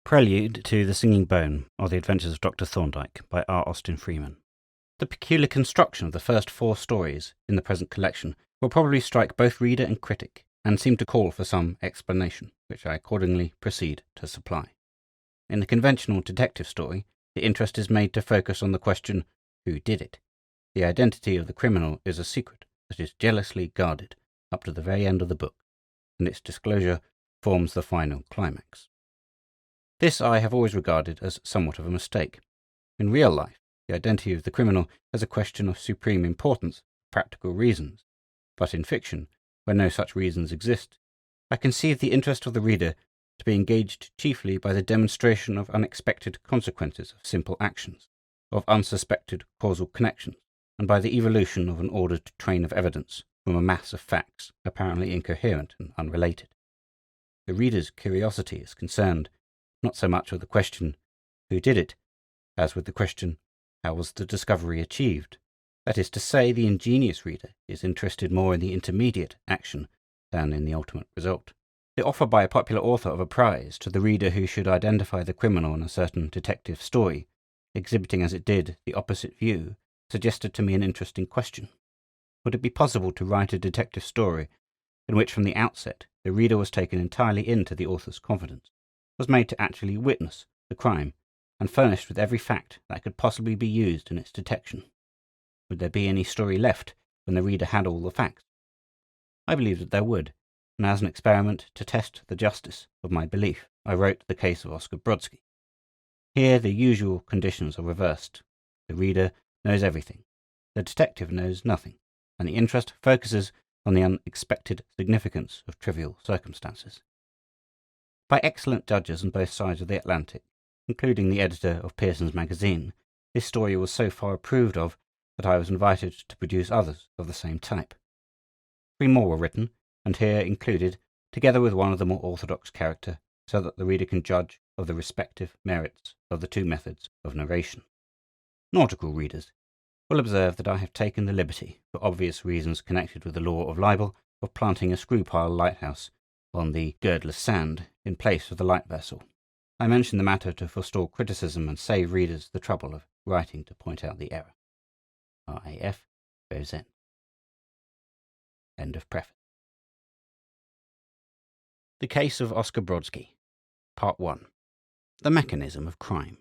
Prelude to The Singing Bone, or The Adventures of Dr. Thorndyke, by R. Austin Freeman. The peculiar construction of the first 4 stories in the present collection will probably strike both reader and critic, and seem to call for some explanation, which I accordingly proceed to supply. In the conventional detective story, the interest is made to focus on the question, who did it? The identity of the criminal is a secret that is jealously guarded up to the very end of the book, and its disclosure forms the final climax. This I have always regarded as somewhat of a mistake. In real life, the identity of the criminal is a question of supreme importance for practical reasons, but in fiction, where no such reasons exist, I conceive the interest of the reader to be engaged chiefly by the demonstration of unexpected consequences of simple actions, of unsuspected causal connections, and by the evolution of an ordered train of evidence from a mass of facts apparently incoherent and unrelated. The reader's curiosity is concerned not so much with the question, who did it, as with the question, how was the discovery achieved? That is to say, the ingenious reader is interested more in the intermediate action than in the ultimate result. The offer by a popular author of a prize to the reader who should identify the criminal in a certain detective story, exhibiting as it did the opposite view, suggested to me an interesting question. Would it be possible to write a detective story in which from the outset the reader was taken entirely into the author's confidence, was made to actually witness the crime, and furnished with every fact that could possibly be used in its detection? Would there be any story left when the reader had all the facts? I believe that there would, and as an experiment to test the justice of my belief, I wrote The Case of Oscar Brodski. Here the usual conditions are reversed. The reader knows everything, the detective knows nothing, and the interest focuses on the unexpected significance of trivial circumstances. By excellent judges on both sides of the Atlantic, including the editor of Pearson's magazine, this story was so far approved of that I was invited to produce others of the same type. 3 more were written, and here included, together with one of the more orthodox character, so that the reader can judge of the respective merits of the 2 methods of narration. Nautical readers will observe that I have taken the liberty, for obvious reasons connected with the law of libel, of planting a screw-pile lighthouse on the girdless sand in place of the light vessel. I mention the matter to forestall criticism and save readers the trouble of writing to point out the error. RAF goes in. End of preface. The Case of Oscar Brodski, Part 1. The Mechanism of Crime.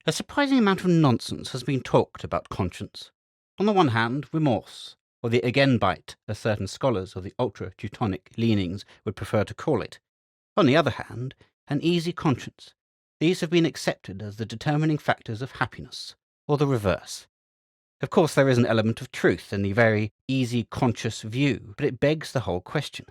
A surprising amount of nonsense has been talked about conscience. On the one hand, remorse, or the again bite, as certain scholars of the ultra-Teutonic leanings would prefer to call it. On the other hand, an easy conscience. These have been accepted as the determining factors of happiness, or the reverse. Of course, there is an element of truth in the very easy conscious view, but it begs the whole question.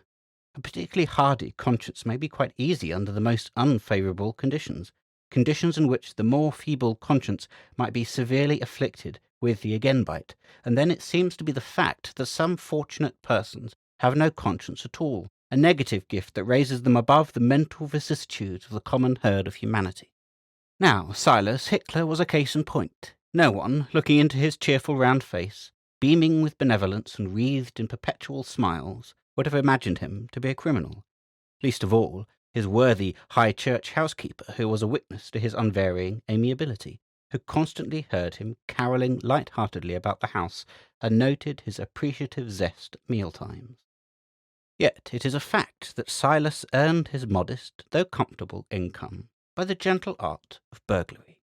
A particularly hardy conscience may be quite easy under the most unfavourable conditions, conditions in which the more feeble conscience might be severely afflicted with the again bite, and then it seems to be the fact that some fortunate persons have no conscience at all, a negative gift that raises them above the mental vicissitudes of the common herd of humanity. Now, Silas Hitler was a case in point. No one, looking into his cheerful round face, beaming with benevolence and wreathed in perpetual smiles, would have imagined him to be a criminal. Least of all, his worthy high church housekeeper, who was a witness to his unvarying amiability, who constantly heard him carolling light-heartedly about the house and noted his appreciative zest at mealtimes. Yet it is a fact that Silas earned his modest, though comfortable, income by the gentle art of burglary.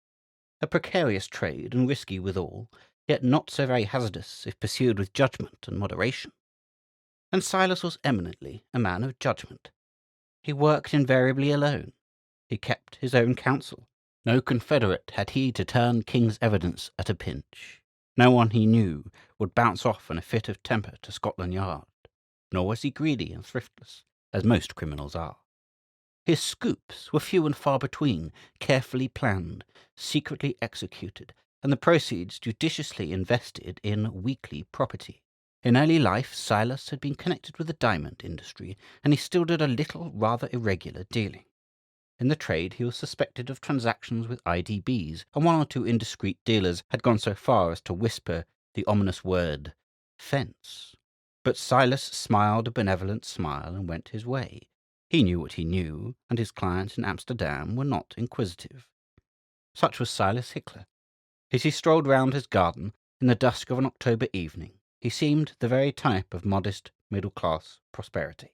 A precarious trade and risky withal, yet not so very hazardous if pursued with judgment and moderation. And Silas was eminently a man of judgment. He worked invariably alone. He kept his own counsel. No confederate had he to turn king's evidence at a pinch. No one he knew would bounce off in a fit of temper to Scotland Yard. Nor was he greedy and thriftless, as most criminals are. His scoops were few and far between, carefully planned, secretly executed, and the proceeds judiciously invested in weekly property. In early life, Silas had been connected with the diamond industry, and he still did a little rather irregular dealing. In the trade he was suspected of transactions with IDBs, and 1 or 2 indiscreet dealers had gone so far as to whisper the ominous word, fence. But Silas smiled a benevolent smile and went his way. He knew what he knew, and his clients in Amsterdam were not inquisitive. Such was Silas Hickler. As he strolled round his garden in the dusk of an October evening, he seemed the very type of modest, middle-class prosperity.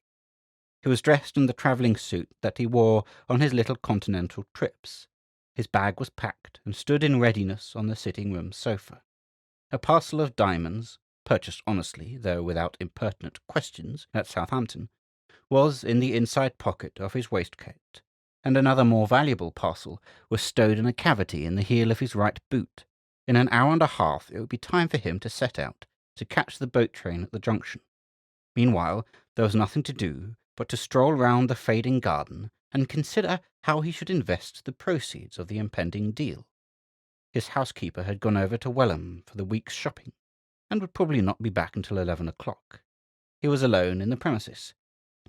He was dressed in the travelling suit that he wore on his little continental trips. His bag was packed and stood in readiness on the sitting-room sofa. A parcel of diamonds, purchased honestly, though without impertinent questions, at Southampton, was in the inside pocket of his waistcoat, and another more valuable parcel was stowed in a cavity in the heel of his right boot. In an hour and a half it would be time for him to set out, to catch the boat train at the junction. Meanwhile, there was nothing to do but to stroll round the fading garden and consider how he should invest the proceeds of the impending deal. His housekeeper had gone over to Welham for the week's shopping, and would probably not be back until 11 o'clock. He was alone in the premises,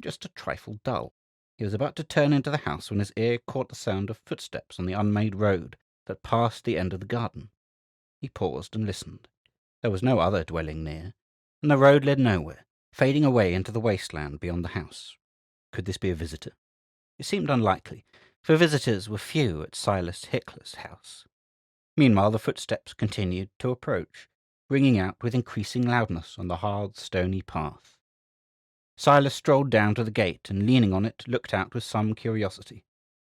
just a trifle dull. He was about to turn into the house when his ear caught the sound of footsteps on the unmade road that passed the end of the garden. He paused and listened. There was no other dwelling near, and the road led nowhere, fading away into the wasteland beyond the house. Could this be a visitor? It seemed unlikely, for visitors were few at Silas Hickler's house. Meanwhile the footsteps continued to approach, ringing out with increasing loudness on the hard, stony path. Silas strolled down to the gate, and leaning on it, looked out with some curiosity.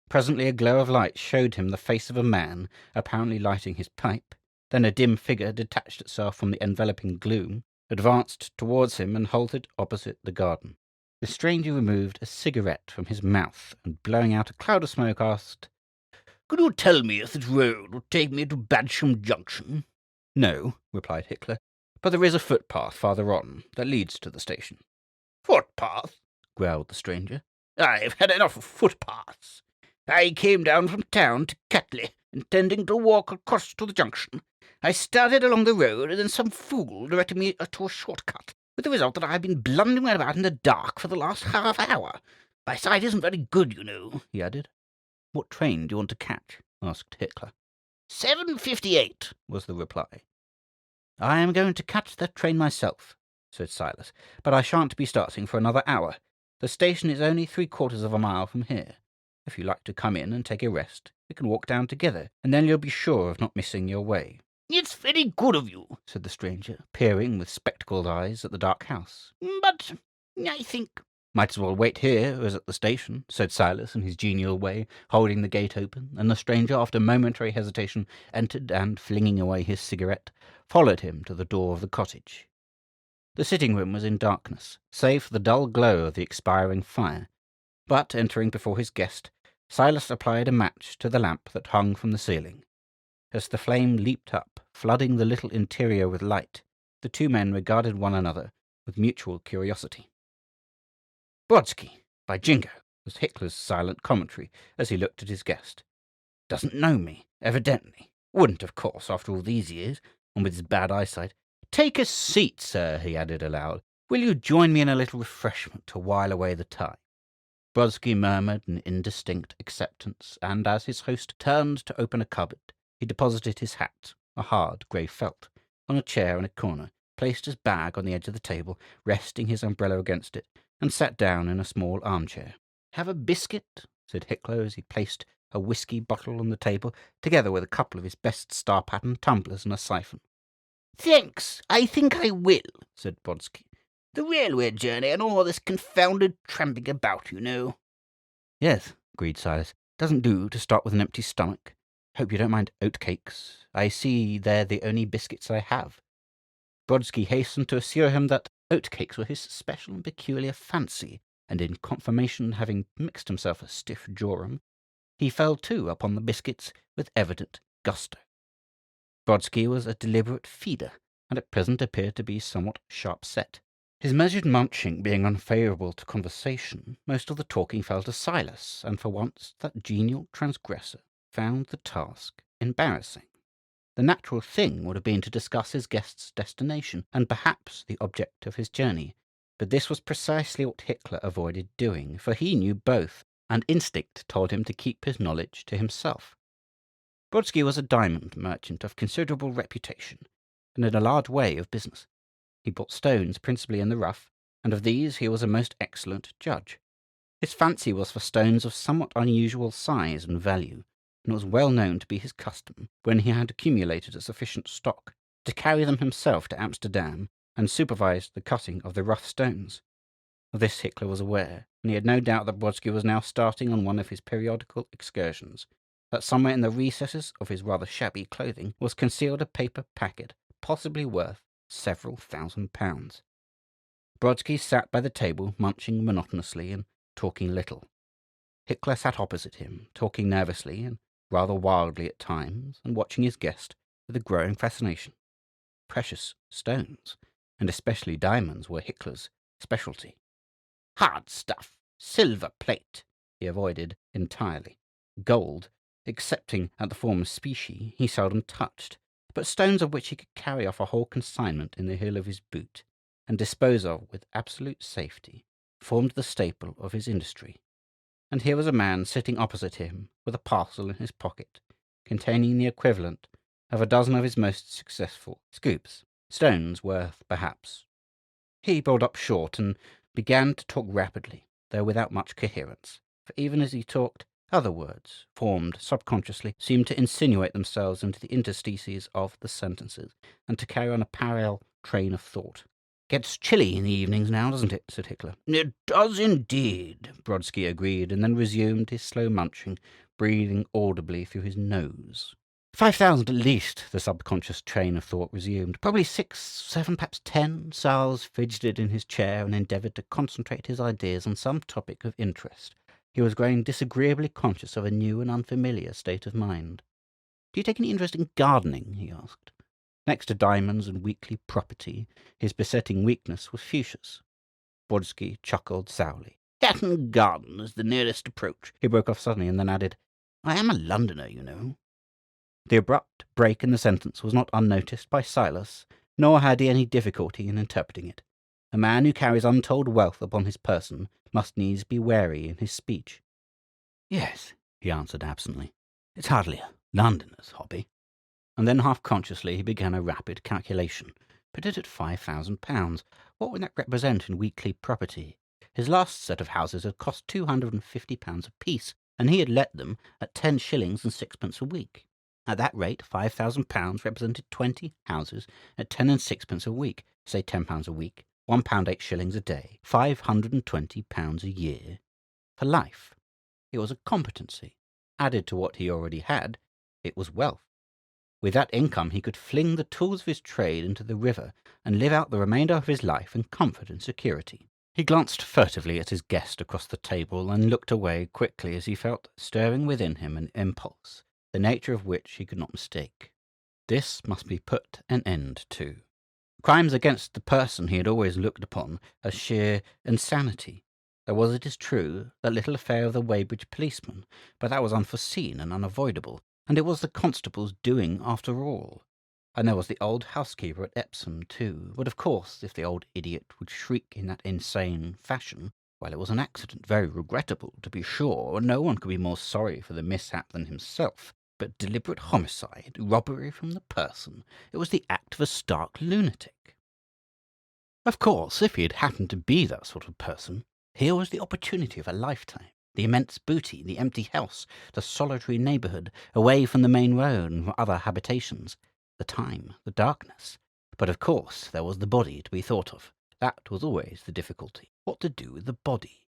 Presently a glow of light showed him the face of a man, apparently lighting his pipe. Then a dim figure detached itself from the enveloping gloom, advanced towards him, and halted opposite the garden. The stranger removed a cigarette from his mouth, and blowing out a cloud of smoke, asked, "Could you tell me if this road will take me to Badsham Junction?" "No," replied Hickler, "but there is a footpath farther on that leads to the station." "Footpath?" growled the stranger. "I've had enough of footpaths. I came down from town to Catley, intending to walk across to the junction. I started along the road, and then some fool directed me to a short-cut, with the result that I have been blundering about in the dark for the last half hour. My sight isn't very good, you know," he added. "What train do you want to catch?" asked Hickler. 7:58, was the reply. "I am going to catch that train myself," said Silas, "but I shan't be starting for another hour. The station is only 3/4 of a mile from here. If you like to come in and take a rest, we can walk down together, and then you'll be sure of not missing your way." "It's very good of you," said the stranger, peering with spectacled eyes at the dark house. "But I think—" "Might as well wait here as at the station," said Silas in his genial way, holding the gate open, and the stranger, after momentary hesitation, entered and, flinging away his cigarette, followed him to the door of the cottage. The sitting-room was in darkness, save for the dull glow of the expiring fire, but, entering before his guest, Silas applied a match to the lamp that hung from the ceiling. As the flame leaped up, flooding the little interior with light, the two men regarded one another with mutual curiosity. "Brodski, by jingo," was Hickler's silent commentary as he looked at his guest. "Doesn't know me, evidently. Wouldn't, of course, after all these years, and with his bad eyesight. Take a seat, sir," he added aloud. "Will you join me in a little refreshment to while away the time?" Brodski murmured an indistinct acceptance, and as his host turned to open a cupboard, he deposited his hat, a hard grey felt, on a chair in a corner, placed his bag on the edge of the table, resting his umbrella against it, and sat down in a small armchair. "Have a biscuit?" said Hickler as he placed a whisky bottle on the table, together with a couple of his best star-pattern tumblers and a siphon. "Thanks, I think I will," said Brodski. "The railway journey and all this confounded tramping about, you know." "Yes," agreed Silas. "Doesn't do to start with an empty stomach. Hope you don't mind oatcakes. I see they're the only biscuits I have." Brodski hastened to assure him that oatcakes were his special and peculiar fancy, and in confirmation, having mixed himself a stiff jorum, he fell to upon the biscuits with evident gusto. Brodski was a deliberate feeder, and at present appeared to be somewhat sharp-set. His measured munching being unfavourable to conversation, most of the talking fell to Silas, and for once that genial transgressor found the task embarrassing. The natural thing would have been to discuss his guest's destination, and perhaps the object of his journey, but this was precisely what Hickler avoided doing, for he knew both, and instinct told him to keep his knowledge to himself. Brodski was a diamond merchant of considerable reputation, and in a large way of business. He bought stones principally in the rough, and of these he was a most excellent judge. His fancy was for stones of somewhat unusual size and value, and it was well known to be his custom, when he had accumulated a sufficient stock, to carry them himself to Amsterdam and supervise the cutting of the rough stones. Of this Hickler was aware, and he had no doubt that Brodski was now starting on one of his periodical excursions, that somewhere in the recesses of his rather shabby clothing was concealed a paper packet possibly worth several £1,000s. Brodski sat by the table, munching monotonously and talking little. Hickler sat opposite him, talking nervously and rather wildly at times, and watching his guest with a growing fascination. Precious stones, and especially diamonds, were Hickler's specialty. Hard stuff, silver plate, he avoided entirely. Gold, excepting at the former specie, he seldom touched, but stones of which he could carry off a whole consignment in the heel of his boot, and dispose of with absolute safety, formed the staple of his industry. And here was a man sitting opposite him with a parcel in his pocket, containing the equivalent of a dozen of his most successful scoops, stones worth, perhaps. He brought up short and began to talk rapidly, though without much coherence, for even as he talked, other words, formed subconsciously, seemed to insinuate themselves into the interstices of the sentences, and to carry on a parallel train of thought. "Gets chilly in the evenings now, doesn't it?" said Hickler. "It does indeed," Brodski agreed, and then resumed his slow munching, breathing audibly through his nose. 5,000 at least, the subconscious train of thought resumed. Probably 6, 7, perhaps 10. Sarles fidgeted in his chair and endeavoured to concentrate his ideas on some topic of interest. He was growing disagreeably conscious of a new and unfamiliar state of mind. "Do you take any interest in gardening?" he asked. Next to diamonds and weekly property, his besetting weakness was fuchsias. Brodski chuckled sourly. "Hatton Garden is the nearest approach," he broke off suddenly, and then added, "I am a Londoner, you know." The abrupt break in the sentence was not unnoticed by Silas, nor had he any difficulty in interpreting it. A man who carries untold wealth upon his person must needs be wary in his speech. "Yes," he answered absently. "It's hardly a Londoner's hobby." And then half-consciously he began a rapid calculation. Put it at £5,000. What would that represent in weekly property? His last set of houses had cost £250 apiece, and he had let them at 10 shillings and 6pence a week. At that rate, £5,000 represented 20 houses at 10 and 6pence a week, say £10 a week, £1 8 a day, £520 a year, for life. It was a competency. Added to what he already had, it was wealth. With that income he could fling the tools of his trade into the river and live out the remainder of his life in comfort and security. He glanced furtively at his guest across the table and looked away quickly as he felt stirring within him an impulse, the nature of which he could not mistake. This must be put an end to. Crimes against the person he had always looked upon as sheer insanity. There was, it is true, that little affair of the Weybridge policeman, but that was unforeseen and unavoidable, and it was the constable's doing after all. And there was the old housekeeper at Epsom, too. But of course, if the old idiot would shriek in that insane fashion, well, it was an accident, very regrettable, to be sure, and no one could be more sorry for the mishap than himself. But deliberate homicide, robbery from the person, it was the act of a stark lunatic. Of course, if he had happened to be that sort of person, here was the opportunity of a lifetime. The immense booty, the empty house, the solitary neighbourhood, away from the main road and from other habitations, the time, the darkness. But of course there was the body to be thought of. That was always the difficulty. What to do with the body?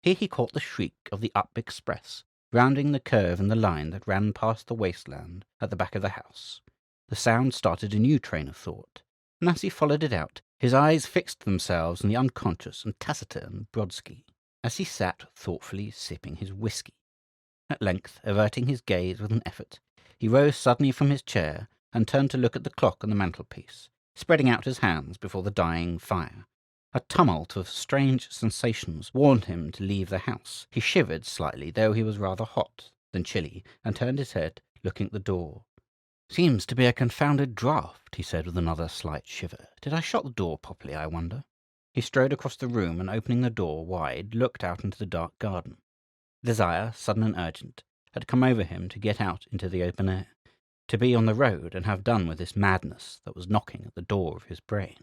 Here he caught the shriek of the up express, rounding the curve in the line that ran past the wasteland at the back of the house. The sound started a new train of thought, and as he followed it out, his eyes fixed themselves on the unconscious and taciturn Brodski, as he sat thoughtfully sipping his whisky. At length, averting his gaze with an effort, he rose suddenly from his chair and turned to look at the clock on the mantelpiece, spreading out his hands before the dying fire. A tumult of strange sensations warned him to leave the house. He shivered slightly, though he was rather hot than chilly, and turned his head, looking at the door. "Seems to be a confounded draught," he said with another slight shiver. "Did I shut the door properly, I wonder?" He strode across the room and, opening the door wide, looked out into the dark garden. Desire, sudden and urgent, had come over him to get out into the open air, to be on the road and have done with this madness that was knocking at the door of his brain.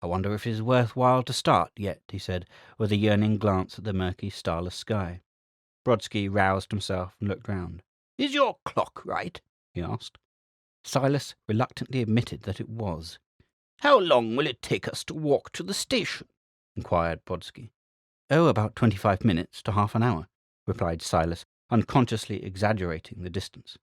"I wonder if it is worthwhile to start yet," he said, with a yearning glance at the murky, starless sky. Brodski roused himself and looked round. "Is your clock right?" he asked. Silas reluctantly admitted that it was. "How long will it take us to walk to the station?" inquired Brodski. "Oh, about 25 minutes to half an hour," replied Silas, unconsciously exaggerating the distance.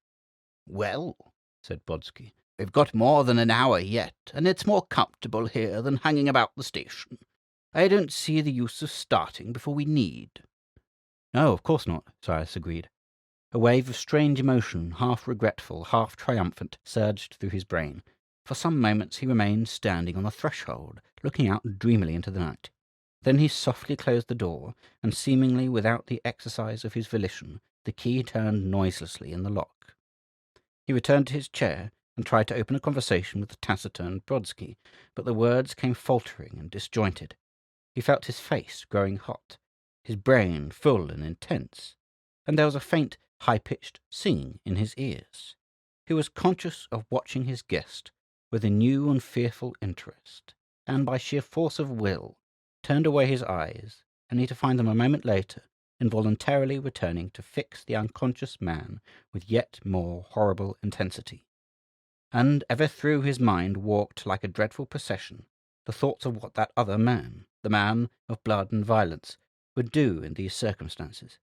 "Well," said Brodski, "we've got more than an hour yet, and it's more comfortable here than hanging about the station. I don't see the use of starting before we need." "No, of course not," Silas agreed. A wave of strange emotion, half regretful, half triumphant, surged through his brain. For some moments he remained standing on the threshold, looking out dreamily into the night. Then he softly closed the door, and seemingly without the exercise of his volition, the key turned noiselessly in the lock. He returned to his chair and tried to open a conversation with the taciturn Brodski, but the words came faltering and disjointed. He felt his face growing hot, his brain full and intense, and there was a faint, high-pitched singing in his ears. He was conscious of watching his guest with a new and fearful interest, and by sheer force of will turned away his eyes, only to find them a moment later involuntarily returning to fix the unconscious man with yet more horrible intensity. And ever through his mind walked, like a dreadful procession, the thoughts of what that other man, the man of blood and violence, would do in these circumstances.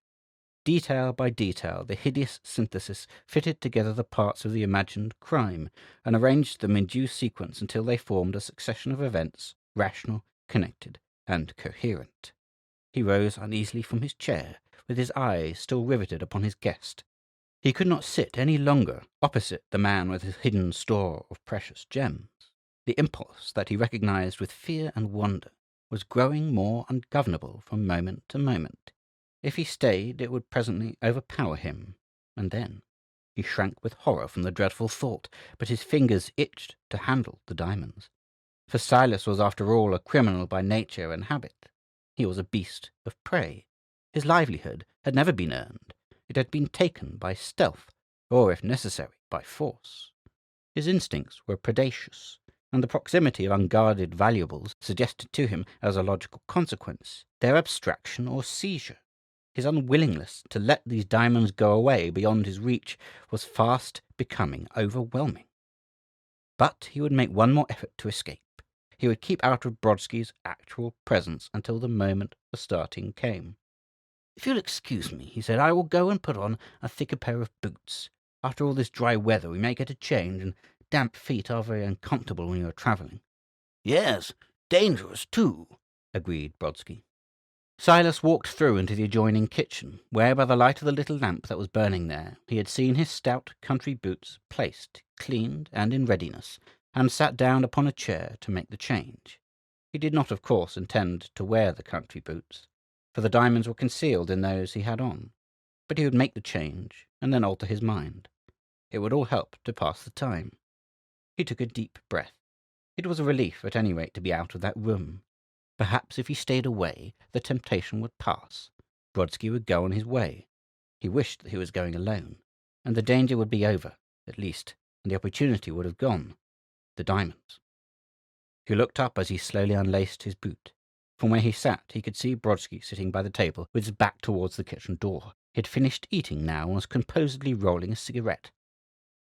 Detail by detail, the hideous synthesis fitted together the parts of the imagined crime, and arranged them in due sequence until they formed a succession of events, rational, connected, and coherent. He rose uneasily from his chair, with his eyes still riveted upon his guest. He could not sit any longer opposite the man with his hidden store of precious gems. The impulse that he recognized with fear and wonder was growing more ungovernable from moment to moment. If he stayed, it would presently overpower him, and then he shrank with horror from the dreadful thought, but his fingers itched to handle the diamonds. For Silas was after all a criminal by nature and habit. He was a beast of prey. His livelihood had never been earned. It had been taken by stealth, or, if necessary, by force. His instincts were predacious, and the proximity of unguarded valuables suggested to him, as a logical consequence, their abstraction or seizure. His unwillingness to let these diamonds go away beyond his reach was fast becoming overwhelming. But he would make one more effort to escape. He would keep out of Brodski's actual presence until the moment for starting came. "If you'll excuse me," he said, "I will go and put on a thicker pair of boots. After all this dry weather we may get a change, and damp feet are very uncomfortable when you are travelling." "Yes, dangerous too," agreed Brodski. Silas walked through into the adjoining kitchen, where, by the light of the little lamp that was burning there, he had seen his stout country boots placed, cleaned, and in readiness, and sat down upon a chair to make the change. He did not, of course, intend to wear the country boots, for the diamonds were concealed in those he had on, but he would make the change, and then alter his mind. It would all help to pass the time. He took a deep breath. It was a relief, at any rate, to be out of that room. Perhaps if he stayed away, the temptation would pass. Brodski would go on his way. He wished that he was going alone, and the danger would be over, at least, and the opportunity would have gone. The diamonds. He looked up as he slowly unlaced his boot. From where he sat, he could see Brodski sitting by the table, with his back towards the kitchen door. He had finished eating now and was composedly rolling a cigarette.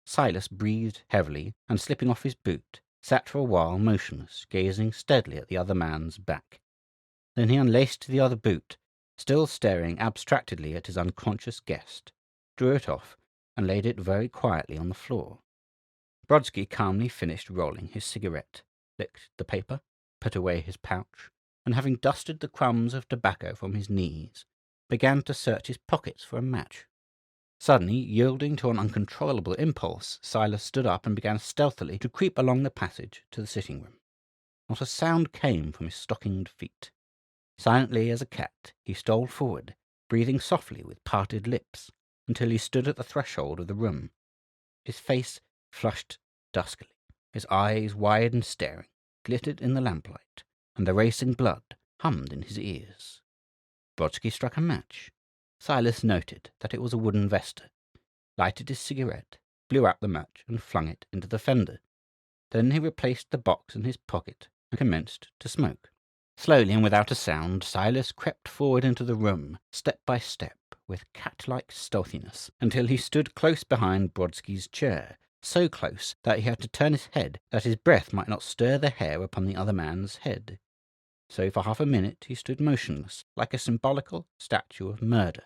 Silas breathed heavily, and slipping off his boot, sat for a while motionless, gazing steadily at the other man's back. Then he unlaced the other boot, still staring abstractedly at his unconscious guest, drew it off, and laid it very quietly on the floor. Brodski calmly finished rolling his cigarette, licked the paper, put away his pouch, and having dusted the crumbs of tobacco from his knees, began to search his pockets for a match. Suddenly, yielding to an uncontrollable impulse, Silas stood up and began stealthily to creep along the passage to the sitting-room. Not a sound came from his stockinged feet. Silently as a cat, he stole forward, breathing softly with parted lips, until he stood at the threshold of the room. His face flushed duskily, his eyes, wide and staring, glittered in the lamplight, and the racing blood hummed in his ears. Brodski struck a match. Silas noted that it was a wooden vesta, lighted his cigarette, blew out the match, and flung it into the fender. Then he replaced the box in his pocket and commenced to smoke. Slowly and without a sound, Silas crept forward into the room, step by step, with cat-like stealthiness, until he stood close behind Brodski's chair, so close that he had to turn his head that his breath might not stir the hair upon the other man's head. So for half a minute he stood motionless, like a symbolical statue of murder,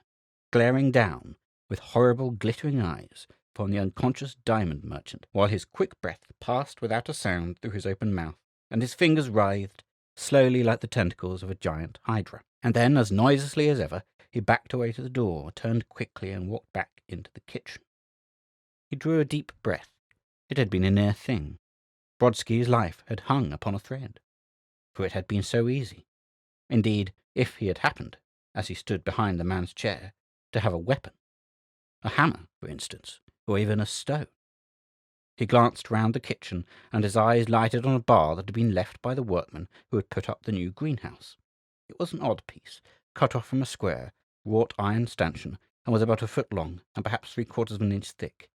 glaring down, with horrible glittering eyes, upon the unconscious diamond merchant, while his quick breath passed without a sound through his open mouth, and his fingers writhed slowly like the tentacles of a giant hydra. And then, as noiselessly as ever, he backed away to the door, turned quickly, and walked back into the kitchen. He drew a deep breath. It had been a near thing. Brodski's life had hung upon a thread, for it had been so easy. Indeed, if he had happened, as he stood behind the man's chair, to have a weapon, a hammer, for instance, or even a stone. He glanced round the kitchen, and his eyes lighted on a bar that had been left by the workman who had put up the new greenhouse. It was an odd piece, cut off from a square, wrought iron stanchion, and was about a foot long, and perhaps 3/4 of an inch thick.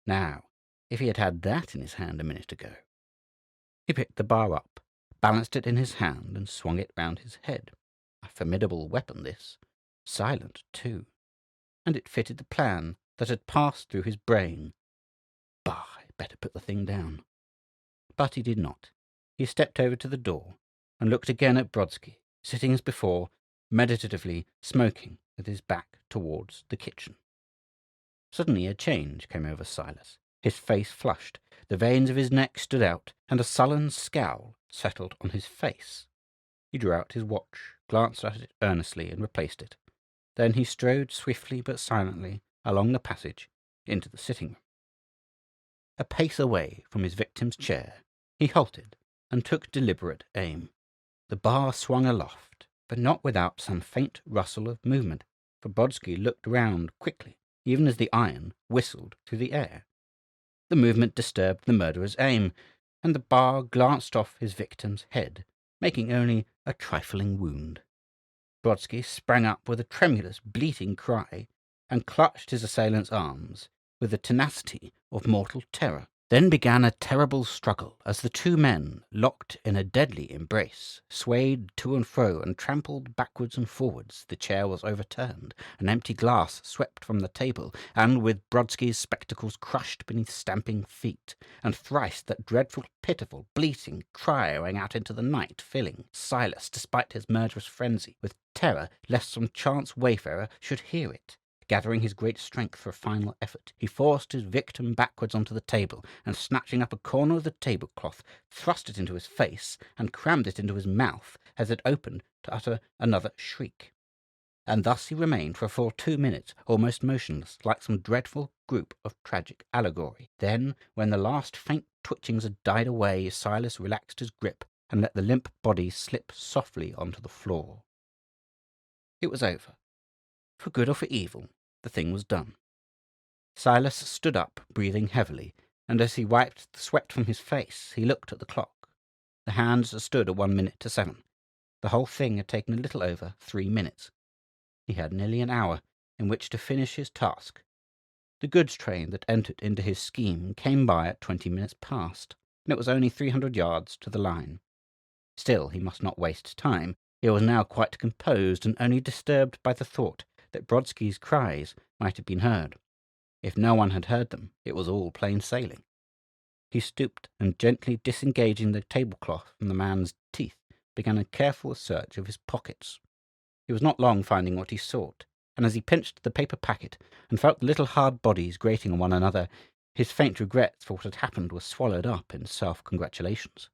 Now, if he had had that in his hand a minute ago. He picked the bar up, balanced it in his hand, and swung it round his head. A formidable weapon, this. Silent, too. And it fitted the plan that had passed through his brain. Bah, I'd better put the thing down. But he did not. He stepped over to the door, and looked again at Brodski, sitting as before, meditatively smoking, with his back towards the kitchen. Suddenly a change came over Silas. His face flushed, the veins of his neck stood out, and a sullen scowl settled on his face. He drew out his watch, glanced at it earnestly, and replaced it. Then he strode swiftly but silently along the passage into the sitting room. A pace away from his victim's chair, he halted and took deliberate aim. The bar swung aloft, but not without some faint rustle of movement, for Brodski looked round quickly, even as the iron whistled through the air. The movement disturbed the murderer's aim, and the bar glanced off his victim's head, making only a trifling wound. Brodski sprang up with a tremulous, bleating cry, and clutched his assailant's arms with the tenacity of mortal terror. Then began a terrible struggle as the two men, locked in a deadly embrace, swayed to and fro and trampled backwards and forwards. The chair was overturned, an empty glass swept from the table, and with Brodski's spectacles crushed beneath stamping feet, and thrice that dreadful, pitiful, bleating cry rang out into the night, filling Silas, despite his murderous frenzy, with terror lest some chance wayfarer should hear it. Gathering his great strength for a final effort, he forced his victim backwards onto the table, and snatching up a corner of the tablecloth, thrust it into his face, and crammed it into his mouth as it opened to utter another shriek. And thus he remained for a full 2 minutes, almost motionless, like some dreadful group of tragic allegory. Then, when the last faint twitchings had died away, Silas relaxed his grip, and let the limp body slip softly onto the floor. It was over. For good or for evil, the thing was done. Silas stood up, breathing heavily, and as he wiped the sweat from his face, he looked at the clock. The hands stood at 1 minute to 7. The whole thing had taken a little over 3 minutes. He had nearly an hour in which to finish his task. The goods train that entered into his scheme came by at 20 minutes past, and it was only 300 yards to the line. Still, he must not waste time. He was now quite composed, and only disturbed by the thought that Brodski's cries might have been heard. If no one had heard them, it was all plain sailing. He stooped, and gently disengaging the tablecloth from the man's teeth, began a careful search of his pockets. He was not long finding what he sought, and as he pinched the paper packet and felt the little hard bodies grating on one another, his faint regrets for what had happened were swallowed up in self-congratulations.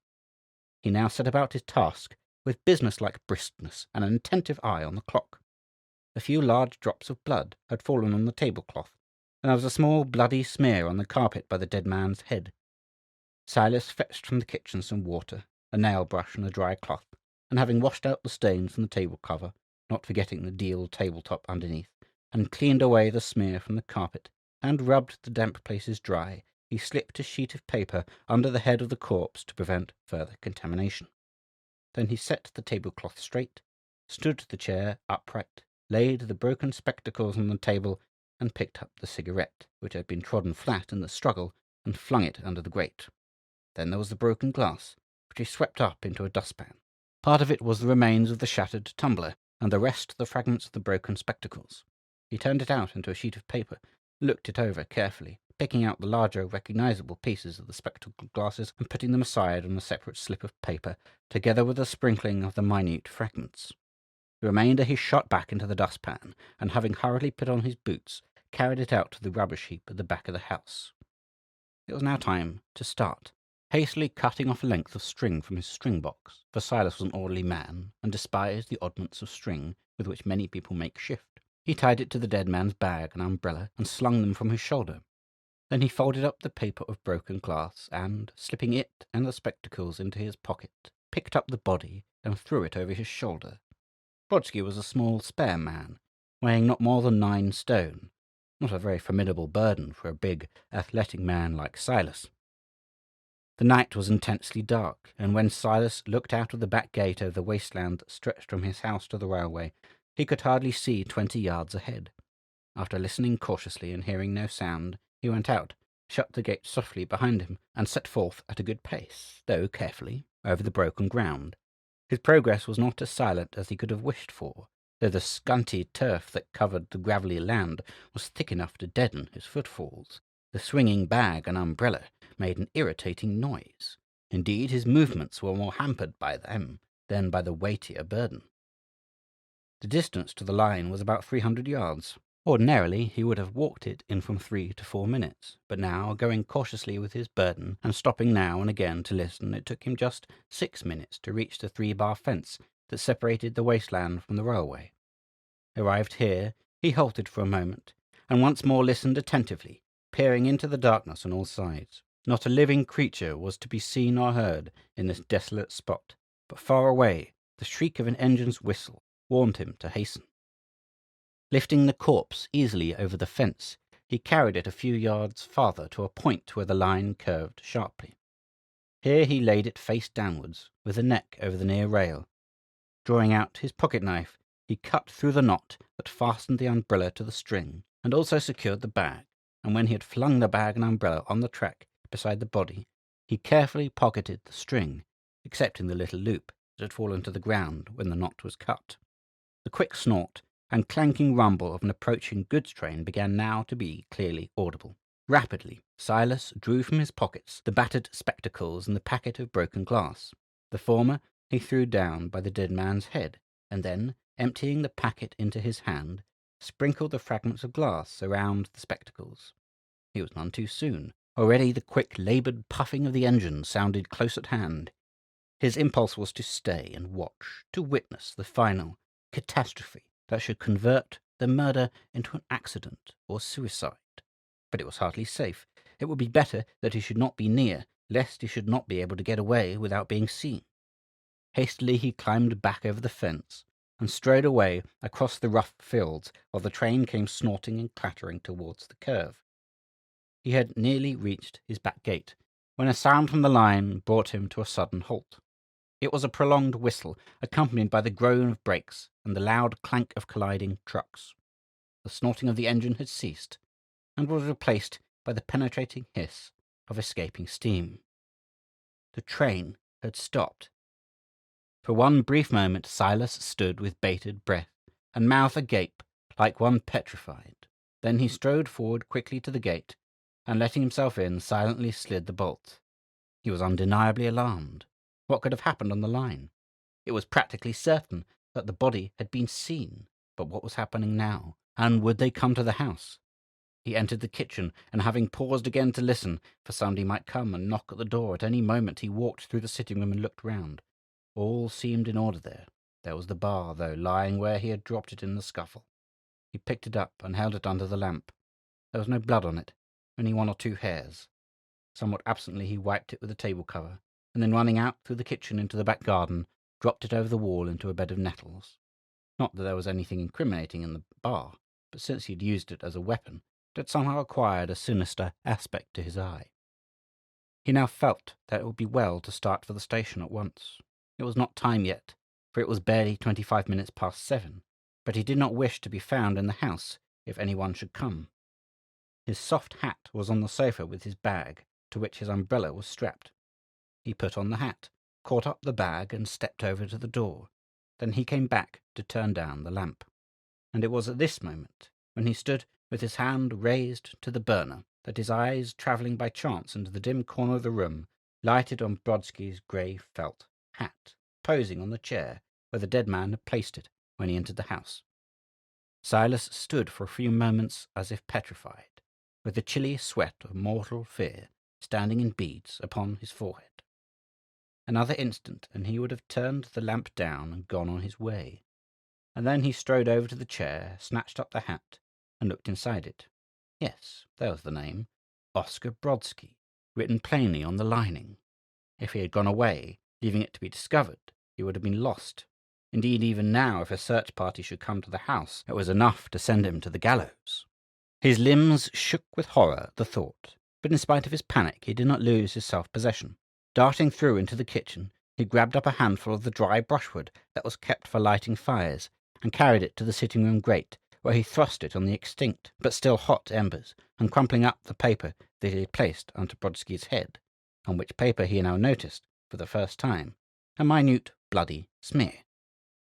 He now set about his task with business-like briskness and an attentive eye on the clock. A few large drops of blood had fallen on the tablecloth, and there was a small bloody smear on the carpet by the dead man's head. Silas fetched from the kitchen some water, a nail-brush, and a dry cloth, and having washed out the stains from the table cover, not forgetting the deal tabletop underneath, and cleaned away the smear from the carpet, and rubbed the damp places dry, he slipped a sheet of paper under the head of the corpse to prevent further contamination. Then he set the tablecloth straight, stood the chair upright, laid the broken spectacles on the table, and picked up the cigarette, which had been trodden flat in the struggle, and flung it under the grate. Then there was the broken glass, which he swept up into a dustpan. Part of it was the remains of the shattered tumbler, and the rest the fragments of the broken spectacles. He turned it out into a sheet of paper, looked it over carefully, picking out the larger, recognizable pieces of the spectacle glasses and putting them aside on a separate slip of paper, together with a sprinkling of the minute fragments. The remainder he shot back into the dustpan, and having hurriedly put on his boots, carried it out to the rubbish heap at the back of the house. It was now time to start. Hastily cutting off a length of string from his string box, for Silas was an orderly man, and despised the oddments of string with which many people make shift, he tied it to the dead man's bag and umbrella, and slung them from his shoulder. Then he folded up the paper of broken glass, and, slipping it and the spectacles into his pocket, picked up the body and threw it over his shoulder. Brodski was a small, spare man, weighing not more than 9 stone, not a very formidable burden for a big, athletic man like Silas. The night was intensely dark, and when Silas looked out of the back gate over the wasteland that stretched from his house to the railway, he could hardly see 20 yards ahead. After listening cautiously and hearing no sound, he went out, shut the gate softly behind him, and set forth at a good pace, though carefully, over the broken ground. His progress was not as silent as he could have wished for, though the scanty turf that covered the gravelly land was thick enough to deaden his footfalls. The swinging bag and umbrella made an irritating noise. Indeed, his movements were more hampered by them than by the weightier burden. The distance to the line was about 300 yards. Ordinarily, he would have walked it in from 3 to 4 minutes, but now, going cautiously with his burden, and stopping now and again to listen, it took him just 6 minutes to reach the 3-bar fence that separated the wasteland from the railway. Arrived here, he halted for a moment, and once more listened attentively, peering into the darkness on all sides. Not a living creature was to be seen or heard in this desolate spot, but far away the shriek of an engine's whistle warned him to hasten. Lifting the corpse easily over the fence, he carried it a few yards farther to a point where the line curved sharply. Here he laid it face downwards, with the neck over the near rail. Drawing out his pocket-knife, he cut through the knot that fastened the umbrella to the string, and also secured the bag, and when he had flung the bag and umbrella on the track beside the body, he carefully pocketed the string, excepting the little loop that had fallen to the ground when the knot was cut. The quick snort and clanking rumble of an approaching goods train began now to be clearly audible. Rapidly, Silas drew from his pockets the battered spectacles and the packet of broken glass. The former he threw down by the dead man's head, and then, emptying the packet into his hand, sprinkled the fragments of glass around the spectacles. He was none too soon. Already the quick, laboured puffing of the engine sounded close at hand. His impulse was to stay and watch, to witness the final catastrophe that should convert the murder into an accident or suicide. But it was hardly safe. It would be better that he should not be near, lest he should not be able to get away without being seen. Hastily he climbed back over the fence and strode away across the rough fields while the train came snorting and clattering towards the curve. He had nearly reached his back gate when a sound from the line brought him to a sudden halt. It was a prolonged whistle, accompanied by the groan of brakes and the loud clank of colliding trucks. The snorting of the engine had ceased, and was replaced by the penetrating hiss of escaping steam. The train had stopped. For one brief moment Silas stood with bated breath, and mouth agape, like one petrified. Then he strode forward quickly to the gate, and letting himself in, silently slid the bolt. He was undeniably alarmed. What could have happened on the line? It was practically certain that the body had been seen, but what was happening now? And would they come to the house? He entered the kitchen, and having paused again to listen, for somebody might come and knock at the door at any moment, he walked through the sitting-room and looked round. All seemed in order there. There was the bar, though, lying where he had dropped it in the scuffle. He picked it up and held it under the lamp. There was no blood on it, only 1 or 2 hairs. Somewhat absently he wiped it with a table cover, and then running out through the kitchen into the back garden, dropped it over the wall into a bed of nettles. Not that there was anything incriminating in the bar, but since he had used it as a weapon, it had somehow acquired a sinister aspect to his eye. He now felt that it would be well to start for the station at once. It was not time yet, for it was barely 25 minutes past 7, but he did not wish to be found in the house if anyone should come. His soft hat was on the sofa with his bag, to which his umbrella was strapped. He put on the hat, caught up the bag and stepped over to the door. Then he came back to turn down the lamp. And it was at this moment, when he stood with his hand raised to the burner, that his eyes, travelling by chance into the dim corner of the room, lighted on Brodski's grey felt hat, posing on the chair where the dead man had placed it when he entered the house. Silas stood for a few moments as if petrified, with the chilly sweat of mortal fear standing in beads upon his forehead. Another instant, and he would have turned the lamp down and gone on his way. And then he strode over to the chair, snatched up the hat, and looked inside it. Yes, there was the name, Oscar Brodski, written plainly on the lining. If he had gone away, leaving it to be discovered, he would have been lost. Indeed, even now, if a search party should come to the house, it was enough to send him to the gallows. His limbs shook with horror at the thought, but in spite of his panic, he did not lose his self-possession. Darting through into the kitchen, he grabbed up a handful of the dry brushwood that was kept for lighting fires, and carried it to the sitting-room grate, where he thrust it on the extinct but still hot embers, and crumpling up the paper that he had placed under Brodski's head, on which paper he now noticed, for the first time, a minute bloody smear.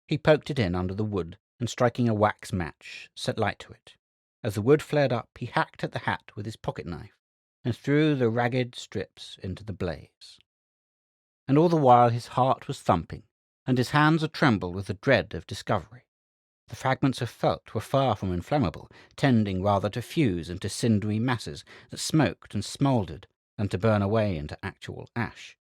He poked it in under the wood, and striking a wax match, set light to it. As the wood flared up, he hacked at the hat with his pocket-knife, and threw the ragged strips into the blaze. And all the while his heart was thumping, and his hands a-tremble with the dread of discovery. The fragments of felt were far from inflammable, tending rather to fuse into cindery masses that smoked and smouldered than to burn away into actual ash.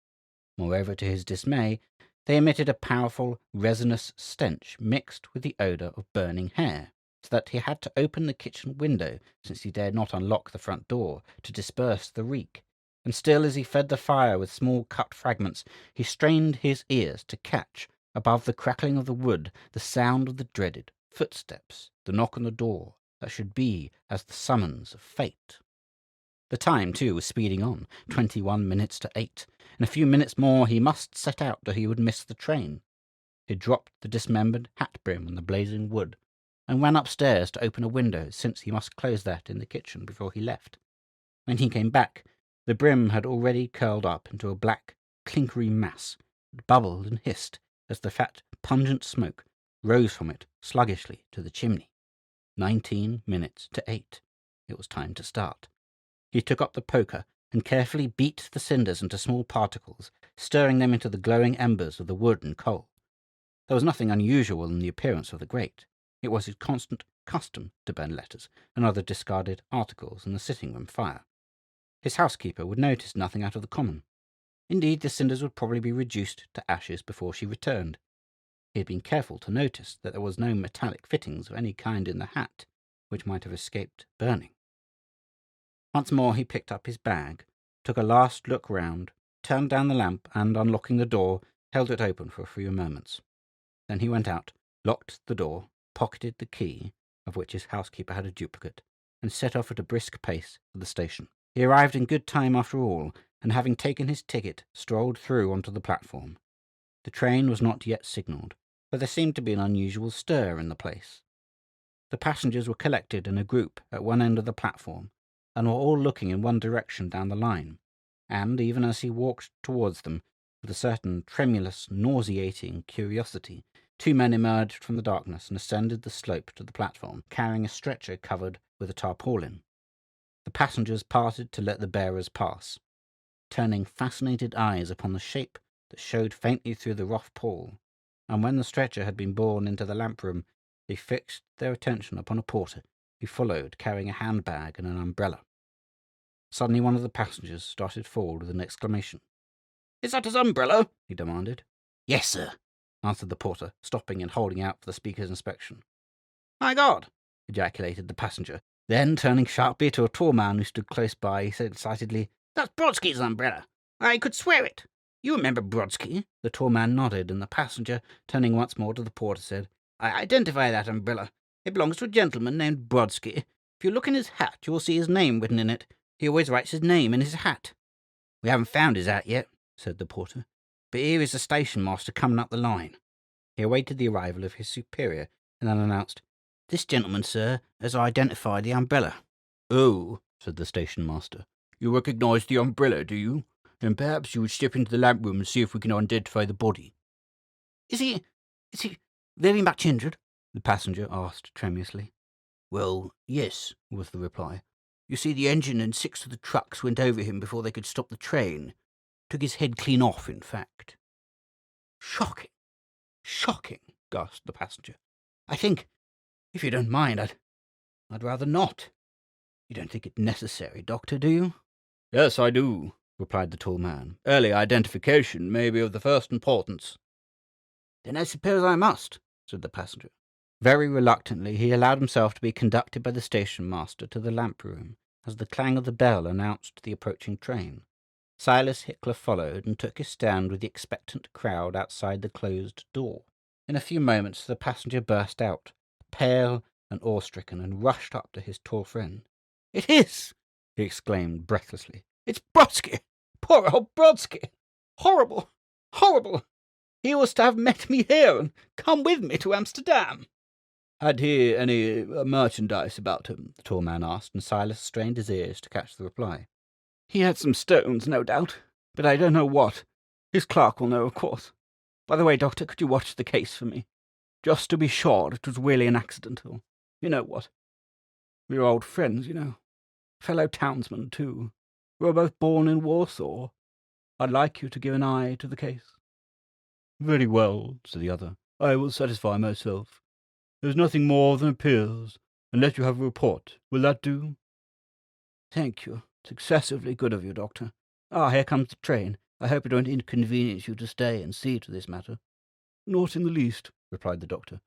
Moreover, to his dismay, they emitted a powerful, resinous stench mixed with the odour of burning hair, so that he had to open the kitchen window, since he dared not unlock the front door, to disperse the reek. And still, as he fed the fire with small cut fragments, he strained his ears to catch, above the crackling of the wood, the sound of the dreaded footsteps, the knock on the door, that should be as the summons of fate. The time, too, was speeding on, 21 minutes to 8. In a few minutes more he must set out, or he would miss the train. He dropped the dismembered hat-brim on the blazing wood, and ran upstairs to open a window, since he must close that in the kitchen before he left. When he came back, the brim had already curled up into a black, clinkery mass, that bubbled and hissed as the fat, pungent smoke rose from it sluggishly to the chimney. 19 minutes to 8. It was time to start. He took up the poker and carefully beat the cinders into small particles, stirring them into the glowing embers of the wood and coal. There was nothing unusual in the appearance of the grate. It was his constant custom to burn letters and other discarded articles in the sitting-room fire. His housekeeper would notice nothing out of the common. Indeed, the cinders would probably be reduced to ashes before she returned. He had been careful to notice that there was no metallic fittings of any kind in the hat, which might have escaped burning. Once more he picked up his bag, took a last look round, turned down the lamp, and, unlocking the door, held it open for a few moments. Then he went out, locked the door, pocketed the key, of which his housekeeper had a duplicate, and set off at a brisk pace for the station. He arrived in good time after all, and having taken his ticket, strolled through onto the platform. The train was not yet signalled, but there seemed to be an unusual stir in the place. The passengers were collected in a group at one end of the platform, and were all looking in one direction down the line, and, even as he walked towards them, with a certain tremulous, nauseating curiosity, two men emerged from the darkness and ascended the slope to the platform, carrying a stretcher covered with a tarpaulin. The passengers parted to let the bearers pass, turning fascinated eyes upon the shape that showed faintly through the rough pall, and when the stretcher had been borne into the lamp-room, they fixed their attention upon a porter who followed, carrying a handbag and an umbrella. Suddenly one of the passengers started forward with an exclamation. "Is that his umbrella?" he demanded. "Yes, sir," answered the porter, stopping and holding out for the speaker's inspection. "My God!" ejaculated the passenger. Then, turning sharply to a tall man who stood close by, he said excitedly, "That's Brodski's umbrella. I could swear it. You remember Brodski?" The tall man nodded, and the passenger, turning once more to the porter, said, "I identify that umbrella. It belongs to a gentleman named Brodski. If you look in his hat, you will see his name written in it. He always writes his name in his hat." "We haven't found his hat yet," said the porter, "but here is the station master coming up the line." He awaited the arrival of his superior, and then announced, "This gentleman, sir, has identified the umbrella." "Oh," said the station master, "you recognize the umbrella, do you? then perhaps you would step into the lamp room and see if we can identify the body." Is he very much injured?" the passenger asked tremulously. "Well, yes," was the reply. "You see, the engine and 6 of the trucks went over him before they could stop the train. Took his head clean off, in fact." "Shocking! Shocking!" gasped the passenger. "I think, if you don't mind, I'd rather not. You don't think it necessary, Doctor, do you?" "Yes, I do," replied the tall man. "Early identification may be of the first importance." "Then I suppose I must," said the passenger. Very reluctantly he allowed himself to be conducted by the station master to the lamp room, as the clang of the bell announced the approaching train. Silas Hickler followed and took his stand with the expectant crowd outside the closed door. In a few moments the passenger burst out, pale and awe-stricken, and rushed up to his tall friend. "It is!" he exclaimed breathlessly. "It's Brodski! Poor old Brodski! Horrible! Horrible! He was to have met me here and come with me to Amsterdam." "Had he any merchandise about him?" the tall man asked, and Silas strained his ears to catch the reply. "He had some stones, no doubt, but I don't know what. His clerk will know, of course. By the way, Doctor, could you watch the case for me? Just to be sure it was really an accident, or you know what. We are old friends, you know. Fellow townsmen, too. We were both born in Warsaw. I'd like you to give an eye to the case." "Very well," said the other. "I will satisfy myself. There's nothing more than appears, and let you have a report. Will that do?" "Thank you. It's excessively good of you, Doctor. Here comes the train. I hope it won't inconvenience you to stay and see to this matter." "Not in the least," replied the doctor.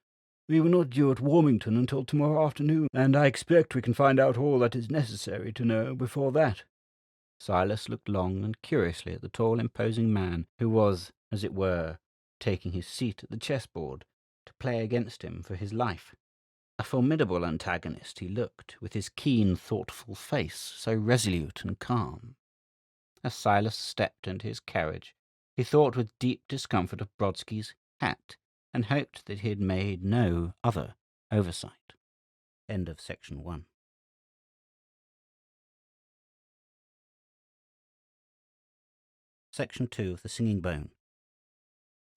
"We were not due at Warmington until tomorrow afternoon, and I expect we can find out all that is necessary to know before that." Silas looked long and curiously at the tall, imposing man who was, as it were, taking his seat at the chessboard to play against him for his life. A formidable antagonist he looked, with his keen, thoughtful face, so resolute and calm. As Silas stepped into his carriage, he thought with deep discomfort of Brodski's hat, and hoped that he had made no other oversight. End of section 1. Section 2 of The Singing Bone.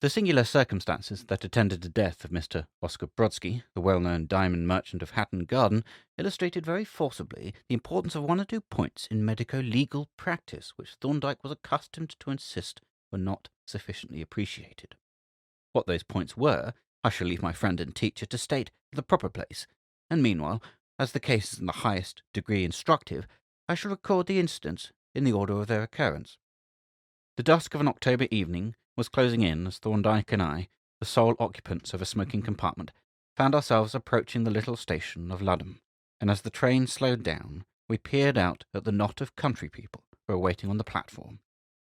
The singular circumstances that attended the death of Mr. Oscar Brodski, the well-known diamond merchant of Hatton Garden, illustrated very forcibly the importance of 1 or 2 points in medico-legal practice which Thorndyke was accustomed to insist were not sufficiently appreciated. What those points were, I shall leave my friend and teacher to state at the proper place, and meanwhile, as the case is in the highest degree instructive, I shall record the incidents in the order of their occurrence. The dusk of an October evening was closing in as Thorndyke and I, the sole occupants of a smoking compartment, found ourselves approaching the little station of Ludham, and as the train slowed down, we peered out at the knot of country people who were waiting on the platform.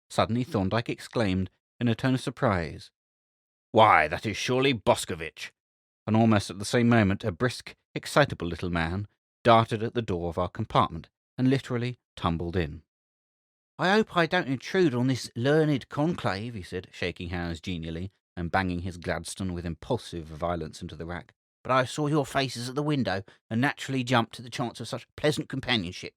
Suddenly Thorndyke exclaimed, in a tone of surprise, "Why, that is surely Boscovich!" And almost at the same moment a brisk, excitable little man darted at the door of our compartment and literally tumbled in. "I hope I don't intrude on this learned conclave," he said, shaking hands genially and banging his Gladstone with impulsive violence into the rack, "but I saw your faces at the window and naturally jumped at the chance of such pleasant companionship."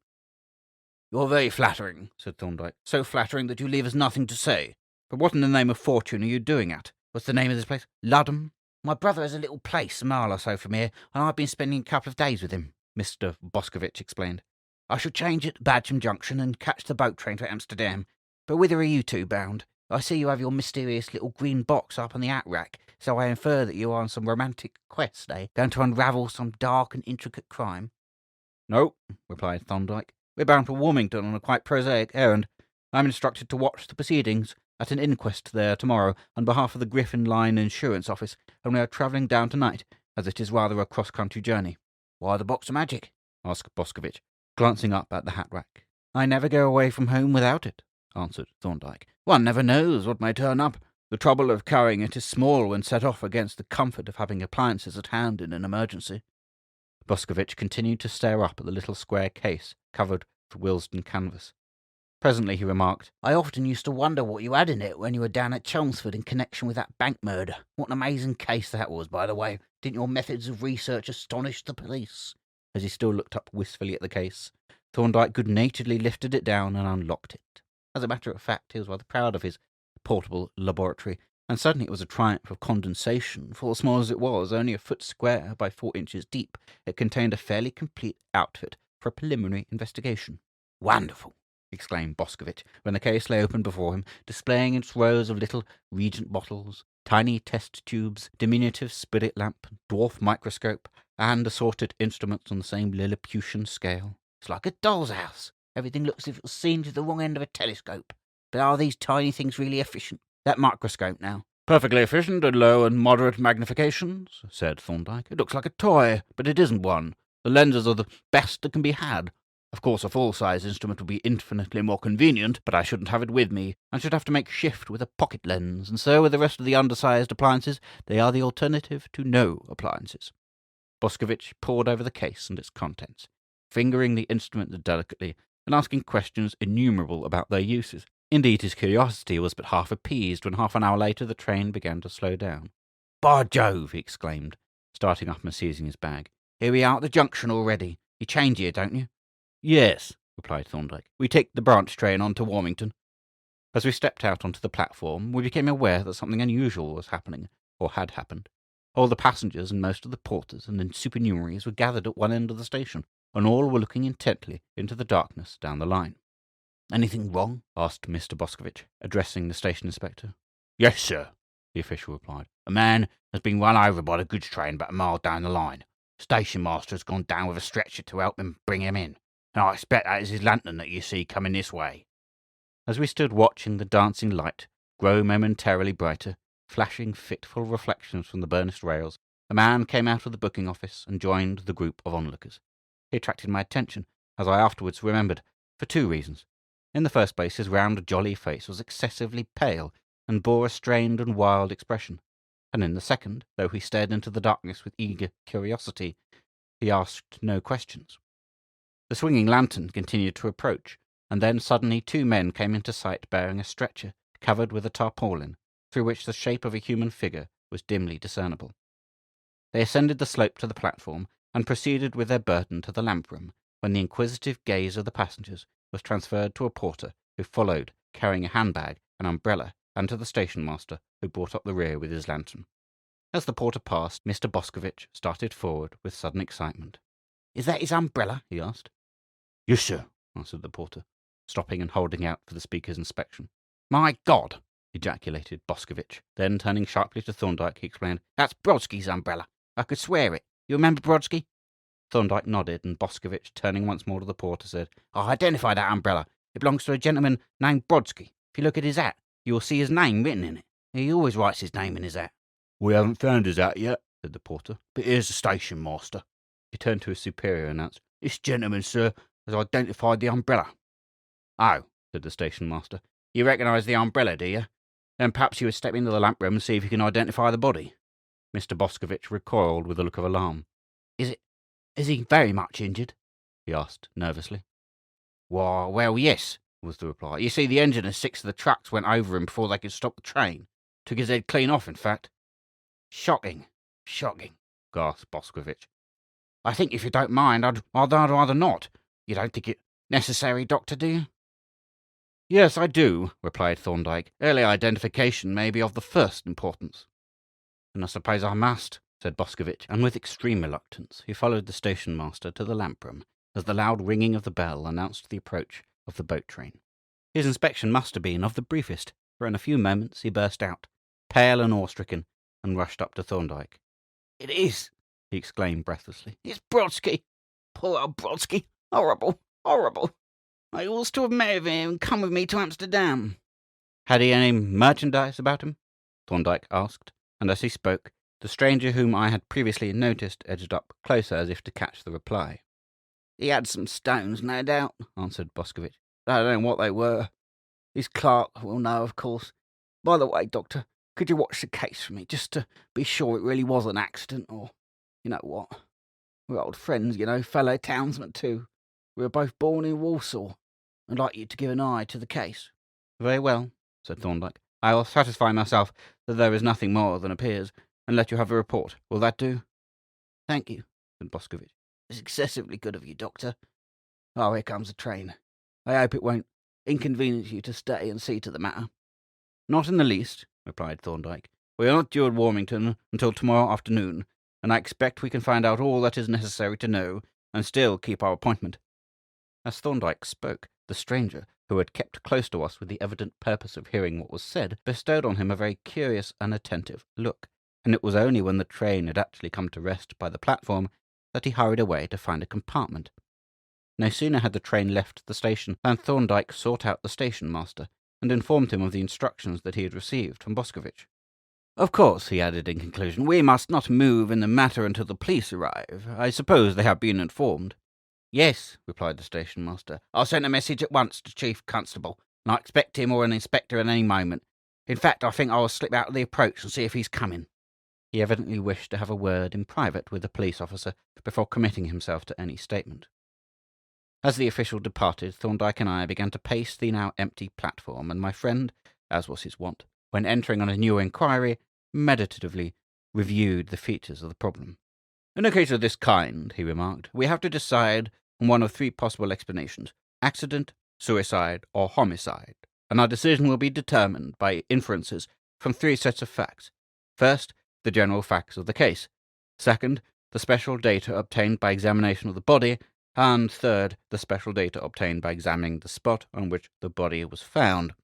"You're very flattering," said Thorndyke. "So flattering that you leave us nothing to say. But what in the name of fortune are you doing at? What's the name of this place? Ludham?" "My brother has a little place a mile or so from here, and I've been spending a couple of days with him," Mr. Boscovich explained. "I shall change at Badgham Junction and catch the boat train to Amsterdam. But whither are you two bound? I see you have your mysterious little green box up on the hat rack, so I infer that you are on some romantic quest, going to unravel some dark and intricate crime." "No," replied Thorndyke. "We're bound for Warmington on a quite prosaic errand. I'm instructed to watch the proceedings at an inquest there tomorrow on behalf of the Griffin Line Insurance Office, and we are travelling down tonight, as it is rather a cross-country journey." "Why the box of magic?" asked Boscovich, glancing up at the hat rack. "I never go away from home without it," answered Thorndyke. "One never knows what may turn up. The trouble of carrying it is small when set off against the comfort of having appliances at hand in an emergency." Boscovich continued to stare up at the little square case covered with Willesden canvas. Presently he remarked, "I often used to wonder what you had in it when you were down at Chelmsford in connection with that bank murder. What an amazing case that was, by the way. Didn't your methods of research astonish the police?" As he still looked up wistfully at the case, Thorndyke good-naturedly lifted it down and unlocked it. As a matter of fact, he was rather proud of his portable laboratory, and certainly it was a triumph of condensation, for small as it was, only a foot square by 4 inches deep, it contained a fairly complete outfit for a preliminary investigation. "Wonderful!" exclaimed Boscovich, when the case lay open before him, displaying its rows of little reagent bottles, tiny test tubes, diminutive spirit lamp, dwarf microscope, and assorted instruments on the same Lilliputian scale. "It's like a doll's house. Everything looks as if it was seen through the wrong end of a telescope. But are these tiny things really efficient? That microscope, now?" "Perfectly efficient at low and moderate magnifications," said Thorndyke. "It looks like a toy, but it isn't one. The lenses are the best that can be had. Of course, a full-size instrument would be infinitely more convenient, but I shouldn't have it with me, and should have to make shift with a pocket lens, and so with the rest of the undersized appliances, they are the alternative to no appliances." Boscovich pored over the case and its contents, fingering the instrument delicately, and asking questions innumerable about their uses. Indeed, his curiosity was but half appeased when half an hour later the train began to slow down. "By Jove!" he exclaimed, starting up and seizing his bag. "Here we are at the junction already. You change here, don't you?" "Yes," replied Thorndyke. "We take the branch train on to Warmington." As we stepped out onto the platform, we became aware that something unusual was happening, or had happened. All the passengers and most of the porters and supernumeraries were gathered at one end of the station, and all were looking intently into the darkness down the line. "Anything wrong?" asked Mr. Boscovich, addressing the station inspector. "Yes, sir," the official replied. "A man has been run over by the goods train about a mile down the line. The station master has gone down with a stretcher to help them bring him in, and I expect that is his lantern that you see coming this way." As we stood watching the dancing light grow momentarily brighter, flashing fitful reflections from the burnished rails, a man came out of the booking office and joined the group of onlookers. He attracted my attention, as I afterwards remembered, for 2 reasons. In the first place, his round, jolly face was excessively pale, and bore a strained and wild expression. And in the second, though he stared into the darkness with eager curiosity, he asked no questions. The swinging lantern continued to approach, and then suddenly 2 men came into sight bearing a stretcher covered with a tarpaulin, through which the shape of a human figure was dimly discernible. They ascended the slope to the platform, and proceeded with their burden to the lamp room, when the inquisitive gaze of the passengers was transferred to a porter who followed, carrying a handbag, an umbrella, and to the station master, who brought up the rear with his lantern. As the porter passed, Mr. Boscovich started forward with sudden excitement. "Is that his umbrella?" he asked. "Yes, sir," answered the porter, stopping and holding out for the speaker's inspection. "My God!" ejaculated Boscovich. Then, turning sharply to Thorndyke, he explained, "That's Brodski's umbrella. I could swear it. You remember Brodski?" Thorndyke nodded, and Boscovich, turning once more to the porter, said, "I identify that umbrella. It belongs to a gentleman named Brodski. If you look at his hat, you will see his name written in it. He always writes his name in his hat." "We haven't found his hat yet," said the porter, "but here's the station master." He turned to his superior and announced, "This gentleman, sir, has identified the umbrella." "Oh," said the station master, "you recognise the umbrella, do you? Then perhaps you would step into the lamp room and see if you can identify the body." Mr. Boscovich recoiled with a look of alarm. Is he very much injured?" he asked nervously. "Why, well, yes," was the reply. "You see, the engine and 6 of the trucks went over him before they could stop the train. Took his head clean off, in fact." "Shocking, shocking," gasped Boscovich. "I think, if you don't mind, I'd rather not. You don't think it necessary, Doctor, do you?" "Yes, I do," replied Thorndyke. "Early identification may be of the first importance." "Then I suppose I must," said Boscovich, and with extreme reluctance he followed the station master to the lamp room, as the loud ringing of the bell announced the approach of the boat train. His inspection must have been of the briefest, for in a few moments he burst out, pale and awe-stricken, and rushed up to Thorndyke. "It is!" he exclaimed breathlessly. "It's Brodski! Poor old Brodski! Horrible! Horrible! I ought to have met him and come with me to Amsterdam." "Had he any merchandise about him?" Thorndyke asked, and as he spoke, the stranger whom I had previously noticed edged up closer as if to catch the reply. "He had some stones, no doubt," answered Boscovich. "I don't know what they were. His clerk will know, of course. By the way, Doctor, could you watch the case for me, just to be sure it really was an accident, or, you know what? We're old friends, you know, fellow townsmen too. We were both born in Warsaw. I'd like you to give an eye to the case." "Very well," said Thorndyke. "I will satisfy myself that there is nothing more than appears, and let you have the report. Will that do?" "Thank you," said Boscovich. "It's excessively good of you, Doctor. Oh, here comes the train. I hope it won't inconvenience you to stay and see to the matter?" "Not in the least," replied Thorndyke. "We are not due at Warmington until tomorrow afternoon, and I expect we can find out all that is necessary to know, and still keep our appointment." As Thorndyke spoke, the stranger, who had kept close to us with the evident purpose of hearing what was said, bestowed on him a very curious and attentive look, and it was only when the train had actually come to rest by the platform that he hurried away to find a compartment. No sooner had the train left the station than Thorndyke sought out the station master, and informed him of the instructions that he had received from Boscovich. "Of course," he added in conclusion, "we must not move in the matter until the police arrive. I suppose they have been informed?" "Yes," replied the station master. "I sent a message at once to Chief Constable, and I expect him or an inspector at any moment. In fact, I think I will slip out of the approach and see if he's coming." He evidently wished to have a word in private with the police officer before committing himself to any statement. As the official departed, Thorndyke and I began to pace the now empty platform, and my friend, as was his wont, when entering on a new inquiry, meditatively reviewed the features of the problem. "In a case of this kind," he remarked, "we have to decide on one of three possible explanations: accident, suicide, or homicide, and our decision will be determined by inferences from three sets of facts. First, the general facts of the case. Second, the special data obtained by examination of the body. And third, the special data obtained by examining the spot on which the body was found.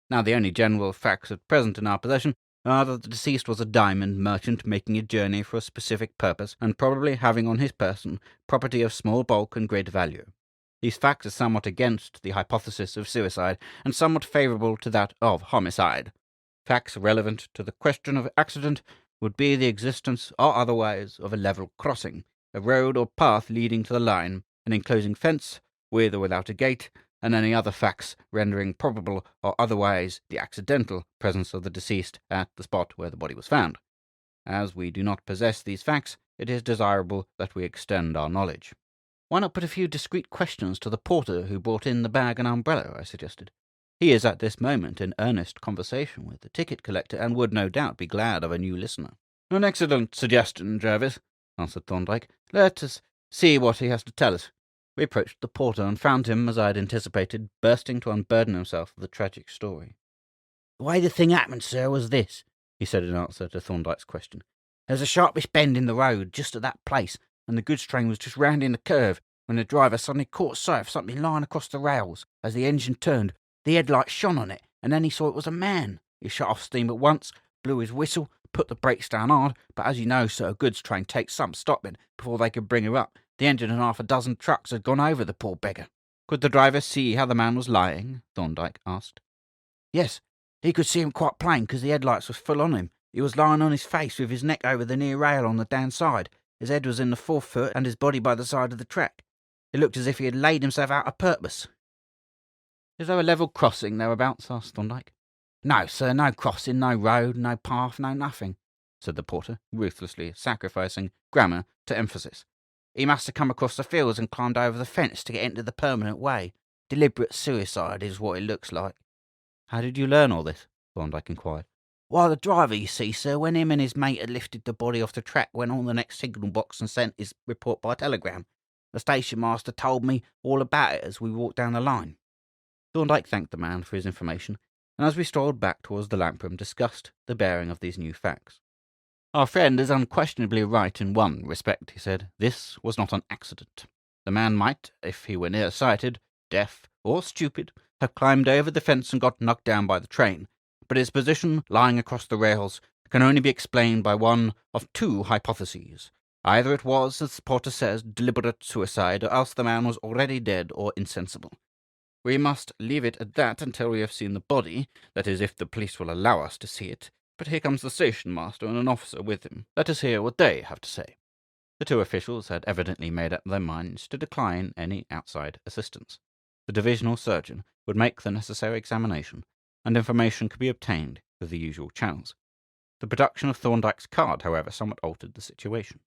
Now, the only general facts at present in our possession are that the deceased was a diamond merchant making a journey for a specific purpose, and probably having on his person property of small bulk and great value. These facts are somewhat against the hypothesis of suicide, and somewhat favourable to that of homicide. Facts relevant to the question of accident would be the existence, or otherwise, of a level crossing, a road or path leading to the line, an enclosing fence, with or without a gate, and any other facts rendering probable or otherwise the accidental presence of the deceased at the spot where the body was found. As we do not possess these facts, it is desirable that we extend our knowledge." "Why not put a few discreet questions to the porter who brought in the bag and umbrella?" I suggested. "He is at this moment in earnest conversation with the ticket collector, and would no doubt be glad of a new listener." "An excellent suggestion, Jervis," answered Thorndyke. "Let us see what he has to tell us." We approached the porter and found him, as I had anticipated, bursting to unburden himself of the tragic story. "The way the thing happened, sir, was this," he said in answer to Thorndyke's question. "There was a sharpish bend in the road just at that place, and the goods train was just rounding the curve when the driver suddenly caught sight of something lying across the rails. As the engine turned, the headlight shone on it, and then he saw it was a man. He shut off steam at once, blew his whistle, put the brakes down hard, but as you know, sir, a goods train takes some stopping before they could bring her up. The engine and half a dozen trucks had gone over the poor beggar." "Could the driver see how the man was lying?" Thorndyke asked. "Yes, he could see him quite plain, because the headlights was full on him. He was lying on his face with his neck over the near rail on the down side. His head was in the forefoot and his body by the side of the track. It looked as if he had laid himself out of purpose." "Is there a level crossing thereabouts?" asked Thorndyke. "No, sir, no crossing, no road, no path, no nothing," said the porter, ruthlessly sacrificing grammar to emphasis. "He must have come across the fields and climbed over the fence to get into the permanent way. Deliberate suicide is what it looks like." "How did you learn all this?" Thorndyke inquired. "Why, the driver, you see, sir, when him and his mate had lifted the body off the track, went on the next signal box and sent his report by telegram. The station master told me all about it as we walked down the line." Thorndyke thanked the man for his information, and as we strolled back towards the lamp room, discussed the bearing of these new facts. "Our friend is unquestionably right in one respect," he said. "This was not an accident. The man might, if he were near-sighted, deaf, or stupid, have climbed over the fence and got knocked down by the train, but his position, lying across the rails, can only be explained by one of two hypotheses. Either it was, as the porter says, deliberate suicide, or else the man was already dead or insensible. We must leave it at that until we have seen the body, that is, if the police will allow us to see it. But here comes the station master and an officer with him. Let us hear what they have to say." The two officials had evidently made up their minds to decline any outside assistance. The divisional surgeon would make the necessary examination, and information could be obtained through the usual channels. The production of Thorndyke's card, however, somewhat altered the situation.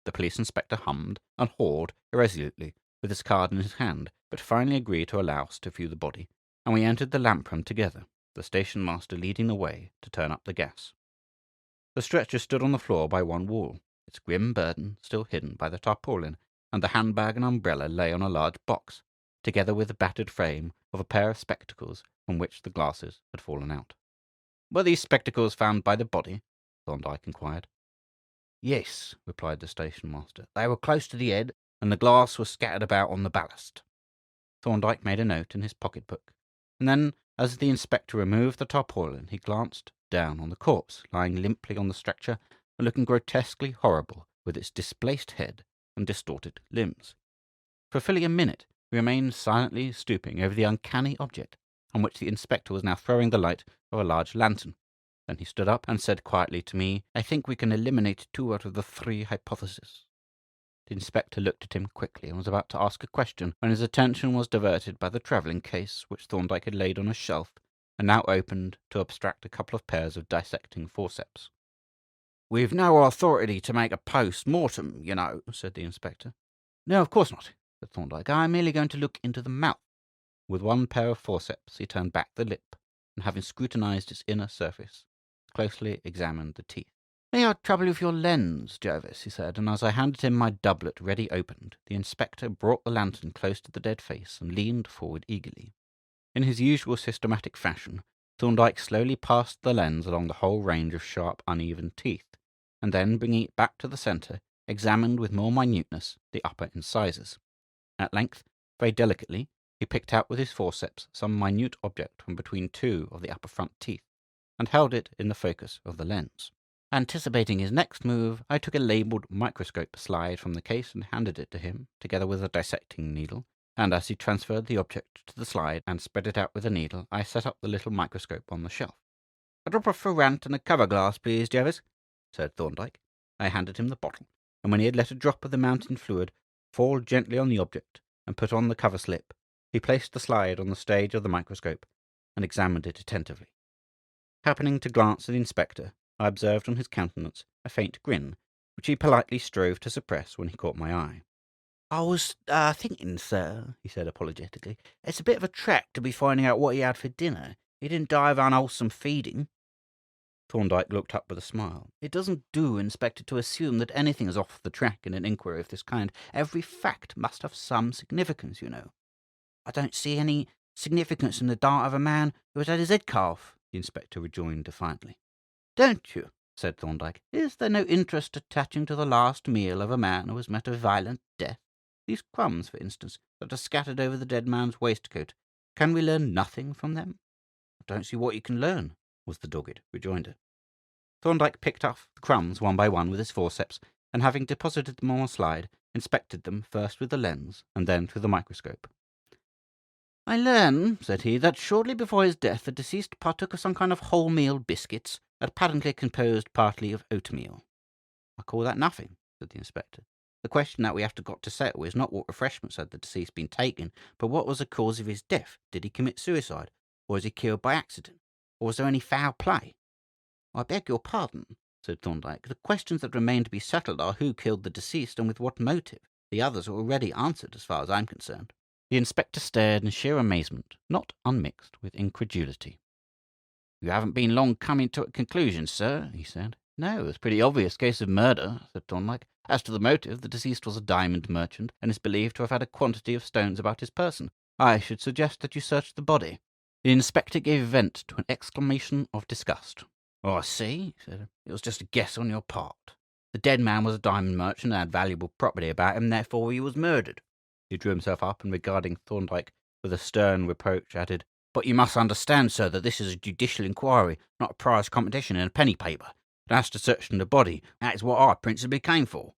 The police inspector hummed and hawed irresolutely with his card in his hand, but finally agreed to allow us to view the body, and we entered the lamp room together, the station master leading the way to turn up the gas. The stretcher stood on the floor by one wall, its grim burden still hidden by the tarpaulin, and the handbag and umbrella lay on a large box, together with the battered frame of a pair of spectacles from which the glasses had fallen out. "Were these spectacles found by the body?" Thorndyke inquired. "Yes," replied the station master. "They were close to the head, and the glass was scattered about on the ballast." Thorndyke made a note in his pocket-book, and then, as the inspector removed the tarpaulin, he glanced down on the corpse, lying limply on the stretcher and looking grotesquely horrible with its displaced head and distorted limbs. For fully a minute he remained silently stooping over the uncanny object, on which the inspector was now throwing the light of a large lantern. Then he stood up and said quietly to me, "I think we can eliminate 2 out of the 3 hypotheses." The inspector looked at him quickly and was about to ask a question when his attention was diverted by the travelling case which Thorndyke had laid on a shelf and now opened to abstract a couple of pairs of dissecting forceps. "We've no authority to make a post-mortem, you know," said the inspector. "No, of course not," said Thorndyke. "I am merely going to look into the mouth." With one pair of forceps he turned back the lip, and having scrutinized its inner surface, closely examined the teeth. "May I trouble you with your lens, Jervis?" he said, and as I handed him my doublet ready opened, the inspector brought the lantern close to the dead face and leaned forward eagerly. In his usual systematic fashion, Thorndyke slowly passed the lens along the whole range of sharp, uneven teeth, and then, bringing it back to the centre, examined with more minuteness the upper incisors. At length, very delicately, he picked out with his forceps some minute object from between 2 of the upper front teeth, and held it in the focus of the lens. Anticipating his next move, I took a labelled microscope slide from the case and handed it to him, together with a dissecting needle, and as he transferred the object to the slide and spread it out with the needle, I set up the little microscope on the shelf. "A drop of Ferrant and a cover glass, please, Jervis," said Thorndyke. I handed him the bottle, and when he had let a drop of the mountain fluid fall gently on the object and put on the cover slip, he placed the slide on the stage of the microscope and examined it attentively. Happening to glance at the inspector, I observed on his countenance a faint grin, which he politely strove to suppress when he caught my eye. "I was thinking, sir," he said apologetically, "it's a bit of a trek to be finding out what he had for dinner. He didn't die of unwholesome feeding." Thorndyke looked up with a smile. "It doesn't do, Inspector, to assume that anything is off the track in an inquiry of this kind. Every fact must have some significance, you know." "I don't see any significance in the diet of a man who has had his head cut off," the inspector rejoined defiantly. "Don't you?" said Thorndyke. "Is there no interest attaching to the last meal of a man who has met a violent death? These crumbs, for instance, that are scattered over the dead man's waistcoat. Can we learn nothing from them?" "I don't see what you can learn," was the dogged rejoinder. Thorndyke picked up the crumbs one by one with his forceps, and having deposited them on a slide, inspected them first with the lens and then through the microscope. "I learn," said he, "that shortly before his death the deceased partook of some kind of wholemeal biscuits, apparently composed partly of oatmeal." "I call that nothing," said the inspector. "The question that we have got to settle is not what refreshments had the deceased been taking, but what was the cause of his death. Did he commit suicide, or was he killed by accident, or was there any foul play?" "I beg your pardon," said Thorndyke. "The questions that remain to be settled are who killed the deceased and with what motive. The others are already answered as far as I am concerned." The inspector stared in sheer amazement, not unmixed with incredulity. "You haven't been long coming to a conclusion, sir," he said. "No, it's a pretty obvious case of murder," said Thorndyke. "As to the motive, the deceased was a diamond merchant, and is believed to have had a quantity of stones about his person. I should suggest that you search the body." The inspector gave vent to an exclamation of disgust. "Oh, I see," he said. "It was just a guess on your part. The dead man was a diamond merchant and had valuable property about him, therefore he was murdered." He drew himself up and, regarding Thorndyke with a stern reproach, added, "But you must understand, sir, that this is a judicial inquiry, not a prize competition in a penny paper. And as to searching the body, that is what I principally came for."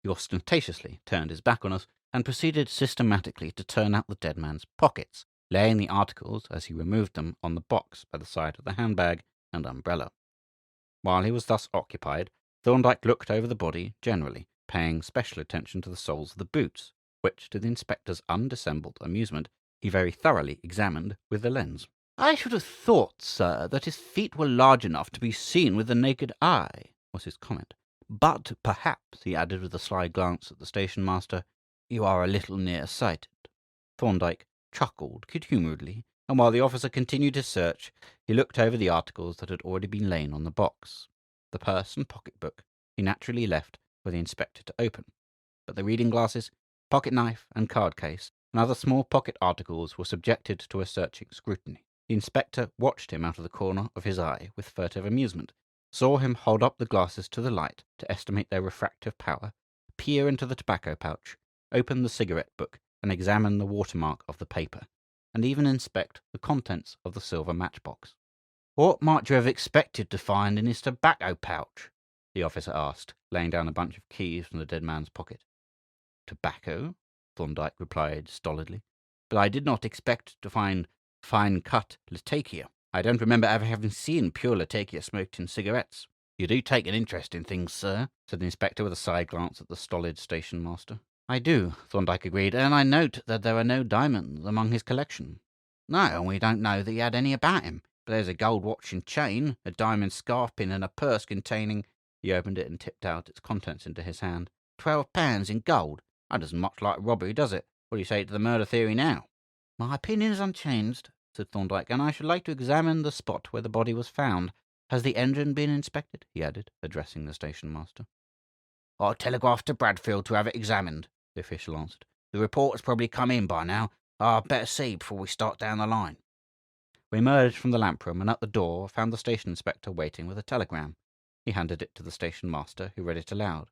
He ostentatiously turned his back on us and proceeded systematically to turn out the dead man's pockets, laying the articles, as he removed them, on the box by the side of the handbag and umbrella. While he was thus occupied, Thorndyke looked over the body generally, paying special attention to the soles of the boots, which, to the inspector's undissembled amusement, he very thoroughly examined with the lens. "I should have thought, sir, that his feet were large enough to be seen with the naked eye," was his comment. "But perhaps," he added with a sly glance at the station master, "you are a little near-sighted." Thorndyke chuckled good-humouredly, and while the officer continued his search, he looked over the articles that had already been laid on the box. The purse and pocket-book he naturally left for the inspector to open, but the reading-glasses, pocket-knife, and card-case and other small pocket articles were subjected to a searching scrutiny. The inspector watched him out of the corner of his eye with furtive amusement, saw him hold up the glasses to the light to estimate their refractive power, peer into the tobacco pouch, open the cigarette book, and examine the watermark of the paper, and even inspect the contents of the silver matchbox. "What might you have expected to find in his tobacco pouch?" the officer asked, laying down a bunch of keys from the dead man's pocket. "Tobacco," Thorndyke replied stolidly, "but I did not expect to find fine-cut Latakia. I don't remember ever having seen pure Latakia smoked in cigarettes." "You do take an interest in things, sir," said the inspector with a side glance at the stolid station master. "I do," Thorndyke agreed, "and I note that there are no diamonds among his collection." "No, and we don't know that he had any about him. But there's a gold watch and chain, a diamond scarf pin, and a purse containing—" He opened it and tipped out its contents into his hand. £12 in gold. That doesn't much like robbery, does it? What do you say to the murder theory now?" "My opinion is unchanged," said Thorndyke, "and I should like to examine the spot where the body was found. Has the engine been inspected?" he added, addressing the station master. "I telegraphed to Bradfield to have it examined," the official answered. "The report has probably come in by now. I'd better see before we start down the line." We emerged from the lamp room and at the door found the station inspector waiting with a telegram. He handed it to the station master, who read it aloud.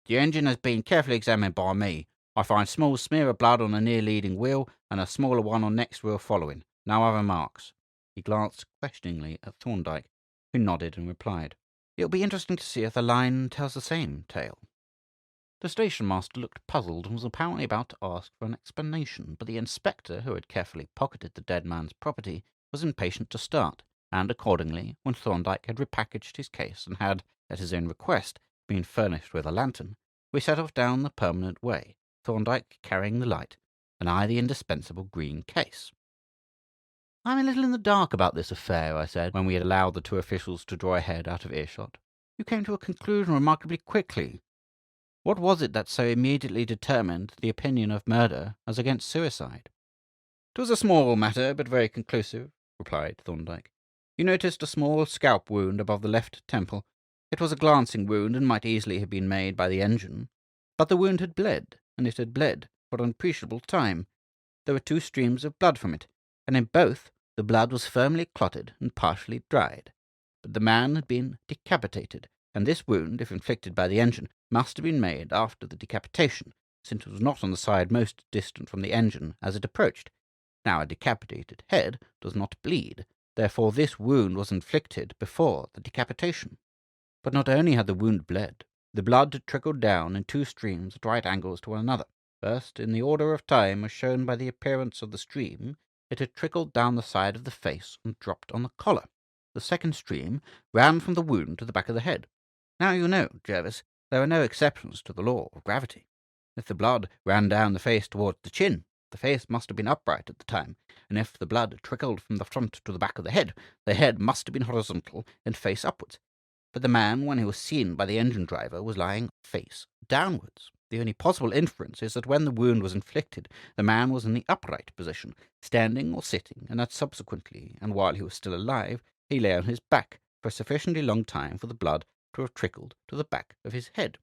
"The engine has been carefully examined by me. I find a small smear of blood on the near leading wheel and a smaller one on next wheel following. No other marks." He glanced questioningly at Thorndyke, who nodded and replied, "It'll be interesting to see if the line tells the same tale." The station master looked puzzled and was apparently about to ask for an explanation, but the inspector, who had carefully pocketed the dead man's property, was impatient to start, and accordingly, when Thorndyke had repackaged his case and had, at his own request, been furnished with a lantern, we set off down the permanent way, Thorndyke carrying the light, and I the indispensable green case. "I'm a little in the dark about this affair," I said, when we had allowed the two officials to draw ahead out of earshot. "You came to a conclusion remarkably quickly. What was it that so immediately determined the opinion of murder as against suicide?" "It was a small matter, but very conclusive," replied Thorndyke. "You noticed a small scalp wound above the left temple. It was a glancing wound, and might easily have been made by the engine. But the wound had bled, and it had bled for an appreciable time. There were 2 streams of blood from it, and in both the blood was firmly clotted and partially dried. But the man had been decapitated, and this wound, if inflicted by the engine, must have been made after the decapitation, since it was not on the side most distant from the engine as it approached. Now, a decapitated head does not bleed, therefore this wound was inflicted before the decapitation. But not only had the wound bled, the blood had trickled down in 2 streams at right angles to one another. First, in the order of time as shown by the appearance of the stream, it had trickled down the side of the face and dropped on the collar. The second stream ran from the wound to the back of the head. Now you know, Jervis, there are no exceptions to the law of gravity. If the blood ran down the face towards the chin, the face must have been upright at the time, and if the blood trickled from the front to the back of the head must have been horizontal and face upwards. But the man, when he was seen by the engine driver, was lying face downwards. The only possible inference is that when the wound was inflicted, the man was in the upright position, standing or sitting, and that subsequently, and while he was still alive, he lay on his back for a sufficiently long time for the blood to have trickled to the back of his head."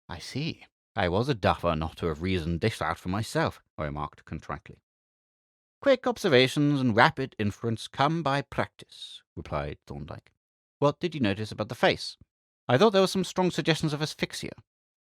"I see. I was a duffer not to have reasoned this out for myself," I remarked contritely. "Quick observations and rapid inference come by practice," replied Thorndyke. "What did you notice about the face?" "I thought there were some strong suggestions of asphyxia."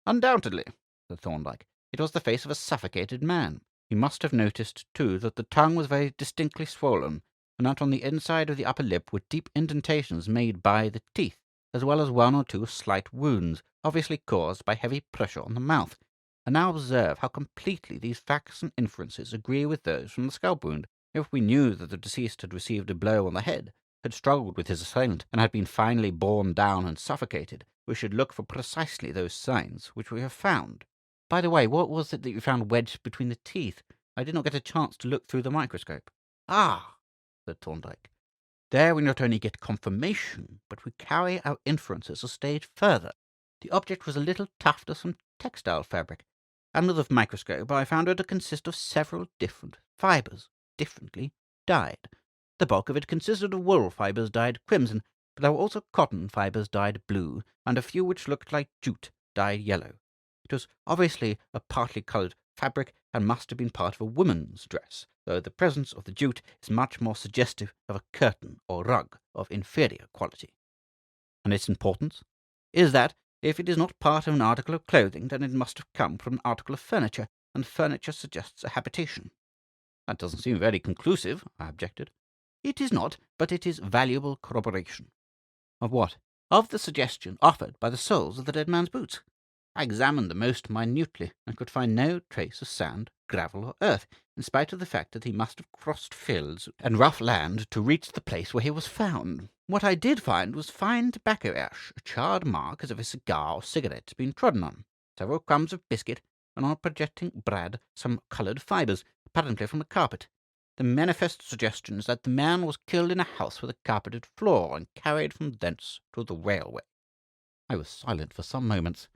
"Undoubtedly," said Thorndyke. "It was the face of a suffocated man. You must have noticed, too, that the tongue was very distinctly swollen, and that on the inside of the upper lip were deep indentations made by the teeth, as well as 1 or 2 slight wounds, obviously caused by heavy pressure on the mouth. And now observe how completely these facts and inferences agree with those from the scalp wound. If we knew that the deceased had received a blow on the head, had struggled with his assailant, and had been finally borne down and suffocated, we should look for precisely those signs which we have found. By the way, what was it that you found wedged between the teeth? I did not get a chance to look through the microscope." "Ah," said Thorndyke, "there we not only get confirmation, but we carry our inferences a stage further. The object was a little tuft of some textile fabric. Under the microscope I found it to consist of several different fibres, differently dyed. The bulk of it consisted of wool fibres dyed crimson, but there were also cotton fibres dyed blue, and a few which looked like jute dyed yellow. It was obviously a partly coloured fabric, and must have been part of a woman's dress, though the presence of the jute is much more suggestive of a curtain or rug of inferior quality. And its importance is that, if it is not part of an article of clothing, then it must have come from an article of furniture, and furniture suggests a habitation. That doesn't seem very conclusive, I objected. It is not, but it is valuable corroboration. Of what? Of the suggestion offered by the soles of the dead man's boots. I examined them most minutely, and could find no trace of sand, gravel, or earth, in spite of the fact that he must have crossed fields and rough land to reach the place where he was found. What I did find was fine tobacco ash, a charred mark as if a cigar or cigarette had been trodden on, several crumbs of biscuit, and on a projecting brad some coloured fibres, apparently from a carpet. The manifest suggestion is that the man was killed in a house with a carpeted floor, and carried from thence to the railway. I was silent for some moments.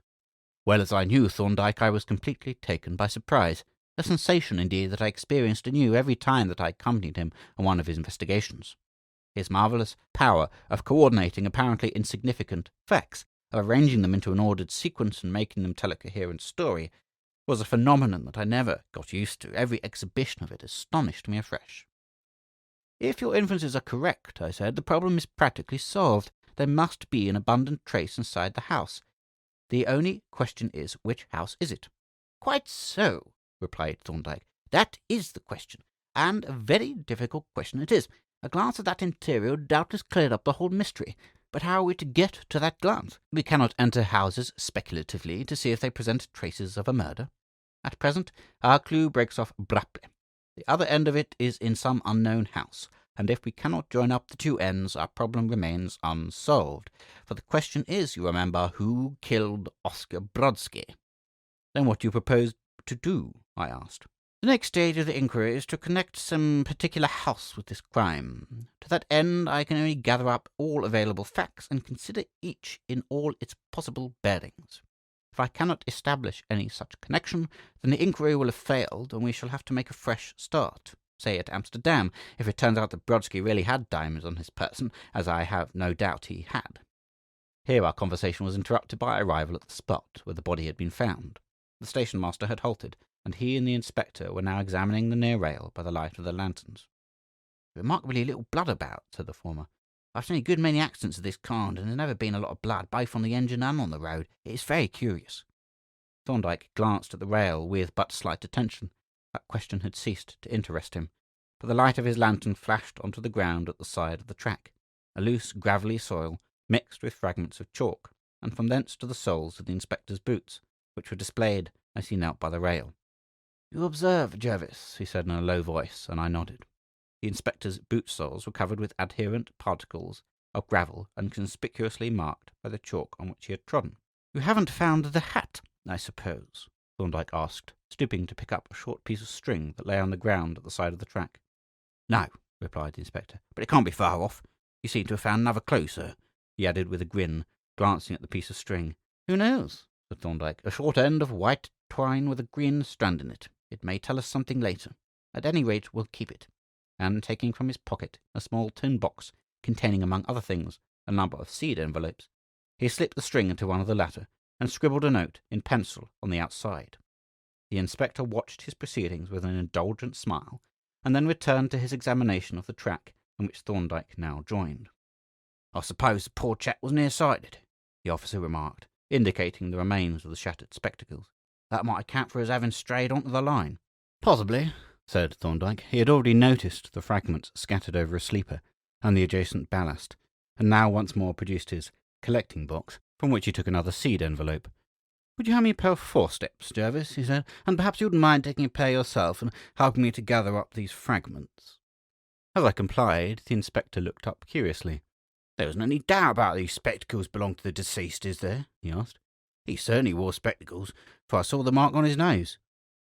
Well as I knew Thorndyke, I was completely taken by surprise, a sensation, indeed, that I experienced anew every time that I accompanied him on one of his investigations. His marvellous power of coordinating apparently insignificant facts, of arranging them into an ordered sequence and making them tell a coherent story, was a phenomenon that I never got used to. Every exhibition of it astonished me afresh. If your inferences are correct, I said, the problem is practically solved. There must be an abundant trace inside the house. The only question is, which house is it? Quite so, replied Thorndyke. That is the question, and a very difficult question it is. A glance at that interior doubtless cleared up the whole mystery. But how are we to get to that glance? We cannot enter houses speculatively to see if they present traces of a murder. At present, our clue breaks off abruptly. The other end of it is in some unknown house, and if we cannot join up the two ends, our problem remains unsolved. For the question is, you remember, who killed Oscar Brodski? Then what do you propose to do? I asked. The next stage of the inquiry is to connect some particular house with this crime. To that end, I can only gather up all available facts and consider each in all its possible bearings. If I cannot establish any such connection, then the inquiry will have failed, and we shall have to make a fresh start, say at Amsterdam, if it turns out that Brodski really had diamonds on his person, as I have no doubt he had. Here our conversation was interrupted by arrival at the spot where the body had been found. The station master had halted, and he and the inspector were now examining the near rail by the light of the lanterns. Remarkably little blood about, said the former. I've seen a good many accidents of this kind, and there's never been a lot of blood, both on the engine and on the road. It is very curious. Thorndyke glanced at the rail with but slight attention. That question had ceased to interest him, for the light of his lantern flashed onto the ground at the side of the track, a loose, gravelly soil mixed with fragments of chalk, and from thence to the soles of the inspector's boots, which were displayed as he knelt by the rail. You observe, Jervis, he said in a low voice, and I nodded. The inspector's boot soles were covered with adherent particles of gravel and conspicuously marked by the chalk on which he had trodden. You haven't found the hat, I suppose? Thorndyke asked, stooping to pick up a short piece of string that lay on the ground at the side of the track. No, replied the inspector, but it can't be far off. You seem to have found another clue, sir, he added with a grin, glancing at the piece of string. Who knows? Said Thorndyke. A short end of white twine with a green strand in it. It may tell us something later. At any rate, we'll keep it. And taking from his pocket a small tin box containing, among other things, a number of seed envelopes, he slipped the string into one of the latter and scribbled a note in pencil on the outside. The inspector watched his proceedings with an indulgent smile, and then returned to his examination of the track, in which Thorndyke now joined. I suppose the poor chap was near-sighted, the officer remarked, indicating the remains of the shattered spectacles. That might account for his having strayed onto the line. Possibly, said Thorndyke. He had already noticed the fragments scattered over a sleeper and the adjacent ballast, and now once more produced his collecting box, from which he took another seed envelope. Would you hand me a pair of forceps, Jervis? He said, and perhaps you wouldn't mind taking a pair yourself and helping me to gather up these fragments. As I complied, the inspector looked up curiously. There isn't any doubt about these spectacles belong to the deceased, is there? He asked. He certainly wore spectacles, for I saw the mark on his nose.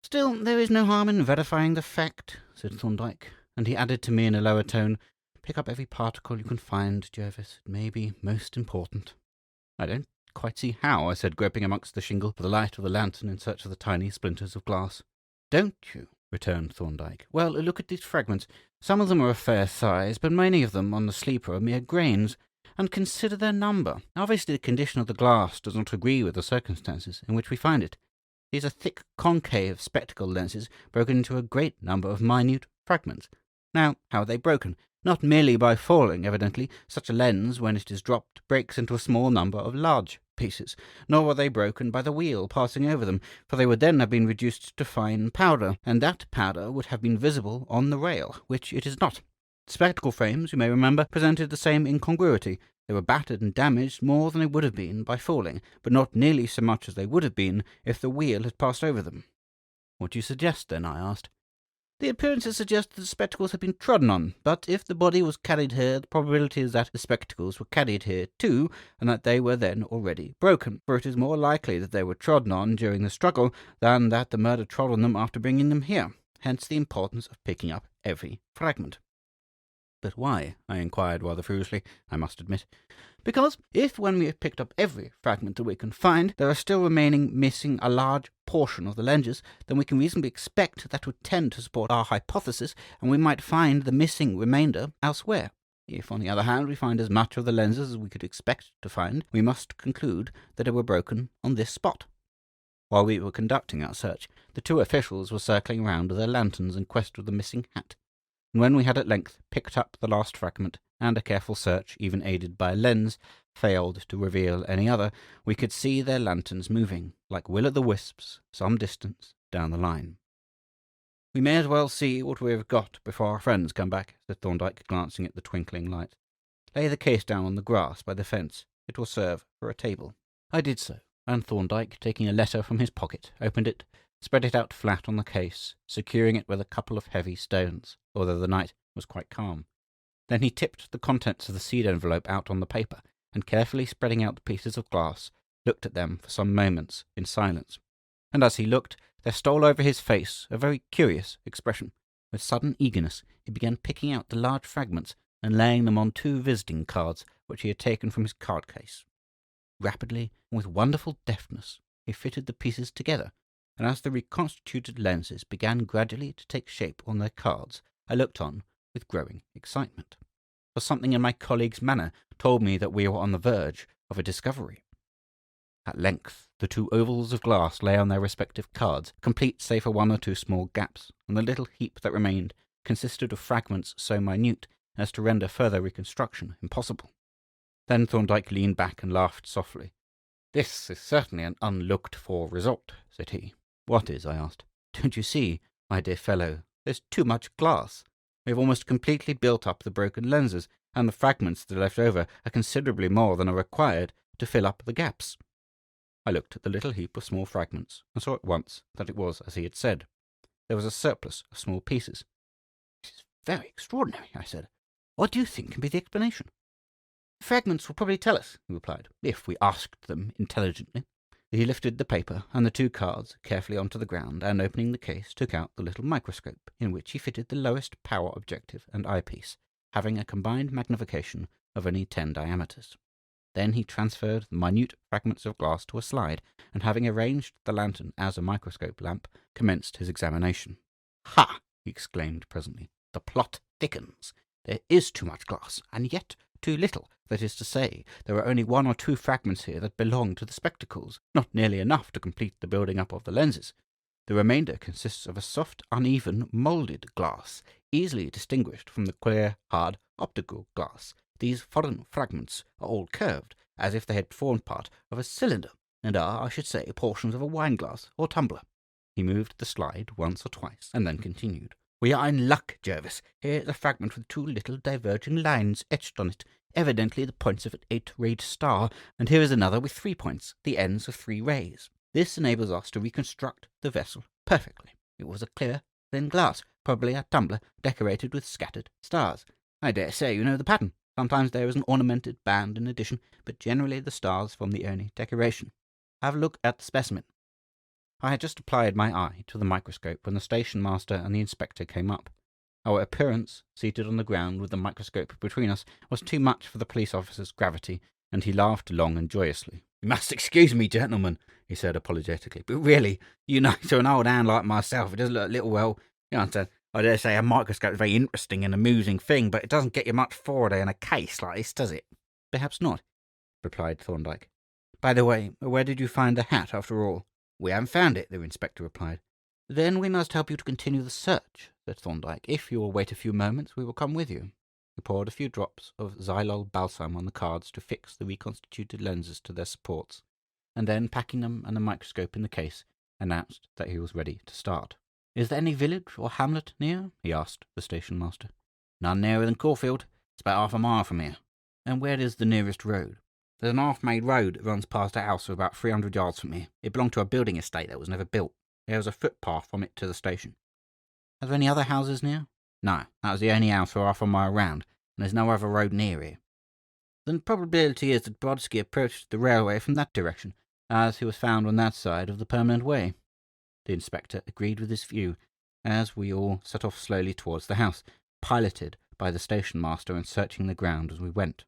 Still, there is no harm in verifying the fact, said Thorndyke, and he added to me in a lower tone, Pick up every particle you can find, Jervis. It may be most important. I don't quite see how, I said, groping amongst the shingle for the light of the lantern in search of the tiny splinters of glass. Don't you? Returned Thorndyke. Well, look at these fragments. Some of them are of fair size, but many of them on the sleeper are mere grains. And consider their number. Obviously the condition of the glass does not agree with the circumstances in which we find it. These are thick concave spectacle lenses broken into a great number of minute fragments. Now, how are they broken? Not merely by falling, evidently. Such a lens, when it is dropped, breaks into a small number of large pieces. Nor were they broken by the wheel passing over them, for they would then have been reduced to fine powder, and that powder would have been visible on the rail, which it is not. The spectacle frames, you may remember, presented the same incongruity. They were battered and damaged more than they would have been by falling, but not nearly so much as they would have been if the wheel had passed over them. What do you suggest, then? I asked. The appearances suggest that the spectacles had been trodden on, but if the body was carried here, the probability is that the spectacles were carried here too, and that they were then already broken, for it is more likely that they were trodden on during the struggle than that the murderer trod on them after bringing them here. Hence the importance of picking up every fragment. But why? I inquired rather foolishly, I must admit. Because if, when we have picked up every fragment that we can find, there are still missing a large portion of the lenses, then we can reasonably expect that would tend to support our hypothesis, and we might find the missing remainder elsewhere. If, on the other hand, we find as much of the lenses as we could expect to find, we must conclude that they were broken on this spot. While we were conducting our search, the two officials were circling round with their lanterns in quest of the missing hat. And when we had at length picked up the last fragment, and a careful search, even aided by a lens, failed to reveal any other, we could see their lanterns moving, like will-o'-the-wisps, some distance down the line. "We may as well see what we have got before our friends come back," said Thorndyke, glancing at the twinkling light. "Lay the case down on the grass by the fence. It will serve for a table." I did so, and Thorndyke, taking a letter from his pocket, opened it, spread it out flat on the case, securing it with a couple of heavy stones, although the night was quite calm. Then he tipped the contents of the seed envelope out on the paper, and carefully spreading out the pieces of glass, looked at them for some moments in silence. And as he looked, there stole over his face a very curious expression. With sudden eagerness, he began picking out the large fragments and laying them on 2 visiting cards which he had taken from his card case. Rapidly and with wonderful deftness, he fitted the pieces together, and as the reconstituted lenses began gradually to take shape on their cards, I looked on with growing excitement. For something in my colleague's manner told me that we were on the verge of a discovery. At length, the 2 ovals of glass lay on their respective cards, complete save for 1 or 2 small gaps, and the little heap that remained consisted of fragments so minute as to render further reconstruction impossible. Then Thorndyke leaned back and laughed softly. "This is certainly an unlooked-for result," said he. "What is?" I asked. "Don't you see, my dear fellow, there's too much glass. We have almost completely built up the broken lenses, and the fragments that are left over are considerably more than are required to fill up the gaps." I looked at the little heap of small fragments, and saw at once that it was as he had said. There was a surplus of small pieces. "This is very extraordinary," I said. "What do you think can be the explanation?" "The fragments will probably tell us," he replied, "if we asked them intelligently." He lifted the paper and the 2 cards carefully onto the ground, and opening the case, took out the little microscope, in which he fitted the lowest power objective and eyepiece, having a combined magnification of only 10 diameters. Then he transferred the minute fragments of glass to a slide, and having arranged the lantern as a microscope lamp, commenced his examination. "Ha!" he exclaimed presently. "The plot thickens. There is too much glass, and yet too little. That is to say, there are only 1 or 2 fragments here that belong to the spectacles, not nearly enough to complete the building up of the lenses. The remainder consists of a soft, uneven, moulded glass, easily distinguished from the clear, hard, optical glass. These foreign fragments are all curved, as if they had formed part of a cylinder, and are, I should say, portions of a wine-glass or tumbler." He moved the slide once or twice, and then continued. "We are in luck, Jervis. Here is a fragment with 2 little diverging lines etched on it, evidently the points of an 8-rayed star, and here is another with 3 points, the ends of 3 rays. This enables us to reconstruct the vessel perfectly. It was a clear, thin glass, probably a tumbler decorated with scattered stars. I dare say you know the pattern. Sometimes there is an ornamented band in addition, but generally the stars form the only decoration. Have a look at the specimen." I had just applied my eye to the microscope when the station-master and the inspector came up. Our appearance, seated on the ground with the microscope between us, was too much for the police officer's gravity, and he laughed long and joyously. "You must excuse me, gentlemen," he said apologetically, "but really, you know, to an old hand like myself, it does look a little, well, you understand. I dare say a microscope is a very interesting and amusing thing, but it doesn't get you much forward in a case like this, does it?" "Perhaps not," replied Thorndyke. "By the way, where did you find the hat, after all?" We haven't found it, the inspector replied. Then we must help you to continue the search, said Thorndyke. If you will wait a few moments, we will come with you. He poured a few drops of xylol balsam on the cards to fix the reconstituted lenses to their supports, and then, packing them and the microscope in the case, announced that he was ready to start. Is there any village or hamlet near? He asked the station master. None nearer than Caulfield. It's about half a mile from here. And where is the nearest road? There's an half-made road that runs past a house about 300 yards from here. It belonged to a building estate that was never built. There was a footpath from it to the station. Are there any other houses near? No, that was the only house for half a mile round, and there's no other road near here. Then the probability is that Brodski approached the railway from that direction, as he was found on that side of the permanent way. The inspector agreed with this view, as we all set off slowly towards the house, piloted by the station master and searching the ground as we went.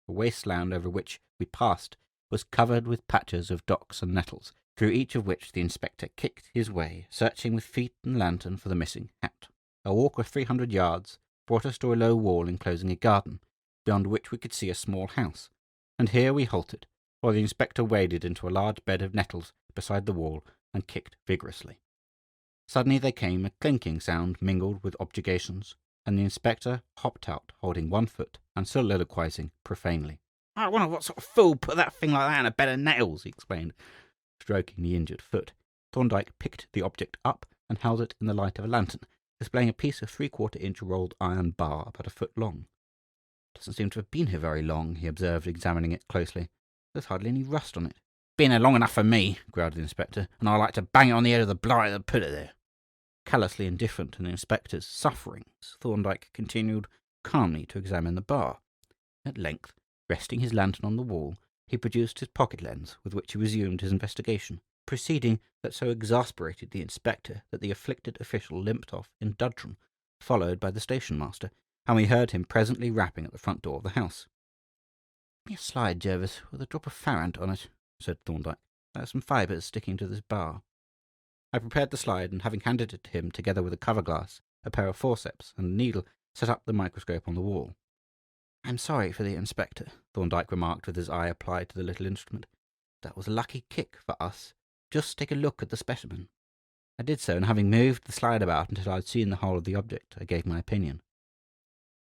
The wasteland over which we passed was covered with patches of docks and nettles, through each of which the inspector kicked his way, searching with feet and lantern for the missing hat. A walk of 300 yards brought us to a low wall enclosing a garden, beyond which we could see a small house, and here we halted, while the inspector waded into a large bed of nettles beside the wall and kicked vigorously. Suddenly there came a clinking sound mingled with objurgations, and the inspector hopped out, holding one foot and soliloquizing profanely. I wonder what sort of fool put that thing like that in a bed of nettles, he explained, stroking the injured foot. Thorndyke picked the object up and held it in the light of a lantern, displaying a piece of 3/4-inch rolled iron bar about a foot long. Doesn't seem to have been here very long, he observed, examining it closely. There's hardly any rust on it. Been here long enough for me, growled the inspector, and I like to bang it on the head of the blight that put it there. Callously indifferent to the inspector's sufferings, Thorndyke continued calmly to examine the bar. At length, resting his lantern on the wall, he produced his pocket lens, with which he resumed his investigation, proceeding that so exasperated the inspector that the afflicted official limped off in dudgeon, followed by the station master, and we heard him presently rapping at the front door of the house. Give me a slide, Jervis, with a drop of Farrant on it, said Thorndyke. There are some fibres sticking to this bar. I prepared the slide, and having handed it to him, together with a cover-glass, a pair of forceps, and a needle, set up the microscope on the wall. I'm sorry for the inspector, Thorndyke remarked with his eye applied to the little instrument. That was a lucky kick for us. Just take a look at the specimen. I did so, and having moved the slide about until I had seen the whole of the object, I gave my opinion.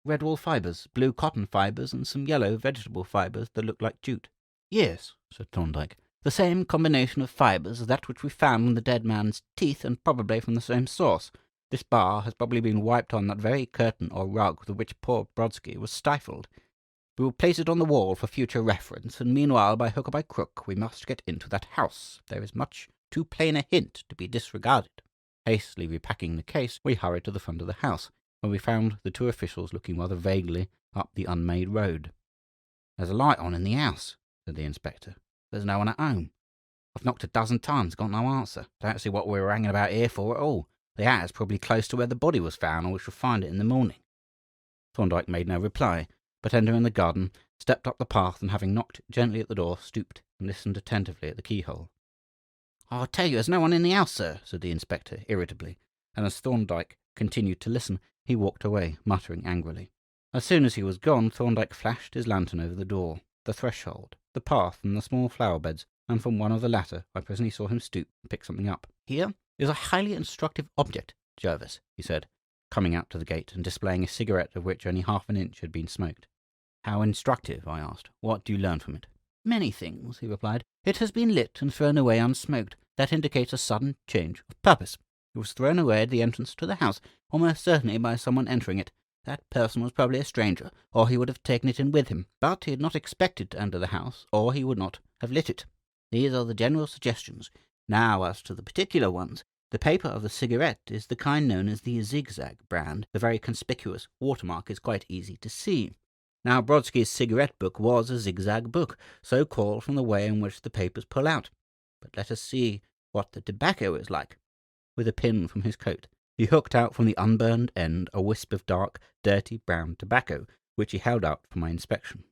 Red wool fibres, blue cotton fibres, and some yellow vegetable fibres that looked like jute. Yes, said Thorndyke. The same combination of fibres as that which we found in the dead man's teeth, and probably from the same source. This bar has probably been wiped on that very curtain or rug with which poor Brodski was stifled. We will place it on the wall for future reference, and meanwhile, by hook or by crook, we must get into that house. There is much too plain a hint to be disregarded. Hastily repacking the case, we hurried to the front of the house, where we found the two officials looking rather vaguely up the unmade road. There's a light on in the house, said the inspector. There's no one at home. I've knocked a dozen times, got no answer. Don't see what we were hanging about here for at all. The hat's probably close to where the body was found, or we shall find it in the morning. Thorndyke made no reply, but entering the garden, stepped up the path, and having knocked gently at the door, stooped and listened attentively at the keyhole. I tell you, there's no one in the house, sir, said the inspector irritably, and as Thorndyke continued to listen, he walked away, muttering angrily. As soon as he was gone, Thorndyke flashed his lantern over the door, the threshold, the path, and the small flower beds, and from one of the latter I presently saw him stoop and pick something up. Here is a highly instructive object, Jervis, he said, coming out to the gate and displaying a cigarette of which only half an inch had been smoked. How instructive? I asked. What do you learn from it? Many things, he replied. It has been lit and thrown away unsmoked. That indicates a sudden change of purpose. It was thrown away at the entrance to the house, almost certainly by someone entering it. That person was probably a stranger, or he would have taken it in with him. But he had not expected to enter the house, or he would not have lit it. These are the general suggestions. Now, as to the particular ones, the paper of the cigarette is the kind known as the zigzag brand. The very conspicuous watermark is quite easy to see. Now, Brodski's cigarette book was a zigzag book, so called from the way in which the papers pull out. But let us see what the tobacco is like. With a pin from his coat, he hooked out from the unburned end a wisp of dark, dirty brown tobacco, which he held out for my inspection.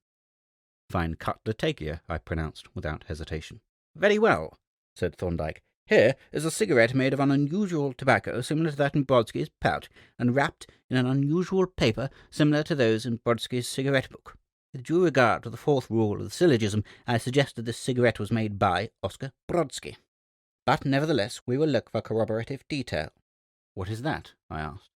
Fine cut Latakia, I pronounced without hesitation. Very well, said Thorndyke. Here is a cigarette made of an unusual tobacco similar to that in Brodski's pouch, and wrapped in an unusual paper similar to those in Brodski's cigarette book. With due regard to the fourth rule of the syllogism, I suggest that this cigarette was made by Oscar Brodski. But nevertheless we will look for corroborative detail." "What is that?" I asked.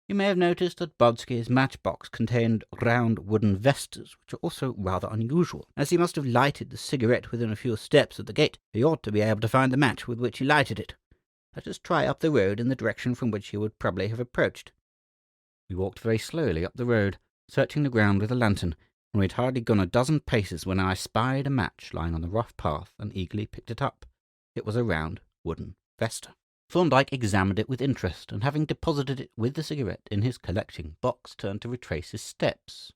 "You may have noticed that Brodski's matchbox contained round wooden vestas, which are also rather unusual. As he must have lighted the cigarette within a few steps of the gate, he ought to be able to find the match with which he lighted it. Let us try up the road in the direction from which he would probably have approached." We walked very slowly up the road, searching the ground with a lantern, and we had hardly gone a dozen paces when I spied a match lying on the rough path and eagerly picked it up. It was a round wooden vesta. Thorndyke examined it with interest, and having deposited it with the cigarette in his collecting box, turned to retrace his steps.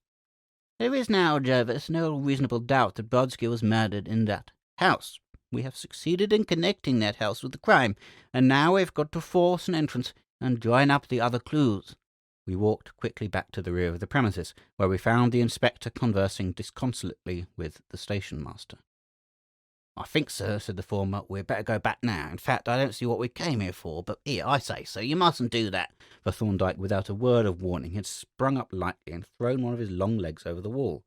"There is now, Jervis, no reasonable doubt that Brodski was murdered in that house. We have succeeded in connecting that house with the crime, and now we've got to force an entrance and join up the other clues." We walked quickly back to the rear of the premises, where we found the inspector conversing disconsolately with the station master. "I think, sir," said the former, "we'd better go back now. In fact, I don't see what we came here for, but here, I say, sir, you mustn't do that." For Thorndyke, without a word of warning, had sprung up lightly and thrown one of his long legs over the wall.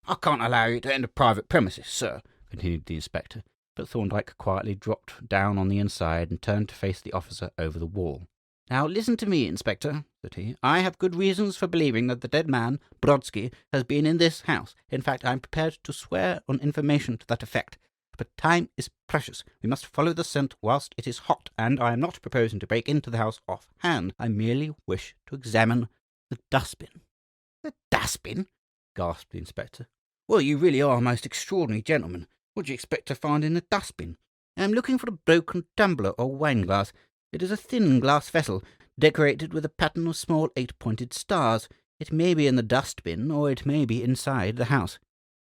"I can't allow you to enter private premises, sir," continued the inspector, but Thorndyke quietly dropped down on the inside and turned to face the officer over the wall. "Now listen to me, Inspector," said he. "I have good reasons for believing that the dead man, Brodski, has been in this house. In fact, I am prepared to swear on information to that effect. But time is precious. We must follow the scent whilst it is hot, and I am not proposing to break into the house off-hand. I merely wish to examine the dustbin." "The dustbin?" gasped the inspector. "Well, you really are a most extraordinary gentleman. What do you expect to find in the dustbin?" "I am looking for a broken tumbler or wine glass. It is a thin glass vessel, decorated with a pattern of small 8-pointed stars. It may be in the dustbin, or it may be inside the house."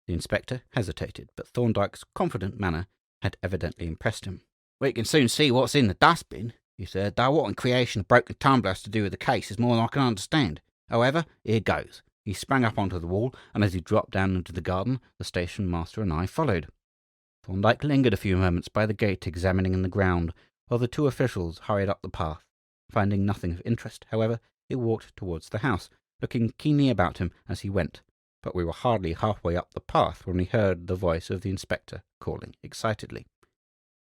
The inspector hesitated, but Thorndyke's confident manner had evidently impressed him. "We can soon see what's in the dustbin," he said, "though what in creation a broken tumbler has to do with the case is more than I can understand. However, here goes." He sprang up onto the wall, and as he dropped down into the garden, the station master and I followed. Thorndyke lingered a few moments by the gate, examining the ground, while the two officials hurried up the path. Finding nothing of interest, however, he walked towards the house, looking keenly about him as he went. But we were hardly halfway up the path when we heard the voice of the inspector calling excitedly.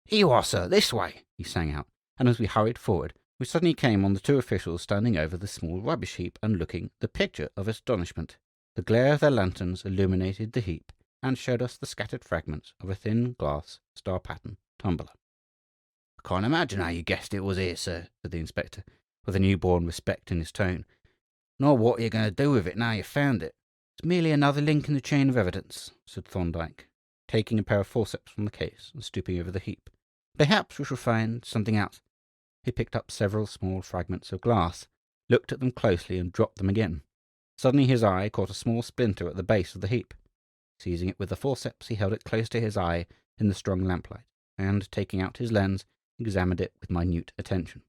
"Here you are, sir, this way," he sang out, and as we hurried forward, we suddenly came on the two officials standing over the small rubbish heap and looking the picture of astonishment. The glare of their lanterns illuminated the heap and showed us the scattered fragments of a thin glass star-pattern tumbler. "I can't imagine how you guessed it was here, sir," said the inspector, with a newborn respect in his tone. "Nor what you're going to do with it now you've found it." "It's merely another link in the chain of evidence," said Thorndyke, taking a pair of forceps from the case and stooping over the heap. "Perhaps we shall find something else." He picked up several small fragments of glass, looked at them closely, and dropped them again. Suddenly his eye caught a small splinter at the base of the heap. Seizing it with the forceps, he held it close to his eye in the strong lamplight, and, taking out his lens, examined it with minute attention.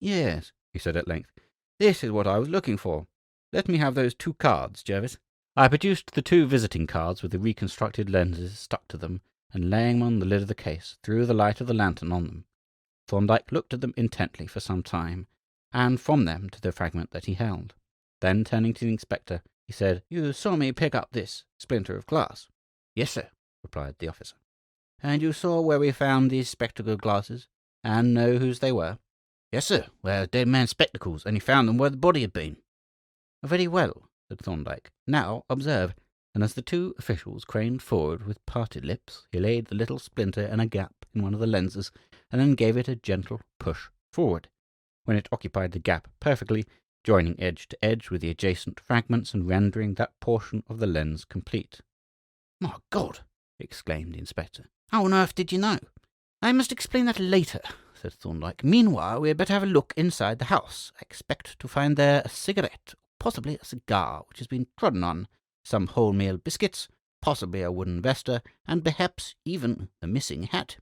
"Yes," he said at length, "this is what I was looking for. Let me have those 2 cards, Jervis." I produced the 2 visiting cards with the reconstructed lenses stuck to them, and laying them on the lid of the case, threw the light of the lantern on them. Thorndyke looked at them intently for some time, and from them to the fragment that he held. Then, turning to the inspector, he said, "You saw me pick up this splinter of glass?" "Yes, sir," replied the officer. "And you saw where we found these spectacle glasses, and know whose they were?" "Yes, sir, where the dead man's spectacles, and he found them where the body had been." "Very well," said Thorndyke. "Now observe." And as the 2 officials craned forward with parted lips, he laid the little splinter in a gap in one of the lenses, and then gave it a gentle push forward, when it occupied the gap perfectly, joining edge to edge with the adjacent fragments and rendering that portion of the lens complete. "My God!" exclaimed the inspector. "How on earth did you know?" "I must explain that later," said Thorndyke. "Meanwhile, we had better have a look inside the house. I expect to find there a cigarette, possibly a cigar, which has been trodden on, some wholemeal biscuits, possibly a wooden vesta, and perhaps even the missing hat."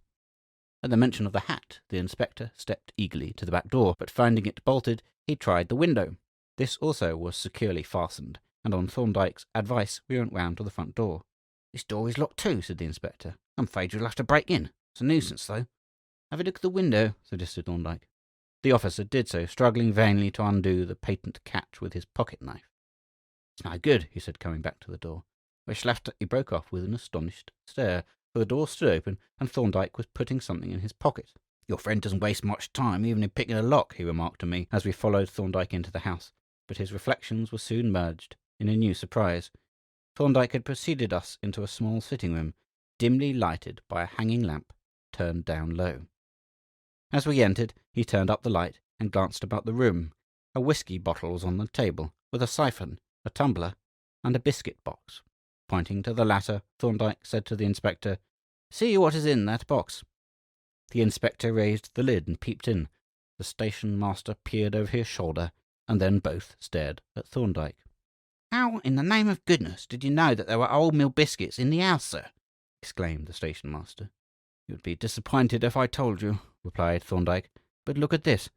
At the mention of the hat, the inspector stepped eagerly to the back door, but finding it bolted, he tried the window. This also was securely fastened, and on Thorndyke's advice we went round to the front door. "This door is locked too," said the inspector. "I'm afraid you'll have to break in. It's a nuisance, though." "Have a look at the window," suggested Thorndyke. The officer did so, struggling vainly to undo the patent catch with his pocket-knife. "It's no good," he said, coming back to the door. "We shall have to—" He broke off with an astonished stare, for the door stood open and Thorndyke was putting something in his pocket. "Your friend doesn't waste much time even in picking a lock," he remarked to me as we followed Thorndyke into the house, but his reflections were soon merged in a new surprise. Thorndyke had preceded us into a small sitting room, dimly lighted by a hanging lamp turned down low. As we entered, he turned up the light and glanced about the room. A whisky bottle was on the table, with a siphon, a tumbler, and a biscuit box. Pointing to the latter, Thorndyke said to the inspector, "See what is in that box." The inspector raised the lid and peeped in. The station master peered over his shoulder, and then both stared at Thorndyke. "How in the name of goodness did you know that there were old-meal biscuits in the house, sir?" exclaimed the station master. "You would be disappointed if I told you," replied Thorndyke. "But look at this."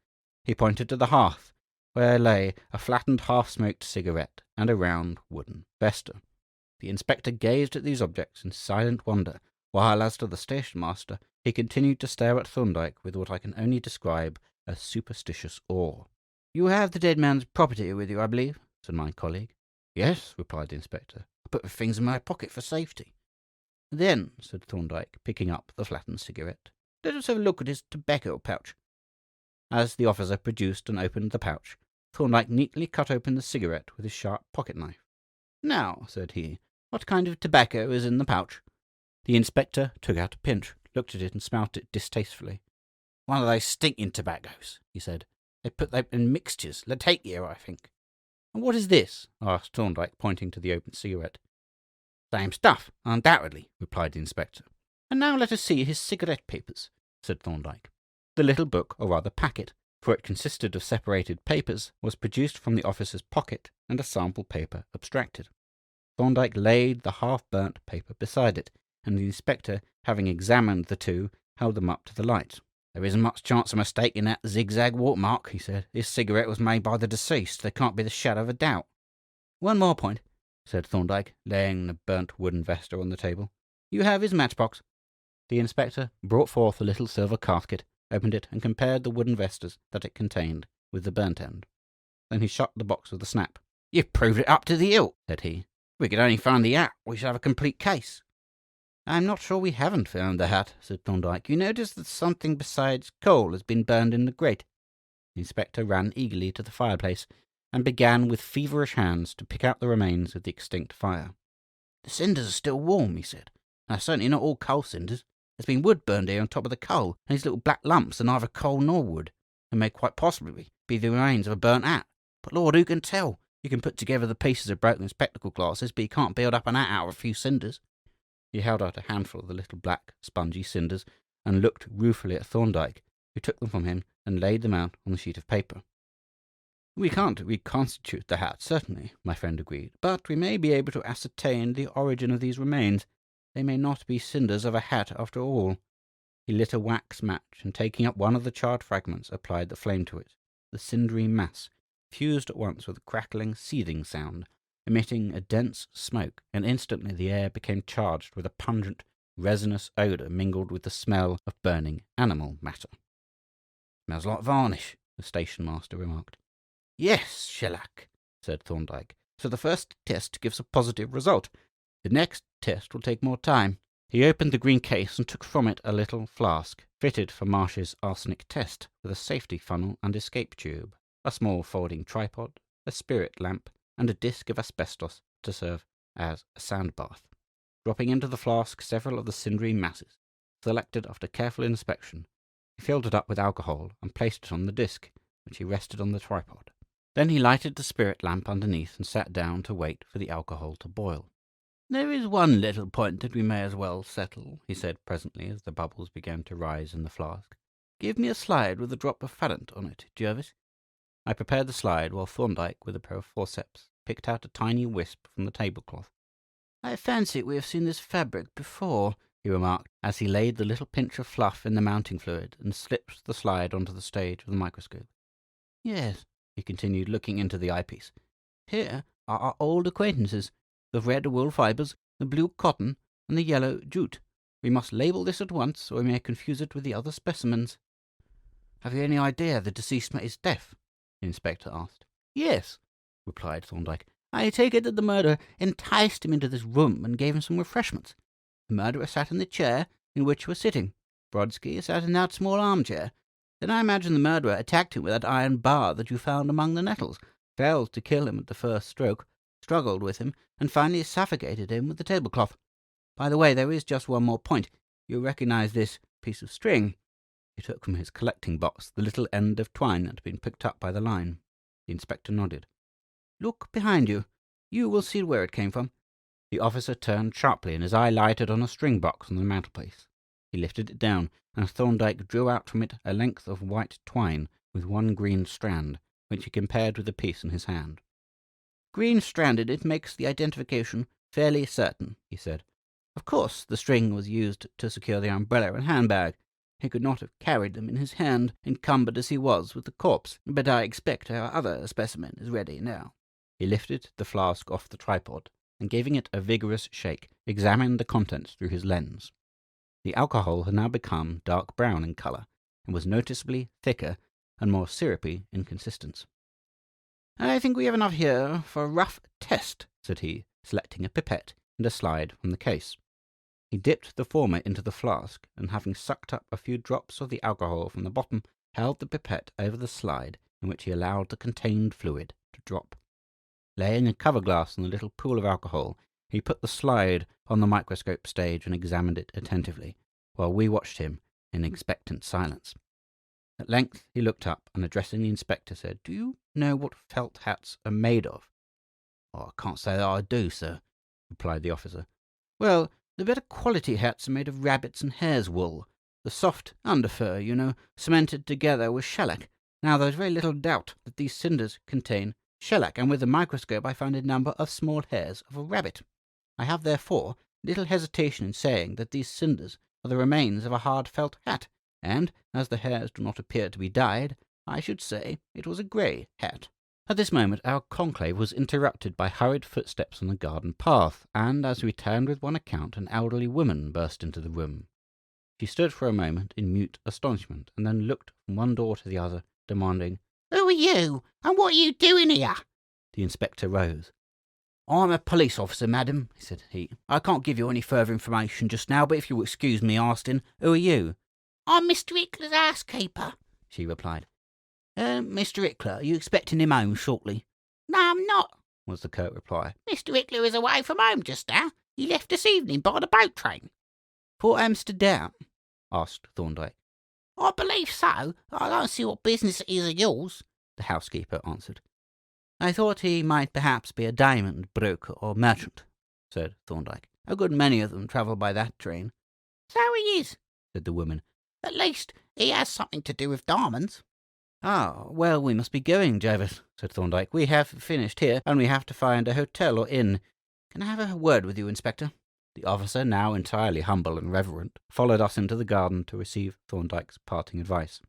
He pointed to the hearth, where lay a flattened half-smoked cigarette and a round wooden vesta. The inspector gazed at these objects in silent wonder, while, as to the station master, he continued to stare at Thorndyke with what I can only describe as superstitious awe. "You have the dead man's property with you, I believe?" said my colleague. "Yes," replied the inspector. "I put the things in my pocket for safety." "Then," said Thorndyke, picking up the flattened cigarette, "let us have a look at his tobacco pouch." As the officer produced and opened the pouch, Thorndyke neatly cut open the cigarette with his sharp pocket-knife. "Now," said he, "what kind of tobacco is in the pouch?" The inspector took out a pinch, looked at it, and smelt it distastefully. "One of those stinking tobaccos," he said. "They put them in mixtures, Latakia, I think." "And what is this?" asked Thorndyke, pointing to the open cigarette. "Same stuff, undoubtedly," replied the inspector. "And now let us see his cigarette papers," said Thorndyke. The little book, or rather packet, for it consisted of separated papers, was produced from the officer's pocket, and a sample paper abstracted. Thorndyke laid the half-burnt paper beside it, and the inspector, having examined the two, held them up to the light. "There isn't much chance of mistaking that zigzag watermark," he said. "This cigarette was made by the deceased. There can't be the shadow of a doubt." "One more point," said Thorndyke, laying the burnt wooden vesta on the table. "You have his matchbox." The inspector brought forth a little silver casket, opened it, and compared the wooden vestas that it contained with the burnt end. Then he shut the box with a snap. "You've proved it up to the hilt," said he. "If we could only find the hat, we should have a complete case." "I'm not sure we haven't found the hat," said Thorndyke. "You notice that something besides coal has been burned in the grate." The inspector ran eagerly to the fireplace, and began with feverish hands to pick out the remains of the extinct fire. "The cinders are still warm," he said, "and they're certainly not all coal cinders. There's been wood burned here on top of the coal, and these little black lumps are neither coal nor wood, and may quite possibly be the remains of a burnt hat. But Lord, who can tell? You can put together the pieces of broken spectacle glasses, but you can't build up an hat out of a few cinders." He held out a handful of the little black, spongy cinders, and looked ruefully at Thorndyke, who took them from him and laid them out on the sheet of paper. "We can't reconstitute the hat, certainly," my friend agreed, "but we may be able to ascertain the origin of these remains. They may not be cinders of a hat after all." He lit a wax match, and taking up one of the charred fragments, applied the flame to it. The cindery mass fused at once with a crackling, seething sound, emitting a dense smoke, and instantly the air became charged with a pungent, resinous odour mingled with the smell of burning animal matter. "Smells like varnish," the station master remarked. "Yes, shellac," said Thorndyke. "So the first test gives a positive result. The next test will take more time." He opened the green case and took from it a little flask, fitted for Marsh's arsenic test, with a safety funnel and escape tube, a small folding tripod, a spirit lamp, and a disc of asbestos to serve as a sand bath. Dropping into the flask several of the cindery masses, selected after careful inspection, he filled it up with alcohol and placed it on the disc, which he rested on the tripod. Then he lighted the spirit lamp underneath and sat down to wait for the alcohol to boil. "There is one little point that we may as well settle," he said presently, as the bubbles began to rise in the flask. "Give me a slide with a drop of fadant on it, Jervis." I prepared the slide, while Thorndyke, with a pair of forceps, picked out a tiny wisp from the tablecloth. "I fancy we have seen this fabric before," he remarked, as he laid the little pinch of fluff in the mounting fluid and slipped the slide onto the stage with the microscope. "Yes," he continued, looking into the eyepiece. "Here are our old acquaintances, the red wool fibres, the blue cotton, and the yellow jute. We must label this at once, or we may confuse it with the other specimens." "Have you any idea the deceased met his death?" the inspector asked. "Yes," replied Thorndyke. "I take it that the murderer enticed him into this room and gave him some refreshments. The murderer sat in the chair in which you were sitting. Brodski sat in that small armchair. Then I imagine the murderer attacked him with that iron bar that you found among the nettles, failed to kill him at the first stroke, struggled with him, and finally suffocated him with the tablecloth. By the way, there is just one more point. You recognize this piece of string?" He took from his collecting box the little end of twine that had been picked up by the line. The inspector nodded. "Look behind you. You will see where it came from." The officer turned sharply, and his eye lighted on a string box on the mantelpiece. He lifted it down, and Thorndyke drew out from it a length of white twine with one green strand, which he compared with the piece in his hand. "Green-stranded, it makes the identification fairly certain," he said. "Of course, the string was used to secure the umbrella and handbag. He could not have carried them in his hand, encumbered as he was with the corpse, but I expect our other specimen is ready now." He lifted the flask off the tripod, and giving it a vigorous shake, examined the contents through his lens. The alcohol had now become dark brown in colour, and was noticeably thicker and more syrupy in consistence. "I think we have enough here for a rough test," said he, selecting a pipette and a slide from the case. He dipped the former into the flask, and having sucked up a few drops of the alcohol from the bottom, held the pipette over the slide, in which he allowed the contained fluid to drop. Laying a cover-glass on the little pool of alcohol, he put the slide on the microscope stage and examined it attentively, while we watched him in expectant silence. At length he looked up, and addressing the inspector, said, "Do you know what felt hats are made of?" "I can't say that I do, sir," replied the officer. "Well, the better quality hats are made of rabbits' and hares' wool. The soft underfur, you know, cemented together with shellac. Now, there is very little doubt that these cinders contain shellac, and with the microscope I found a number of small hairs of a rabbit. I have, therefore, little hesitation in saying that these cinders are the remains of a hard felt hat, and, as the hairs do not appear to be dyed, I should say it was a grey hat." At this moment our conclave was interrupted by hurried footsteps on the garden path, and, as we turned with one account, an elderly woman burst into the room. She stood for a moment in mute astonishment, and then looked from one door to the other, demanding, "Who are you, and what are you doing here?" The inspector rose. "I'm a police officer, madam," said he. "I can't give you any further information just now, but if you'll excuse me asking, who are you?" "I'm Mr. Ickler's housekeeper," she replied. "Mr. Ickler, are you expecting him home shortly?" "No, I'm not," was the curt reply. "Mr. Ickler is away from home just now. He left this evening by the boat train." "For Amsterdam?" asked Thorndyke. "I believe so. I don't see what business it is of yours," the housekeeper answered. "I thought he might perhaps be a diamond broker or merchant," said Thorndyke. "A good many of them travel by that train." "So he is," said the woman. "At least, he has something to do with diamonds." "Ah, well, we must be going, Jervis," said Thorndyke. "We have finished here, and we have to find a hotel or inn. Can I have a word with you, Inspector?" The officer, now entirely humble and reverent, followed us into the garden to receive Thorndyke's parting advice.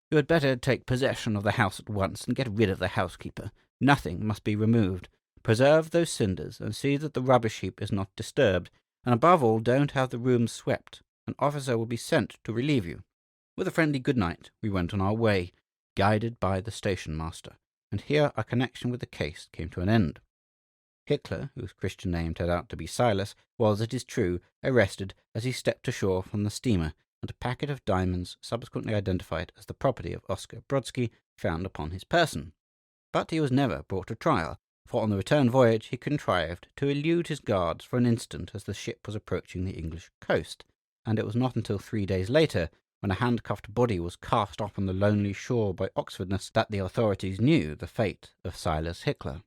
"You had better take possession of the house at once and get rid of the housekeeper. Nothing must be removed. Preserve those cinders, and see that the rubbish heap is not disturbed, and above all, don't have the rooms swept. An officer will be sent to relieve you." With a friendly good night, we went on our way, guided by the station master, and here our connection with the case came to an end. Hickler, whose Christian name turned out to be Silas, was, it is true, arrested as he stepped ashore from the steamer, and a packet of diamonds, subsequently identified as the property of Oscar Brodski, found upon his person. But he was never brought to trial, for on the return voyage he contrived to elude his guards for an instant as the ship was approaching the English coast, and it was not until 3 days later, when a handcuffed body was cast off on the lonely shore by Oxfordness, that the authorities knew the fate of Silas Hickler.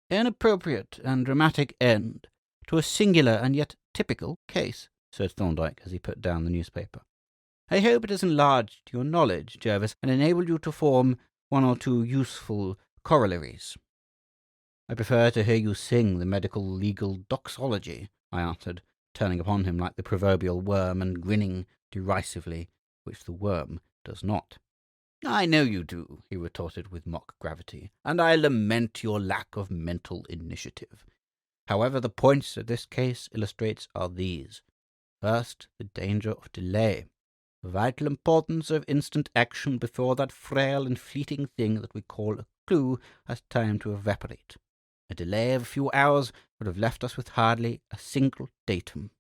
"An appropriate and dramatic end to a singular and yet typical case," said Thorndyke as he put down the newspaper. "I hope it has enlarged your knowledge, Jervis, and enabled you to form one or two useful corollaries." "I prefer to hear you sing the medical legal doxology," I answered, turning upon him like the proverbial worm and grinning derisively, which the worm does not. "I know you do," he retorted with mock gravity, "and I lament your lack of mental initiative. However, the points that this case illustrates are these. First, the danger of delay. The vital importance of instant action before that frail and fleeting thing that we call a clue has time to evaporate. A delay of a few hours would have left us with hardly a single datum.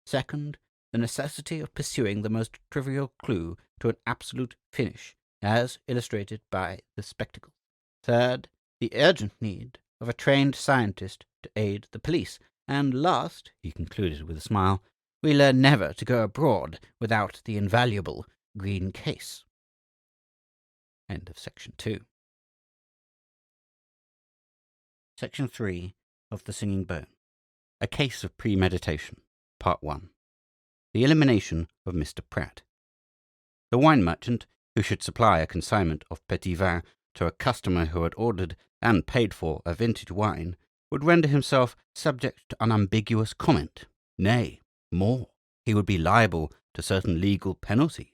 Second, the necessity of pursuing the most trivial clue to an absolute finish, as illustrated by the spectacle. Third, the urgent need of a trained scientist to aid the police. And last, he concluded with a smile, we learn never to go abroad without the invaluable green case. End of section 2. Section 3 of The Singing Bone. A Case of Premeditation, Part 1. The Elimination of Mr. Pratt. The wine merchant, who should supply a consignment of petit vin to a customer who had ordered and paid for a vintage wine, would render himself subject to unambiguous comment. Nay, more, he would be liable to certain legal penalties,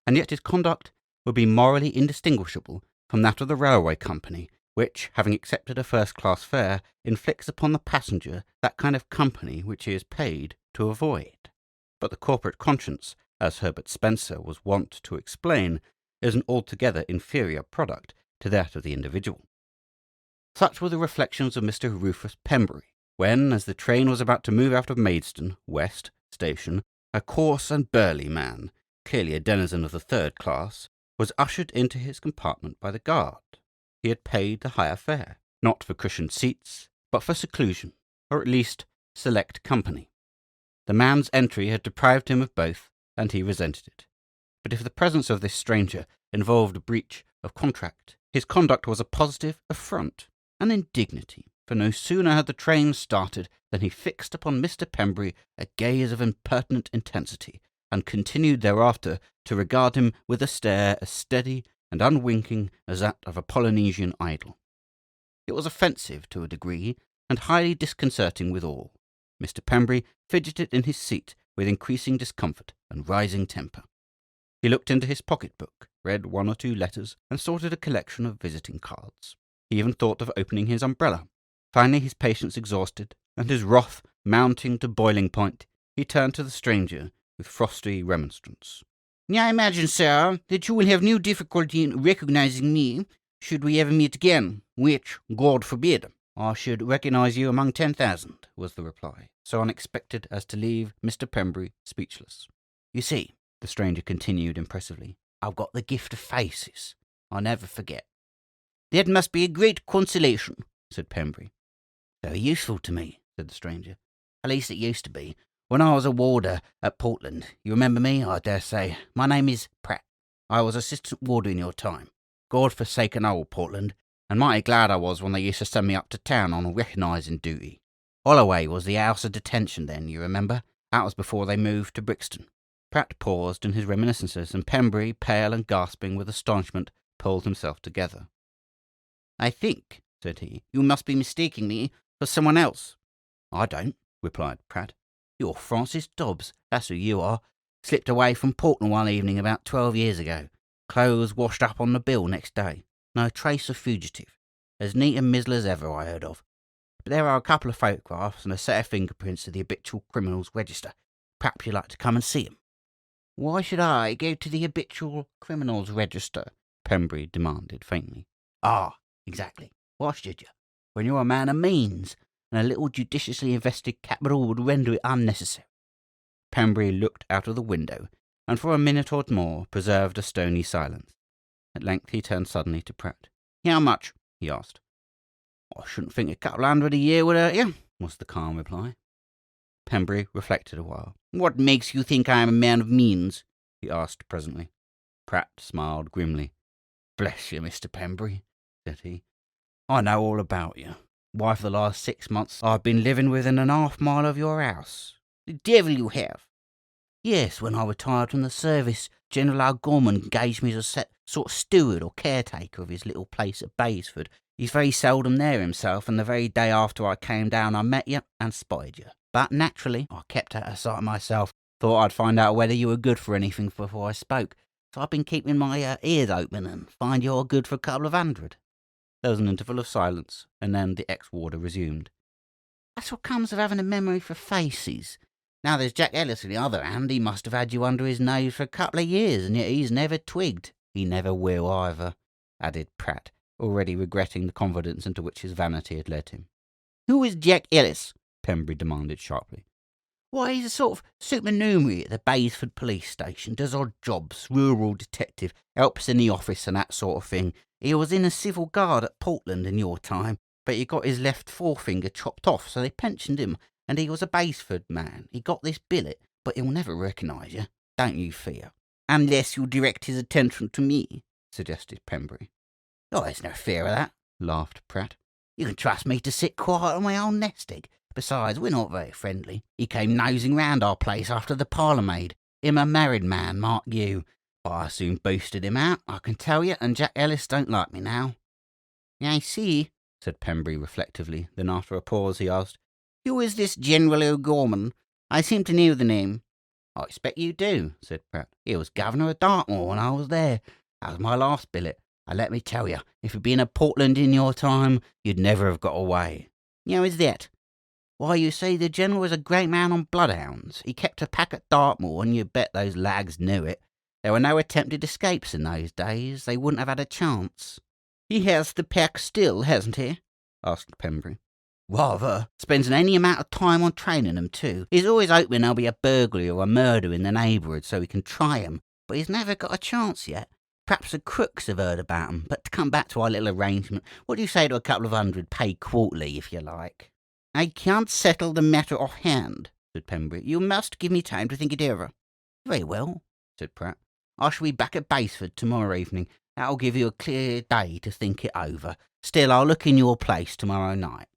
and yet his conduct would be morally indistinguishable from that of the railway company, which, having accepted a first-class fare, inflicts upon the passenger that kind of company which he is paid to avoid. But the corporate conscience, as Herbert Spencer was wont to explain, is an altogether inferior product to that of the individual. Such were the reflections of Mr. Rufus Pembury, when, as the train was about to move out of Maidstone West Station, a coarse and burly man, clearly a denizen of the third class, was ushered into his compartment by the guard. He had paid the higher fare, not for cushioned seats, but for seclusion, or at least select company. The man's entry had deprived him of both, and he resented it. But if the presence of this stranger involved a breach of contract, his conduct was a positive affront, an indignity, for no sooner had the train started than he fixed upon Mr. Pembury a gaze of impertinent intensity, and continued thereafter to regard him with a stare as steady and unwinking as that of a Polynesian idol. It was offensive to a degree, and highly disconcerting withal. Mr. Pembury fidgeted in his seat with increasing discomfort and rising temper. He looked into his pocket-book, read one or two letters, and sorted a collection of visiting cards. He even thought of opening his umbrella. Finally, his patience exhausted, and his wrath mounting to boiling point, he turned to the stranger with frosty remonstrance. "I imagine, sir, that you will have no difficulty in recognizing me, should we ever meet again, which, God forbid, I should recognize you among 10,000, was the reply, so unexpected as to leave Mr. Pembury speechless. You see, the stranger continued impressively, I've got the gift of faces. I never forget. That must be a great consolation, said Pembury. Very useful to me, said the stranger. At least it used to be. When I was a warder at Portland, you remember me, I dare say. My name is Pratt. I was assistant warder in your time. God-forsaken old Portland, and mighty glad I was when they used to send me up to town on recognising duty. Holloway was the house of detention then, you remember? That was before they moved to Brixton. Pratt paused in his reminiscences, and Pembury, pale and gasping with astonishment, pulled himself together. I think, said he, you must be mistaking me for someone else. I don't, replied Pratt. You're Francis Dobbs, that's who you are. Slipped away from Portland one evening about 12 years ago. Clothes washed up on the bill next day. No trace of fugitive. As neat a mizzle as ever I heard of. But there are a couple of photographs and a set of fingerprints of the habitual criminals register. Perhaps you'd like to come and see 'em. Why should I go to the habitual criminals register? Pembury demanded faintly. Ah, exactly. Why should you? When you're a man of means, and a little judiciously invested capital would render it unnecessary. Pembury looked out of the window, and for a minute or more preserved a stony silence. At length he turned suddenly to Pratt. How much? He asked. I shouldn't think a couple hundred a year would hurt you, was the calm reply. Pembury reflected a while. What makes you think I am a man of means? He asked presently. Pratt smiled grimly. Bless you, Mr. Pembury, said he. I know all about you. Why, for the last 6 months I've been living within a half-mile of your house. The devil you have. Yes, when I retired from the service, General O'Gorman engaged me as a sort of steward or caretaker of his little place at Baysford. He's very seldom there himself, and the very day after I came down I met you and spotted you. But naturally, I kept out of sight myself. Thought I'd find out whether you were good for anything before I spoke. So I've been keeping my ears open and find you're good for a couple of hundred. There was an interval of silence, and then the ex-warder resumed. That's what comes of having a memory for faces. Now there's Jack Ellis on the other hand. He must have had you under his nose for a couple of years, and yet he's never twigged. He never will either, added Pratt, already regretting the confidence into which his vanity had led him. Who is Jack Ellis? Pembury demanded sharply. Why, he's a sort of supernumerary at the Baysford police station, does odd jobs, rural detective, helps in the office and that sort of thing. He was in the civil guard at Portland in your time, but he got his left forefinger chopped off, so they pensioned him, and he was a Baysford man. He got this billet, but he'll never recognise you, don't you fear. Unless you direct his attention to me, suggested Pembury. Oh, there's no fear of that, laughed Pratt. You can trust me to sit quiet on my own nest egg. Besides, we're not very friendly. He came nosing round our place after the parlour maid. Him a married man, mark you. But I soon boosted him out, I can tell you, and Jack Ellis don't like me now. I see, said Pembury reflectively. Then after a pause he asked, Who is this General O'Gorman? I seem to know the name. I expect you do, said Pratt. He was governor of Dartmoor when I was there. That was my last billet. And let me tell you, if you'd been at Portland in your time, you'd never have got away. How is that? Why, you see, the General was a great man on bloodhounds. He kept a pack at Dartmoor, and you bet those lags knew it. There were no attempted escapes in those days. They wouldn't have had a chance. He has the pack still, hasn't he? Asked Pembury. Rather. Spends any amount of time on training them, too. He's always hoping there'll be a burglary or a murder in the neighbourhood so he can try 'em, but he's never got a chance yet. Perhaps the crooks have heard about 'em, but to come back to our little arrangement, what do you say to a couple of hundred paid quarterly, if you like? I can't settle the matter offhand, said Pembury. You must give me time to think it over. Very well, said Pratt. I shall be back at Baysford tomorrow evening. That'll give you a clear day to think it over. Still, I'll look in your place tomorrow night.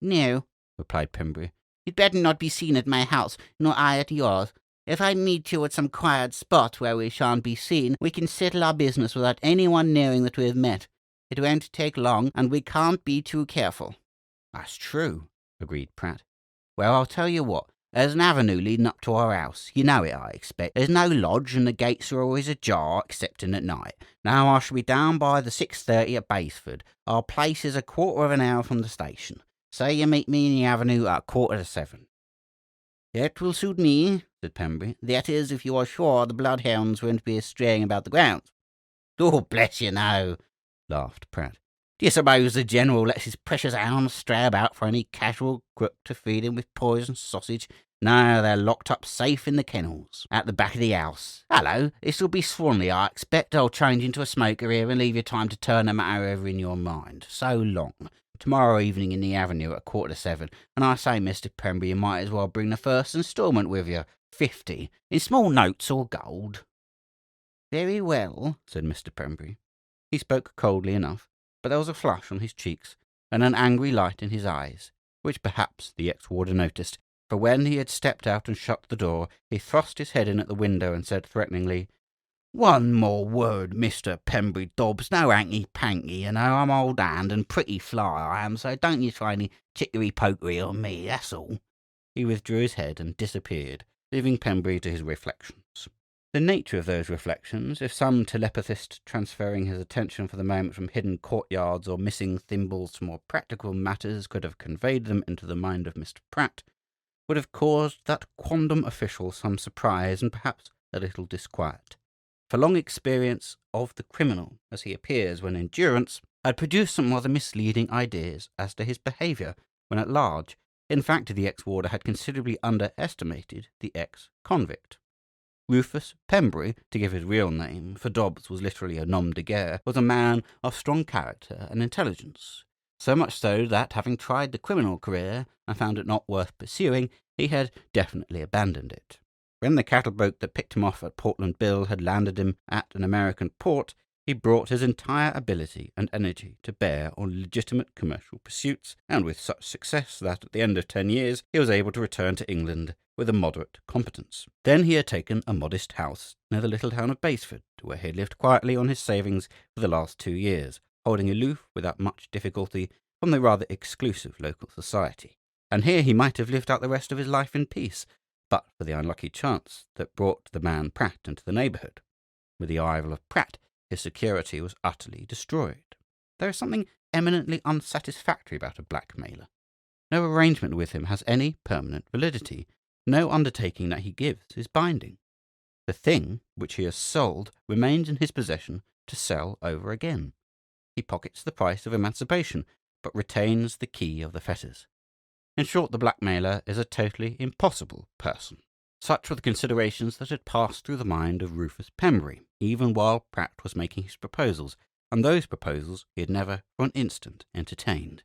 No, replied Pembury. You'd better not be seen at my house, nor I at yours. If I meet you at some quiet spot where we shan't be seen, we can settle our business without anyone knowing that we have met. It won't take long, and we can't be too careful. That's true, agreed Pratt. Well, I'll tell you what. There's an avenue leading up to our house. You know it, I expect. There's no lodge, and the gates are always ajar, excepting at night. Now I shall be down by the 6:30 at Baysford. Our place is a quarter of an hour from the station. Say you meet me in the avenue at 6:45. That will suit me, said Pembury. That is, if you are sure the bloodhounds won't be straying about the grounds. Oh, bless you, no, laughed Pratt. Do you suppose the General lets his precious hounds stray about for any casual crook to feed him with poisoned sausage? No, they're locked up safe in the kennels, at the back of the house. Hello, this'll be Swanley, I expect. I'll change into a smoker here and leave you time to turn the matter over in your mind. So long. Tomorrow evening in the avenue at 6:45. And I say, Mr. Pembury, you might as well bring the first instalment with you. 50, in small notes or gold. Very well, said Mr. Pembury. He spoke coldly enough, but there was a flush on his cheeks and an angry light in his eyes, which perhaps the ex-warder noticed, for when he had stepped out and shut the door, he thrust his head in at the window and said threateningly, One more word, Mr. Pembury Dobbs. No hanky-panky, you know. I'm old hand and pretty fly, I am, so don't you try any chickery-pokery on me, that's all. He withdrew his head and disappeared, leaving Pembury to his reflections. The nature of those reflections, if some telepathist transferring his attention for the moment from hidden courtyards or missing thimbles to more practical matters could have conveyed them into the mind of Mr. Pratt, would have caused that quondam official some surprise and perhaps a little disquiet. For long experience of the criminal, as he appears when in durance, had produced some rather misleading ideas as to his behaviour when at large. In fact, the ex-warder had considerably underestimated the ex-convict. Rufus Pembury, to give his real name, for Dobbs was literally a nom de guerre, was a man of strong character and intelligence, so much so that, having tried the criminal career and found it not worth pursuing, he had definitely abandoned it. When the cattle boat that picked him off at Portland Bill had landed him at an American port, he brought his entire ability and energy to bear on legitimate commercial pursuits, and with such success that at the end of 10 years he was able to return to England with a moderate competence. Then he had taken a modest house near the little town of Baysford, where he had lived quietly on his savings for the last 2 years, holding aloof without much difficulty from the rather exclusive local society. And here he might have lived out the rest of his life in peace, but for the unlucky chance that brought the man Pratt into the neighbourhood. With the arrival of Pratt, his security was utterly destroyed. There is something eminently unsatisfactory about a blackmailer. No arrangement with him has any permanent validity. No undertaking that he gives is binding. The thing which he has sold remains in his possession to sell over again. He pockets the price of emancipation, but retains the key of the fetters. In short, the blackmailer is a totally impossible person. Such were the considerations that had passed through the mind of Rufus Pembury, even while Pratt was making his proposals, and those proposals he had never for an instant entertained.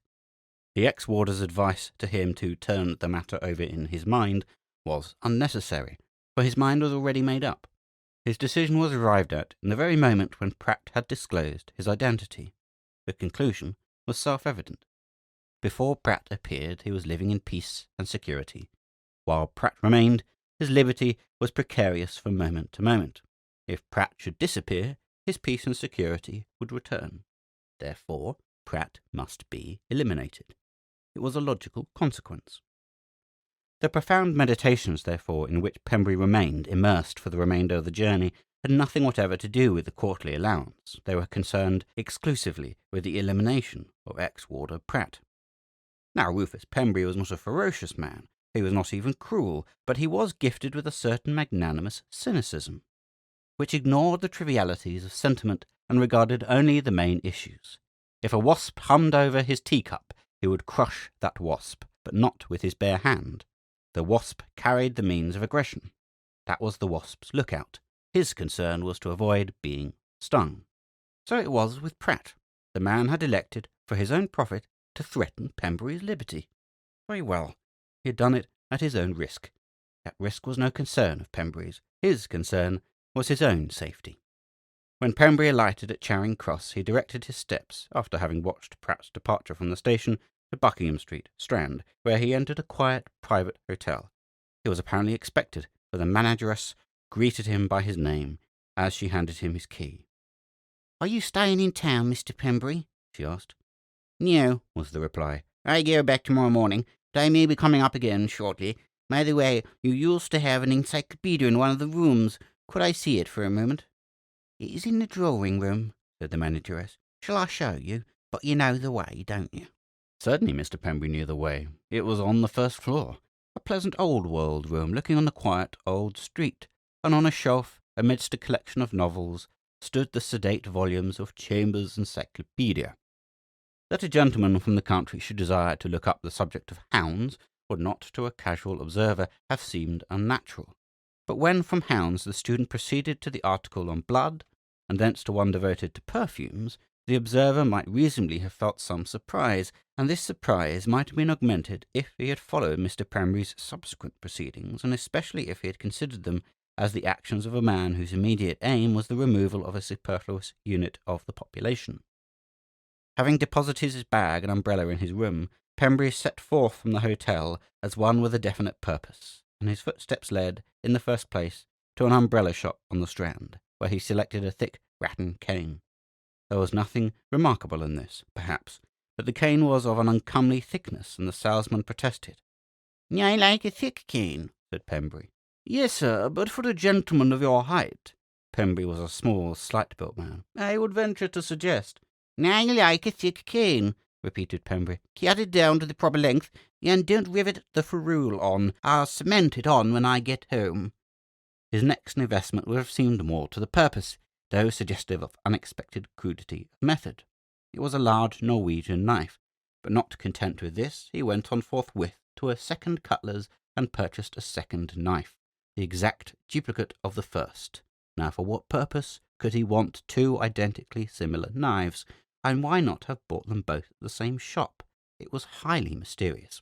The ex-warder's advice to him to turn the matter over in his mind was unnecessary, for his mind was already made up. His decision was arrived at in the very moment when Pratt had disclosed his identity. The conclusion was self-evident. Before Pratt appeared, he was living in peace and security. While Pratt remained, his liberty was precarious from moment to moment. If Pratt should disappear, his peace and security would return. Therefore, Pratt must be eliminated. It was a logical consequence. The profound meditations, therefore, in which Pembury remained immersed for the remainder of the journey had nothing whatever to do with the quarterly allowance. They were concerned exclusively with the elimination of ex-warder Pratt. Now, Rufus Pembury was not a ferocious man. He was not even cruel, but he was gifted with a certain magnanimous cynicism, which ignored the trivialities of sentiment and regarded only the main issues. If a wasp hummed over his teacup, he would crush that wasp, but not with his bare hand. The wasp carried the means of aggression. That was the wasp's lookout. His concern was to avoid being stung. So it was with Pratt. The man had elected, for his own profit, to threaten Pembury's liberty. Very well. He had done it at his own risk. That risk was no concern of Pembury's. His concern was his own safety. When Pembury alighted at Charing Cross, he directed his steps, after having watched Pratt's departure from the station, to Buckingham Street, Strand, where he entered a quiet, private hotel. He was apparently expected, for the manageress greeted him by his name as she handed him his key. "Are you staying in town, Mr. Pembury?" she asked. "No," was the reply. "I go back tomorrow morning, but I may be coming up again shortly. By the way, you used to have an encyclopedia in one of the rooms. Could I see it for a moment?" "It is in the drawing-room," said the manageress. "Shall I show you? But you know the way, don't you?" Certainly Mr. Pembury knew the way. It was on the first floor, a pleasant old-world room looking on the quiet old street, and on a shelf, amidst a collection of novels, stood the sedate volumes of Chambers' Encyclopedia. That a gentleman from the country should desire to look up the subject of hounds would not, to a casual observer, have seemed unnatural. But when from hounds the student proceeded to the article on blood, and thence to one devoted to perfumes, the observer might reasonably have felt some surprise, and this surprise might have been augmented if he had followed Mr. Pembury's subsequent proceedings, and especially if he had considered them as the actions of a man whose immediate aim was the removal of a superfluous unit of the population. Having deposited his bag and umbrella in his room, Pembury set forth from the hotel as one with a definite purpose, and his footsteps led, in the first place, to an umbrella shop on the Strand, where he selected a thick rattan cane. There was nothing remarkable in this, perhaps, but the cane was of an uncomely thickness, and the salesman protested. "I like a thick cane," said Pembury. "Yes, sir, but for a gentleman of your height." Pembury was a small, slight-built man. "I would venture to suggest—" "I like a thick cane," repeated Pembury. "Cut it down to the proper length, and don't rivet the ferrule on. I'll cement it on when I get home." His next investment would have seemed more to the purpose, though suggestive of unexpected crudity of method. It was a large Norwegian knife, but not content with this, he went on forthwith to a second cutler's and purchased a second knife, the exact duplicate of the first. Now, for what purpose could he want two identically similar knives, and why not have bought them both at the same shop? It was highly mysterious.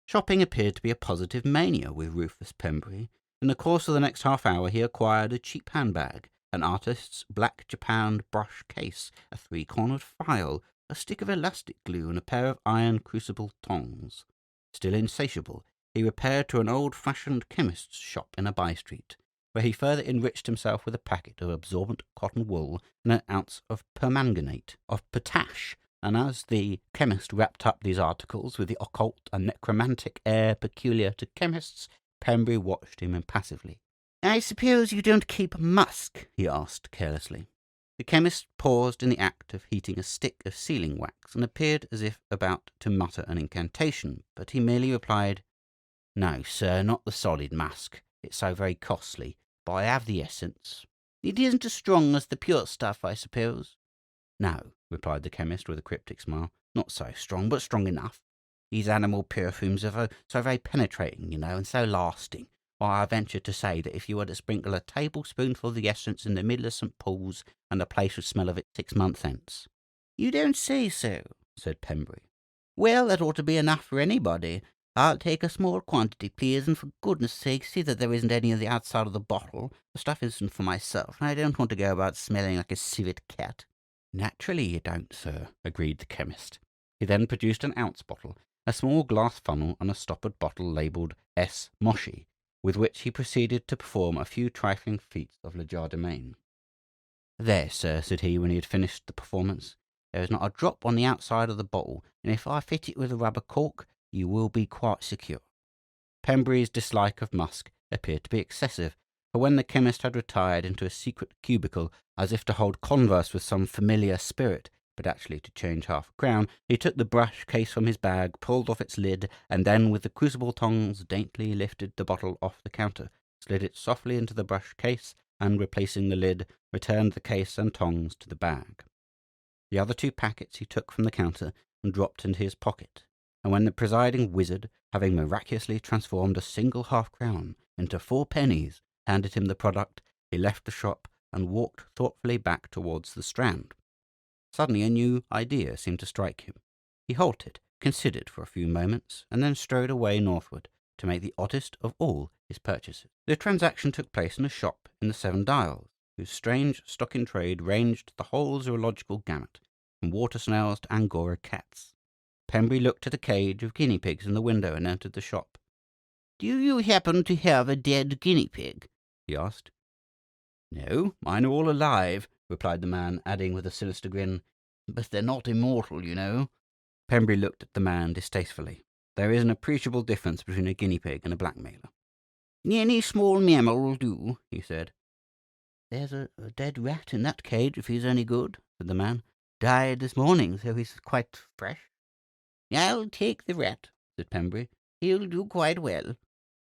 Shopping appeared to be a positive mania with Rufus Pembury. In the course of the next half-hour he acquired a cheap handbag, an artist's black japanned brush case, a three-cornered file, a stick of elastic glue, and a pair of iron crucible tongs. Still insatiable, he repaired to an old-fashioned chemist's shop in a by-street, where he further enriched himself with a packet of absorbent cotton wool and an ounce of permanganate of potash, and as the chemist wrapped up these articles with the occult and necromantic air peculiar to chemists, Pembury watched him impassively. "I suppose you don't keep musk?" he asked carelessly. The chemist paused in the act of heating a stick of sealing wax, and appeared as if about to mutter an incantation, but he merely replied, "No, sir, not the solid musk. It's so very costly, but I have the essence." "It isn't as strong as the pure stuff, I suppose?" "No," replied the chemist with a cryptic smile. "Not so strong, but strong enough." These animal perfumes are so very penetrating, and so lasting. Why, I venture to say that if you were to sprinkle a tablespoonful of the essence in the middle of St. Paul's, and the place would smell of it 6 months hence." "You don't say so," said Pembry. "Well, that ought to be enough for anybody. I'll take a small quantity, please, and for goodness sake see that there isn't any on the outside of the bottle. The stuff isn't for myself, and I don't want to go about smelling like a civet cat." "Naturally you don't, sir," agreed the chemist. He then produced an ounce bottle, a small glass funnel, and a stoppered bottle labelled S. Moshi, with which he proceeded to perform a few trifling feats of legerdemain. "There, sir," said he, when he had finished the performance. "There is not a drop on the outside of the bottle, and if I fit it with a rubber cork, you will be quite secure." Pembry's dislike of musk appeared to be excessive, for when the chemist had retired into a secret cubicle, as if to hold converse with some familiar spirit, but actually to change half a crown, he took the brush case from his bag, pulled off its lid, and then with the crucible tongs daintily lifted the bottle off the counter, slid it softly into the brush case, and replacing the lid, returned the case and tongs to the bag. The other 2 packets he took from the counter and dropped into his pocket, and when the presiding wizard, having miraculously transformed a single half-crown into 4 pennies, handed him the product, he left the shop and walked thoughtfully back towards the Strand. Suddenly a new idea seemed to strike him. He halted, considered for a few moments, and then strode away northward to make the oddest of all his purchases. The transaction took place in a shop in the 7 Dials, whose strange stock in trade ranged the whole zoological gamut, from water snails to Angora cats. Pembry looked at a cage of guinea pigs in the window and entered the shop. "Do you happen to have a dead guinea pig?" he asked. "No, mine are all alive," replied the man, adding with a sinister grin, "but they're not immortal, you know." Pembry looked at the man distastefully. There is an appreciable difference between a guinea pig and a blackmailer. "Any small mammal will do," he said. "There's a dead rat in that cage, if he's any good," said the man. "Died this morning, so he's quite fresh." "I'll take the rat," said Pembry. "He'll do quite well."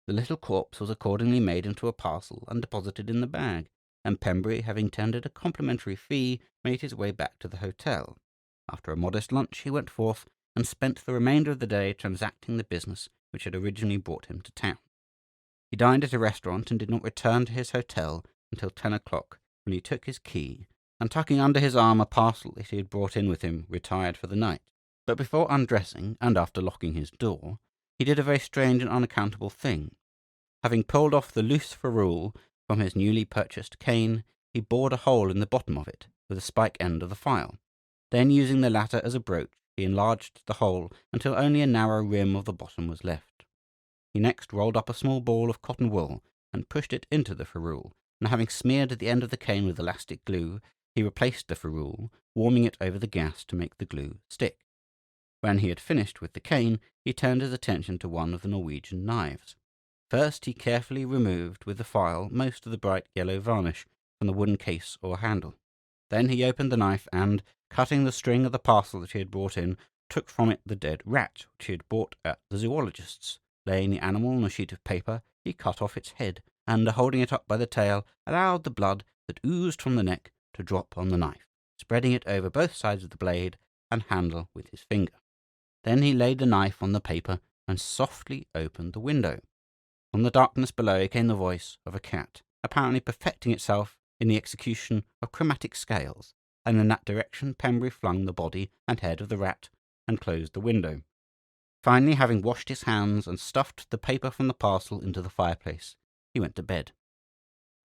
The little corpse was accordingly made into a parcel and deposited in the bag, and Pembry, having tendered a complimentary fee, made his way back to the hotel. After a modest lunch, he went forth and spent the remainder of the day transacting the business which had originally brought him to town. He dined at a restaurant and did not return to his hotel until 10 o'clock, when he took his key, and tucking under his arm a parcel that he had brought in with him, retired for the night. But before undressing, and after locking his door, he did a very strange and unaccountable thing. Having pulled off the loose ferrule from his newly purchased cane, he bored a hole in the bottom of it with the spike end of the file. Then, using the latter as a brooch, he enlarged the hole until only a narrow rim of the bottom was left. He next rolled up a small ball of cotton wool and pushed it into the ferrule, and having smeared the end of the cane with elastic glue, he replaced the ferrule, warming it over the gas to make the glue stick. When he had finished with the cane, he turned his attention to one of the Norwegian knives. First, he carefully removed with the file most of the bright yellow varnish from the wooden case or handle. Then he opened the knife and, cutting the string of the parcel that he had brought in, took from it the dead rat which he had bought at the zoologist's. Laying the animal on a sheet of paper, he cut off its head, and, holding it up by the tail, allowed the blood that oozed from the neck to drop on the knife, spreading it over both sides of the blade and handle with his finger. Then he laid the knife on the paper and softly opened the window. From the darkness below came the voice of a cat, apparently perfecting itself in the execution of chromatic scales, and in that direction Pembry flung the body and head of the rat and closed the window. Finally, having washed his hands and stuffed the paper from the parcel into the fireplace, he went to bed.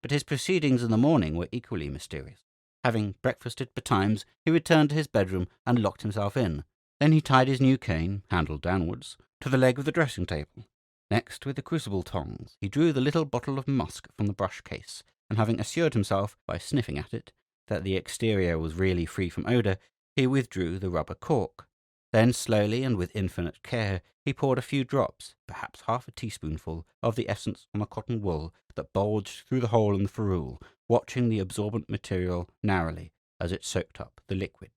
But his proceedings in the morning were equally mysterious. Having breakfasted betimes, he returned to his bedroom and locked himself in. Then he tied his new cane, handle downwards, to the leg of the dressing-table. Next, with the crucible tongs, he drew the little bottle of musk from the brush case, and having assured himself, by sniffing at it, that the exterior was really free from odour, he withdrew the rubber cork. Then, slowly and with infinite care, he poured a few drops, perhaps half a teaspoonful, of the essence on the cotton wool that bulged through the hole in the ferrule, watching the absorbent material narrowly as it soaked up the liquid.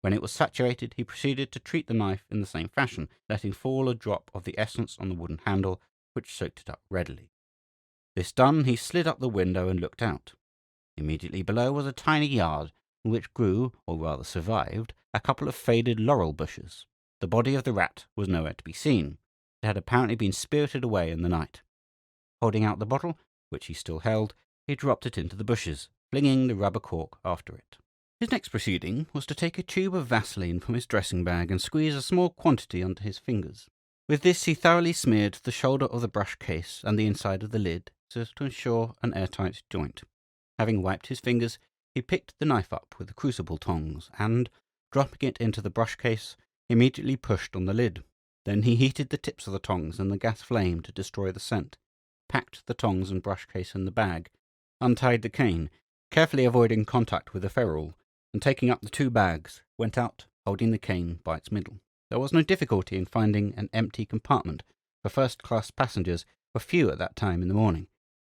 When it was saturated, he proceeded to treat the knife in the same fashion, letting fall a drop of the essence on the wooden handle, which soaked it up readily. This done, he slid up the window and looked out. Immediately below was a tiny yard, in which grew, or rather survived, a couple of faded laurel bushes. The body of the rat was nowhere to be seen. It had apparently been spirited away in the night. Holding out the bottle, which he still held, he dropped it into the bushes, flinging the rubber cork after it. His next proceeding was to take a tube of Vaseline from his dressing bag and squeeze a small quantity onto his fingers. With this he thoroughly smeared the shoulder of the brush case and the inside of the lid, so as to ensure an airtight joint. Having wiped his fingers, he picked the knife up with the crucible tongs and, dropping it into the brush case, immediately pushed on the lid. Then he heated the tips of the tongs and the gas flame to destroy the scent, packed the tongs and brush case in the bag, untied the cane, carefully avoiding contact with the ferrule, and taking up the 2 bags, went out, holding the cane by its middle. There was no difficulty in finding an empty compartment, for first-class passengers were few at that time in the morning.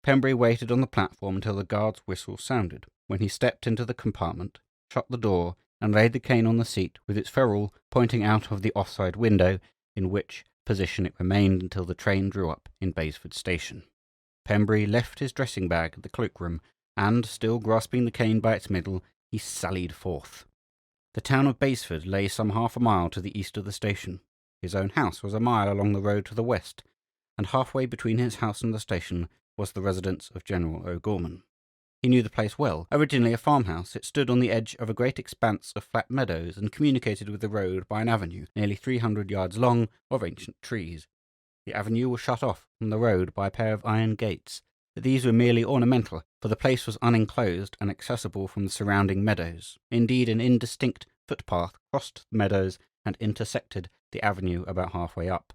Pembury waited on the platform until the guard's whistle sounded, when he stepped into the compartment, shut the door, and laid the cane on the seat with its ferrule pointing out of the offside window, in which position it remained until the train drew up in Baysford Station. Pembury left his dressing bag at the cloakroom, and, still grasping the cane by its middle, he sallied forth. The town of Baysford lay some half a mile to the east of the station. His own house was a mile along the road to the west, and halfway between his house and the station was the residence of General O'Gorman. He knew the place well. Originally a farmhouse, it stood on the edge of a great expanse of flat meadows and communicated with the road by an avenue nearly 300 yards long of ancient trees. The avenue was shut off from the road by a pair of iron gates, but these were merely ornamental, for the place was unenclosed and accessible from the surrounding meadows. Indeed, an indistinct footpath crossed the meadows and intersected the avenue about halfway up.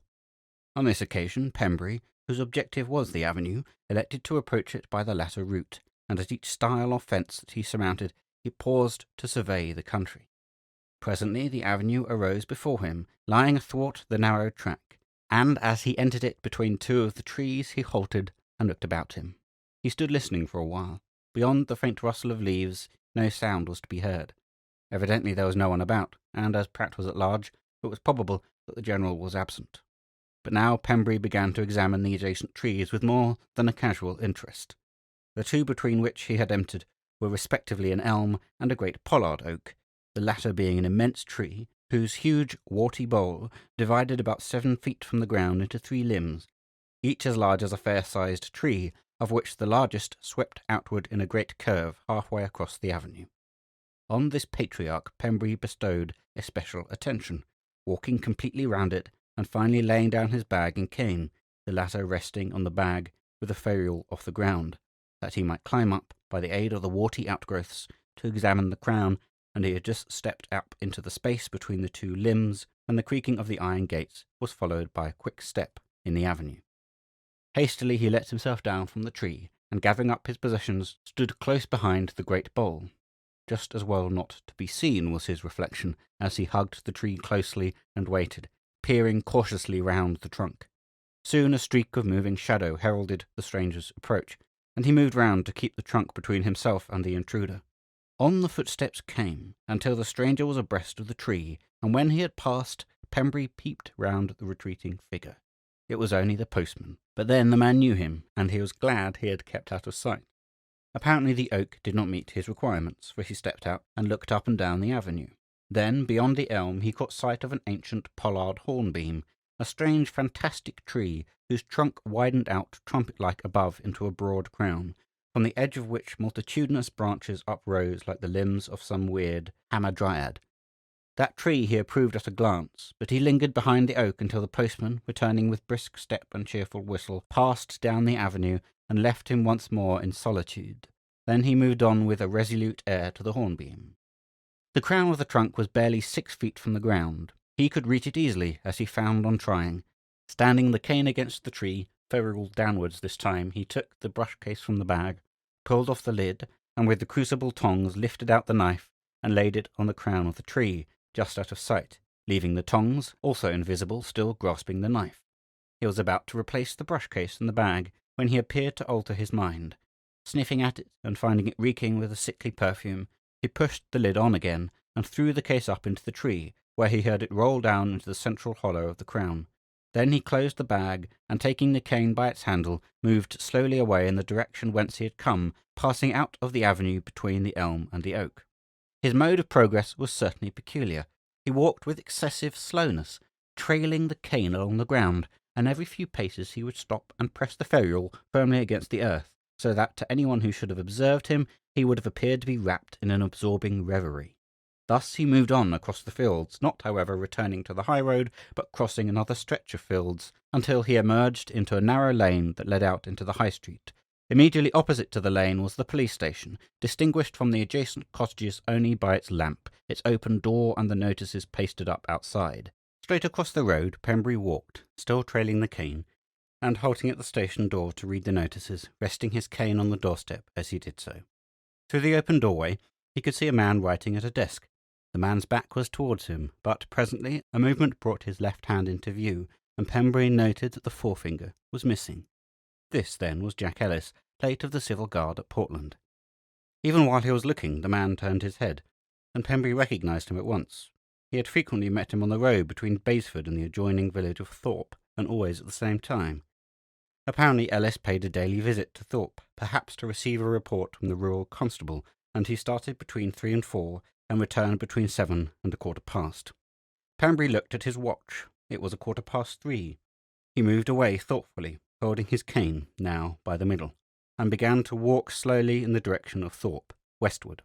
On this occasion, Pembury, whose objective was the avenue, elected to approach it by the latter route, and at each stile or fence that he surmounted, he paused to survey the country. Presently the avenue arose before him, lying athwart the narrow track, and as he entered it between 2 of the trees, he halted and looked about him. He stood listening for a while. Beyond the faint rustle of leaves, no sound was to be heard. Evidently there was no one about, and as Pratt was at large, it was probable that the general was absent. But now Pembury began to examine the adjacent trees with more than a casual interest. The 2 between which he had entered were respectively an elm and a great pollard oak, the latter being an immense tree, whose huge, warty bole divided about 7 feet from the ground into 3 limbs, each as large as a fair-sized tree, of which the largest swept outward in a great curve halfway across the avenue. On this patriarch Pembury bestowed especial attention, walking completely round it, and finally laying down his bag and cane, the latter resting on the bag with a ferrule off the ground, that he might climb up by the aid of the warty outgrowths to examine the crown, and he had just stepped up into the space between the 2 limbs when the creaking of the iron gates was followed by a quick step in the avenue. Hastily he let himself down from the tree, and gathering up his possessions, stood close behind the great bole. Just as well not to be seen was his reflection, as he hugged the tree closely and waited, peering cautiously round the trunk. Soon a streak of moving shadow heralded the stranger's approach, and he moved round to keep the trunk between himself and the intruder. On the footsteps came, until the stranger was abreast of the tree, and when he had passed, Pembury peeped round the retreating figure. It was only the postman, but then the man knew him, and he was glad he had kept out of sight. Apparently the oak did not meet his requirements, for he stepped out and looked up and down the avenue. Then, beyond the elm, he caught sight of an ancient pollard hornbeam, a strange, fantastic tree whose trunk widened out trumpet-like above into a broad crown, from the edge of which multitudinous branches uprose like the limbs of some weird hamadryad. That tree he approved at a glance, but he lingered behind the oak until the postman, returning with brisk step and cheerful whistle, passed down the avenue and left him once more in solitude. Then he moved on with a resolute air to the hornbeam. The crown of the trunk was barely 6 feet from the ground. He could reach it easily, as he found on trying. Standing the cane against the tree, ferrule downwards this time, he took the brush case from the bag, pulled off the lid, and with the crucible tongs lifted out the knife and laid it on the crown of the tree, just out of sight, leaving the tongs, also invisible, still grasping the knife. He was about to replace the brush case in the bag when he appeared to alter his mind. Sniffing at it and finding it reeking with a sickly perfume, he pushed the lid on again and threw the case up into the tree, where he heard it roll down into the central hollow of the crown. Then he closed the bag, and taking the cane by its handle, moved slowly away in the direction whence he had come, passing out of the avenue between the elm and the oak. His mode of progress was certainly peculiar, He walked with excessive slowness, trailing the cane along the ground, and every few paces he would stop and press the ferrule firmly against the earth, so that to anyone who should have observed him he would have appeared to be wrapped in an absorbing reverie. Thus he moved on across the fields, not, however, returning to the high road, but crossing another stretch of fields, until he emerged into a narrow lane that led out into the High Street. Immediately opposite to the lane was the police station, distinguished from the adjacent cottages only by its lamp, its open door, and the notices pasted up outside. Straight across the road Pembury walked, still trailing the cane, and halting at the station door to read the notices, resting his cane on the doorstep as he did so. Through the open doorway he could see a man writing at a desk. The man's back was towards him, but presently a movement brought his left hand into view, and Pembury noted that the forefinger was missing. This, then, was Jack Ellis, late of the Civil Guard at Portland. Even while he was looking, the man turned his head, and Pembury recognised him at once. He had frequently met him on the road between Baysford and the adjoining village of Thorpe, and always at the same time. Apparently Ellis paid a daily visit to Thorpe, perhaps to receive a report from the rural constable, and he started between 3 and 4, and returned between 7 and 1:15. Pembury looked at his watch. It was 3:15. He moved away thoughtfully, holding his cane, now by the middle, and began to walk slowly in the direction of Thorpe, westward.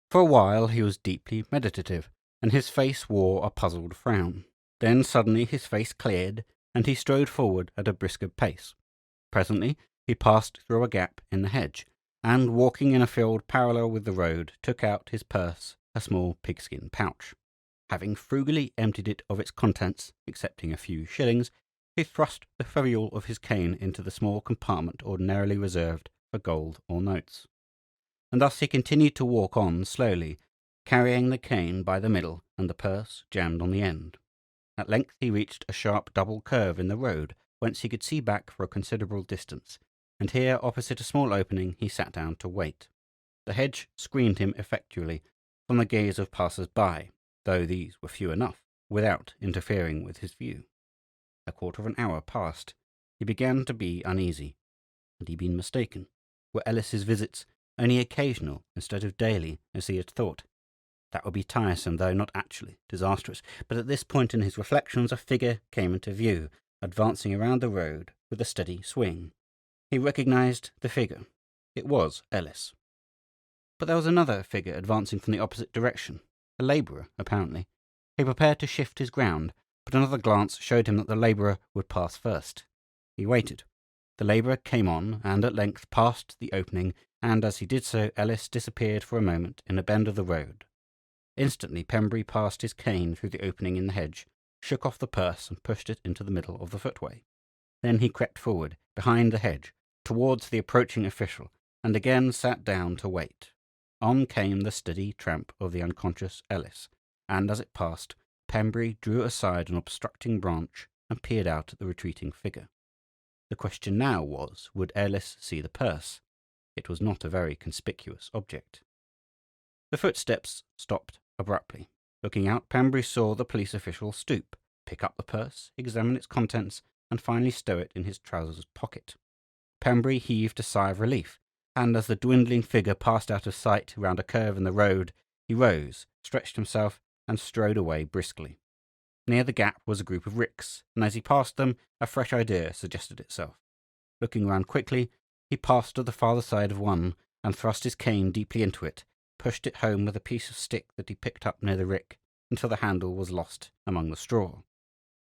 For a while he was deeply meditative, and his face wore a puzzled frown. Then suddenly his face cleared, and he strode forward at a brisker pace. Presently he passed through a gap in the hedge, and, walking in a field parallel with the road, took out his purse, a small pigskin pouch. Having frugally emptied it of its contents, excepting a few shillings, he thrust the ferrule of his cane into the small compartment ordinarily reserved for gold or notes. And thus he continued to walk on slowly, carrying the cane by the middle and the purse jammed on the end. At length he reached a sharp double curve in the road, whence he could see back for a considerable distance, and here, opposite a small opening, he sat down to wait. The hedge screened him effectually from the gaze of passers-by, though these were few enough, without interfering with his view. A quarter of an hour passed. He began to be uneasy. Had he been mistaken? Were Ellis's visits only occasional instead of daily, as he had thought? That would be tiresome, though not actually disastrous. But at this point in his reflections a figure came into view, advancing around the road with a steady swing. He recognized the figure. It was Ellis. But there was another figure advancing from the opposite direction, a labourer, apparently. He prepared to shift his ground, but another glance showed him that the labourer would pass first. He waited. The labourer came on, and at length passed the opening, and as he did so, Ellis disappeared for a moment in a bend of the road. Instantly Pembury passed his cane through the opening in the hedge, shook off the purse, and pushed it into the middle of the footway. Then he crept forward, behind the hedge, towards the approaching official, and again sat down to wait. On came the steady tramp of the unconscious Ellis, and as it passed, Pembury drew aside an obstructing branch and peered out at the retreating figure. The question now was, would Ellis see the purse? It was not a very conspicuous object. The footsteps stopped abruptly. Looking out, Pembury saw the police official stoop, pick up the purse, examine its contents, and finally stow it in his trousers pocket. Pembury heaved a sigh of relief, and as the dwindling figure passed out of sight round a curve in the road, he rose, stretched himself, and strode away briskly. Near the gap was a group of ricks, and as he passed them, a fresh idea suggested itself. Looking round quickly, he passed to the farther side of one, and thrust his cane deeply into it, pushed it home with a piece of stick that he picked up near the rick, until the handle was lost among the straw.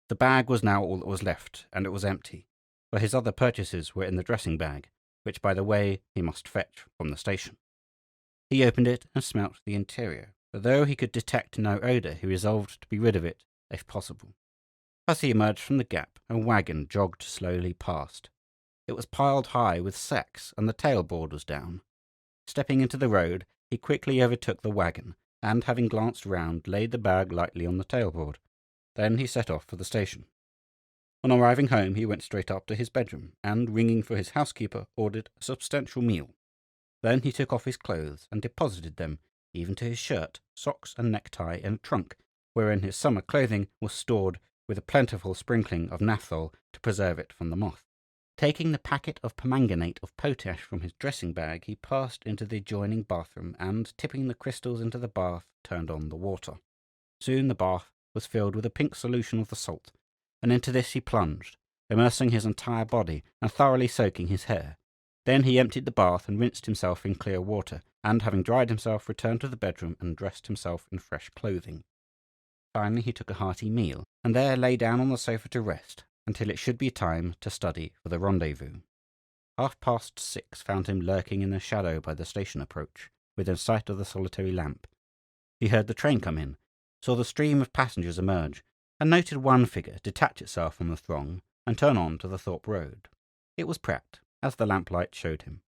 The bag was now all that was left, and it was empty, for his other purchases were in the dressing bag, which, by the way, he must fetch from the station. He opened it and smelt the interior, but though he could detect no odour, he resolved to be rid of it, if possible. As he emerged from the gap, a wagon jogged slowly past. It was piled high with sacks, and the tailboard was down. Stepping into the road, he quickly overtook the wagon, and, having glanced round, laid the bag lightly on the tailboard. Then he set off for the station. On arriving home, he went straight up to his bedroom, and, ringing for his housekeeper, ordered a substantial meal. Then he took off his clothes, and deposited them, even to his shirt, socks, and necktie, in a trunk, wherein his summer clothing was stored, with a plentiful sprinkling of naphthol to preserve it from the moth. Taking the packet of permanganate of potash from his dressing bag, he passed into the adjoining bathroom, and, tipping the crystals into the bath, turned on the water. Soon the bath was filled with a pink solution of the salt, and into this he plunged, immersing his entire body and thoroughly soaking his hair. Then he emptied the bath and rinsed himself in clear water, and having dried himself, returned to the bedroom and dressed himself in fresh clothing. Finally he took a hearty meal, and there lay down on the sofa to rest, until it should be time to study for the rendezvous. 6:30 found him lurking in the shadow by the station approach, within sight of the solitary lamp. He heard the train come in, saw the stream of passengers emerge, and noted one figure detach itself from the throng and turn on to the Thorpe Road. It was Pratt, as the lamplight showed him.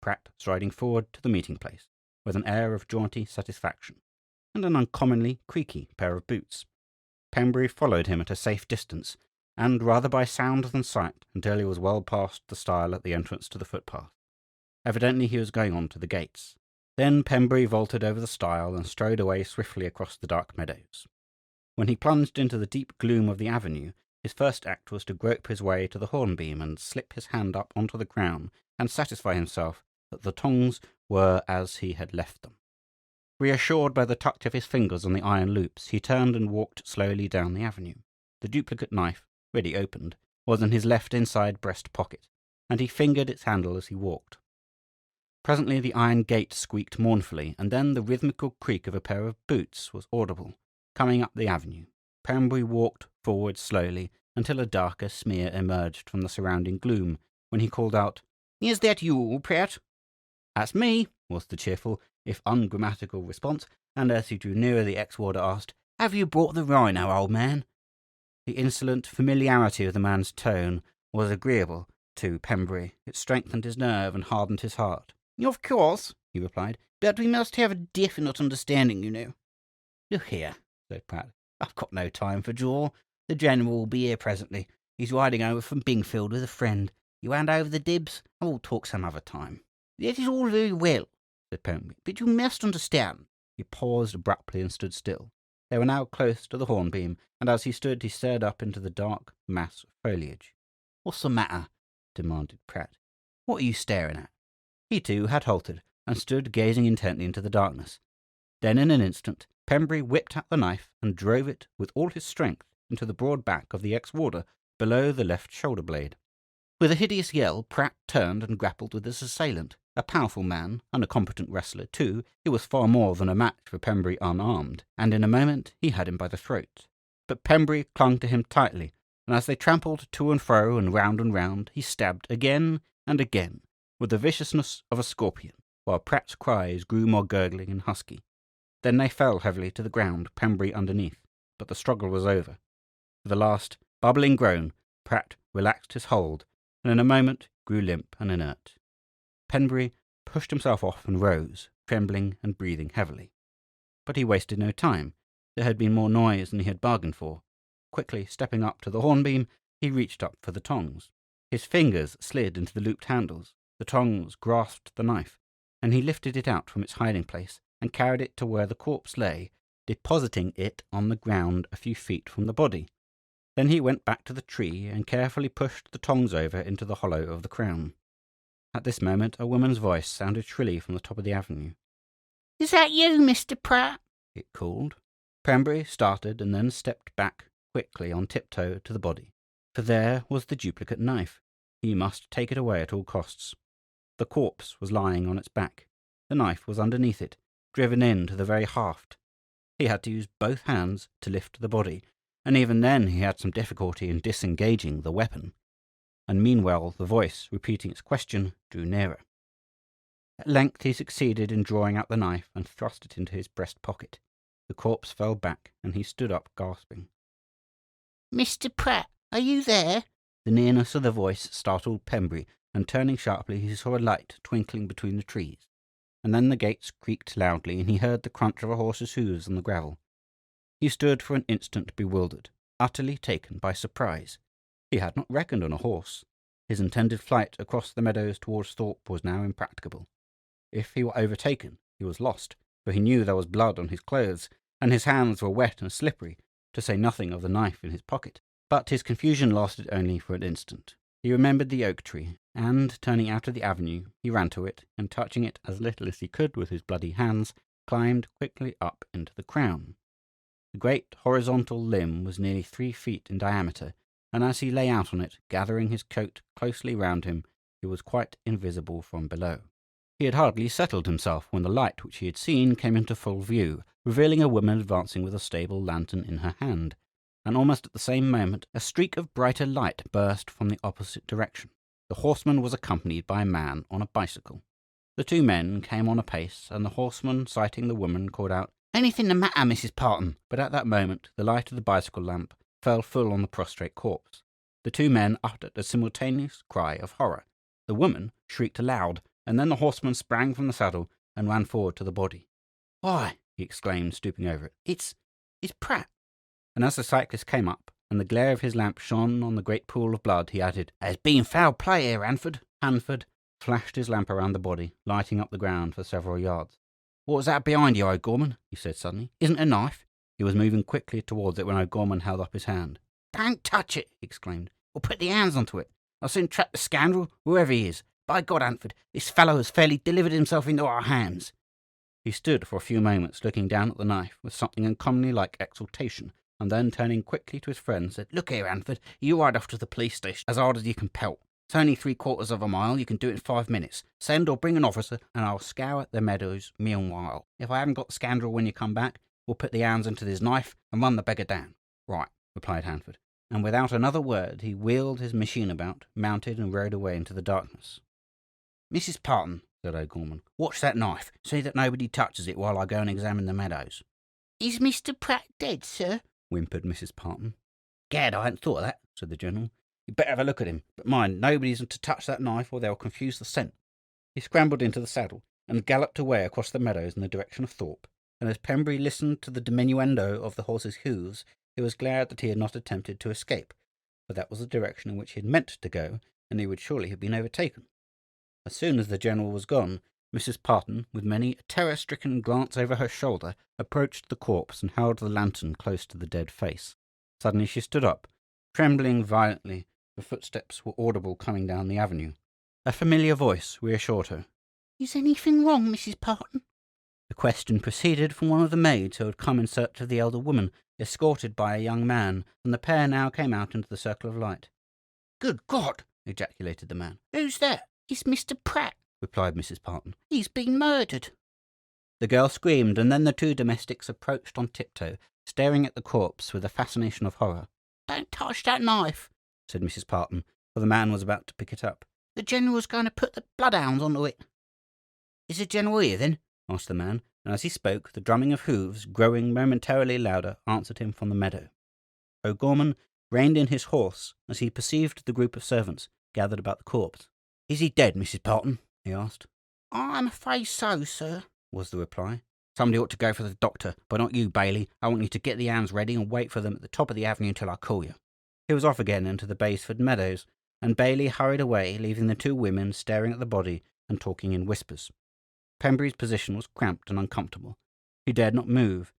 Pratt striding forward to the meeting place, with an air of jaunty satisfaction, and an uncommonly creaky pair of boots. Pembury followed him at a safe distance, and rather by sound than sight, until he was well past the stile at the entrance to the footpath. Evidently he was going on to the gates. Then Pembury vaulted over the stile and strode away swiftly across the dark meadows. When he plunged into the deep gloom of the avenue, his first act was to grope his way to the hornbeam and slip his hand up onto the crown and satisfy himself that the tongs were as he had left them. Reassured by the touch of his fingers on the iron loops, he turned and walked slowly down the avenue. The duplicate knife, ready opened, was in his left inside breast pocket, and he fingered its handle as he walked. Presently the iron gate squeaked mournfully, and then the rhythmical creak of a pair of boots was audible, coming up the avenue. Pembury walked forward slowly until a darker smear emerged from the surrounding gloom, when he called out, "Is that you, Pratt?" "That's me," was the cheerful, if ungrammatical response, and as he drew nearer the ex-warder asked, "Have you brought the rhino, old man?" The insolent familiarity of the man's tone was agreeable to Pembury. It strengthened his nerve and hardened his heart. "Of course," he replied, "but we must have a definite understanding, you know." "Look here," said Pratt, "I've got no time for jaw. The General will be here presently. He's riding over from Bingfield with a friend. You hand over the dibs, and we'll talk some other time." "That is all very well," said Pembury, "but you must understand." He paused abruptly and stood still. They were now close to the hornbeam, and as he stood he stared up into the dark mass of foliage. "What's the matter?" demanded Pratt. "What are you staring at?" He too had halted, and stood gazing intently into the darkness. Then in an instant Pembury whipped out the knife and drove it with all his strength into the broad back of the ex-warder below the left shoulder blade. With a hideous yell, Pratt turned and grappled with his assailant. A powerful man, and a competent wrestler too, he was far more than a match for Pembury unarmed, and in a moment he had him by the throat. But Pembury clung to him tightly, and as they trampled to and fro and round, he stabbed again and again, with the viciousness of a scorpion, while Pratt's cries grew more gurgling and husky. Then they fell heavily to the ground, Pembury underneath, but the struggle was over. With a last bubbling groan, Pratt relaxed his hold, and in a moment grew limp and inert. Pembury pushed himself off and rose, trembling and breathing heavily. But he wasted no time. There had been more noise than he had bargained for. Quickly stepping up to the hornbeam, he reached up for the tongs. His fingers slid into the looped handles. The tongs grasped the knife, and he lifted it out from its hiding place and carried it to where the corpse lay, depositing it on the ground a few feet from the body. Then he went back to the tree and carefully pushed the tongs over into the hollow of the crown. At this moment a woman's voice sounded shrilly from the top of the avenue. "Is that you, Mr. Pratt?" it called. Pembury started and then stepped back quickly on tiptoe to the body, for there was the duplicate knife. He must take it away at all costs. The corpse was lying on its back. The knife was underneath it, driven into the very haft. He had to use both hands to lift the body, and even then he had some difficulty in disengaging the weapon. And meanwhile the voice, repeating its question, drew nearer. At length he succeeded in drawing out the knife and thrust it into his breast pocket. The corpse fell back, and he stood up, gasping. "Mr. Pratt, are you there?" The nearness of the voice startled Pembury, and turning sharply he saw a light twinkling between the trees. And then the gates creaked loudly, and he heard the crunch of a horse's hoofs on the gravel. He stood for an instant bewildered, utterly taken by surprise. He had not reckoned on a horse. His intended flight across the meadows towards Thorpe was now impracticable. If he were overtaken, he was lost, for he knew there was blood on his clothes, and his hands were wet and slippery, to say nothing of the knife in his pocket. But his confusion lasted only for an instant. He remembered the oak tree, and, turning out of the avenue, he ran to it, and touching it as little as he could with his bloody hands, climbed quickly up into the crown. The great horizontal limb was nearly 3 feet in diameter, and as he lay out on it, gathering his coat closely round him, he was quite invisible from below. He had hardly settled himself when the light which he had seen came into full view, revealing a woman advancing with a stable lantern in her hand, and almost at the same moment a streak of brighter light burst from the opposite direction. The horseman was accompanied by a man on a bicycle. The two men came on apace, and the horseman, sighting the woman, called out, "Anything the matter, Mrs. Parton?" But at that moment the light of the bicycle lamp fell full on the prostrate corpse. The two men uttered a simultaneous cry of horror. The woman shrieked aloud, and then the horseman sprang from the saddle and ran forward to the body. "Why," he exclaimed, stooping over it, it's Pratt." And as the cyclist came up, and the glare of his lamp shone on the great pool of blood, he added, "There's been foul play here, Hanford." Hanford flashed his lamp around the body, lighting up the ground for several yards. "What was that behind you, O'Gorman?" he said suddenly. "Isn't a knife?" He was moving quickly towards it when O'Gorman held up his hand. "Don't touch it!" he exclaimed. "Or put the hands onto it. I'll soon trap the scoundrel, whoever he is. By God, Hanford, this fellow has fairly delivered himself into our hands." He stood for a few moments looking down at the knife with something uncommonly like exultation, and then turning quickly to his friend, said, "Look here, Hanford, you ride off to the police station as hard as you can pelt. It's only 3/4 of a mile. You can do it in 5 minutes. Send or bring an officer, and I'll scour the meadows meanwhile. If I haven't got the scoundrel when you come back, we'll put the hands into this knife and run the beggar down." "Right," replied Hanford, and without another word he wheeled his machine about, mounted, and rode away into the darkness. "Mrs. Parton," said O'Gorman, "watch that knife. See that nobody touches it while I go and examine the meadows." "Is Mr. Pratt dead, sir?" whimpered Mrs. Parton. "Gad, I hadn't thought of that," said the General. "You'd better have a look at him. But mind, nobody's to touch that knife or they'll confuse the scent." He scrambled into the saddle and galloped away across the meadows in the direction of Thorpe, and as Pembury listened to the diminuendo of the horse's hoofs, he was glad that he had not attempted to escape, for that was the direction in which he had meant to go, and he would surely have been overtaken. As soon as the General was gone, Mrs. Parton, with many a terror-stricken glance over her shoulder, approached the corpse and held the lantern close to the dead face. Suddenly she stood up, trembling violently, for footsteps were audible coming down the avenue. A familiar voice reassured her. "Is anything wrong, Mrs. Parton?" The question proceeded from one of the maids who had come in search of the elder woman, escorted by a young man, and the pair now came out into the circle of light. "Good God!" ejaculated the man. "Who's that?" "It's Mr. Pratt," replied Mrs. Parton. "He's been murdered." The girl screamed, and then the two domestics approached on tiptoe, staring at the corpse with a fascination of horror. "Don't touch that knife," said Mrs. Parton, for the man was about to pick it up. "The General's going to put the bloodhounds onto it." "Is the General here, then?" asked the man, and as he spoke, the drumming of hoofs, growing momentarily louder, answered him from the meadow. O'Gorman reined in his horse as he perceived the group of servants gathered about the corpse. "Is he dead, Mrs. Parton?" he asked. "I'm afraid so, sir," was the reply. "Somebody ought to go for the doctor, but not you, Bailey. I want you to get the hounds ready and wait for them at the top of the avenue until I call you." He was off again into the Baysford meadows, and Bailey hurried away, leaving the two women staring at the body and talking in whispers. Pembury's position was cramped and uncomfortable. He dared not move,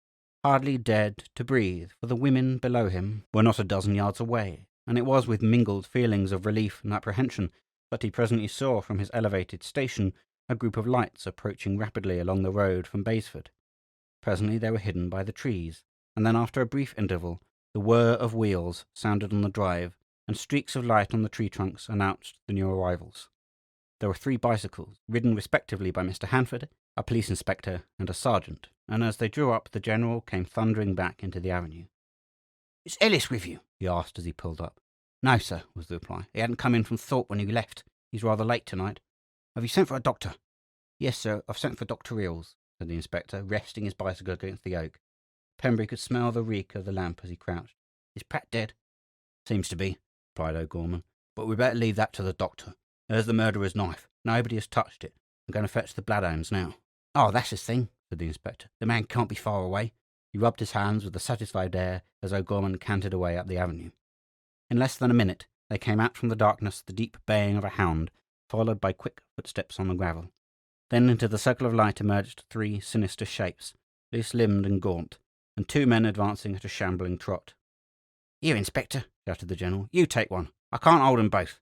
hardly dared to breathe, for the women below him were not a dozen yards away, and it was with mingled feelings of relief and apprehension that he presently saw from his elevated station a group of lights approaching rapidly along the road from Baysford. Presently they were hidden by the trees, and then after a brief interval the whir of wheels sounded on the drive, and streaks of light on the tree trunks announced the new arrivals. There were 3 bicycles, ridden respectively by Mr. Hanford, a police inspector, and a sergeant, and as they drew up the General came thundering back into the avenue. "Is Ellis with you?" he asked as he pulled up. "No, sir," was the reply. "He hadn't come in from Thorpe when he left. He's rather late tonight." "Have you sent for a doctor?" "Yes, sir, I've sent for Dr. Eels," said the inspector, resting his bicycle against the oak. Pembury could smell the reek of the lamp as he crouched. "Is Pratt dead?" "Seems to be," replied O'Gorman. "But we'd better leave that to the doctor. There's the murderer's knife. Nobody has touched it. I'm going to fetch the bloodhounds now." "Oh, that's the thing," said the inspector. "The man can't be far away." He rubbed his hands with a satisfied air as O'Gorman cantered away up the avenue. In less than a minute there came out from the darkness the deep baying of a hound, followed by quick footsteps on the gravel. Then into the circle of light emerged 3 sinister shapes, loose-limbed and gaunt, and 2 men advancing at a shambling trot. "Here, Inspector," shouted the General. "You take one. I can't hold 'em both."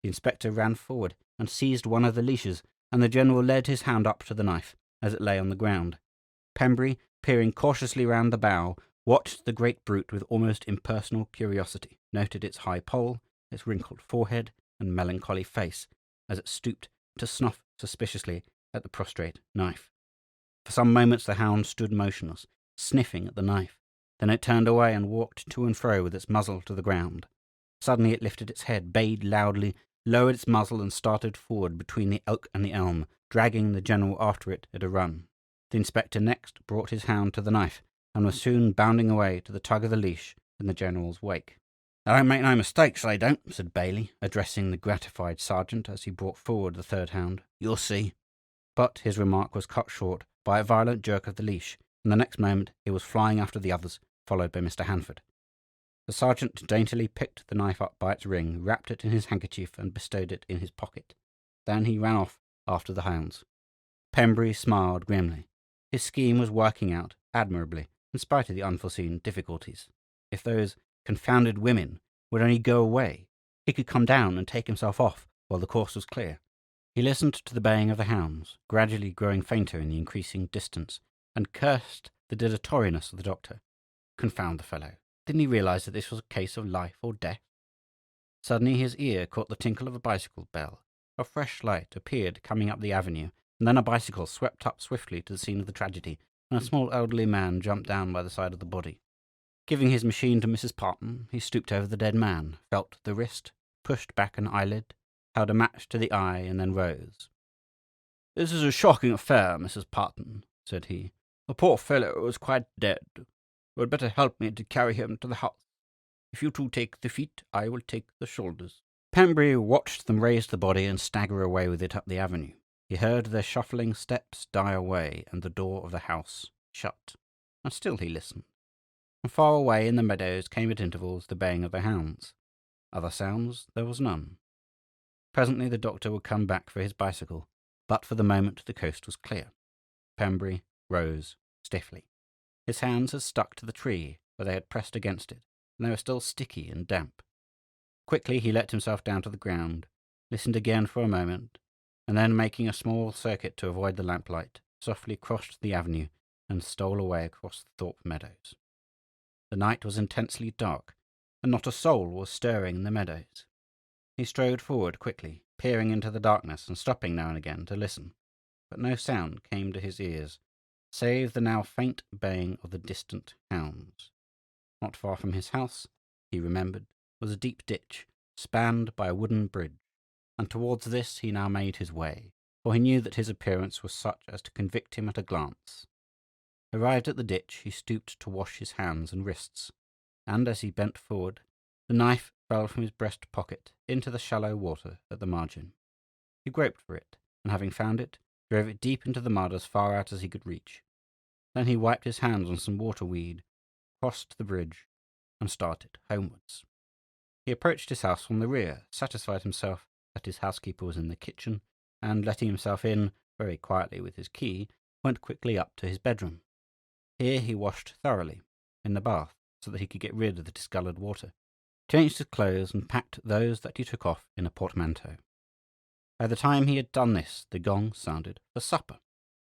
The inspector ran forward and seized one of the leashes, and the General led his hand up to the knife, as it lay on the ground. Pembury, peering cautiously round the bough, watched the great brute with almost impersonal curiosity, noted its high poll, its wrinkled forehead, and melancholy face, as it stooped to snuff suspiciously at the prostrate knife. For some moments the hound stood motionless, sniffing at the knife. Then it turned away and walked to and fro with its muzzle to the ground. Suddenly it lifted its head, bayed loudly, lowered its muzzle, and started forward between the oak and the elm, dragging the general after it at a run. The inspector next brought his hound to the knife, and was soon bounding away to the tug of the leash in the general's wake. "I don't make no mistakes, I don't," said Bailey, addressing the gratified sergeant as he brought forward the third hound. "You'll see." But his remark was cut short by a violent jerk of the leash, and the next moment he was flying after the others, followed by Mr. Hanford. The sergeant daintily picked the knife up by its ring, wrapped it in his handkerchief, and bestowed it in his pocket. Then he ran off after the hounds. Pembury smiled grimly. His scheme was working out admirably, in spite of the unforeseen difficulties. If those confounded women would only go away, he could come down and take himself off while the course was clear. He listened to the baying of the hounds, gradually growing fainter in the increasing distance, and cursed the dilatoriness of the doctor. Confound the fellow! Didn't he realize that this was a case of life or death? Suddenly his ear caught the tinkle of a bicycle bell. A fresh light appeared coming up the avenue, and then a bicycle swept up swiftly to the scene of the tragedy, and a small elderly man jumped down by the side of the body. Giving his machine to Mrs. Parton, he stooped over the dead man, felt the wrist, pushed back an eyelid, held a match to the eye, and then rose. "This is a shocking affair, Mrs. Parton," said he. "The poor fellow is quite dead. You had better help me to carry him to the house. If you two take the feet, I will take the shoulders." Pembury watched them raise the body and stagger away with it up the avenue. He heard their shuffling steps die away and the door of the house shut, and still he listened. And far away in the meadows came at intervals the baying of the hounds. Other sounds there was none. Presently the doctor would come back for his bicycle, but for the moment the coast was clear. Pembury rose stiffly. His hands had stuck to the tree where they had pressed against it, and they were still sticky and damp. Quickly he let himself down to the ground, listened again for a moment, and then, making a small circuit to avoid the lamplight, softly crossed the avenue and stole away across the Thorpe meadows. The night was intensely dark, and not a soul was stirring in the meadows. He strode forward quickly, peering into the darkness and stopping now and again to listen, but no sound came to his ears, save the now faint baying of the distant hounds. Not far from his house, he remembered, was a deep ditch, spanned by a wooden bridge, and towards this he now made his way, for he knew that his appearance was such as to convict him at a glance. Arrived at the ditch, he stooped to wash his hands and wrists, and as he bent forward, the knife fell from his breast pocket into the shallow water at the margin. He groped for it, and having found it, drove it deep into the mud as far out as he could reach. Then he wiped his hands on some water-weed, crossed the bridge, and started homewards. He approached his house from the rear, satisfied himself that his housekeeper was in the kitchen, and letting himself in very quietly with his key, went quickly up to his bedroom. Here he washed thoroughly, in the bath, so that he could get rid of the discoloured water, changed his clothes, and packed those that he took off in a portmanteau. By the time he had done this, the gong sounded for supper.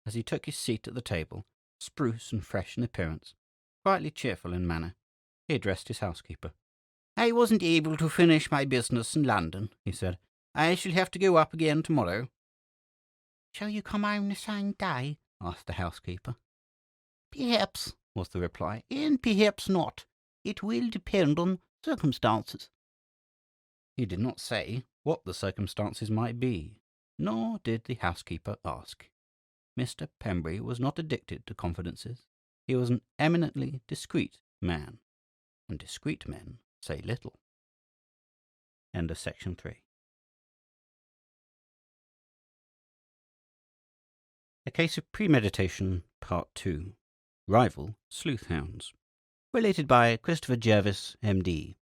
As he took his seat at the table, spruce and fresh in appearance, quietly cheerful in manner, he addressed his housekeeper. "I wasn't able to finish my business in London," he said. "I shall have to go up again tomorrow." "Shall you come home the same day?" asked the housekeeper. "Perhaps," was the reply, "and perhaps not. It will depend on circumstances." He did not say what the circumstances might be, nor did the housekeeper ask. Mr. Pembury was not addicted to confidences. He was an eminently discreet man, and discreet men say little. End of section 3. A Case of Premeditation, Part 2. Rival Sleuth Hounds. Related by Christopher Jervis, M.D.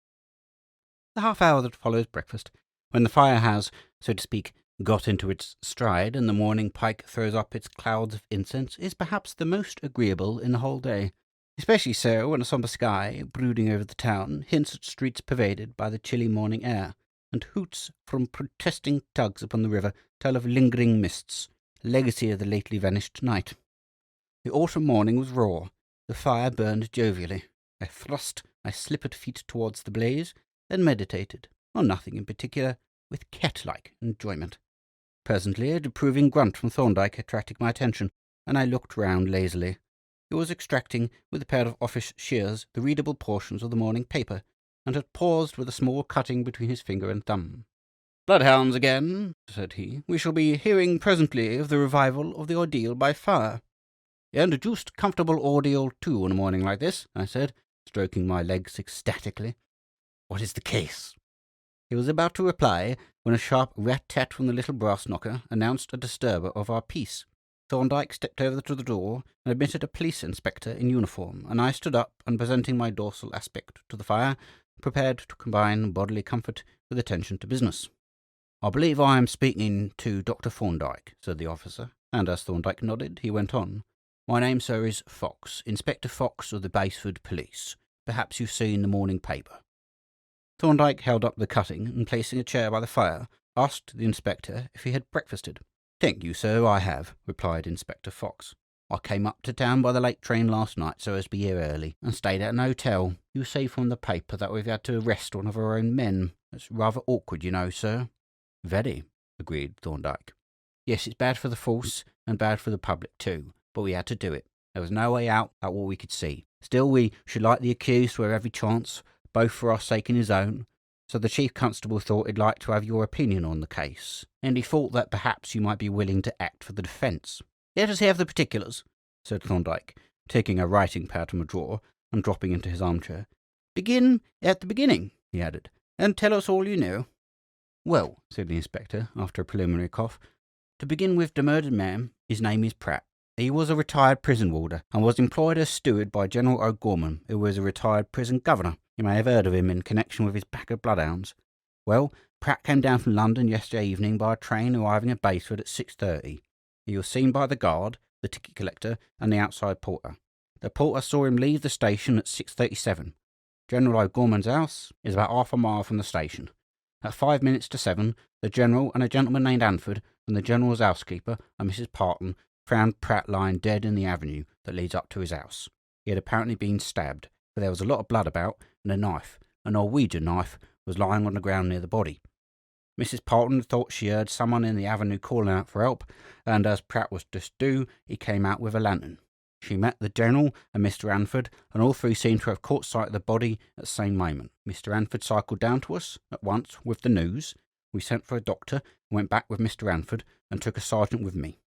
The half hour that follows breakfast, when the fire has, so to speak, got into its stride, and the morning pike throws up its clouds of incense, is perhaps the most agreeable in the whole day. Especially so when a sombre sky, brooding over the town, hints at streets pervaded by the chilly morning air, and hoots from protesting tugs upon the river tell of lingering mists, legacy of the lately vanished night. The autumn morning was raw. The fire burned jovially. I thrust my slippered feet towards the blaze, and meditated, on nothing in particular, with cat-like enjoyment. Presently a reproving grunt from Thorndyke attracted my attention, and I looked round lazily. He was extracting, with a pair of office shears, the readable portions of the morning paper, and had paused with a small cutting between his finger and thumb. "Bloodhounds again," said he. "We shall be hearing presently of the revival of the ordeal by fire." "And a deuced comfortable ordeal, too, on a morning like this," I said, stroking my legs ecstatically. "What is the case?" He was about to reply when a sharp rat-tat from the little brass knocker announced a disturber of our peace. Thorndyke stepped over to the door and admitted a police inspector in uniform, and I stood up and, presenting my dorsal aspect to the fire, prepared to combine bodily comfort with attention to business. "I believe I am speaking to Dr. Thorndyke," said the officer, and as Thorndyke nodded, he went on. "My name, sir, is Fox, Inspector Fox of the Basford Police. Perhaps you've seen the morning paper." Thorndyke held up the cutting, and placing a chair by the fire, asked the inspector if he had breakfasted. "Thank you, sir, I have," replied Inspector Fox. "I came up to town by the late train last night so as to be here early, and stayed at an hotel. You see from the paper that we've had to arrest one of our own men. It's rather awkward, you know, sir." "Very," agreed Thorndyke. "Yes, it's bad for the force, and bad for the public too, but we had to do it. There was no way out at what we could see. Still, we should like the accused where every chance, both for our sake and his own. So the Chief Constable thought he'd like to have your opinion on the case, and he thought that perhaps you might be willing to act for the defence." "Let us have the particulars," said Thorndyke, taking a writing pad from a drawer and dropping into his armchair. "Begin at the beginning," he added, "and tell us all you know." "Well," said the inspector, after a preliminary cough, "to begin with the murdered man, his name is Pratt. He was a retired prison warder, and was employed as steward by General O'Gorman, who was a retired prison governor. You may have heard of him in connection with his pack of bloodhounds. Well, Pratt came down from London yesterday evening by a train arriving at Basford at 6:30. He was seen by the guard, the ticket collector, and the outside porter. The porter saw him leave the station at 6:37. General O'Gorman's house is about half a mile from the station. At 5 minutes to 7, the General and a gentleman named Anford and the General's housekeeper and Mrs. Parton found Pratt lying dead in the avenue that leads up to his house. He had apparently been stabbed, for there was a lot of blood about, and a knife, a Norwegian knife, was lying on the ground near the body. Mrs. Parton thought she heard someone in the avenue calling out for help, and as Pratt was just due, he came out with a lantern. She met the General and Mr. Anford, and all three seemed to have caught sight of the body at the same moment. Mr. Anford cycled down to us at once with the news. We sent for a doctor, and went back with Mr. Anford, and took a sergeant with me.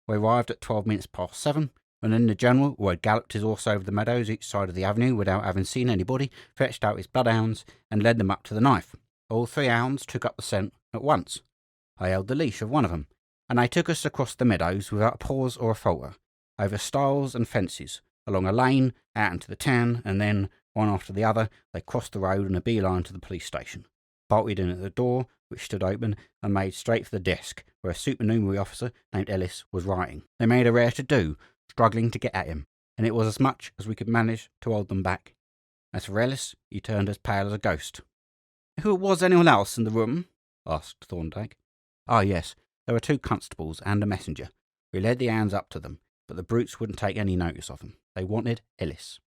We arrived at 12 minutes past 7, and then the General, who had galloped his horse over the meadows each side of the avenue without having seen anybody, fetched out his bloodhounds and led them up to the knife. All three hounds took up the scent at once. I held the leash of one of them, and they took us across the meadows without a pause or a falter, over stiles and fences, along a lane, out into the town, and then, one after the other, they crossed the road in a beeline to the police station, bolted in at the door, which stood open, and made straight for the desk, where a supernumerary officer named Ellis was writing. They made a rare to-do, struggling to get at him, and it was as much as we could manage to hold them back. As for Ellis, he turned as pale as a ghost. "Who was anyone else in the room?" asked Thorndyke. "Oh, yes, there were 2 constables and a messenger. We led the hounds up to them, but the brutes wouldn't take any notice of them. They wanted Ellis."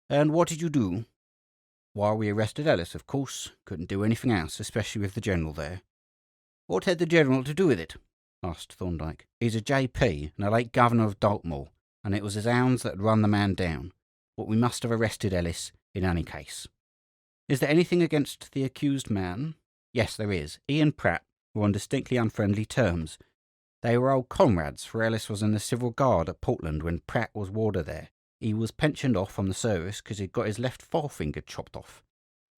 "And what did you do?" "Why, we arrested Ellis, of course. Couldn't do anything else, especially with the General there." "What had the General to do with it?" asked Thorndyke. "He's a J.P. and a late governor of Dartmoor, and it was his hounds that had run the man down. But we must have arrested Ellis in any case." "Is there anything against the accused man?" "Yes, there is. He and Pratt were on distinctly unfriendly terms. They were old comrades, for Ellis was in the Civil Guard at Portland when Pratt was warder there. He was pensioned off from the service because he'd got his left forefinger chopped off.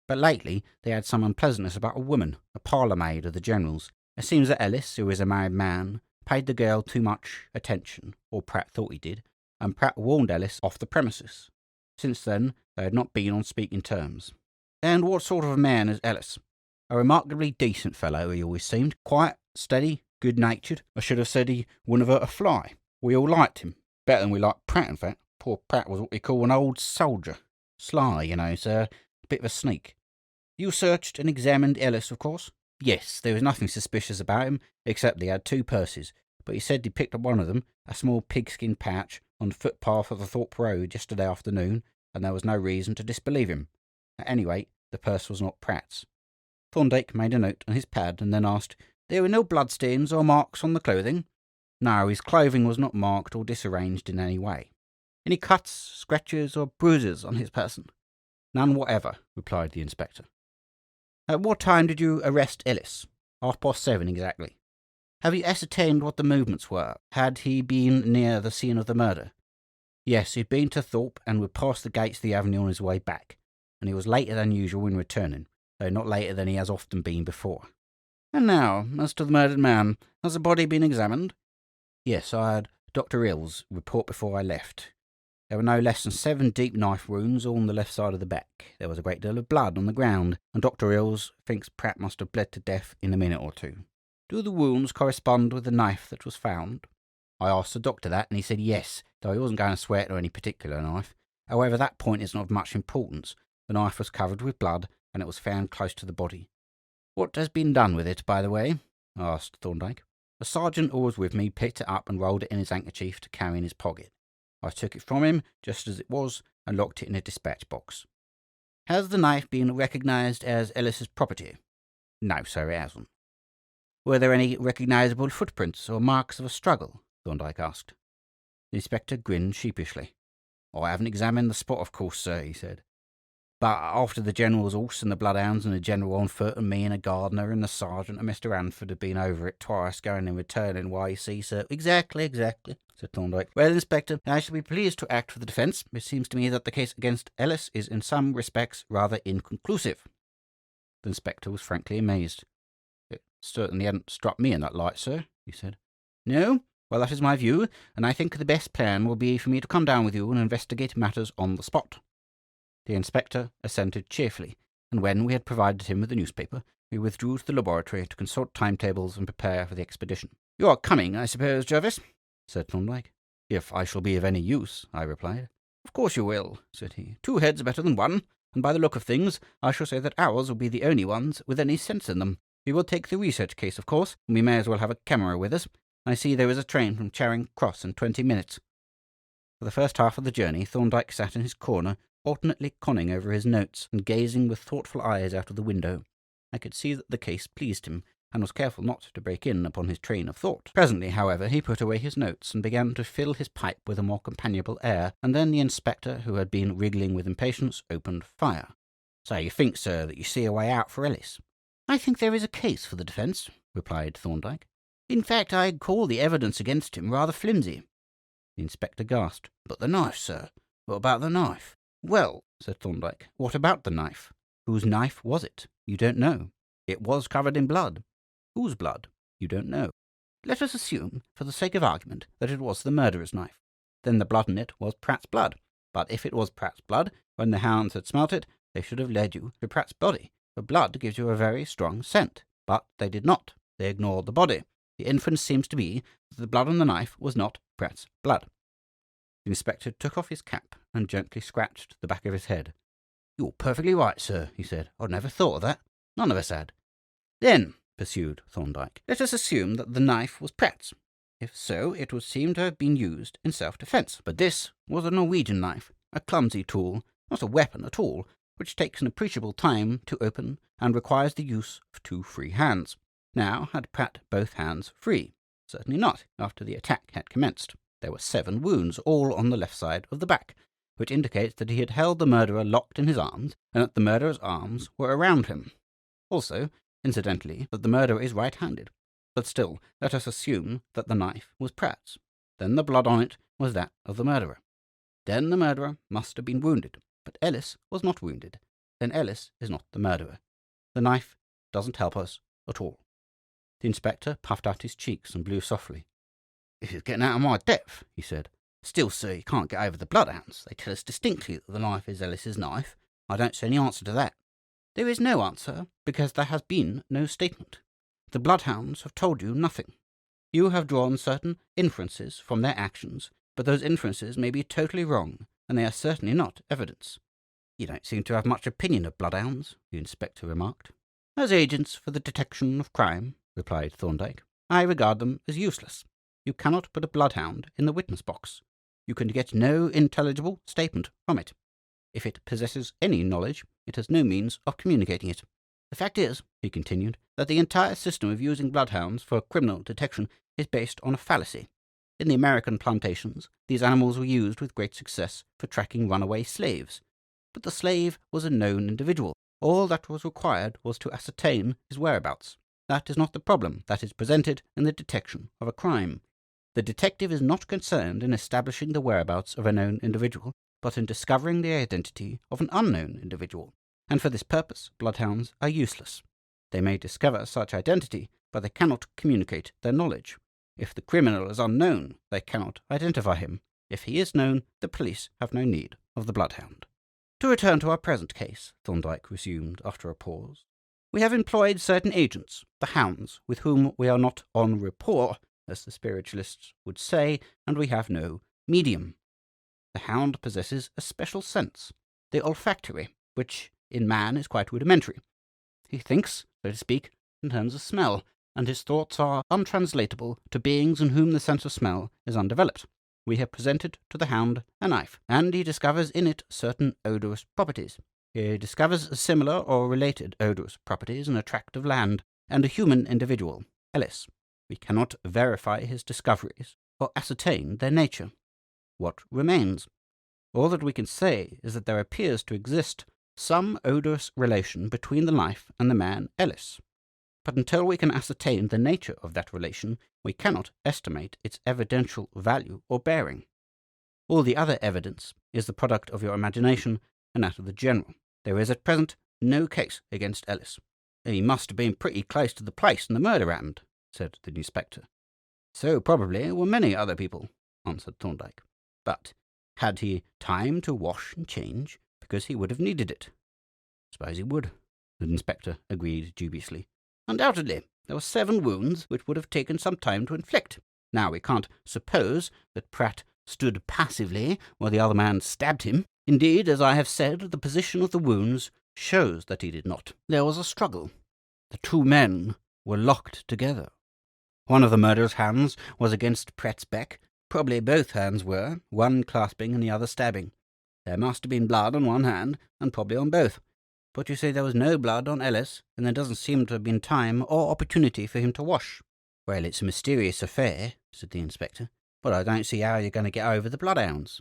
But lately they had some unpleasantness about a woman, a parlour maid of the General's. It seems that Ellis, who is a married man, paid the girl too much attention, or Pratt thought he did, and Pratt warned Ellis off the premises. Since then, they had not been on speaking terms." "And what sort of a man is Ellis?" "A remarkably decent fellow, he always seemed. Quiet, steady, good-natured. I should have said he wouldn't have hurt a fly. We all liked him. Better than we liked Pratt, in fact. Poor Pratt was what we call an old soldier. Sly, you know, sir. A bit of a sneak." "You searched and examined Ellis, of course?" "Yes, there was nothing suspicious about him, except that he had 2 purses. But he said he picked up one of them, a small pigskin pouch, on the footpath of the Thorpe Road yesterday afternoon, and there was no reason to disbelieve him. At any rate, the purse was not Pratt's. Thorndyke made a note on his pad and then asked, "There were no bloodstains or marks on the clothing?" "No, his clothing was not marked or disarranged in any way." "Any cuts, scratches, or bruises on his person?" "None whatever," replied the inspector. "At what time did you arrest Ellis?" "7:30 exactly." "Have you ascertained what the movements were? Had he been near the scene of the murder?" "Yes, he'd been to Thorpe and would pass the gates of the avenue on his way back, and he was later than usual in returning, though not later than he has often been before." "And now, as to the murdered man, has the body been examined?" "Yes, I had Dr. Hill's report before I left. There were no less than 7 deep knife wounds all on the left side of the back. There was a great deal of blood on the ground, and Dr. Hills thinks Pratt must have bled to death in a minute or two." "Do the wounds correspond with the knife that was found?" "I asked the doctor that, and he said yes, though he wasn't going to swear to any particular knife. However, that point is not of much importance. The knife was covered with blood, and it was found close to the body." "What has been done with it, by the way?" asked Thorndyke. "A sergeant who was with me picked it up and rolled it in his handkerchief to carry in his pocket. I took it from him, just as it was, and locked it in a dispatch box." "Has the knife been recognised as Ellis's property?" "No, sir, it hasn't." "Were there any recognisable footprints or marks of a struggle?" Thorndyke asked. The inspector grinned sheepishly. "I haven't examined the spot, of course, sir," he said. "But after the General's horse and the bloodhounds and the General on foot and me and a gardener and the sergeant and Mr. Hanford had been over it twice, going and returning, why, you see, sir—" Exactly, said Thorndyke. "Well, Inspector, I shall be pleased to act for the defence. It seems to me that the case against Ellis is in some respects rather inconclusive." The inspector was frankly amazed. "It certainly hadn't struck me in that light, sir," he said. "No? Well, that is my view, and I think the best plan will be for me to come down with you and investigate matters on the spot." The inspector assented cheerfully, and when we had provided him with the newspaper, we withdrew to the laboratory to consult timetables and prepare for the expedition. "You are coming, I suppose, Jervis?" said Thorndyke. "If I shall be of any use," I replied. "Of course you will," said he. "Two heads are better than one, and by the look of things, I shall say that ours will be the only ones with any sense in them. We will take the research case, of course, and we may as well have a camera with us. I see there is a train from Charing Cross in 20 minutes. For the first half of the journey, Thorndyke sat in his corner, alternately conning over his notes and gazing with thoughtful eyes out of the window. I could see that the case pleased him, and was careful not to break in upon his train of thought. Presently, however, he put away his notes and began to fill his pipe with a more companionable air, and then the inspector, who had been wriggling with impatience, opened fire. "So you think, sir, that you see a way out for Ellis?" "I think there is a case for the defence," replied Thorndyke. "In fact, I call the evidence against him rather flimsy." The inspector gasped. "But the knife, sir? What about the knife?" "Well," said Thorndyke, "what about the knife? Whose knife was it? You don't know. It was covered in blood. Whose blood? You don't know. Let us assume, for the sake of argument, that it was the murderer's knife. Then the blood in it was Pratt's blood. But if it was Pratt's blood, when the hounds had smelt it, they should have led you to Pratt's body. For blood gives you a very strong scent. But they did not. They ignored the body. The inference seems to be that the blood on the knife was not Pratt's blood." The inspector took off his cap and gently scratched the back of his head. "You're perfectly right, sir," he said. "I'd never thought of that. None of us had." "Then," pursued Thorndyke, "let us assume that the knife was Pratt's. If so, it would seem to have been used in self-defence. But this was a Norwegian knife, a clumsy tool, not a weapon at all, which takes an appreciable time to open and requires the use of 2 free hands. Now, had Pratt both hands free? Certainly not, after the attack had commenced. There were 7 wounds, all on the left side of the back, which indicates that he had held the murderer locked in his arms, and that the murderer's arms were around him. Also, incidentally, that the murderer is right-handed. But still, let us assume that the knife was Pratt's. Then the blood on it was that of the murderer. Then the murderer must have been wounded, but Ellis was not wounded. Then Ellis is not the murderer. The knife doesn't help us at all." The inspector puffed out his cheeks and blew softly. "This is getting out of my depth," he said. "Still, sir, you can't get over the bloodhounds. They tell us distinctly that the knife is Ellis's knife. I don't see any answer to that." "There is no answer, because there has been no statement. The bloodhounds have told you nothing. You have drawn certain inferences from their actions, but those inferences may be totally wrong, and they are certainly not evidence." "You don't seem to have much opinion of bloodhounds," the inspector remarked. "As agents for the detection of crime," replied Thorndyke, "I regard them as useless. You cannot put a bloodhound in the witness box. You can get no intelligible statement from it. If it possesses any knowledge, it has no means of communicating it. The fact is, he continued, that the entire system of using bloodhounds for criminal detection is based on a fallacy. In the American plantations, these animals were used with great success for tracking runaway slaves. But the slave was a known individual. All that was required was to ascertain his whereabouts. That is not the problem that is presented in the detection of a crime. The detective is not concerned in establishing the whereabouts of a known individual, but in discovering the identity of an unknown individual. And for this purpose, bloodhounds are useless. They may discover such identity, but they cannot communicate their knowledge. If the criminal is unknown, they cannot identify him. If he is known, the police have no need of the bloodhound. To return to our present case, Thorndyke resumed after a pause. We have employed certain agents, the hounds, with whom we are not en rapport, as the spiritualists would say, and we have no medium. The hound possesses a special sense, the olfactory, which in man is quite rudimentary. He thinks, so to speak, in terms of smell, and his thoughts are untranslatable to beings in whom the sense of smell is undeveloped. We have presented to the hound a knife, and he discovers in it certain odorous properties. He discovers similar or related odorous properties in a tract of land and a human individual, Ellis. We cannot verify his discoveries or ascertain their nature. What remains? All that we can say is that there appears to exist some odorous relation between the knife and the man Ellis. But until we can ascertain the nature of that relation, we cannot estimate its evidential value or bearing. All the other evidence is the product of your imagination and that of the general. There is at present no case against Ellis. He must have been pretty close to the place when the murder happened, said the inspector. So probably were many other people, answered Thorndyke. But had he time to wash and change? Because he would have needed it. Suppose he would, the inspector agreed dubiously. Undoubtedly, there were 7 wounds which would have taken some time to inflict. Now, we can't suppose that Pratt stood passively while the other man stabbed him. Indeed, as I have said, the position of the wounds shows that he did not. There was a struggle. The 2 men were locked together. One of the murderer's hands was against Pratt's back. Probably both hands were, one clasping and the other stabbing. There must have been blood on one hand, and probably on both. But you say there was no blood on Ellis, and there doesn't seem to have been time or opportunity for him to wash. Well, it's a mysterious affair, said the inspector, but I don't see how you're going to get over the bloodhounds.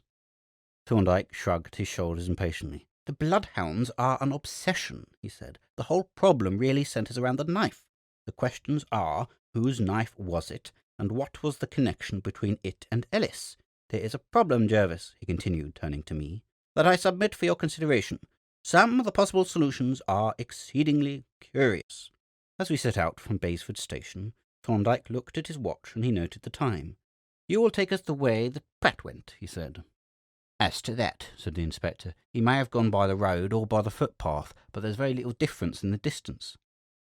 Thorndyke shrugged his shoulders impatiently. The bloodhounds are an obsession, he said. The whole problem really centres around the knife. The questions are, whose knife was it, and what was the connection between it and Ellis? There is a problem, Jervis, he continued, turning to me, that I submit for your consideration. Some of the possible solutions are exceedingly curious. As we set out from Baysford Station, Thorndyke looked at his watch and he noted the time. You will take us the way that Pratt went, he said. As to that, said the inspector, he may have gone by the road or by the footpath, but there's very little difference in the distance.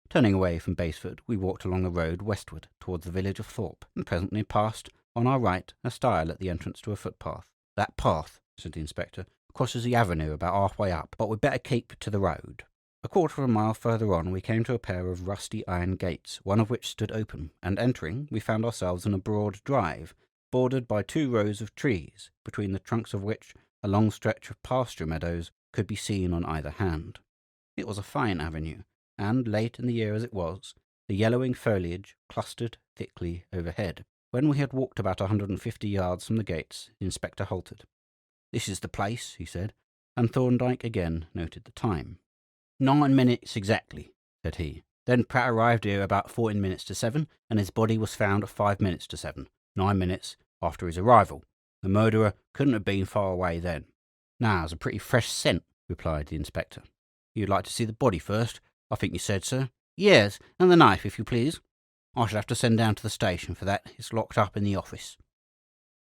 Turning away from Baysford, we walked along the road westward towards the village of Thorpe, and presently passed on our right a stile at the entrance to a footpath. That path, said the inspector, crosses the avenue about halfway up, but we'd better keep to the road. A quarter of a mile further on we came to a pair of rusty iron gates, one of which stood open, and entering, we found ourselves in a broad drive, bordered by 2 rows of trees, between the trunks of which a long stretch of pasture meadows could be seen on either hand. It was a fine avenue, and, late in the year as it was, the yellowing foliage clustered thickly overhead. When we had walked about 150 yards from the gates, the inspector halted. This is the place, he said, and Thorndyke again noted the time. 9 minutes exactly, said he. Then Pratt arrived here about 14 minutes to 7, and his body was found at 5 minutes to 7, 9 minutes after his arrival. The murderer couldn't have been far away then. Now, it's a pretty fresh scent, replied the inspector. You'd like to see the body first, I think you said, sir? Yes, and the knife, if you please. I shall have to send down to the station for that. It's locked up in the office.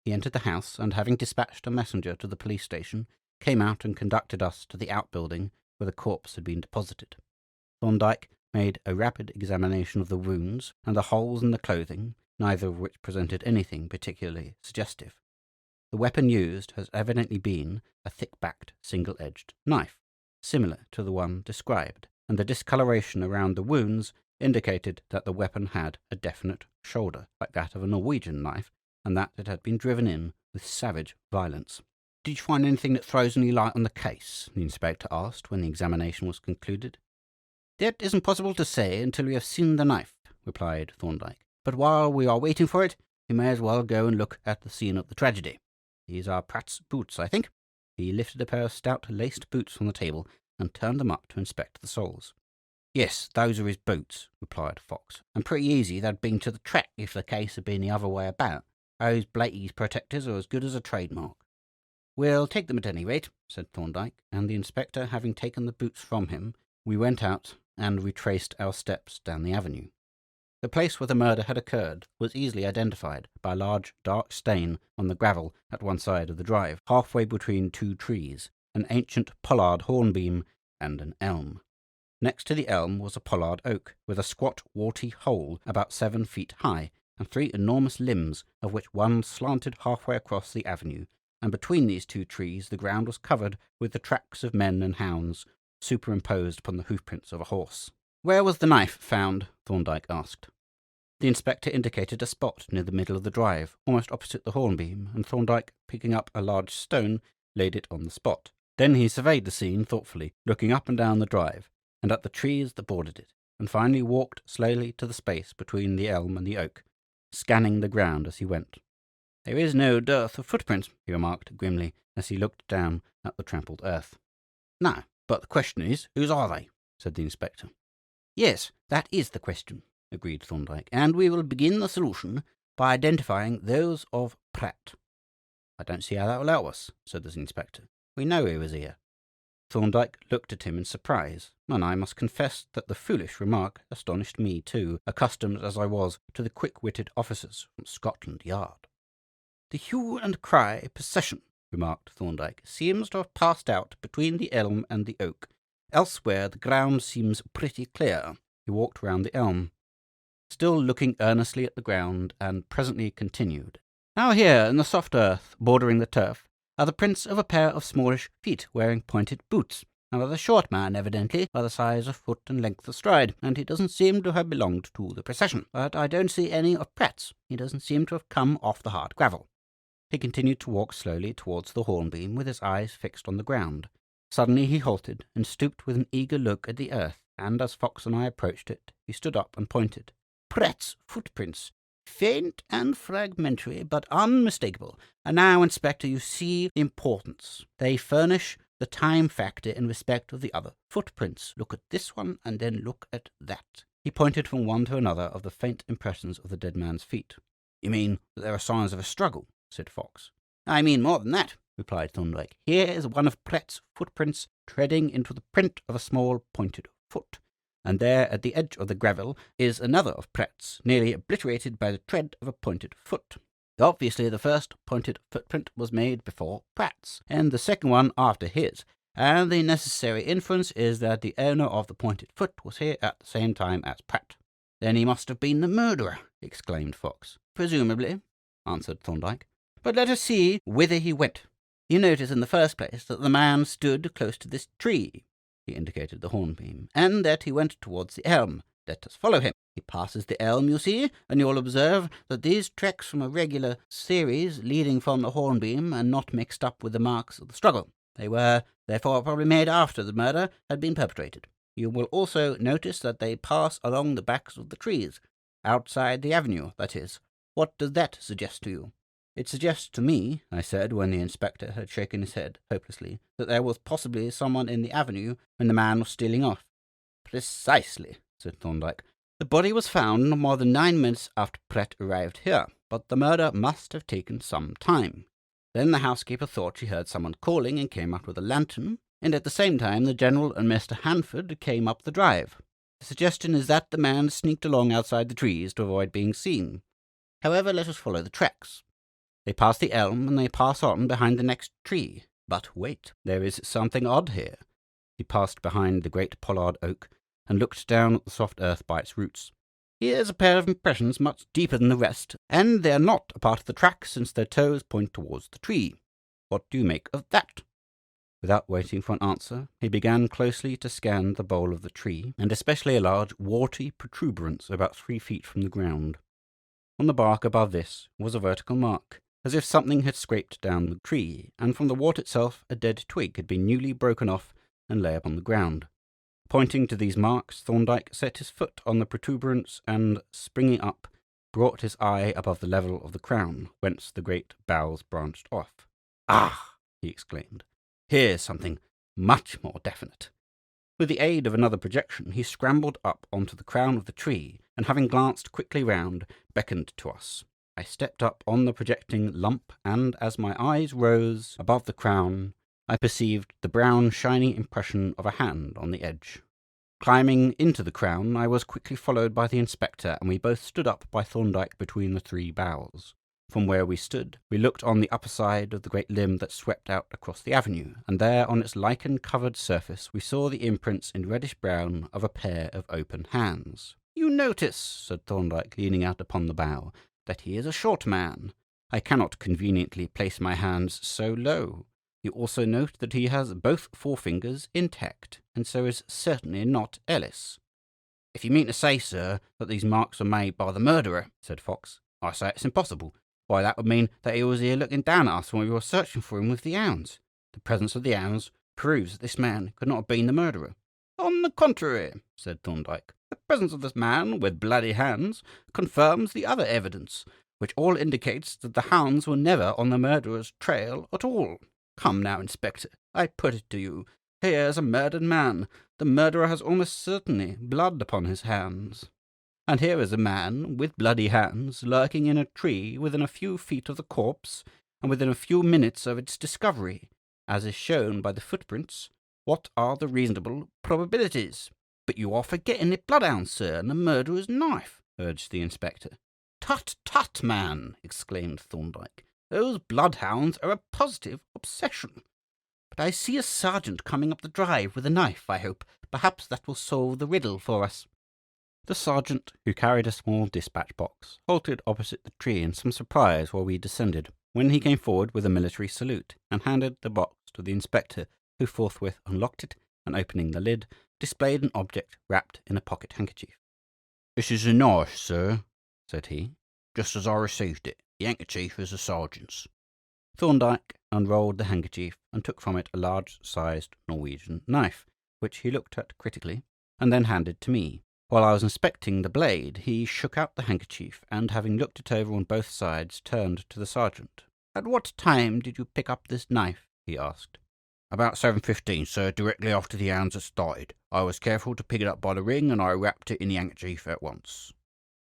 He entered the house, and having dispatched a messenger to the police station, came out and conducted us to the outbuilding where the corpse had been deposited. Thorndyke made a rapid examination of the wounds and the holes in the clothing, neither of which presented anything particularly suggestive. The weapon used has evidently been a thick-backed, single-edged knife, similar to the one described, and the discoloration around the wounds indicated that the weapon had a definite shoulder, like that of a Norwegian knife, and that it had been driven in with savage violence. "Did you find anything that throws any light on the case?" the inspector asked when the examination was concluded. "That isn't possible to say until we have seen the knife," replied Thorndyke. "But while we are waiting for it, we may as well go and look at the scene of the tragedy. These are Pratt's boots, I think." He lifted a pair of stout laced boots on the table and turned them up to inspect the soles. "Yes, those are his boots," replied Fox. "And pretty easy they'd been to the track if the case had been the other way about. Those Blakey's protectors are as good as a trademark." "We'll take them at any rate," said Thorndyke, and the inspector having taken the boots from him, we went out and retraced our steps down the avenue. The place where the murder had occurred was easily identified by a large dark stain on the gravel at one side of the drive, halfway between two trees, an ancient pollard hornbeam and an elm. Next to the elm was a pollard oak, with a squat, warty hole about 7 feet high, and 3 enormous limbs, of which one slanted halfway across the avenue, and between these 2 trees the ground was covered with the tracks of men and hounds, superimposed upon the hoofprints of a horse. "Where was the knife found?" Thorndyke asked. The inspector indicated a spot near the middle of the drive, almost opposite the hornbeam, and Thorndyke, picking up a large stone, laid it on the spot. Then he surveyed the scene thoughtfully, looking up and down the drive, and at the trees that bordered it, and finally walked slowly to the space between the elm and the oak, scanning the ground as he went. "There is no dearth of footprints," he remarked grimly as he looked down at the trampled earth. "No, but the question is, whose are they?" said the inspector. "Yes, that is the question," agreed Thorndyke, "and we will begin the solution by identifying those of Pratt." "I don't see how that will help us," said the inspector. "We know he was here." Thorndyke looked at him in surprise, and I must confess that the foolish remark astonished me too, accustomed as I was to the quick-witted officers from Scotland Yard. "The hue and cry procession," remarked Thorndyke, "seems to have passed out between the elm and the oak. Elsewhere the ground seems pretty clear." He walked round the elm, still looking earnestly at the ground, and presently continued. "Now here, in the soft earth, bordering the turf, are the prints of a pair of smallish feet wearing pointed boots. Now, the short man, evidently, by the size of foot and length of stride, and he doesn't seem to have belonged to the procession. But I don't see any of Pratt's. He doesn't seem to have come off the hard gravel." He continued to walk slowly towards the hornbeam, with his eyes fixed on the ground. Suddenly he halted, and stooped with an eager look at the earth, and as Fox and I approached it, he stood up and pointed. "Pratt's footprints. Faint and fragmentary, but unmistakable. And now, Inspector, you see the importance. They furnish the time factor in respect of the other footprints. Look at this one, and then look at that." He pointed from one to another of the faint impressions of the dead man's feet. "You mean that there are signs of a struggle?" said Fox. "I mean more than that," replied Thorndyke. "Here is one of Pratt's footprints treading into the print of a small pointed foot. And there, at the edge of the gravel, is another of Pratt's, nearly obliterated by the tread of a pointed foot. Obviously, the first pointed footprint was made before Pratt's, and the second one after his, and the necessary inference is that the owner of the pointed foot was here at the same time as Pratt." "Then he must have been the murderer," exclaimed Fox. "Presumably," answered Thorndyke. "But let us see whither he went. You notice in the first place that the man stood close to this tree," he indicated the hornbeam, "and that he went towards the elm. Let us follow him. He passes the elm, you see, and you'll observe that these tracks from a regular series leading from the hornbeam and not mixed up with the marks of the struggle. They were, therefore, probably made after the murder had been perpetrated. You will also notice that they pass along the backs of the trees, outside the avenue, that is. What does that suggest to you?" "It suggests to me," I said, when the inspector had shaken his head hopelessly, "that there was possibly someone in the avenue when the man was stealing off." "Precisely," said Thorndyke. "The body was found more than 9 minutes after Pratt arrived here, but the murder must have taken some time. Then the housekeeper thought she heard someone calling and came out with a lantern, and at the same time the General and Mr. Hanford came up the drive. The suggestion is that the man sneaked along outside the trees to avoid being seen. However, let us follow the tracks. They pass the elm, and they pass on behind the next tree. But wait, there is something odd here." He passed behind the great pollard oak, and looked down at the soft earth by its roots. "Here's a pair of impressions much deeper than the rest, and they are not a part of the track since their toes point towards the tree. What do you make of that?" Without waiting for an answer, he began closely to scan the bole of the tree, and especially a large, warty protuberance about 3 feet from the ground. On the bark above this was a vertical mark, as if something had scraped down the tree, and from the wart itself a dead twig had been newly broken off and lay upon the ground. Pointing to these marks, Thorndyke set his foot on the protuberance and, springing up, brought his eye above the level of the crown, whence the great boughs branched off. "Ah!" he exclaimed. "Here's something much more definite." With the aid of another projection, he scrambled up onto the crown of the tree, and having glanced quickly round, beckoned to us. I stepped up on the projecting lump, and as my eyes rose above the crown, I perceived the brown, shining impression of a hand on the edge. Climbing into the crown, I was quickly followed by the inspector, and we both stood up by Thorndyke between the three boughs. From where we stood, we looked on the upper side of the great limb that swept out across the avenue, and there on its lichen-covered surface we saw the imprints in reddish-brown of a pair of open hands. "You notice," said Thorndyke, leaning out upon the bough, "that he is a short man. I cannot conveniently place my hands so low. You also note that he has both forefingers intact, and so is certainly not Ellis." "If you mean to say, sir, that these marks were made by the murderer," said Fox, "I say it's impossible. Why, that would mean that he was here looking down at us when we were searching for him with the hounds. The presence of the hounds proves that this man could not have been the murderer." "On the contrary," said Thorndyke, "the presence of this man with bloody hands confirms the other evidence, which all indicates that the hounds were never on the murderer's trail at all. Come now, Inspector, I put it to you. Here is a murdered man. The murderer has almost certainly blood upon his hands. And here is a man with bloody hands lurking in a tree within a few feet of the corpse, and within a few minutes of its discovery, as is shown by the footprints. What are the reasonable probabilities?" "But you are forgetting the bloodhound, sir, and the murderer's knife," urged the inspector. "Tut, tut, man!" exclaimed Thorndyke. "Those bloodhounds are a positive obsession. But I see a sergeant coming up the drive with a knife, I hope. Perhaps that will solve the riddle for us." The sergeant, who carried a small dispatch box, halted opposite the tree in some surprise while we descended, when he came forward with a military salute, and handed the box to the inspector, who forthwith unlocked it, and opening the lid, displayed an object wrapped in a pocket handkerchief. "This is a knife, sir," said he, "just as I received it. The handkerchief is the sergeant's." Thorndyke unrolled the handkerchief and took from it a large-sized Norwegian knife, which he looked at critically, and then handed to me. While I was inspecting the blade, he shook out the handkerchief, and having looked it over on both sides, turned to the sergeant. "At what time did you pick up this knife?" he asked. "About 7:15, sir, directly after the hounds had started. I was careful to pick it up by the ring, and I wrapped it in the handkerchief at once."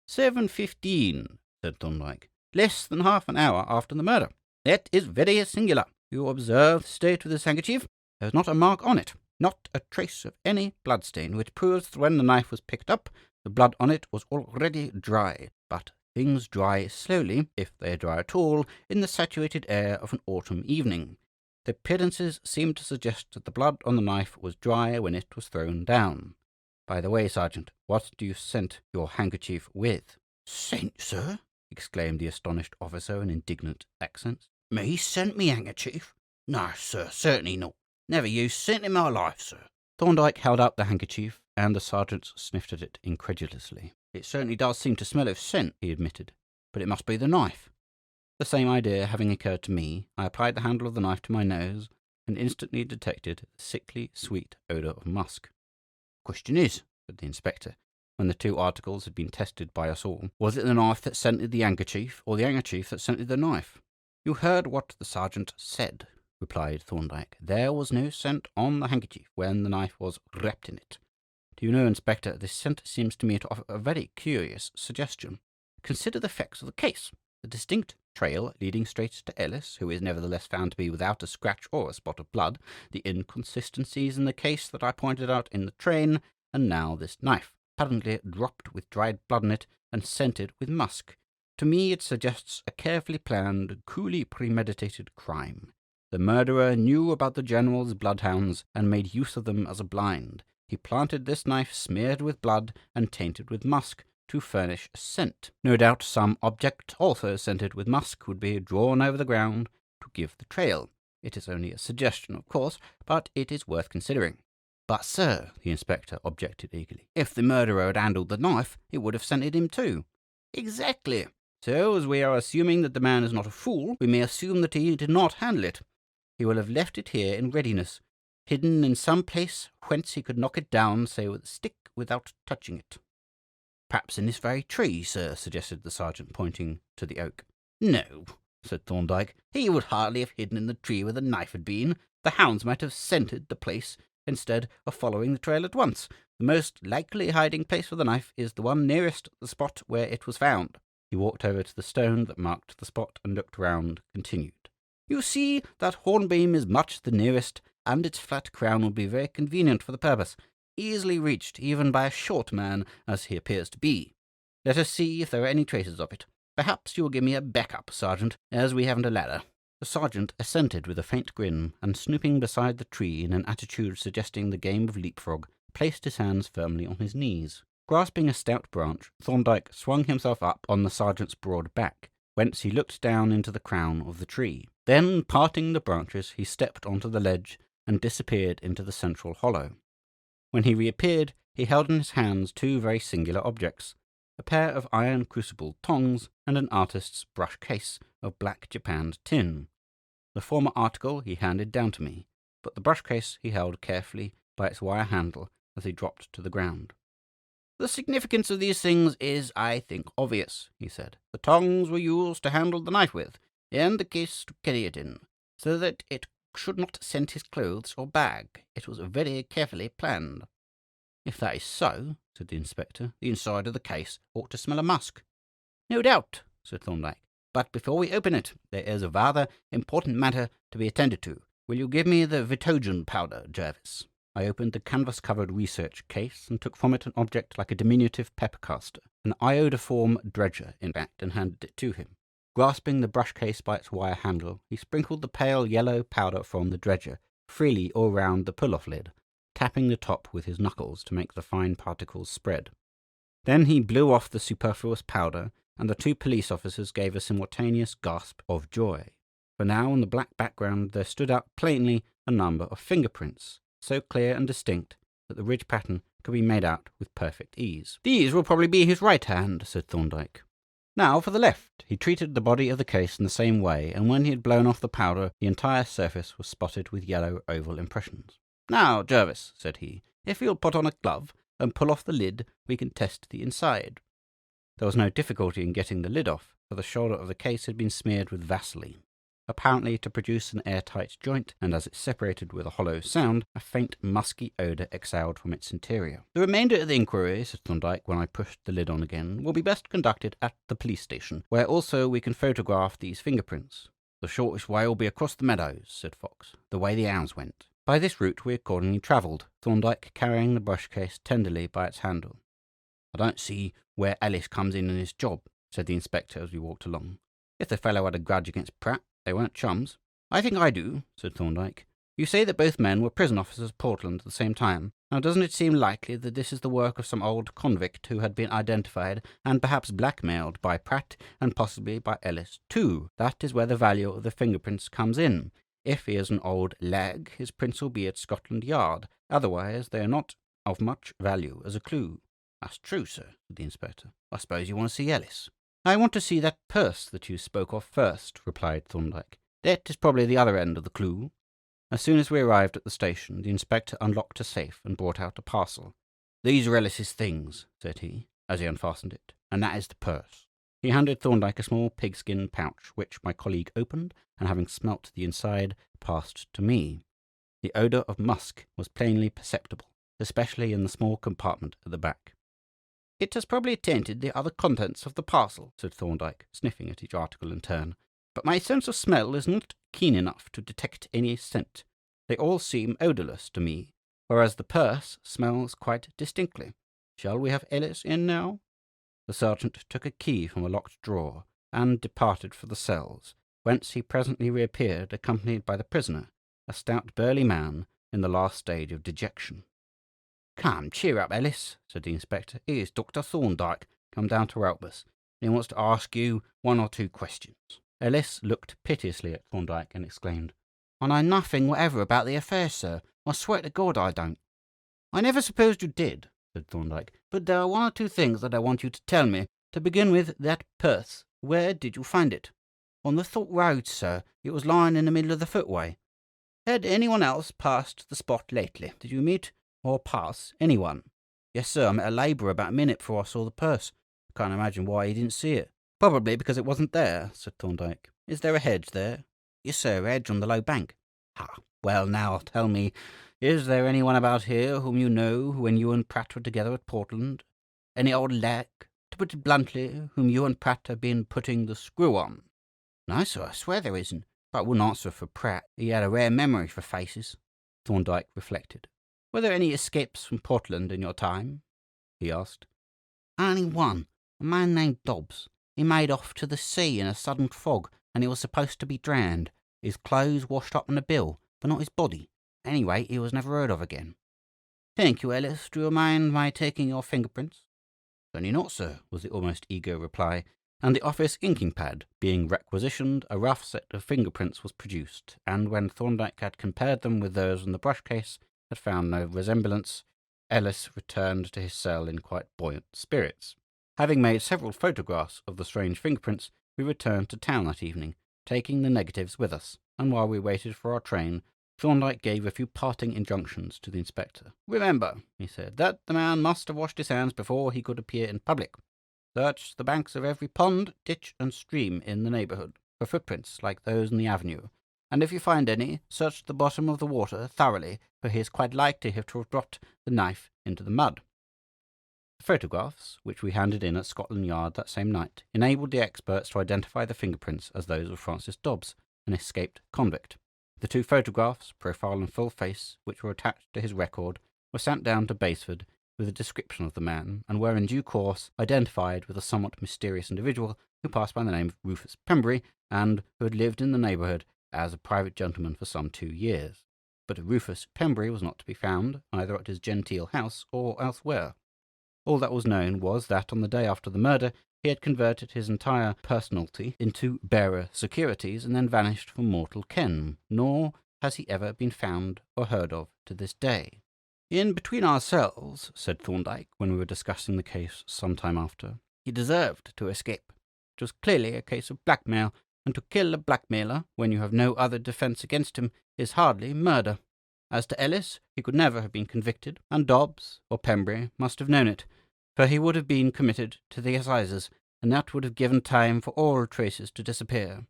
7:15, said Thorndyke. "Less than half an hour after the murder. That is very singular. You observe the state of this handkerchief. There is not a mark on it, not a trace of any bloodstain, which proves that when the knife was picked up, the blood on it was already dry. But things dry slowly, if they dry at all, in the saturated air of an autumn evening. The appearances seem to suggest that the blood on the knife was dry when it was thrown down. By the way, Sergeant, what do you scent your handkerchief with?" "Scent, sir?" exclaimed the astonished officer in indignant accents. "Me scent me handkerchief? No, sir, certainly not. Never used scent in my life, sir." Thorndyke held out the handkerchief, and the sergeant sniffed at it incredulously. "It certainly does seem to smell of scent," he admitted, "but it must be the knife." The same idea having occurred to me, I applied the handle of the knife to my nose, and instantly detected a sickly sweet odour of musk. "Question is," said the inspector, when the two articles had been tested by us all, "was it the knife that scented the handkerchief, or the handkerchief that scented the knife?" "You heard what the sergeant said," replied Thorndyke. "There was no scent on the handkerchief when the knife was wrapped in it. Do you know, Inspector, this scent seems to me to offer a very curious suggestion. Consider the facts of the case. The distinct trail leading straight to Ellis, who is nevertheless found to be without a scratch or a spot of blood, the inconsistencies in the case that I pointed out in the train, and now this knife, apparently dropped with dried blood in it and scented with musk. To me it suggests a carefully planned, coolly premeditated crime. The murderer knew about the General's bloodhounds and made use of them as a blind. He planted this knife smeared with blood and tainted with musk to furnish a scent. No doubt some object also scented with musk would be drawn over the ground to give the trail. It is only a suggestion, of course, but it is worth considering." "But, sir," the inspector objected eagerly, "if the murderer had handled the knife, it would have scented him too." "Exactly," So, as we are assuming that the man is not a fool, we may assume that he did not handle it. He will have left it here in readiness, hidden in some place whence he could knock it down, say with a stick, without touching it. Perhaps in this very tree, sir, suggested the sergeant, pointing to the oak. No, said Thorndyke. He would hardly have hidden in the tree where the knife had been. The hounds might have scented the place instead of following the trail at once. The most likely hiding place for the knife is the one nearest the spot where it was found. He walked over to the stone that marked the spot and looked round, continued. You see, that hornbeam is much the nearest, and its flat crown would be very convenient for the purpose, easily reached even by a short man, as he appears to be. Let us see if there are any traces of it. Perhaps you will give me a back-up, Sergeant, as we haven't a ladder. The sergeant assented with a faint grin, and snooping beside the tree in an attitude suggesting the game of leapfrog, placed his hands firmly on his knees. Grasping a stout branch, Thorndyke swung himself up on the sergeant's broad back, whence he looked down into the crown of the tree. Then, parting the branches, he stepped onto the ledge and disappeared into the central hollow. When he reappeared, he held in his hands two very singular objects, a pair of iron crucible tongs and an artist's brush case of black japanned tin. The former article he handed down to me, but the brush case he held carefully by its wire handle as he dropped to the ground. The significance of these things is, I think, obvious, he said. The tongs were used to handle the knife with, and the case to carry it in, so that it should not scent his clothes or bag. It was very carefully planned. If that is so, said the inspector, the inside of the case ought to smell of musk. No doubt, said Thorndyke. But before we open it, there is a rather important matter to be attended to. Will you give me the Vitogen powder, Jervis? I opened the canvas-covered research case and took from it an object like a diminutive pepper caster, an iodoform dredger, in fact, and handed it to him. Grasping the brush case by its wire handle, he sprinkled the pale yellow powder from the dredger freely all round the pull-off lid, tapping the top with his knuckles to make the fine particles spread. Then he blew off the superfluous powder, and the two police officers gave a simultaneous gasp of joy. For now on the black background there stood out plainly a number of fingerprints, so clear and distinct that the ridge pattern could be made out with perfect ease. These will probably be his right hand, said Thorndyke. Now for the left. He treated the body of the case in the same way, and when he had blown off the powder, the entire surface was spotted with yellow oval impressions. Now, Jervis, said he, if you'll put on a glove and pull off the lid, we can test the inside. There was no difficulty in getting the lid off, for the shoulder of the case had been smeared with Vaseline, apparently to produce an airtight joint, and as it separated with a hollow sound, a faint musky odour exhaled from its interior. The remainder of the inquiry, said Thorndyke when I pushed the lid on again, will be best conducted at the police station, where also we can photograph these fingerprints. The shortest way will be across the meadows, said Fox, the way the hounds went. By this route we accordingly travelled, Thorndyke carrying the brush case tenderly by its handle. I don't see where Ellis comes in this job, said the inspector as we walked along. If the fellow had a grudge against Pratt, they weren't chums. I think I do, said Thorndyke. You say that both men were prison officers at Portland at the same time. Now doesn't it seem likely that this is the work of some old convict who had been identified and perhaps blackmailed by Pratt and possibly by Ellis too? That is where the value of the fingerprints comes in. If he is an old lag, his prints will be at Scotland Yard. Otherwise, they are not of much value as a clue. That's true, sir, said the inspector. I suppose you want to see Ellis. I want to see that purse that you spoke of first, replied Thorndyke. That is probably the other end of the clue. As soon as we arrived at the station, the inspector unlocked a safe and brought out a parcel. These are Ellis's things, said he, as he unfastened it, and that is the purse. He handed Thorndyke a small pigskin pouch, which my colleague opened, and having smelt the inside, passed to me. The odour of musk was plainly perceptible, especially in the small compartment at the back. It has probably tainted the other contents of the parcel, said Thorndyke, sniffing at each article in turn. But my sense of smell is not keen enough to detect any scent. They all seem odourless to me, whereas the purse smells quite distinctly. Shall we have Ellis in now? The sergeant took a key from a locked drawer and departed for the cells, whence he presently reappeared accompanied by the prisoner, a stout burly man in the last stage of dejection. Come, cheer up, Ellis, said the inspector. Here's Dr. Thorndyke come down to help us, and he wants to ask you one or two questions. Ellis looked piteously at Thorndyke and exclaimed, I know nothing whatever about the affair, sir. I swear to God I don't. I never supposed you did, said Thorndyke, but there are one or two things that I want you to tell me. To begin with, that purse. Where did you find it? On the Thorpe Road, sir. It was lying in the middle of the footway. Had anyone else passed the spot lately? Did you meet or pass anyone? Yes, sir. I met a labourer about a minute before I saw the purse. I can't imagine why he didn't see it. Probably because it wasn't there, said Thorndyke. Is there a hedge there? Yes, sir, a hedge on the low bank. Ha! Well, now tell me, is there anyone about here whom you know when you and Pratt were together at Portland? Any old lag, to put it bluntly, whom you and Pratt have been putting the screw on? No, sir, I swear there isn't. But I wouldn't answer for Pratt. He had a rare memory for faces. Thorndyke reflected. Were there any escapes from Portland in your time? He asked. Only one, a man named Dobbs. He made off to the sea in a sudden fog, and he was supposed to be drowned. His clothes washed up on the bill, but not his body. Anyway, he was never heard of again. Thank you, Ellis. Do you mind my taking your fingerprints? Certainly not, sir, was the almost eager reply, and the office inking pad being requisitioned, a rough set of fingerprints was produced, and when Thorndyke had compared them with those in the brush case, had found no resemblance, Ellis returned to his cell in quite buoyant spirits. Having made several photographs of the strange fingerprints, we returned to town that evening, taking the negatives with us, and while we waited for our train, Thorndyke gave a few parting injunctions to the inspector. Remember, he said, that the man must have washed his hands before he could appear in public. Search the banks of every pond, ditch, and stream in the neighbourhood for footprints like those in the avenue, and if you find any, search the bottom of the water thoroughly, for he is quite likely to have dropped the knife into the mud. The photographs, which we handed in at Scotland Yard that same night, enabled the experts to identify the fingerprints as those of Francis Dobbs, an escaped convict. The two photographs, profile and full face, which were attached to his record, were sent down to Basford with a description of the man, and were in due course identified with a somewhat mysterious individual who passed by the name of Rufus Pembury, and who had lived in the neighbourhood as a private gentleman for some 2 years. But Rufus Pembury was not to be found, either at his genteel house or elsewhere. All that was known was that on the day after the murder he had converted his entire personality into bearer securities and then vanished from mortal ken, nor has he ever been found or heard of to this day. In between ourselves, said Thorndyke, when we were discussing the case some time after, he deserved to escape. It was clearly a case of blackmail, and to kill a blackmailer when you have no other defence against him is hardly murder. As to Ellis, he could never have been convicted, and Dobbs or Pembury must have known it, for he would have been committed to the assizes, and that would have given time for all traces to disappear.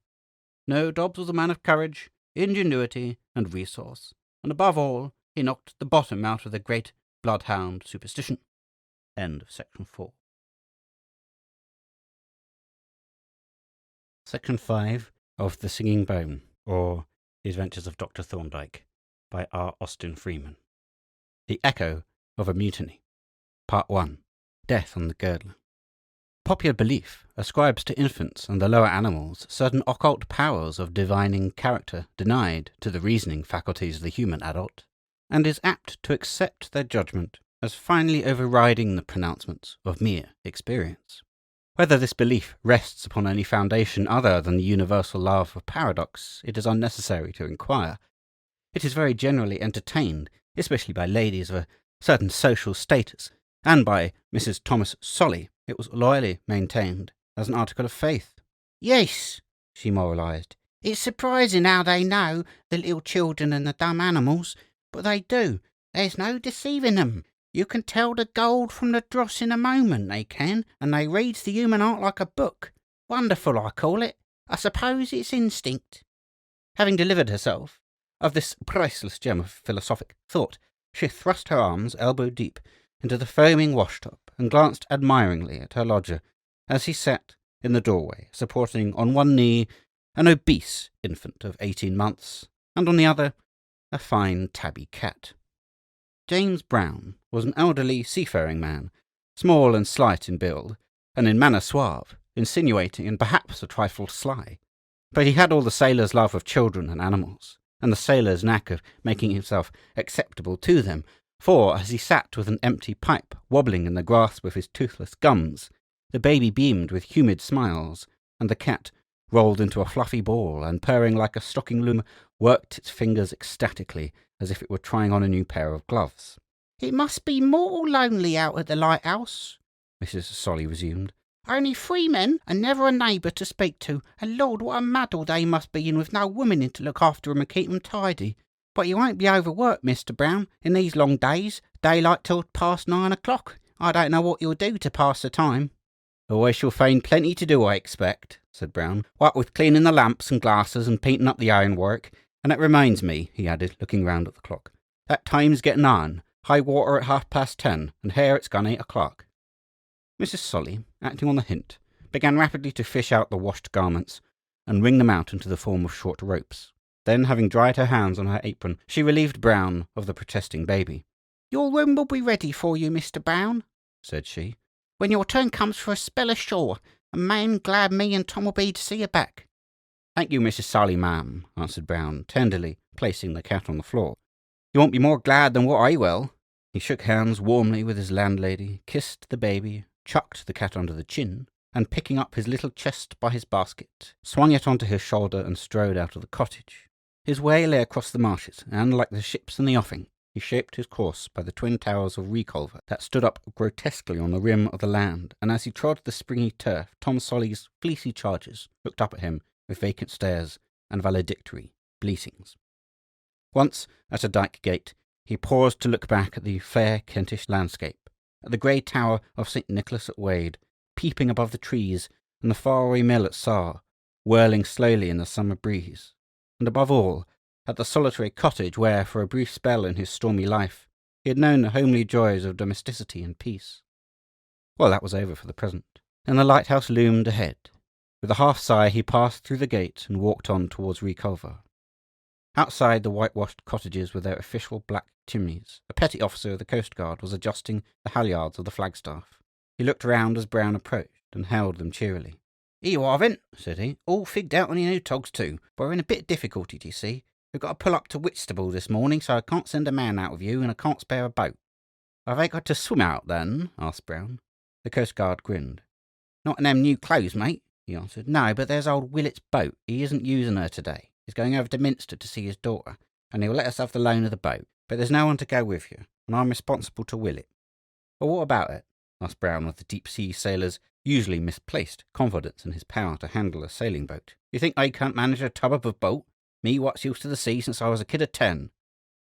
No, Dobbs was a man of courage, ingenuity, and resource, and above all, he knocked the bottom out of the great bloodhound superstition. End of section 4. Section 5 of The Singing Bone, or The Adventures of Dr. Thorndyke, by R. Austin Freeman. The Echo of a Mutiny. Part 1. Death on the Girdler. Popular belief ascribes to infants and the lower animals certain occult powers of divining character denied to the reasoning faculties of the human adult, and is apt to accept their judgment as finally overriding the pronouncements of mere experience. Whether this belief rests upon any foundation other than the universal love of paradox, it is unnecessary to inquire. It is very generally entertained, especially by ladies of a certain social status, and by Mrs. Thomas Solly it was loyally maintained as an article of faith. Yes, she moralised, it's surprising how they know, the little children and the dumb animals, but they do. There's no deceiving them. You can tell the gold from the dross in a moment, they can, and they reads the human heart like a book. Wonderful, I call it. I suppose it's instinct. Having delivered herself of this priceless gem of philosophic thought, she thrust her arms elbow deep into the foaming washtub and glanced admiringly at her lodger as he sat in the doorway, supporting on one knee an obese infant of 18 months, and on the other a fine tabby cat. James Brown was an elderly seafaring man, small and slight in build, and in manner suave, insinuating, and perhaps a trifle sly. But he had all the sailor's love of children and animals, and the sailor's knack of making himself acceptable to them, for, as he sat with an empty pipe wobbling in the grasp of his toothless gums, the baby beamed with humid smiles, and the cat, rolled into a fluffy ball and purring like a stocking loom, worked its fingers ecstatically as if it were trying on a new pair of gloves. "It must be mortal lonely out at the lighthouse," Mrs. Solly resumed, Only 3 men, and never a neighbour to speak to, and Lord, what a muddle they must be in with no woman in to look after 'em and keep 'em tidy. But you won't be overworked, Mr. Brown, in these long days, daylight till past 9 o'clock. I don't know what you'll do to pass the time." "Oh, I shall find plenty to do, I expect," said Brown. "What with cleaning the lamps and glasses and painting up the ironwork. And that reminds me," he added, looking round at the clock, "that time's getting on. High water at 10:30, and here it's gone 8 o'clock. Mrs. Solly, acting on the hint, began rapidly to fish out the washed garments and wring them out into the form of short ropes. Then, having dried her hands on her apron, she relieved Brown of the protesting baby. "Your room will be ready for you, Mr. Brown," said she, "when your turn comes for a spell ashore, and man glad me and Tom will be to see you back." "Thank you, Mrs. Solly, ma'am," answered Brown, tenderly placing the cat on the floor. "You won't be more glad than what I will." He shook hands warmly with his landlady, kissed the baby, chucked the cat under the chin, and picking up his little chest by his basket, swung it onto his shoulder and strode out of the cottage. His way lay across the marshes, and, like the ships in the offing, he shaped his course by the twin towers of Reculver that stood up grotesquely on the rim of the land, and as he trod the springy turf, Tom Solly's fleecy chargers looked up at him with vacant stares and valedictory bleatings. Once, at a dyke gate, he paused to look back at the fair Kentish landscape, at the grey tower of St. Nicholas at Wade, peeping above the trees, and the faraway mill at Sarr, whirling slowly in the summer breeze, and above all, at the solitary cottage where, for a brief spell in his stormy life, he had known the homely joys of domesticity and peace. Well, that was over for the present, and the lighthouse loomed ahead. With a half-sigh he passed through the gate and walked on towards Reculver. Outside the whitewashed cottages with their official black chimneys, a petty officer of the Coast Guard was adjusting the halyards of the flagstaff. He looked round as Brown approached, and hailed them cheerily. "Here you are, then," said he. "All figged out on your new togs, too. But we're in a bit of difficulty, do you see? We've got to pull up to Whitstable this morning, so I can't send a man out with you, and I can't spare a boat." "Have they got to swim out, then?" asked Brown. The Coast Guard grinned. "Not in them new clothes, mate," he answered. "No, but there's old Willet's boat. He isn't using her today. He's going over to Minster to see his daughter, and he'll let us have the loan of the boat. But there's no one to go with you, and I'm responsible to Willet." "Well, what about it?" asked Brown with the deep-sea sailor's usually misplaced confidence in his power to handle a sailing boat. "You think I can't manage a tub of a boat? Me what's used to the sea since I was a kid of 10.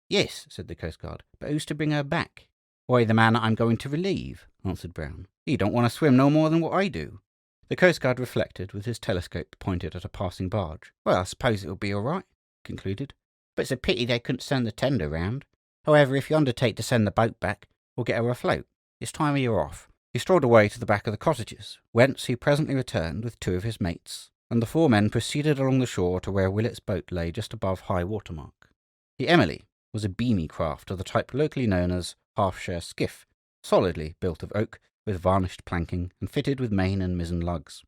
"Yes," said the Coast Guard, "but who's to bring her back?" "Why, the man I'm going to relieve," answered Brown. "He don't want to swim no more than what I do." The Coast Guard reflected, with his telescope pointed at a passing barge. "Well, I suppose it'll be all right," he concluded. "But it's a pity they couldn't send the tender round. However, if you undertake to send the boat back, we'll get her afloat. It's time you're off." He strolled away to the back of the cottages, whence he presently returned with 2 of his mates, and the 4 men proceeded along the shore to where Willet's boat lay just above high water mark. The Emily was a beamy craft of the type locally known as half-share skiff, solidly built of oak, with varnished planking, and fitted with main and mizzen lugs.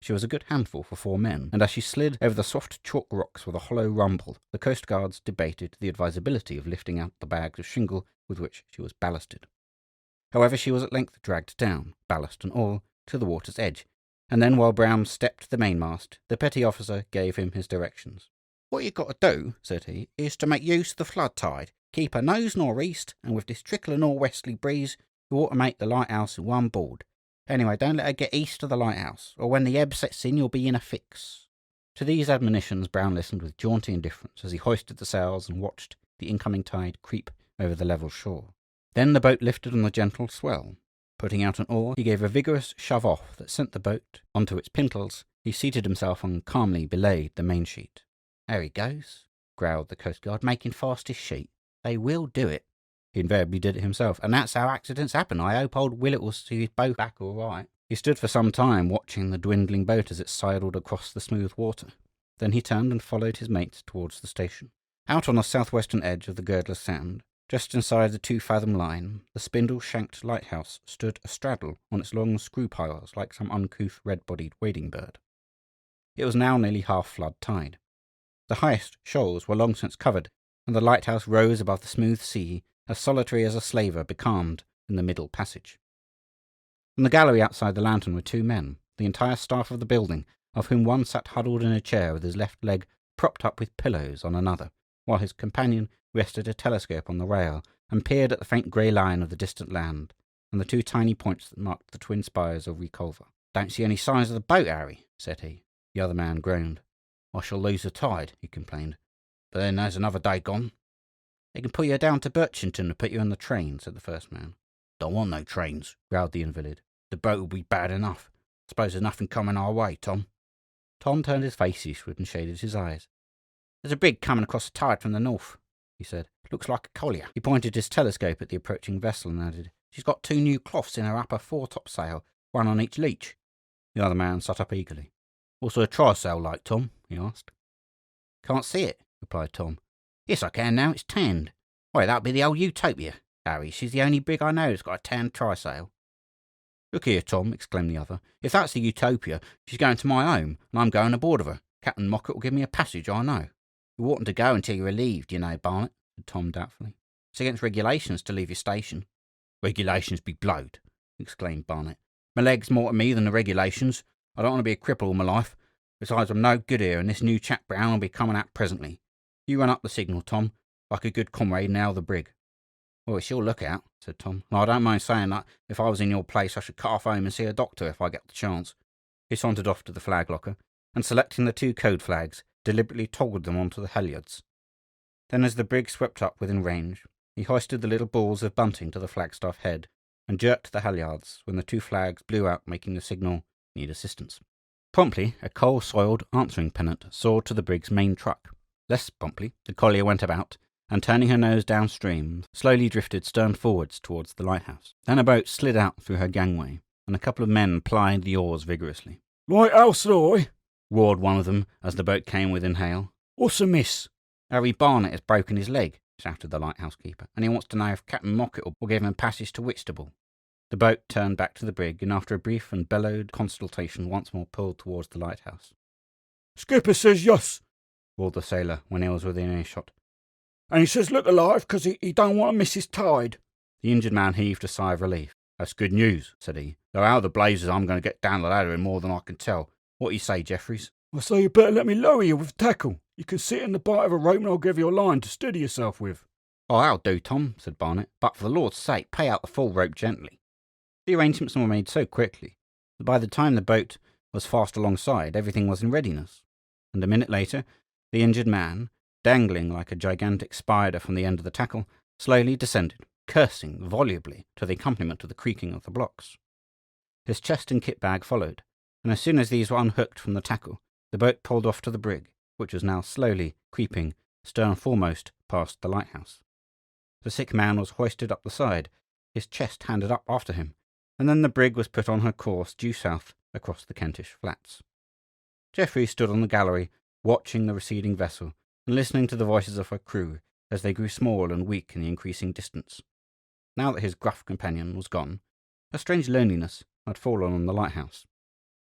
She was a good handful for 4 men, and as she slid over the soft chalk rocks with a hollow rumble, the Coast Guards debated the advisability of lifting out the bags of shingle with which she was ballasted. However, she was at length dragged down, ballast and all, to the water's edge, and then while Brown stepped to the mainmast, the petty officer gave him his directions. "What you got to do," said he, "is to make use of the flood tide. Keep her nose nor'east, and with this trickle nor'westerly breeze, you ought to make the lighthouse in one board. Anyway, don't let her get east of the lighthouse, or when the ebb sets in, you'll be in a fix." To these admonitions Brown listened with jaunty indifference as he hoisted the sails and watched the incoming tide creep over the level shore. Then the boat lifted on the gentle swell. Putting out an oar, he gave a vigorous shove off that sent the boat onto its pintles. He seated himself and calmly belayed the main sheet. "There he goes," growled the Coast Guard, "making fast his sheet. They will do it." He invariably did it himself, and that's how accidents happen. I hope old Willet will see his boat back all right. He stood for some time watching the dwindling boat as it sidled across the smooth water. Then he turned and followed his mates towards the station. Out on the southwestern edge of the Girdler Sound, just inside the 2-fathom line, the spindle-shanked lighthouse stood astraddle on its long screw piles like some uncouth red-bodied wading bird. It was now nearly half-flood tide. The highest shoals were long since covered, and the lighthouse rose above the smooth sea, as solitary as a slaver becalmed in the middle passage. In the gallery outside the lantern were 2 men, the entire staff of the building, of whom one sat huddled in a chair with his left leg propped up with pillows on another, while his companion rested a telescope on the rail and peered at the faint grey line of the distant land and the 2 tiny points that marked the twin spires of Reculver. "Don't see any signs of the boat, Harry," said he. The other man groaned. "I shall lose the tide," he complained. "But then there's another day gone." "They can pull you down to Birchington and put you on the train," said the first man. "Don't want no trains," growled the invalid. "The boat will be bad enough. Suppose there's nothing coming our way, Tom." Tom turned his face eastward and shaded his eyes. "There's a brig coming across the tide from the north," he said. "Looks like a collier." He pointed his telescope at the approaching vessel and added, "She's got 2 new cloths in her upper foretopsail, one on each leech." The other man sat up eagerly. "What's her trysail like, Tom?" he asked. "Can't see it," replied Tom. "Yes, I can now. It's tanned. Why, that'll be the old Utopia, Harry. She's the only brig I know that's got a tanned trysail." "Look here, Tom," exclaimed the other. "If that's the Utopia, she's going to my home, and I'm going aboard of her. Captain Mockett will give me a passage, I know." "You oughtn't to go until you're relieved, you know, Barnet," said Tom doubtfully. "It's against regulations to leave your station." "Regulations be blowed!" exclaimed Barnet. "My leg's more to me than the regulations. I don't want to be a cripple all my life. Besides, I'm no good here, and this new chap Brown will be coming out presently. You run up the signal, Tom, like a good comrade, and hail the brig." "Well, it's your lookout," said Tom. "And I don't mind saying that if I was in your place I should cut off home and see a doctor if I get the chance." He sauntered off to the flag locker, and selecting the 2 code flags, deliberately toggled them onto the halyards. Then, as the brig swept up within range, he hoisted the little balls of bunting to the flagstaff head, and jerked the halyards when the 2 flags blew out, making the signal, "Need assistance." Promptly, a coal-soiled answering pennant soared to the brig's main truck. Less promptly, the collier went about, and turning her nose downstream, slowly drifted stern forwards towards the lighthouse. Then a boat slid out through her gangway, and a couple of men plied the oars vigorously. "Lighthouse, ahoy!" roared one of them as the boat came within hail. "What's amiss?" "Harry Barnet has broken his leg," shouted the lighthouse keeper, "and he wants to know if Captain Mockett will give him passage to Whitstable." The boat turned back to the brig, and after a brief and bellowed consultation once more pulled towards the lighthouse. "Skipper says yes," roared the sailor when he was within earshot. "And he says look alive, 'cause he don't want to miss his tide." The injured man heaved a sigh of relief. "That's good news," said he. "Though how the blazes I'm going to get down the ladder in more than I can tell. What do you say, Jeffries?" "I say you better let me lower you with the tackle. You can sit in the bight of a rope and I'll give you a line to steady yourself with." "Oh, that'll do, Tom," said Barnet. "But for the Lord's sake, pay out the full rope gently." The arrangements were made so quickly that by the time the boat was fast alongside, everything was in readiness, and a minute later, the injured man, dangling like a gigantic spider from the end of the tackle, slowly descended, cursing volubly to the accompaniment of the creaking of the blocks. His chest and kit bag followed, and as soon as these were unhooked from the tackle, the boat pulled off to the brig, which was now slowly creeping stern foremost past the lighthouse. The sick man was hoisted up the side, his chest handed up after him, and then the brig was put on her course due south across the Kentish flats. Geoffrey stood on the gallery, watching the receding vessel and listening to the voices of her crew as they grew small and weak in the increasing distance. Now that his gruff companion was gone, a strange loneliness had fallen on the lighthouse.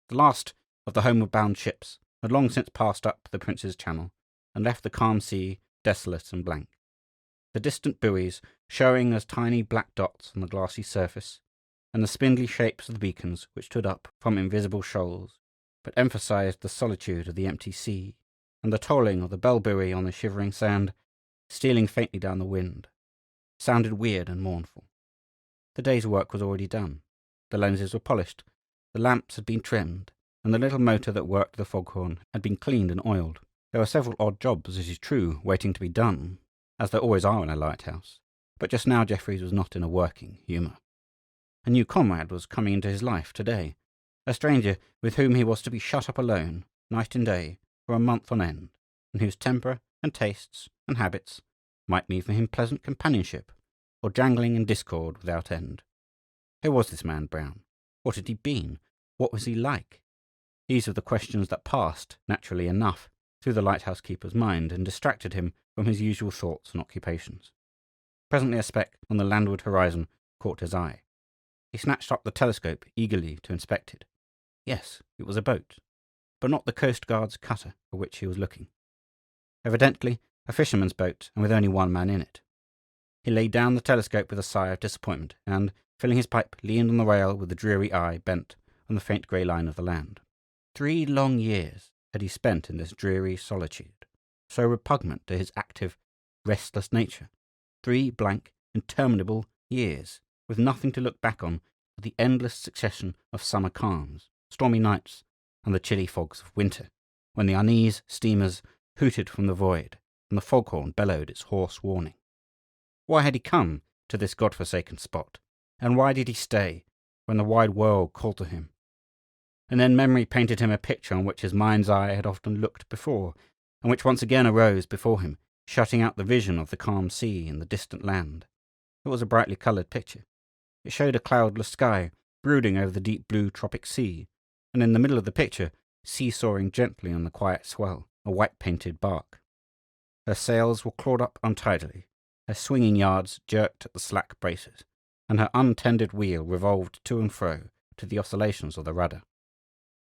The last of the homeward-bound ships had long since passed up the Prince's Channel and left the calm sea desolate and blank. The distant buoys showing as tiny black dots on the glassy surface, and the spindly shapes of the beacons which stood up from invisible shoals, but emphasized the solitude of the empty sea, and the tolling of the bell buoy on the shivering sand, stealing faintly down the wind, sounded weird and mournful. The day's work was already done. The lenses were polished, the lamps had been trimmed, and the little motor that worked the foghorn had been cleaned and oiled. There were several odd jobs, it is true, waiting to be done, as there always are in a lighthouse, but just now Jeffries was not in a working humour. A new comrade was coming into his life today, a stranger with whom he was to be shut up alone, night and day, for a month on end, and whose temper and tastes and habits might mean for him pleasant companionship, or jangling and discord without end. Who was this man Brown? What had he been? What was he like? These were the questions that passed, naturally enough, through the lighthouse keeper's mind, and distracted him from his usual thoughts and occupations. Presently a speck on the landward horizon caught his eye. He snatched up the telescope eagerly to inspect it. Yes, it was a boat, but not the Coast Guard's cutter for which he was looking. Evidently a fisherman's boat, and with only one man in it. He laid down the telescope with a sigh of disappointment, and, filling his pipe, leaned on the rail with the dreary eye bent on the faint grey line of the land. 3 long years had he spent in this dreary solitude, so repugnant to his active, restless nature. 3 blank, interminable years, with nothing to look back on but the endless succession of summer calms, stormy nights and the chilly fogs of winter, when the uneasy steamers hooted from the void and the foghorn bellowed its hoarse warning. Why had he come to this god-forsaken spot, and why did he stay when the wide world called to him? And then memory painted him a picture on which his mind's eye had often looked before, and which once again arose before him, shutting out the vision of the calm sea and the distant land. It was a brightly coloured picture. It showed a cloudless sky brooding over the deep blue tropic sea, and in the middle of the picture, seesawing gently on the quiet swell, a white-painted bark. Her sails were clawed up untidily, her swinging yards jerked at the slack braces, and her untended wheel revolved to and fro to the oscillations of the rudder.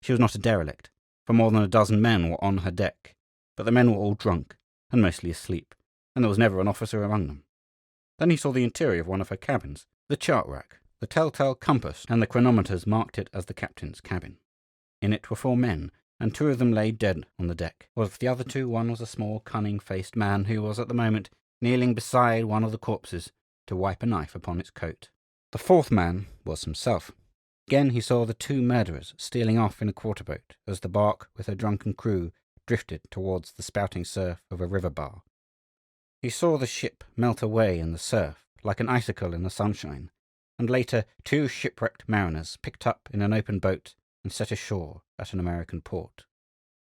She was not a derelict, for more than a dozen men were on her deck, but the men were all drunk and mostly asleep, and there was never an officer among them. Then he saw the interior of one of her cabins. The chart rack, the telltale compass, and the chronometers marked it as the captain's cabin. In it were 4 men, and 2 of them lay dead on the deck. Of the other 2, one was a small, cunning-faced man who was at the moment kneeling beside one of the corpses to wipe a knife upon its coat. The 4th man was himself. Again he saw the 2 murderers stealing off in a quarterboat as the bark with her drunken crew drifted towards the spouting surf of a river bar. He saw the ship melt away in the surf like an icicle in the sunshine, and later 2 shipwrecked mariners picked up in an open boat and set ashore at an American port.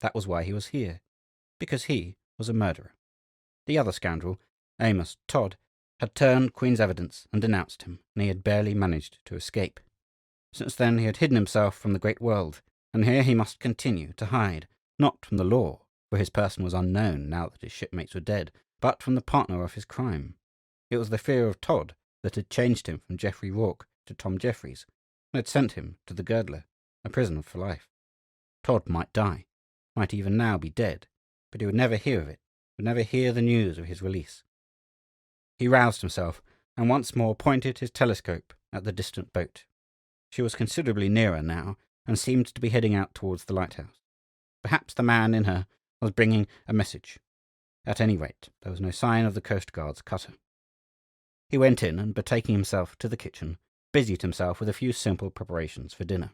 That was why he was here, because he was a murderer. The other scoundrel, Amos Todd, had turned Queen's evidence and denounced him, and he had barely managed to escape. Since then he had hidden himself from the great world, and here he must continue to hide, not from the law, for his person was unknown now that his shipmates were dead, but from the partner of his crime. It was the fear of Todd that had changed him from Geoffrey Rourke to Tom Jeffries, and had sent him to the Girdler, a prisoner for life. Todd might die, might even now be dead, but he would never hear of it, would never hear the news of his release. He roused himself, and once more pointed his telescope at the distant boat. She was considerably nearer now, and seemed to be heading out towards the lighthouse. Perhaps the man in her was bringing a message. At any rate, there was no sign of the Coast Guard's cutter. He went in, and betaking himself to the kitchen, busied himself with a few simple preparations for dinner.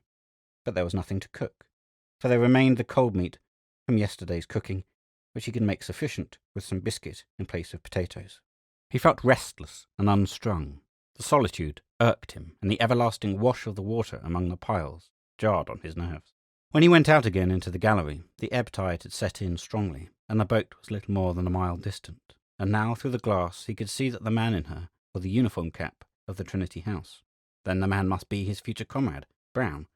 But there was nothing to cook, for there remained the cold meat from yesterday's cooking, which he could make sufficient with some biscuit in place of potatoes. He felt restless and unstrung. The solitude irked him, and the everlasting wash of the water among the piles jarred on his nerves. When he went out again into the gallery, the ebb tide had set in strongly, and the boat was little more than a mile distant, and now through the glass he could see that the man in her wore the uniform cap of the Trinity House. Then the man must be his future comrade, Brown.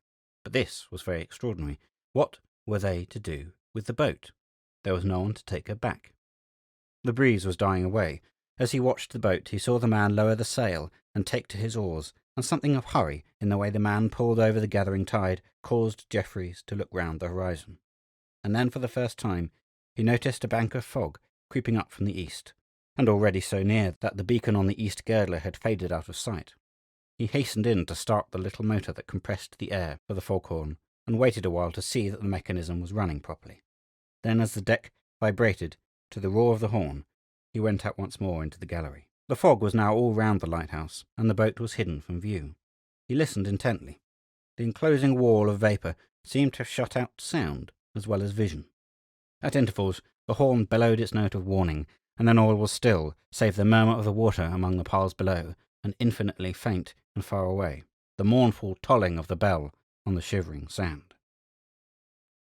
But this was very extraordinary. What were they to do with the boat? There was no one to take her back. The breeze was dying away. As he watched the boat, he saw the man lower the sail and take to his oars, and something of hurry in the way the man pulled over the gathering tide caused Jeffries to look round the horizon. And then for the first time he noticed a bank of fog creeping up from the east, and already so near that the beacon on the east girdler had faded out of sight. He hastened in to start the little motor that compressed the air for the foghorn, and waited a while to see that the mechanism was running properly. Then, as the deck vibrated to the roar of the horn, he went out once more into the gallery. The fog was now all round the lighthouse, and the boat was hidden from view. He listened intently. The enclosing wall of vapour seemed to have shut out sound as well as vision. At intervals the horn bellowed its note of warning, and then all was still, save the murmur of the water among the piles below, and infinitely faint and far away, the mournful tolling of the bell on the shivering sand.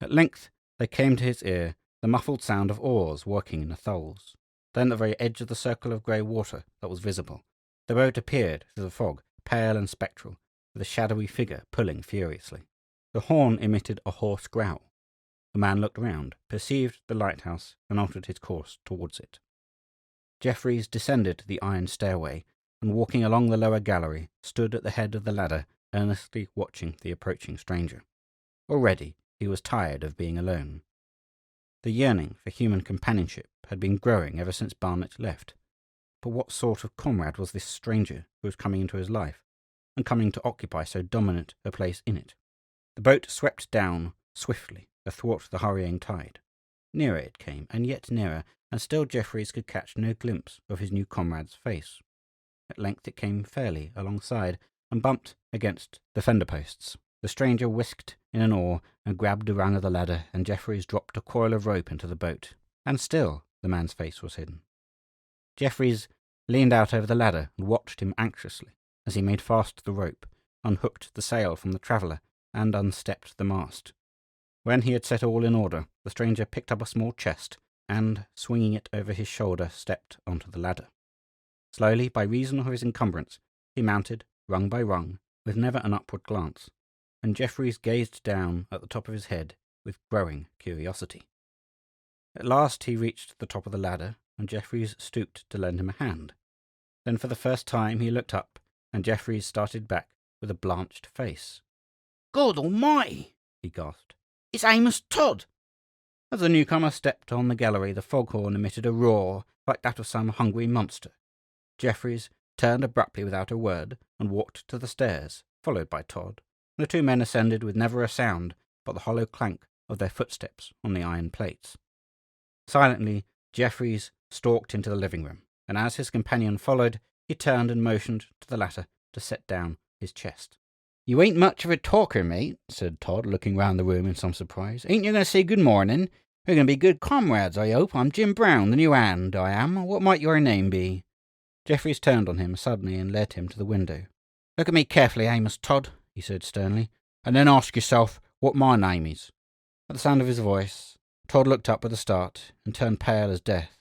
At length there came to his ear the muffled sound of oars working in the tholes. Then, at the very edge of the circle of grey water that was visible, the boat appeared through the fog, pale and spectral, with a shadowy figure pulling furiously. The horn emitted a hoarse growl. The man looked round, perceived the lighthouse, and altered his course towards it. Jeffries descended the iron stairway, and walking along the lower gallery, stood at the head of the ladder, earnestly watching the approaching stranger. Already he was tired of being alone. The yearning for human companionship had been growing ever since Barnet left. But what sort of comrade was this stranger who was coming into his life, and coming to occupy so dominant a place in it? The boat swept down swiftly athwart the hurrying tide. Nearer it came, and yet nearer, and still Jeffries could catch no glimpse of his new comrade's face. At length it came fairly alongside, and bumped against the fender posts. The stranger whisked in an oar and grabbed a rung of the ladder, and Jeffries dropped a coil of rope into the boat. And still the man's face was hidden. Jeffries leaned out over the ladder and watched him anxiously as he made fast the rope, unhooked the sail from the traveller, and unstepped the mast. When he had set all in order, the stranger picked up a small chest and, swinging it over his shoulder, stepped onto the ladder. Slowly, by reason of his encumbrance, he mounted, rung by rung, with never an upward glance, and Jeffries gazed down at the top of his head with growing curiosity. At last he reached the top of the ladder, and Jeffries stooped to lend him a hand. Then for the first time he looked up, and Jeffries started back with a blanched face. "God almighty!" he gasped. "It's Amos Todd!" As the newcomer stepped on the gallery, the foghorn emitted a roar like that of some hungry monster. Jeffries turned abruptly without a word and walked to the stairs, followed by Todd, and the two men ascended with never a sound but the hollow clank of their footsteps on the iron plates. Silently, Jeffries stalked into the living room, and as his companion followed, he turned and motioned to the latter to set down his chest. "You ain't much of a talker, mate," said Todd, looking round the room in some surprise. "Ain't you going to say good morning? We're going to be good comrades, I hope. I'm Jim Brown, the new hand, I am. What might your name be?" Jeffries turned on him suddenly and led him to the window. "Look at me carefully, Amos Todd," he said sternly, "and then ask yourself what my name is." At the sound of his voice, Todd looked up with a start and turned pale as death.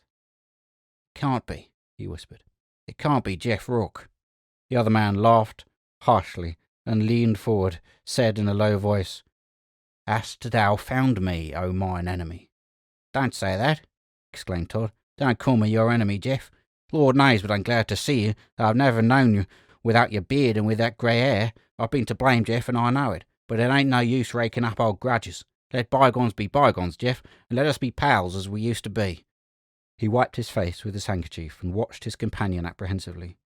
"It can't be," he whispered. "It can't be Jeff Rourke." The other man laughed harshly and leaned forward, said in a low voice, "Hast thou found me, O mine enemy?" "Don't say that," exclaimed Todd. "Don't call me your enemy, Jeff. Lord knows but I'm glad to see you, though I've never known you without your beard and with that grey hair. I've been to blame, Jeff, and I know it, but it ain't no use raking up old grudges. Let bygones be bygones, Jeff, and let us be pals as we used to be." He wiped his face with his handkerchief and watched his companion apprehensively.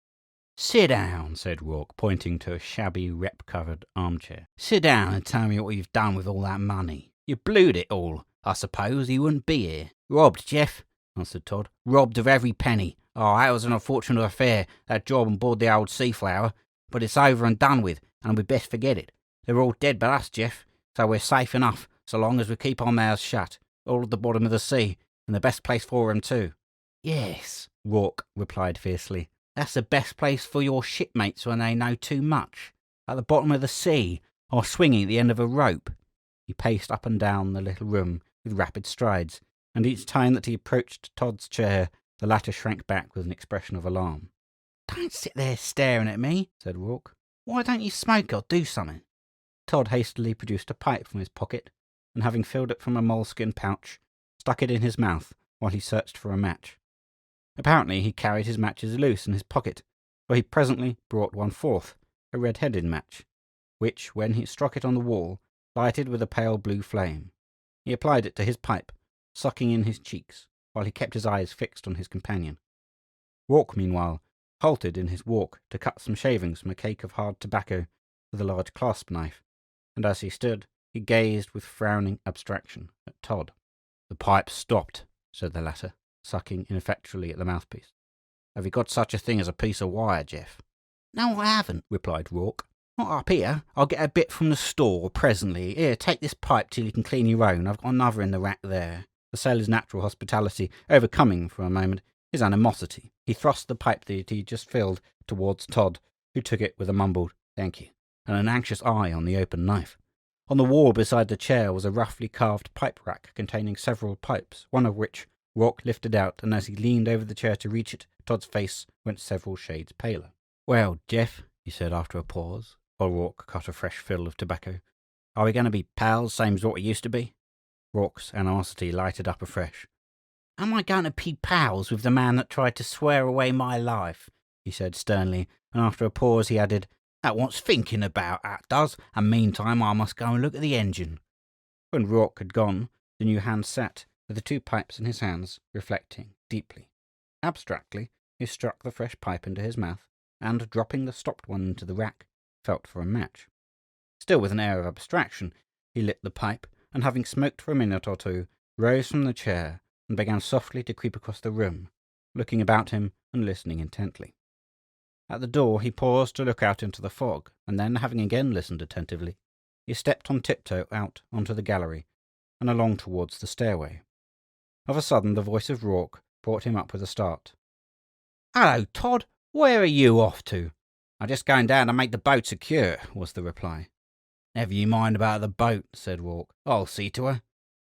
"Sit down," said Rourke, pointing to a shabby, rep-covered armchair. "Sit down and tell me what you've done with all that money. You blued it all, I suppose, or you wouldn't be here." "Robbed, Jeff," answered Todd. "Robbed of every penny. Oh, that was an unfortunate affair, that job on board the old Seaflower. But it's over and done with, and we'd best forget it. They're all dead but us, Jeff, so we're safe enough, so long as we keep our mouths shut. All at the bottom of the sea, and the best place for 'em, too." "Yes," Rourke replied fiercely. "That's the best place for your shipmates when they know too much. At the bottom of the sea, or swinging at the end of a rope." He paced up and down the little room with rapid strides, and each time that he approached Todd's chair, the latter shrank back with an expression of alarm. "Don't sit there staring at me," said Rourke. "Why don't you smoke or do something?" Todd hastily produced a pipe from his pocket, and having filled it from a moleskin pouch, stuck it in his mouth while he searched for a match. Apparently he carried his matches loose in his pocket, for he presently brought one forth, a red-headed match, which, when he struck it on the wall, lighted with a pale blue flame. He applied it to his pipe, sucking in his cheeks, while he kept his eyes fixed on his companion. Rourke, meanwhile, halted in his walk to cut some shavings from a cake of hard tobacco with a large clasp knife, and as he stood, he gazed with frowning abstraction at Todd. "The pipe's stopped," said the latter, sucking ineffectually at the mouthpiece. "Have you got such a thing as a piece of wire, Jeff?" "No, I haven't," replied Rourke. "Not up here. I'll get a bit from the store presently. Here, take this pipe till you can clean your own. I've got another in the rack there." The sailor's natural hospitality overcoming, for a moment, his animosity, he thrust the pipe that he had just filled towards Todd, who took it with a mumbled "thank you," and an anxious eye on the open knife. On the wall beside the chair was a roughly carved pipe rack containing several pipes, one of which Rourke lifted out, and as he leaned over the chair to reach it, Todd's face went several shades paler. "Well, Jeff," he said after a pause, while Rourke cut a fresh fill of tobacco, "are we going to be pals, same as what we used to be?" Rourke's animosity lighted up afresh. "Am I going to be pals with the man that tried to swear away my life?" he said sternly, and after a pause he added, "That wants thinking about, that does, and meantime I must go and look at the engine." When Rourke had gone, the new hand sat, with the two pipes in his hands, reflecting deeply. Abstractly, he struck the fresh pipe into his mouth, and, dropping the stopped one into the rack, felt for a match. Still with an air of abstraction, he lit the pipe, and having smoked for a minute or two, rose from the chair, and began softly to creep across the room, looking about him and listening intently. At the door he paused to look out into the fog, and then, having again listened attentively, He stepped on tiptoe out onto the gallery and along towards the stairway. Of a sudden, the voice of Rourke brought him up with a start. "Hello, Todd. Where are you off to?" "I'm just going down to make the boat secure," was the reply. "Never you mind about the boat," said Rourke. "I'll see to her."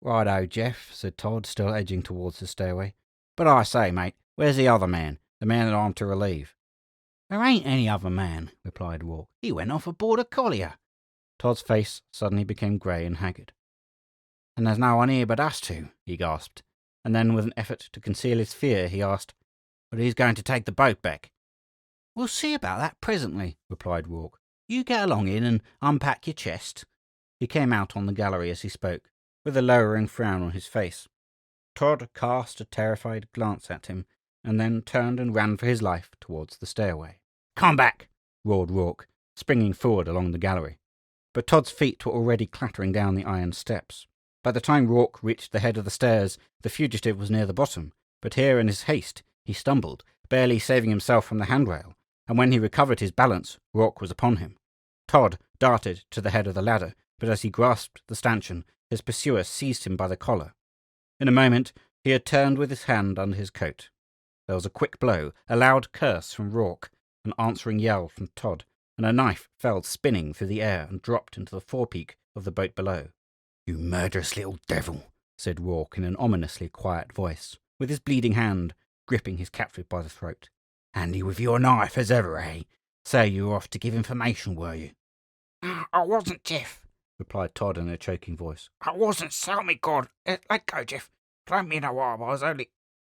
"Righto, Jeff," said Todd, still edging towards the stairway. "But I say, mate, where's the other man? The man that I'm to relieve?" "There ain't any other man," replied Rourke. "He went off aboard a collier." Todd's face suddenly became grey and haggard. "And there's no one here but us two," he gasped, and then, with an effort to conceal his fear, he asked, "But who's going to take the boat back?" "We'll see about that presently," replied Rourke. "You get along in and unpack your chest." He came out on the gallery as he spoke, with a lowering frown on his face. Todd cast a terrified glance at him, and then turned and ran for his life towards the stairway. "Come back!" roared Rourke, springing forward along the gallery. But Todd's feet were already clattering down the iron steps. By the time Rourke reached the head of the stairs, the fugitive was near the bottom, but here in his haste he stumbled, barely saving himself from the handrail, and when he recovered his balance, Rourke was upon him. Todd darted to the head of the ladder, but as he grasped the stanchion, his pursuer seized him by the collar. In a moment, he had turned with his hand under his coat. There was a quick blow, a loud curse from Rourke, an answering yell from Todd, and a knife fell spinning through the air and dropped into the forepeak of the boat below. "You murderous little devil," said Rourke in an ominously quiet voice, with his bleeding hand gripping his captive by the throat. "Handy with your knife as ever, eh? So you were off to give information, were you?" "I wasn't, Jeff," replied Todd in a choking voice. "I wasn't, so help me God. Let go, Jeff. Don't mean no harm. I was only—"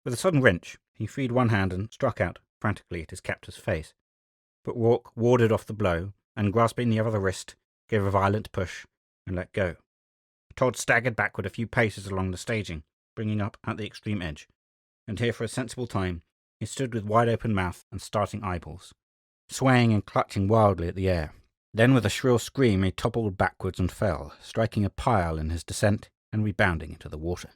With a sudden wrench, he freed one hand and struck out frantically at his captor's face. But Rourke warded off the blow, and grasping the other wrist, gave a violent push and let go. Todd staggered backward a few paces along the staging, bringing up at the extreme edge, and here for a sensible time he stood with wide-open mouth and starting eyeballs, swaying and clutching wildly at the air. Then with a shrill scream he toppled backwards and fell, striking a pile in his descent and rebounding into the water.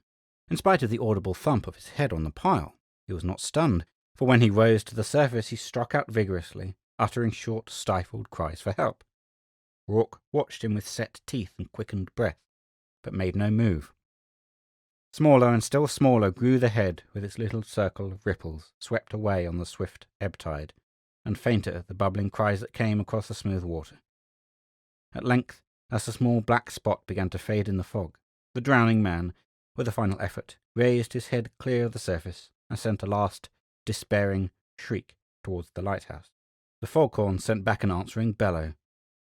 In spite of the audible thump of his head on the pile, he was not stunned, for when he rose to the surface he struck out vigorously, uttering short, stifled cries for help. Rourke watched him with set teeth and quickened breath, but made no move. Smaller and still smaller grew the head with its little circle of ripples swept away on the swift ebb tide, and fainter the bubbling cries that came across the smooth water. At length, as the small black spot began to fade in the fog, the drowning man, with a final effort, raised his head clear of the surface and sent a last, despairing shriek towards the lighthouse. The foghorn sent back an answering bellow.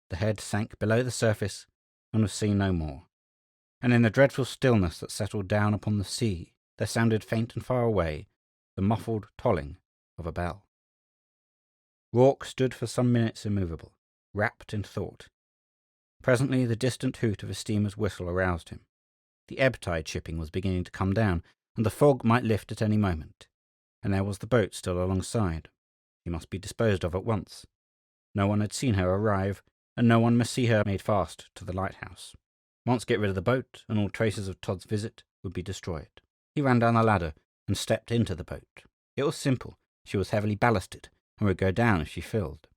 The head sank below the surface and was seen no more. And in the dreadful stillness that settled down upon the sea, there sounded faint and far away the muffled tolling of a bell. Rourke stood for some minutes immovable, wrapped in thought. Presently the distant hoot of a steamer's whistle aroused him. The ebb tide shipping was beginning to come down, and the fog might lift at any moment. And there was the boat still alongside. She must be disposed of at once. No one had seen her arrive, and no one must see her made fast to the lighthouse. Once get rid of the boat, and all traces of Todd's visit would be destroyed. He ran down the ladder and stepped into the boat. It was simple. She was heavily ballasted, and would go down if she filled.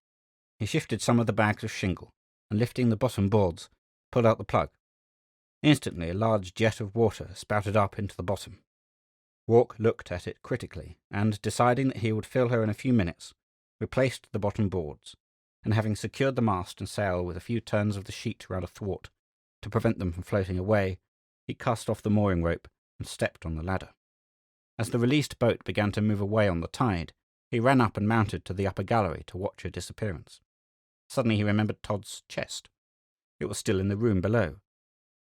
He shifted some of the bags of shingle, and lifting the bottom boards, pulled out the plug. Instantly a large jet of water spouted up into the bottom. Rourke looked at it critically, and, deciding that he would fill her in a few minutes, replaced the bottom boards, and having secured the mast and sail with a few turns of the sheet round a thwart, to prevent them from floating away, he cast off the mooring rope and stepped on the ladder. As the released boat began to move away on the tide, he ran up and mounted to the upper gallery to watch her disappearance. Suddenly he remembered Todd's chest. It was still in the room below.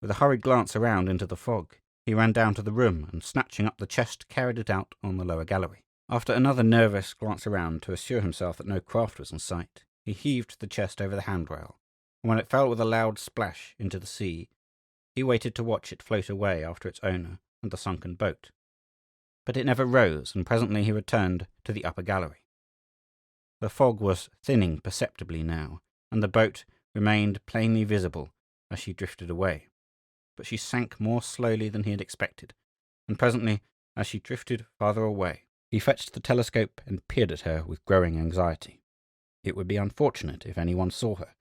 With a hurried glance around into the fog, he ran down to the room and, snatching up the chest, carried it out on the lower gallery. After another nervous glance around to assure himself that no craft was in sight, he heaved the chest over the handrail, and when it fell with a loud splash into the sea, he waited to watch it float away after its owner and the sunken boat. But it never rose, and presently he returned to the upper gallery. The fog was thinning perceptibly now, and the boat remained plainly visible as she drifted away. But she sank more slowly than he had expected, and presently, as she drifted farther away, he fetched the telescope and peered at her with growing anxiety. It would be unfortunate if anyone saw her,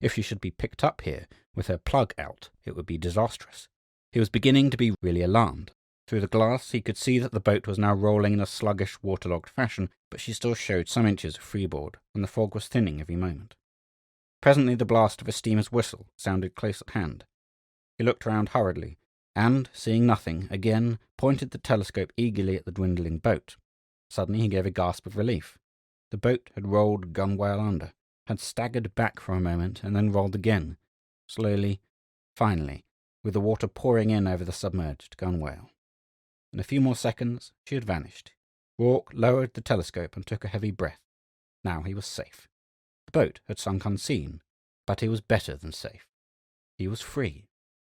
If she should be picked up here, with her plug out, it would be disastrous. He was beginning to be really alarmed. Through the glass he could see that the boat was now rolling in a sluggish, waterlogged fashion, but she still showed some inches of freeboard, and the fog was thinning every moment. Presently the blast of a steamer's whistle sounded close at hand. He looked round hurriedly, and, seeing nothing, again pointed the telescope eagerly at the dwindling boat. Suddenly he gave a gasp of relief. The boat had rolled gunwale under, had staggered back for a moment, and then rolled again, slowly, finally, with the water pouring in over the submerged gunwale. In a few more seconds she had vanished. Rourke lowered the telescope and took a heavy breath. Now he was safe. The boat had sunk unseen, but he was better than safe. He was free.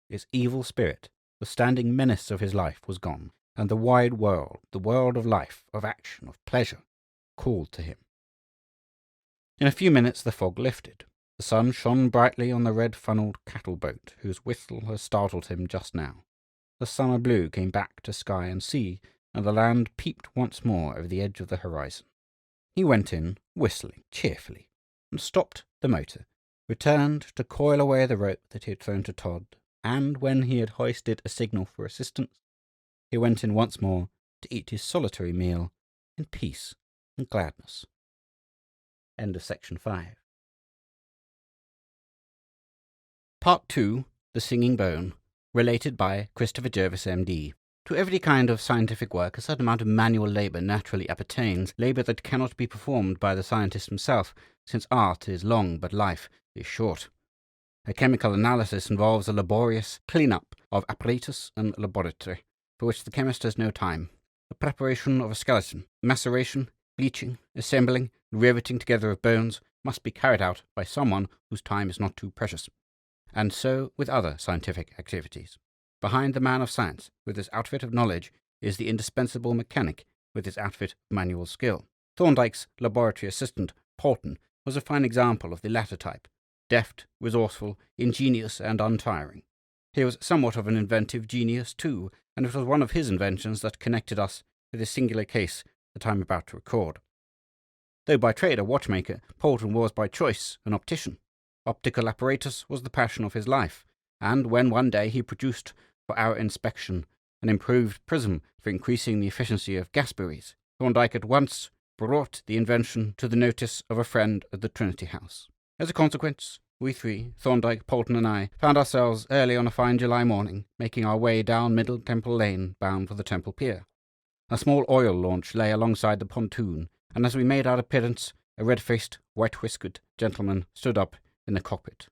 Its evil spirit, the standing menace of his life, was gone, and the wide world, the world of life, of action, of pleasure, called to him. In a few minutes the fog lifted. The sun shone brightly on the red-funnelled cattle-boat whose whistle had startled him just now. The summer blue came back to sky and sea, and the land peeped once more over the edge of the horizon. He went in, whistling cheerfully, and stopped the motor, returned to coil away the rope that he had thrown to Todd, and when he had hoisted a signal for assistance, he went in once more to eat his solitary meal in peace and gladness. End of section 5. Part 2, The Singing Bone, related by Christopher Jervis, M.D. To every kind of scientific work a certain amount of manual labour naturally appertains, labour that cannot be performed by the scientist himself, since art is long but life is short. A chemical analysis involves a laborious clean-up of apparatus and laboratory, for which the chemist has no time. The preparation of a skeleton, maceration, bleaching, assembling, and riveting together of bones must be carried out by someone whose time is not too precious. And so with other scientific activities. Behind the man of science, with his outfit of knowledge, is the indispensable mechanic, with his outfit of manual skill. Thorndyke's laboratory assistant, Polton, was a fine example of the latter type, deft, resourceful, ingenious, and untiring. He was somewhat of an inventive genius, too, and it was one of his inventions that connected us with the singular case that I am about to record. Though by trade a watchmaker, Polton was by choice an optician. Optical apparatus was the passion of his life, and when one day he produced for our inspection an improved prism for increasing the efficiency of gas buoys, Thorndyke at once brought the invention to the notice of a friend at the Trinity House. As a consequence, we three, Thorndyke, Polton, and I, found ourselves early on a fine July morning, making our way down Middle Temple Lane, bound for the Temple Pier. A small oil launch lay alongside the pontoon, and as we made our appearance, a red-faced, white-whiskered gentleman stood up in the cockpit.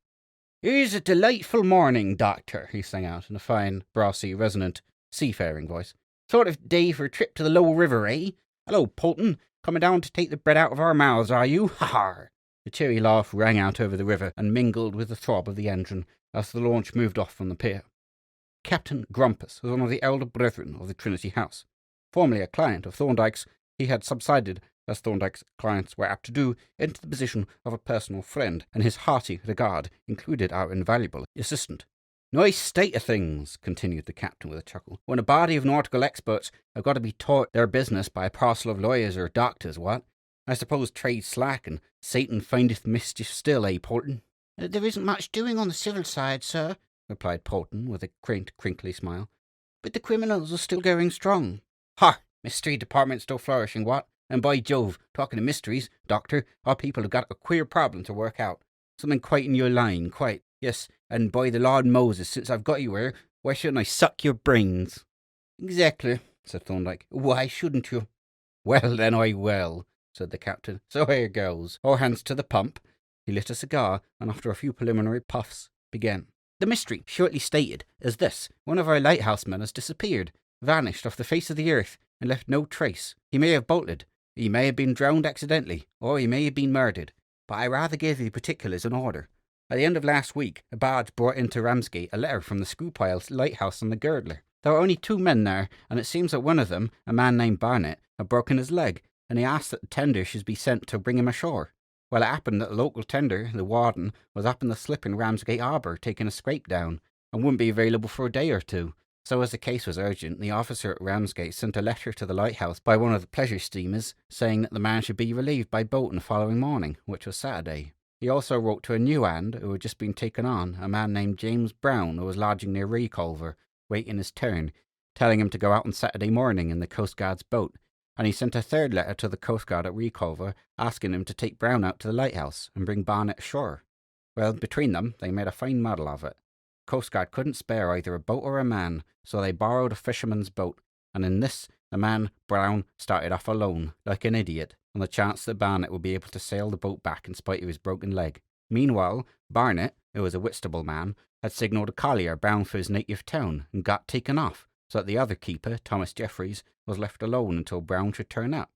"Here's a delightful morning, Doctor," he sang out in a fine, brassy, resonant, seafaring voice. "Sort of day for a trip to the low river, eh? Hello, Polton. Coming down to take the bread out of our mouths, are you? Ha-ha!" The cheery laugh rang out over the river and mingled with the throb of the engine as the launch moved off from the pier. Captain Grumpus was one of the elder brethren of the Trinity House. Formerly a client of Thorndyke's, he had subsided, as Thorndyke's clients were apt to do, into the position of a personal friend, and his hearty regard included our invaluable assistant. "Nice state of things," continued the captain with a chuckle, "when a body of nautical experts have got to be taught their business by a parcel of lawyers or doctors, what? I suppose trade's slack, and Satan findeth mischief still, eh, Polton?" "There isn't much doing on the civil side, sir," replied Polton with a quaint, crinkly smile. "but the criminals are still going strong." "Ha! Mystery department still flourishing, what? And by Jove, talking of mysteries, Doctor, our people have got a queer problem to work out. Something quite in your line, quite. Yes, and by the Lord Moses, since I've got you here, why shouldn't I suck your brains?" "Exactly," said Thorndyke. "Why shouldn't you?" "Well, then I will," said the captain. "So here goes. All hands to the pump." He lit a cigar, and after a few preliminary puffs, began. "The mystery, shortly stated, is this. One of our lighthousemen has disappeared, vanished off the face of the earth, and left no trace. He may have bolted. He may have been drowned accidentally, or he may have been murdered, but I rather give the particulars in order. At the end of last week, a barge brought into Ramsgate a letter from the Screwpile lighthouse on the Girdler. There were only 2 men there, and it seems that one of them, a man named Barnett, had broken his leg, and he asked that the tender should be sent to bring him ashore. Well, it happened that the local tender, the warden, was up in the slip in Ramsgate Harbour taking a scrape down, and wouldn't be available for a day or 2. So as the case was urgent, the officer at Ramsgate sent a letter to the lighthouse by one of the pleasure steamers, saying that the man should be relieved by boat on the following morning, which was Saturday. He also wrote to a new hand who had just been taken on, a man named James Brown, who was lodging near Reculver, waiting his turn, telling him to go out on Saturday morning in the Coast Guard's boat. And he sent a third letter to the Coast Guard at Reculver, asking him to take Brown out to the lighthouse and bring Barnett ashore. Well, between them, they made a fine muddle of it. The Coast Guard couldn't spare either a boat or a man, so they borrowed a fisherman's boat, and in this, the man, Brown, started off alone, like an idiot, on the chance that Barnett would be able to sail the boat back in spite of his broken leg. Meanwhile, Barnett, who was a Whitstable man, had signalled a collier bound for his native town and got taken off, so that the other keeper, Thomas Jeffries, was left alone until Brown should turn up.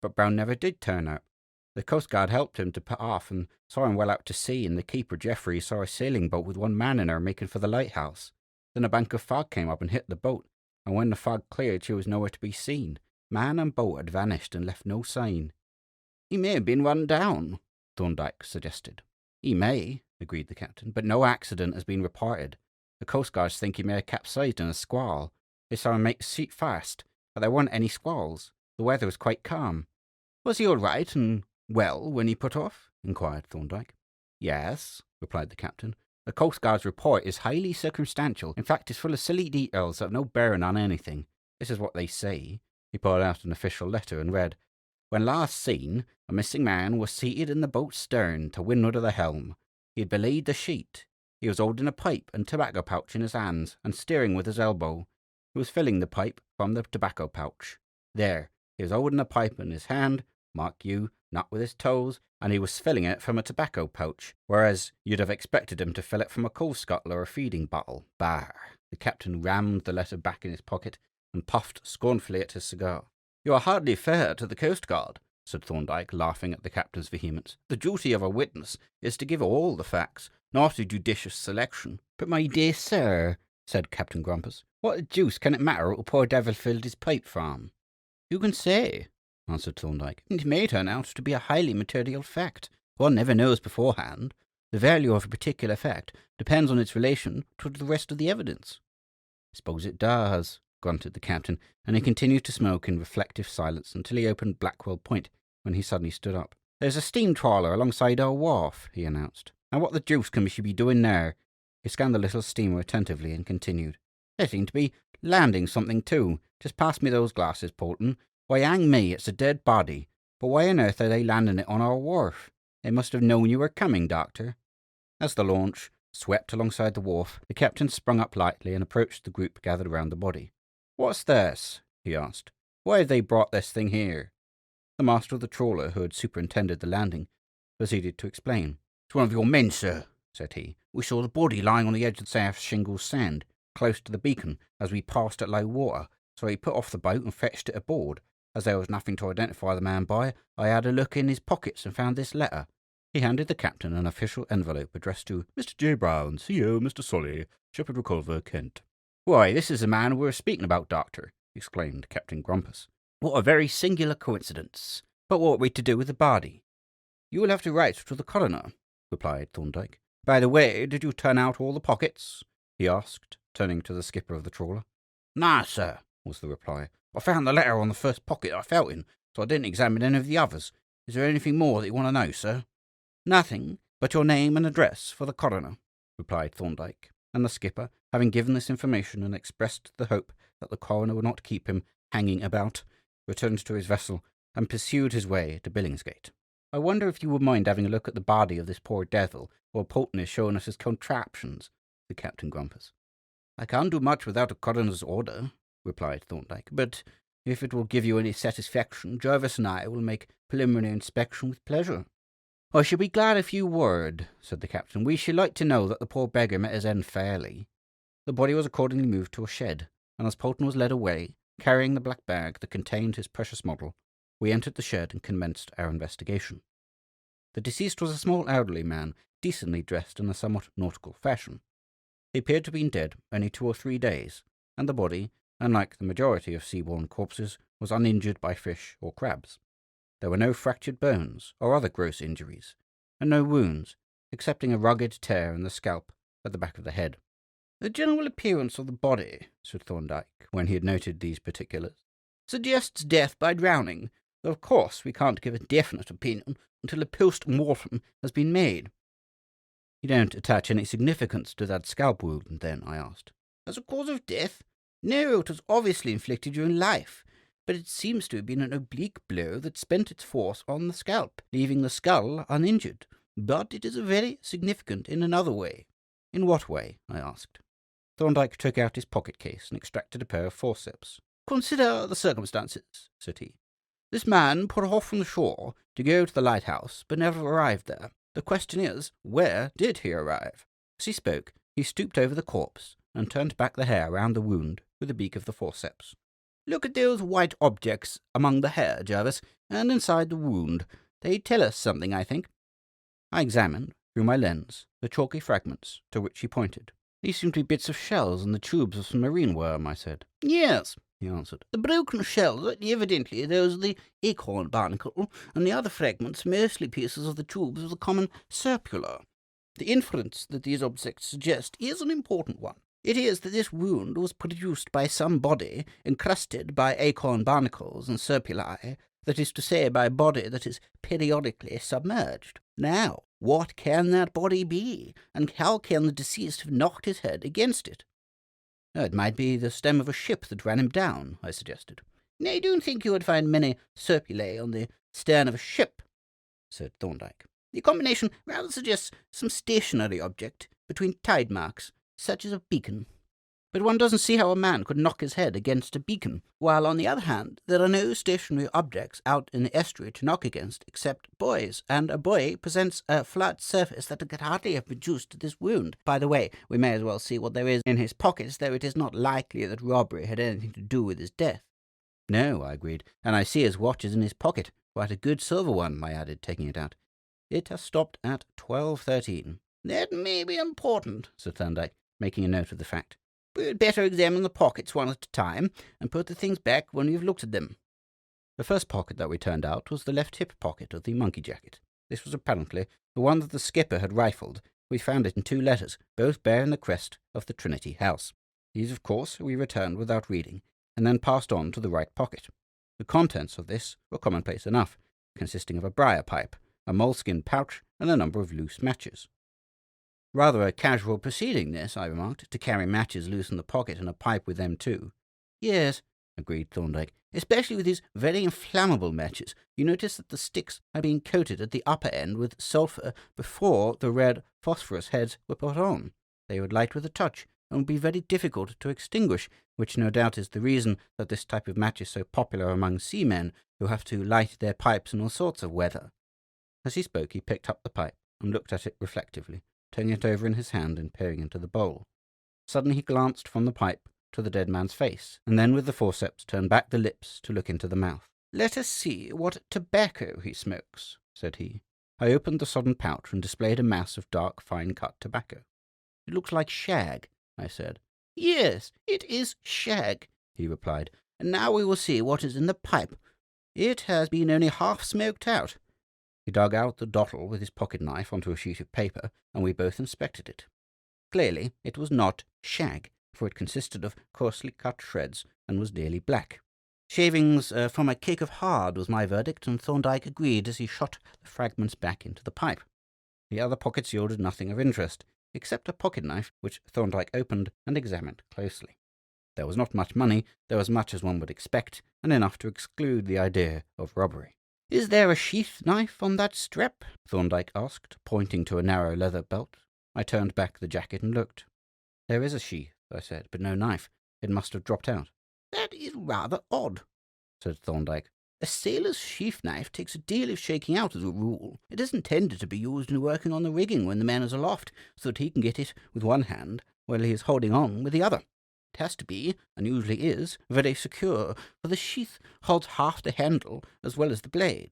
But Brown never did turn up. The Coast Guard helped him to put off and saw him well out to sea, and the keeper, Jeffries, saw a sailing boat with one man in her making for the lighthouse. Then a bank of fog came up and hit the boat, and when the fog cleared she was nowhere to be seen. Man and boat had vanished and left no sign. "He may have been run down," Thorndyke suggested. "He may," agreed the captain, "but no accident has been reported. The Coast Guards think he may have capsized in a squall. They saw him make his sheet fast, but there weren't any squalls. The weather was quite calm." "Was he all right and well when he put off?" inquired Thorndyke. "Yes," replied the captain. "The Coast Guard's report is highly circumstantial. In fact, it's full of silly details that have no bearing on anything. This is what they say." He pulled out an official letter and read, "When last seen, a missing man was seated in the boat's stern to windward of the helm. He had belayed the sheet. He was holding a pipe and tobacco pouch in his hands and steering with his elbow. He was filling the pipe from the tobacco pouch. There, he was holding a pipe in his hand, mark you, not with his toes, and he was filling it from a tobacco pouch, whereas you'd have expected him to fill it from a coal scuttle or a feeding bottle. Bah!" The captain rammed the letter back in his pocket and puffed scornfully at his cigar. "You are hardly fair to the Coast Guard," said Thorndyke, laughing at the captain's vehemence. "The duty of a witness is to give all the facts, not a judicious selection." "But, my dear sir," said Captain Grumpus, "what the deuce can it matter what the poor devil filled his pipe from?" "You can say," answered Thorndyke. "It may turn out to be a highly material fact. One never knows beforehand. The value of a particular fact depends on its relation to the rest of the evidence." "I suppose it does," grunted the captain, and he continued to smoke in reflective silence until he opened Blackwell Point, when he suddenly stood up. "There's a steam trawler alongside our wharf," he announced. "Now what the deuce can she be doing there?" He scanned the little steamer attentively and continued. "They seem to be landing something too. Just pass me those glasses, Polton. Why, hang me, it's a dead body. But why on earth are they landing it on our wharf? They must have known you were coming, Doctor." As the launch swept alongside the wharf, the captain sprung up lightly and approached the group gathered around the body. "What's this?" he asked. "Why have they brought this thing here?" The master of the trawler, who had superintended the landing, proceeded to explain. "It's one of your men, sir," said he. "We saw the body lying on the edge of the South Shingle Sand, close to the beacon, as we passed at low water, so he put off the boat and fetched it aboard. As there was nothing to identify the man by, I had a look in his pockets and found this letter." He handed the captain an official envelope addressed to Mr. J. Brown, CO, Mr. Solly, Shepherd Reculver, Kent. "Why, this is the man we were speaking about, Doctor," exclaimed Captain Grumpus. "What a very singular coincidence. But what are we to do with the body?" "You will have to write to the coroner," replied Thorndyke. "By the way, did you turn out all the pockets?" he asked, turning to the skipper of the trawler. "No, sir," was the reply. "I found the letter on the first pocket I felt in, so I didn't examine any of the others. Is there anything more that you want to know, sir?" "Nothing but your name and address for the coroner," replied Thorndyke, and the skipper, having given this information and expressed the hope that the coroner would not keep him hanging about, returned to his vessel and pursued his way to Billingsgate. "I wonder if you would mind having a look at the body of this poor devil, while Polton is showing us his contraptions," said Captain Grumpus. "I can't do much without a coroner's order," replied Thorndyke, "but if it will give you any satisfaction, Jervis and I will make preliminary inspection with pleasure." "I should be glad if you would," said the captain. "We should like to know that the poor beggar met his end fairly." The body was accordingly moved to a shed, and as Polton was led away, carrying the black bag that contained his precious model, we entered the shed and commenced our investigation. The deceased was a small elderly man, decently dressed in a somewhat nautical fashion. He appeared to have been dead only 2 or 3 days, and the body, unlike the majority of sea-borne corpses, was uninjured by fish or crabs. There were no fractured bones or other gross injuries, and no wounds, excepting a rugged tear in the scalp at the back of the head. "The general appearance of the body," said Thorndyke, when he had noted these particulars, "suggests death by drowning, though of course we can't give a definite opinion until a post-mortem has been made." "You don't attach any significance to that scalp wound, then?" I asked. "As a cause of death? No, it was obviously inflicted during life, but it seems to have been an oblique blow that spent its force on the scalp, leaving the skull uninjured. But it is very significant in another way." "In what way?" I asked. Thorndyke took out his pocket-case and extracted a pair of forceps. "Consider the circumstances," said he. "This man put off from the shore to go to the lighthouse, but never arrived there. The question is, where did he arrive?" As he spoke, he stooped over the corpse and turned back the hair round the wound with the beak of the forceps. "Look at those white objects among the hair, Jervis, and inside the wound. They tell us something, I think." I examined, through my lens, the chalky fragments to which he pointed. "These seem to be bits of shells and the tubes of some marine worm," I said. "Yes," he answered. "the broken shells are evidently those of the acorn barnacle, and the other fragments mostly pieces of the tubes of the common serpula. The inference that these objects suggest is an important one. It is that this wound was produced by some body encrusted by acorn barnacles and serpulae, that is to say, by a body that is periodically submerged. Now, what can that body be, and how can the deceased have knocked his head against it?" "It might be the stem of a ship that ran him down," I suggested. "I don't think you would find many serpulae on the stern of a ship," said Thorndyke. "The combination rather suggests some stationary object between tide marks, such as a beacon. But one doesn't see how a man could knock his head against a beacon, while, on the other hand, there are no stationary objects out in the estuary to knock against except buoys, and a buoy presents a flat surface that could hardly have produced this wound. By the way, we may as well see what there is in his pockets, though it is not likely that robbery had anything to do with his death." "No," I agreed, "and I see his watch is in his pocket. Quite a good silver one," I added, taking it out. "It has stopped at 12:13. "That may be important," said Thorndyke, making a note of the fact. "We had better examine the pockets one at a time, and put the things back when we have looked at them." The first pocket that we turned out was the left hip pocket of the monkey jacket. This was apparently the one that the skipper had rifled. We found it in 2 letters, both bearing the crest of the Trinity House. These, of course, we returned without reading, and then passed on to the right pocket. The contents of this were commonplace enough, consisting of a briar pipe, a moleskin pouch, and a number of loose matches. "Rather a casual proceeding, this," I remarked, "to carry matches loose in the pocket and a pipe with them too." "Yes," agreed Thorndyke, "especially with these very inflammable matches. You notice that the sticks are being coated at the upper end with sulphur before the red phosphorus heads were put on. They would light with a touch, and would be very difficult to extinguish, which no doubt is the reason that this type of match is so popular among seamen, who have to light their pipes in all sorts of weather." As he spoke, he picked up the pipe and looked at it reflectively, turning it over in his hand and peering into the bowl. Suddenly he glanced from the pipe to the dead man's face, and then with the forceps turned back the lips to look into the mouth. "Let us see what tobacco he smokes," said he. I opened the sodden pouch and displayed a mass of dark, fine-cut tobacco. "It looks like shag," I said. "Yes, it is shag," he replied. "And now we will see what is in the pipe. It has been only half smoked out." He dug out the dottle with his pocket-knife onto a sheet of paper, and we both inspected it. Clearly, it was not shag, for it consisted of coarsely cut shreds and was nearly black. "Shavings from a cake of hard," was my verdict, and Thorndyke agreed as he shot the fragments back into the pipe. The other pockets yielded nothing of interest, except a pocket-knife, which Thorndyke opened and examined closely. There was not much money, though as much as one would expect, and enough to exclude the idea of robbery. "Is there a sheath knife on that strap?" Thorndyke asked, pointing to a narrow leather belt. I turned back the jacket and looked. "There is a sheath," I said, "but no knife. It must have dropped out." "That is rather odd," said Thorndyke. "A sailor's sheath knife takes a deal of shaking out as a rule. It is intended to be used in working on the rigging when the man is aloft, so that he can get it with one hand while he is holding on with the other. It has to be, and usually is, very secure, for the sheath holds half the handle as well as the blade.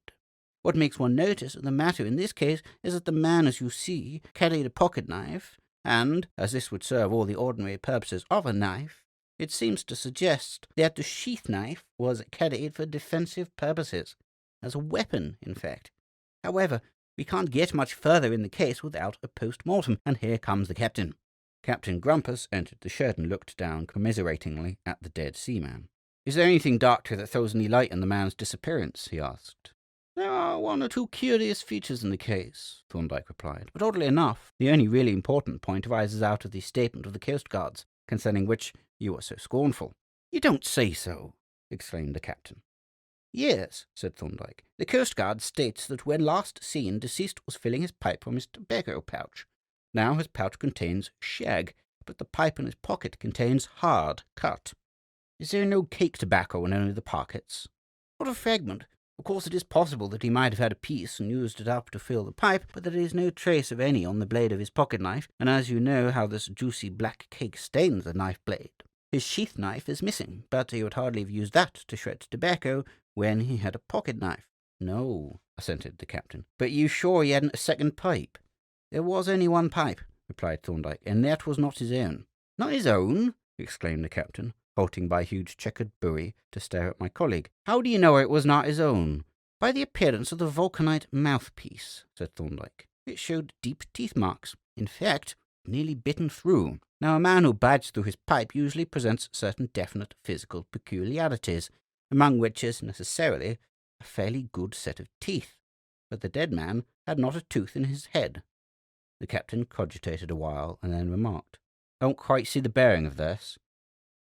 What makes one notice the matter in this case is that the man, as you see, carried a pocket-knife, and, as this would serve all the ordinary purposes of a knife, it seems to suggest that the sheath-knife was carried for defensive purposes, as a weapon, in fact. However, we can't get much further in the case without a post-mortem, and here comes the captain." Captain Grumpus entered the shed and looked down commiseratingly at the dead seaman. "Is there anything, Doctor, that throws any light on the man's disappearance?" he asked. There are one or two curious features in the case, Thorndyke replied, but oddly enough, the only really important point arises out of the statement of the Coast Guards, concerning which you are so scornful. You don't say so, exclaimed the captain. Yes, said Thorndyke. The Coast Guard states that when last seen, deceased was filling his pipe from his tobacco pouch. Now his pouch contains shag, but the pipe in his pocket contains hard cut. Is there no cake tobacco in any of the pockets? Not a fragment. Of course, it is possible that he might have had a piece and used it up to fill the pipe, but there is no trace of any on the blade of his pocket-knife, and as you know how this juicy black cake stains the knife-blade. His sheath-knife is missing, but he would hardly have used that to shred tobacco when he had a pocket-knife. No, assented the captain. But you sure he hadn't a second pipe? There was only one pipe, replied Thorndyke, and that was not his own. Not his own? Exclaimed the captain, halting by a huge checkered buoy to stare at my colleague. How do you know it was not his own? By the appearance of the vulcanite mouthpiece, said Thorndyke. It showed deep teeth marks. In fact, nearly bitten through. Now, a man who bites through his pipe usually presents certain definite physical peculiarities, among which is necessarily a fairly good set of teeth. But the dead man had not a tooth in his head. The captain cogitated a while and then remarked, I don't quite see the bearing of this.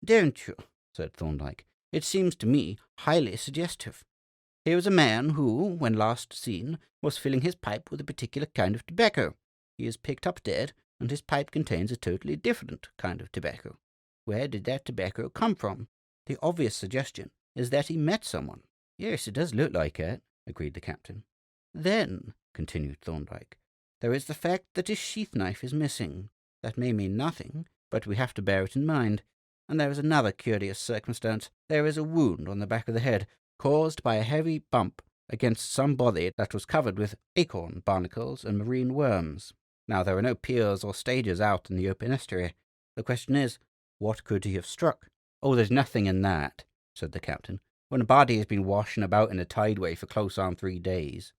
Don't you? Said Thorndyke. It seems to me highly suggestive. Here was a man who, when last seen, was filling his pipe with a particular kind of tobacco. He is picked up dead, and his pipe contains a totally different kind of tobacco. Where did that tobacco come from? The obvious suggestion is that he met someone. Yes, it does look like it, agreed the captain. Then, continued Thorndyke, there is the fact that his sheath-knife is missing. That may mean nothing, but we have to bear it in mind. And there is another curious circumstance. There is a wound on the back of the head, caused by a heavy bump against some body that was covered with acorn barnacles and marine worms. Now, there are no piers or stages out in the open estuary. The question is, what could he have struck? Oh, there's nothing in that, said the captain, when a body has been washing about in a tideway for close on 3 days.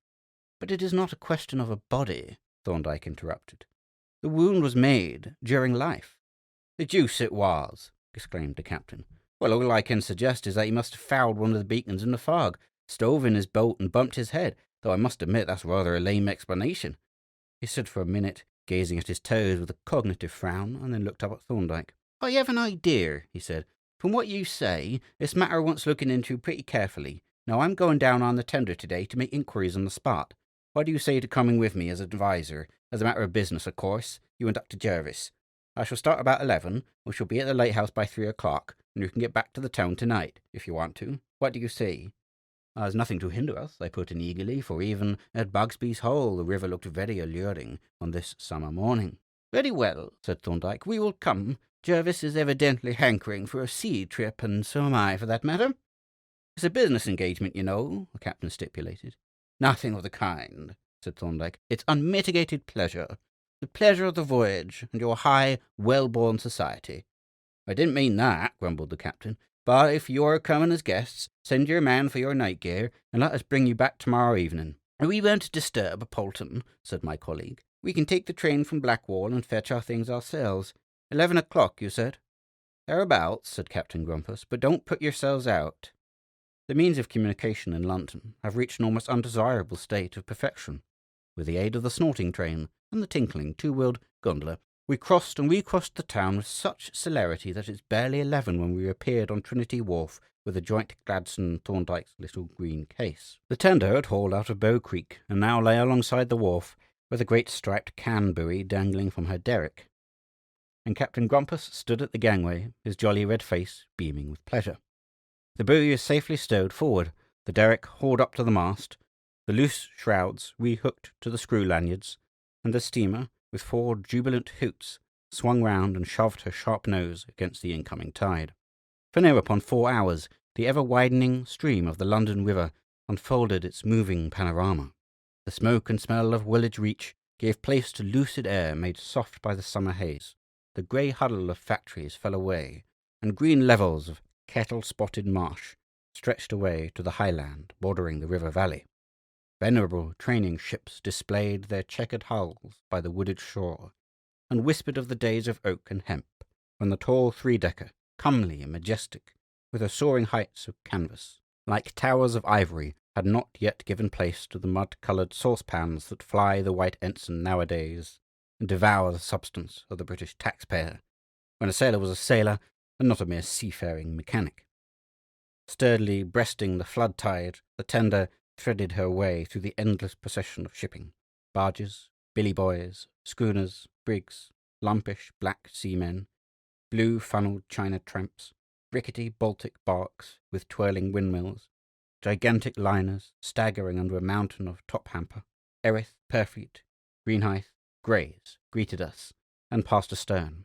But it is not a question of a body, Thorndyke interrupted. The wound was made during life. The deuce it was, exclaimed the captain. Well, all I can suggest is that he must have fouled one of the beacons in the fog, stove in his boat and bumped his head, though I must admit that's rather a lame explanation. He stood for a minute, gazing at his toes with a cognitive frown, and then looked up at Thorndyke. I have an idea, he said. From what you say, this matter wants looking into pretty carefully. Now, I'm going down on the tender today to make inquiries on the spot. What do you say to coming with me as adviser? As a matter of business, of course, you and Dr. Jervis. I shall start about 11. We shall be at the lighthouse by 3 o'clock, and you can get back to the town tonight, if you want to. What do you say? There's nothing to hinder us, I put in eagerly, for even at Bugsby's Hole the river looked very alluring on this summer morning. Very well, said Thorndyke. We will come. Jervis is evidently hankering for a sea trip, and so am I, for that matter. It's a business engagement, you know, the captain stipulated. Nothing of the kind, said Thorndyke. It's unmitigated pleasure. The pleasure of the voyage, and your high, well-born society. I didn't mean that, grumbled the captain. But if you're coming as guests, send your man for your night gear, and let us bring you back tomorrow evening. We won't disturb Polton, said my colleague. We can take the train from Blackwall and fetch our things ourselves. 11 o'clock, you said? Thereabouts, said Captain Grumpus, but don't put yourselves out. The means of communication in London have reached an almost undesirable state of perfection. With the aid of the snorting train and the tinkling two-wheeled gondola, we crossed and recrossed the town with such celerity that it's barely 11 when we appeared on Trinity Wharf with the joint Gladstone Thorndyke's little green case. The tender had hauled out of Bow Creek and now lay alongside the wharf with a great striped can buoy dangling from her derrick. And Captain Grumpus stood at the gangway, his jolly red face beaming with pleasure. The buoy was safely stowed forward, the derrick hauled up to the mast, the loose shrouds rehooked to the screw lanyards, and the steamer, with 4 jubilant hoots, swung round and shoved her sharp nose against the incoming tide. For near upon 4 hours, the ever-widening stream of the London River unfolded its moving panorama. The smoke and smell of Woolwich Reach gave place to lucid air made soft by the summer haze. The grey huddle of factories fell away, and green levels of kettle-spotted marsh stretched away to the highland bordering the river valley. Venerable training ships displayed their checkered hulls by the wooded shore, and whispered of the days of oak and hemp, when the tall three-decker, comely and majestic, with her soaring heights of canvas, like towers of ivory, had not yet given place to the mud-coloured saucepans that fly the white ensign nowadays and devour the substance of the British taxpayer, when a sailor was a sailor and not a mere seafaring mechanic. Sturdily breasting the flood tide, the tender threaded her way through the endless procession of shipping, barges, billy boys, schooners, brigs, lumpish black seamen, blue-funnelled China tramps, rickety Baltic barks with twirling windmills, gigantic liners staggering under a mountain of top-hamper, Erith, Purfleet, Greenhithe, Greys greeted us, and passed astern.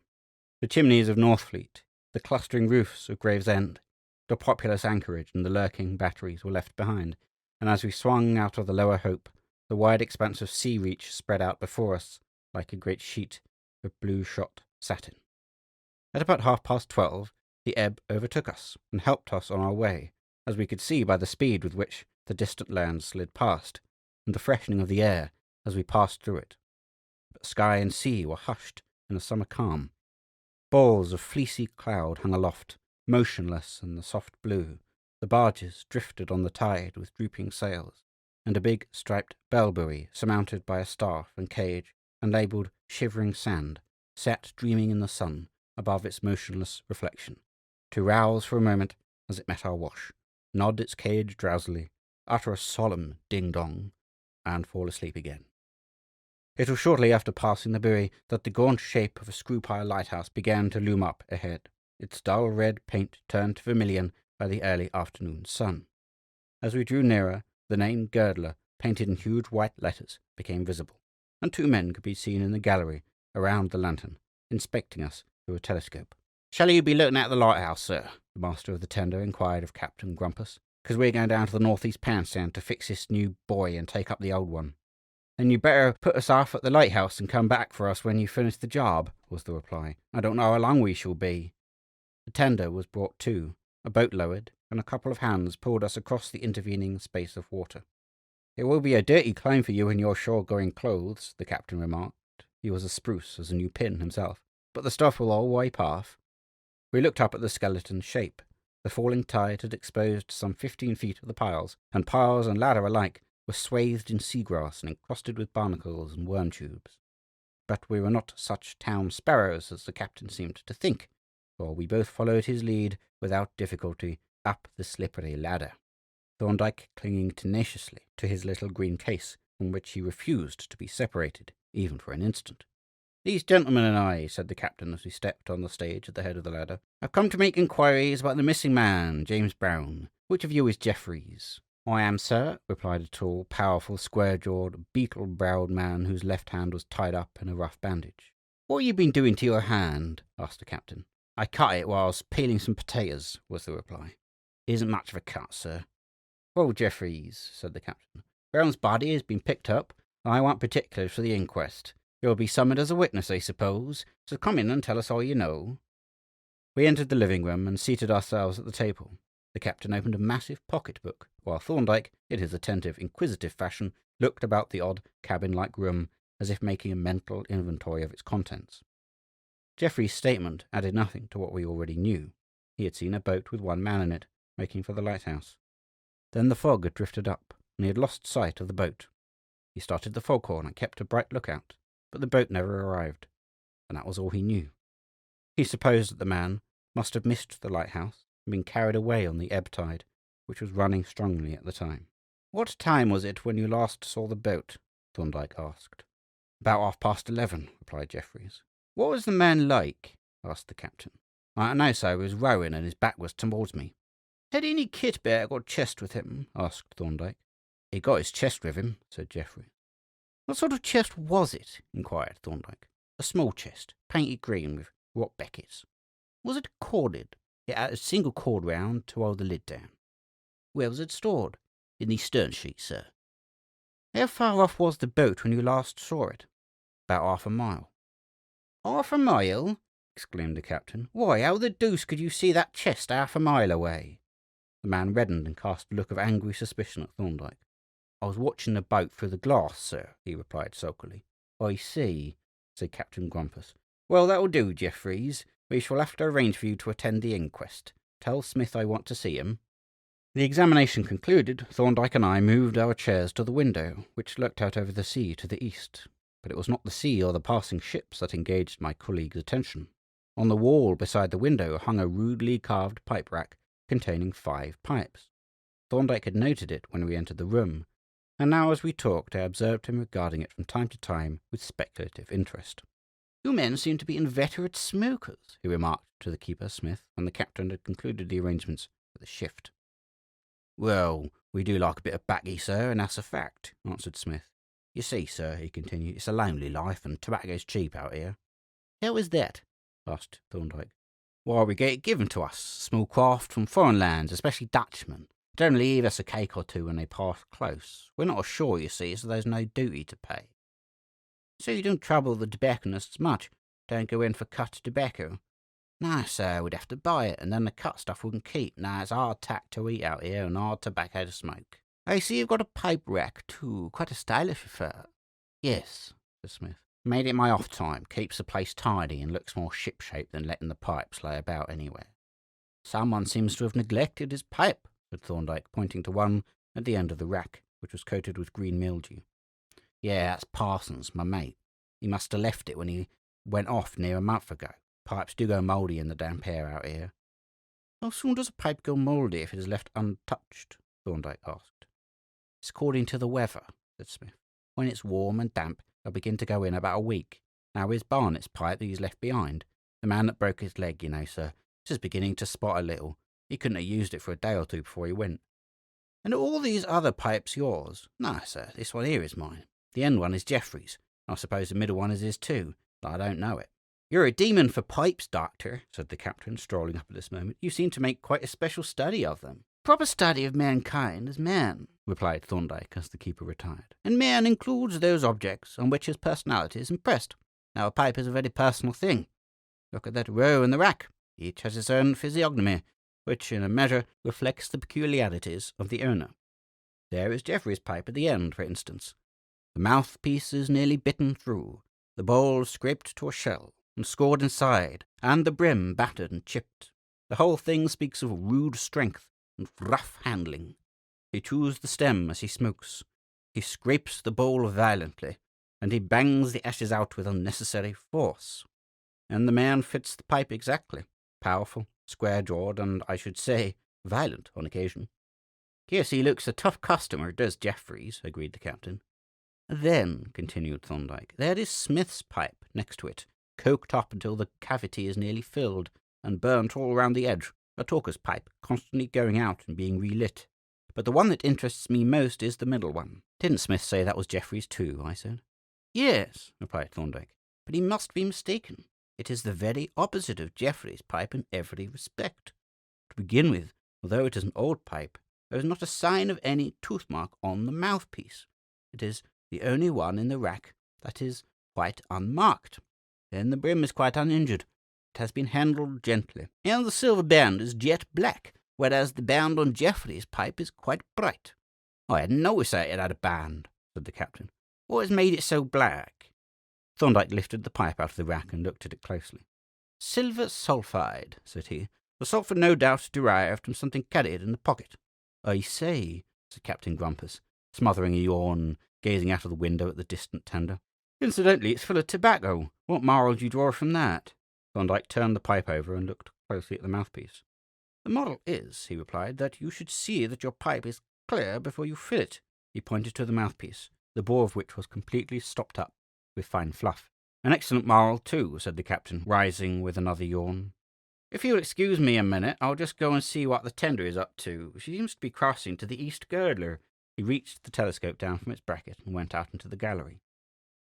The chimneys of Northfleet, the clustering roofs of Gravesend, the populous anchorage and the lurking batteries were left behind, and as we swung out of the Lower Hope, the wide expanse of sea reach spread out before us like a great sheet of blue-shot satin. At about 12:30, the ebb overtook us and helped us on our way, as we could see by the speed with which the distant land slid past, and the freshening of the air as we passed through it. But sky and sea were hushed in a summer calm. Balls of fleecy cloud hung aloft, motionless in the soft blue. The barges drifted on the tide with drooping sails, and a big striped bell buoy, surmounted by a staff and cage, and labelled Shivering Sand, sat dreaming in the sun above its motionless reflection, to rouse for a moment as it met our wash, nod its cage drowsily, utter a solemn ding-dong, and fall asleep again. It was shortly after passing the buoy that the gaunt shape of a screw-pile lighthouse began to loom up ahead, its dull red paint turned to vermilion by the early afternoon sun. As we drew nearer, the name Girdler, painted in huge white letters, became visible, and 2 men could be seen in the gallery around the lantern, inspecting us through a telescope. "Shall you be looking at the lighthouse, sir?" the master of the tender inquired of Captain Grumpus. "'Cause we're going down to the northeast Poundstand to fix this new buoy and take up the old one." "Then you'd better put us off at the lighthouse and come back for us when you finish the job," was the reply. "I don't know how long we shall be." The tender was brought to, a boat lowered, and a couple of hands pulled us across the intervening space of water. "It will be a dirty climb for you in your shore-going clothes," the captain remarked. He was as spruce as a new pin himself. "But the stuff will all wipe off." We looked up at the skeleton's shape. The falling tide had exposed some 15 feet of the piles, and piles and ladder alike were swathed in seagrass and encrusted with barnacles and worm tubes. But we were not such town sparrows as the captain seemed to think, for we both followed his lead without difficulty up the slippery ladder, Thorndyke clinging tenaciously to his little green case, from which he refused to be separated, even for an instant. "These gentlemen and I," said the captain as we stepped on the stage at the head of the ladder, "have come to make inquiries about the missing man, James Brown. Which of you is Jeffries?" "I am, sir," replied a tall, powerful, square-jawed, beetle-browed man whose left hand was tied up in a rough bandage. "What have you been doing to your hand?" asked the captain. "I cut it while I was peeling some potatoes," was the reply. "It isn't much of a cut, sir." "Well, Jeffries," said the captain, "Brown's body has been picked up, and I want particulars for the inquest. You'll be summoned as a witness, I suppose, so come in and tell us all you know." We entered the living room and seated ourselves at the table. The captain opened a massive pocket-book, while Thorndyke, in his attentive, inquisitive fashion, looked about the odd cabin-like room as if making a mental inventory of its contents. Geoffrey's statement added nothing to what we already knew. He had seen a boat with 1 man in it, making for the lighthouse. Then the fog had drifted up, and he had lost sight of the boat. He started the foghorn and kept a bright lookout, but the boat never arrived, and that was all he knew. He supposed that the man must have missed the lighthouse and been carried away on the ebb tide, which was running strongly at the time. "What time was it when you last saw the boat?" Thorndyke asked. "About 11:30, replied Jeffries. "What was the man like?" asked the captain. "I don't know, sir. He was rowing and his back was towards me." "Had any kit bag or chest with him?" asked Thorndyke. "He got his chest with him," said Jeffries. "What sort of chest was it?" inquired Thorndyke. "A small chest, painted green with rock beckets." "Was it corded?" "It had a single cord round to hold the lid down." "Where was it stored?" "In the stern sheets, sir." "How far off was the boat when you last saw it?" "About 1/2 mile." "1/2 mile?" exclaimed the captain. "Why, how the deuce could you see that chest 1/2 mile away?" The man reddened and cast a look of angry suspicion at Thorndyke. "I was watching the boat through the glass, sir," he replied sulkily. "I see," said Captain Grumpus. "Well, that'll do, Jeffries. We shall have to arrange for you to attend the inquest. Tell Smith I want to see him." The examination concluded, Thorndyke and I moved our chairs to the window, which looked out over the sea to the east. But it was not the sea or the passing ships that engaged my colleague's attention. On the wall beside the window hung a rudely carved pipe rack containing 5 pipes. Thorndyke had noted it when we entered the room, and now as we talked I observed him regarding it from time to time with speculative interest. "You men seem to be inveterate smokers," he remarked to the keeper, Smith, when the captain had concluded the arrangements for the shift. "Well, we do like a bit of baccy, sir, and that's a fact," answered Smith. "You see, sir," he continued, "it's a lonely life, and tobacco's cheap out here." "How is that?" asked Thorndyke. "Why, we get it given to us, small craft from foreign lands, especially Dutchmen. Generally leave us a cake or two when they pass close. We're not ashore, you see, so there's no duty to pay." "So you don't trouble the tobacconists much? Don't go in for cut tobacco?" "No, sir, we'd have to buy it, and then the cut stuff wouldn't keep. No, it's hard tack to eat out here, and hard tobacco to smoke." "I see you've got a pipe rack, too. Quite a stylish affair." "Yes," said Smith. "Made it my off time. Keeps the place tidy, and looks more ship-shape than letting the pipes lay about anywhere." "Someone seems to have neglected his pipe," said Thorndyke, pointing to one at the end of the rack, which was coated with green mildew. "Yeah, that's Parsons, my mate. He must have left it when he went off near a month ago. Pipes do go mouldy in the damp air out here." "How soon does a pipe go mouldy if it is left untouched?" Thorndyke asked. "It's according to the weather," said Smith. "When it's warm and damp, they'll begin to go in about a week. Now, here's Barnett's pipe that he's left behind. The man that broke his leg, you know, sir. It's just beginning to spot a little. He couldn't have used it for a day or two before he went." "And are all these other pipes yours?" "No, sir. This one here is mine. The end one is Geoffrey's. I suppose the middle one is his too, but I don't know it." "You're a demon for pipes, Doctor," said the captain, strolling up at this moment. "You seem to make quite a special study of them." "Proper study of mankind is man," replied Thorndyke as the keeper retired. "And man includes those objects on which his personality is impressed. Now, a pipe is a very personal thing. Look at that row in the rack. Each has its own physiognomy, which in a measure reflects the peculiarities of the owner. There is Geoffrey's pipe at the end, for instance. The mouthpiece is nearly bitten through, the bowl scraped to a shell, and scored inside, and the brim battered and chipped. The whole thing speaks of rude strength and rough handling. He chews the stem as he smokes. He scrapes the bowl violently, and he bangs the ashes out with unnecessary force. And the man fits the pipe exactly. Powerful, square-jawed, and, I should say, violent on occasion." "Yes, he looks a tough customer, does Jeffreys," agreed the captain. "Then," continued Thorndyke, "there is Smith's pipe next to it, coked up until the cavity is nearly filled, and burnt all round the edge, a talker's pipe, constantly going out and being relit. But the one that interests me most is the middle one." "Didn't Smith say that was Jeffrey's too?" I said. "Yes," replied Thorndyke, "but he must be mistaken. It is the very opposite of Jeffrey's pipe in every respect. To begin with, although it is an old pipe, there is not a sign of any tooth mark on the mouthpiece. It is the only one in the rack that is quite unmarked. Then the brim is quite uninjured. It has been handled gently. And the silver band is jet black, whereas the band on Jeffrey's pipe is quite bright." "I hadn't noticed that it had a band," said the captain. "What has made it so black?" Thorndyke lifted the pipe out of the rack and looked at it closely. "Silver sulphide," said he. "The sulphur no doubt derived from something carried in the pocket." "I say," said Captain Grumpus, smothering a yawn and gazing out of the window at the distant tender. "Incidentally, it's full of tobacco. What moral do you draw from that?" Thorndyke turned the pipe over and looked closely at the mouthpiece. "The moral is," he replied, "that you should see that your pipe is clear before you fill it." He pointed to the mouthpiece, the bore of which was completely stopped up with fine fluff. "An excellent moral, too," said the captain, rising with another yawn. "If you'll excuse me a minute, I'll just go and see what the tender is up to. She seems to be crossing to the east girdler." He reached the telescope down from its bracket and went out into the gallery.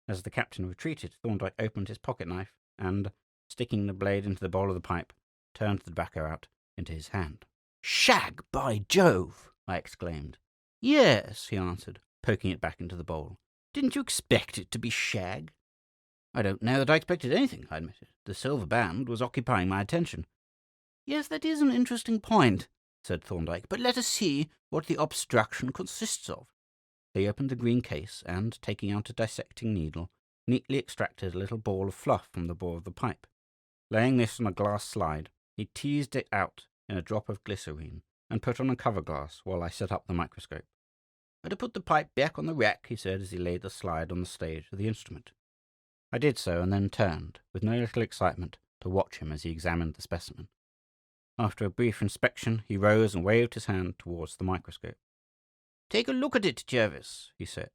As the captain retreated, Thorndyke opened his pocket-knife and, sticking the blade into the bowl of the pipe, turned the tobacco out into his hand. "Shag, by Jove!" I exclaimed. "Yes," he answered, poking it back into the bowl. "Didn't you expect it to be shag?" "I don't know that I expected anything," I admitted. "The silver band was occupying my attention." "Yes, that is an interesting point," said Thorndyke, "but let us see what the obstruction consists of." He opened the green case and, taking out a dissecting needle, neatly extracted a little ball of fluff from the bore of the pipe. Laying this on a glass slide, he teased it out in a drop of glycerine and put on a cover glass while I set up the microscope. "Better put the pipe back on the rack," he said as he laid the slide on the stage of the instrument. I did so, and then turned, with no little excitement, to watch him as he examined the specimen. After a brief inspection, he rose and waved his hand towards the microscope. "Take a look at it, Jervis," he said.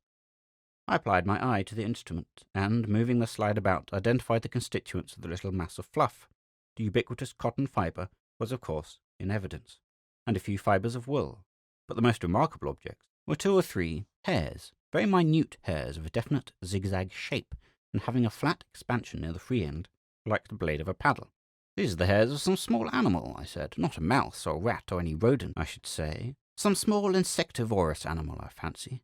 I applied my eye to the instrument, and, moving the slide about, identified the constituents of the little mass of fluff. The ubiquitous cotton fibre was, of course, in evidence, and a few fibres of wool. But the most remarkable objects were 2 or 3 hairs, very minute hairs of a definite zigzag shape, and having a flat expansion near the free end, like the blade of a paddle. "These are the hairs of some small animal," I said. "Not a mouse or rat or any rodent, I should say. Some small insectivorous animal, I fancy."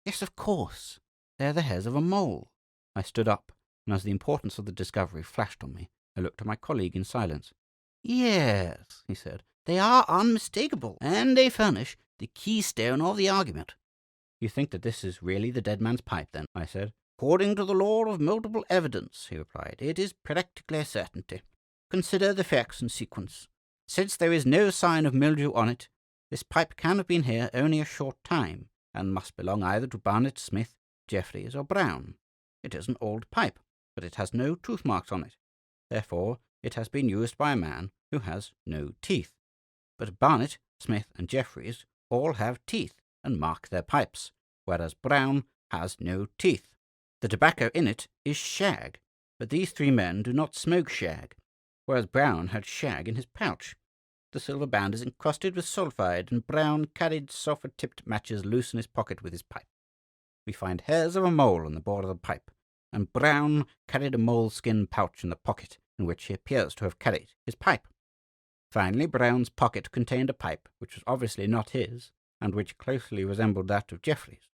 "Yes, of course. They are the hairs of a mole." I stood up, and as the importance of the discovery flashed on me, I looked at my colleague in silence. "Yes," he said, "they are unmistakable, and they furnish the keystone of the argument." "You think that this is really the dead man's pipe, then?" I said. "According to the law of multiple evidence," he replied, "it is practically a certainty. Consider the facts in sequence. Since there is no sign of mildew on it, this pipe can have been here only a short time, and must belong either to Barnett, Smith, Jeffries, or Brown. It is an old pipe, but it has no tooth marks on it. Therefore, it has been used by a man who has no teeth. But Barnett, Smith, and Jeffries all have teeth and mark their pipes, whereas Brown has no teeth. The tobacco in it is shag, but these 3 men do not smoke shag, whereas Brown had shag in his pouch. The silver band is encrusted with sulphide, and Brown carried sulphur-tipped matches loose in his pocket with his pipe. We find hairs of a mole on the board of the pipe, and Brown carried a moleskin pouch in the pocket in which he appears to have carried his pipe. Finally, Brown's pocket contained a pipe which was obviously not his, and which closely resembled that of Jeffries.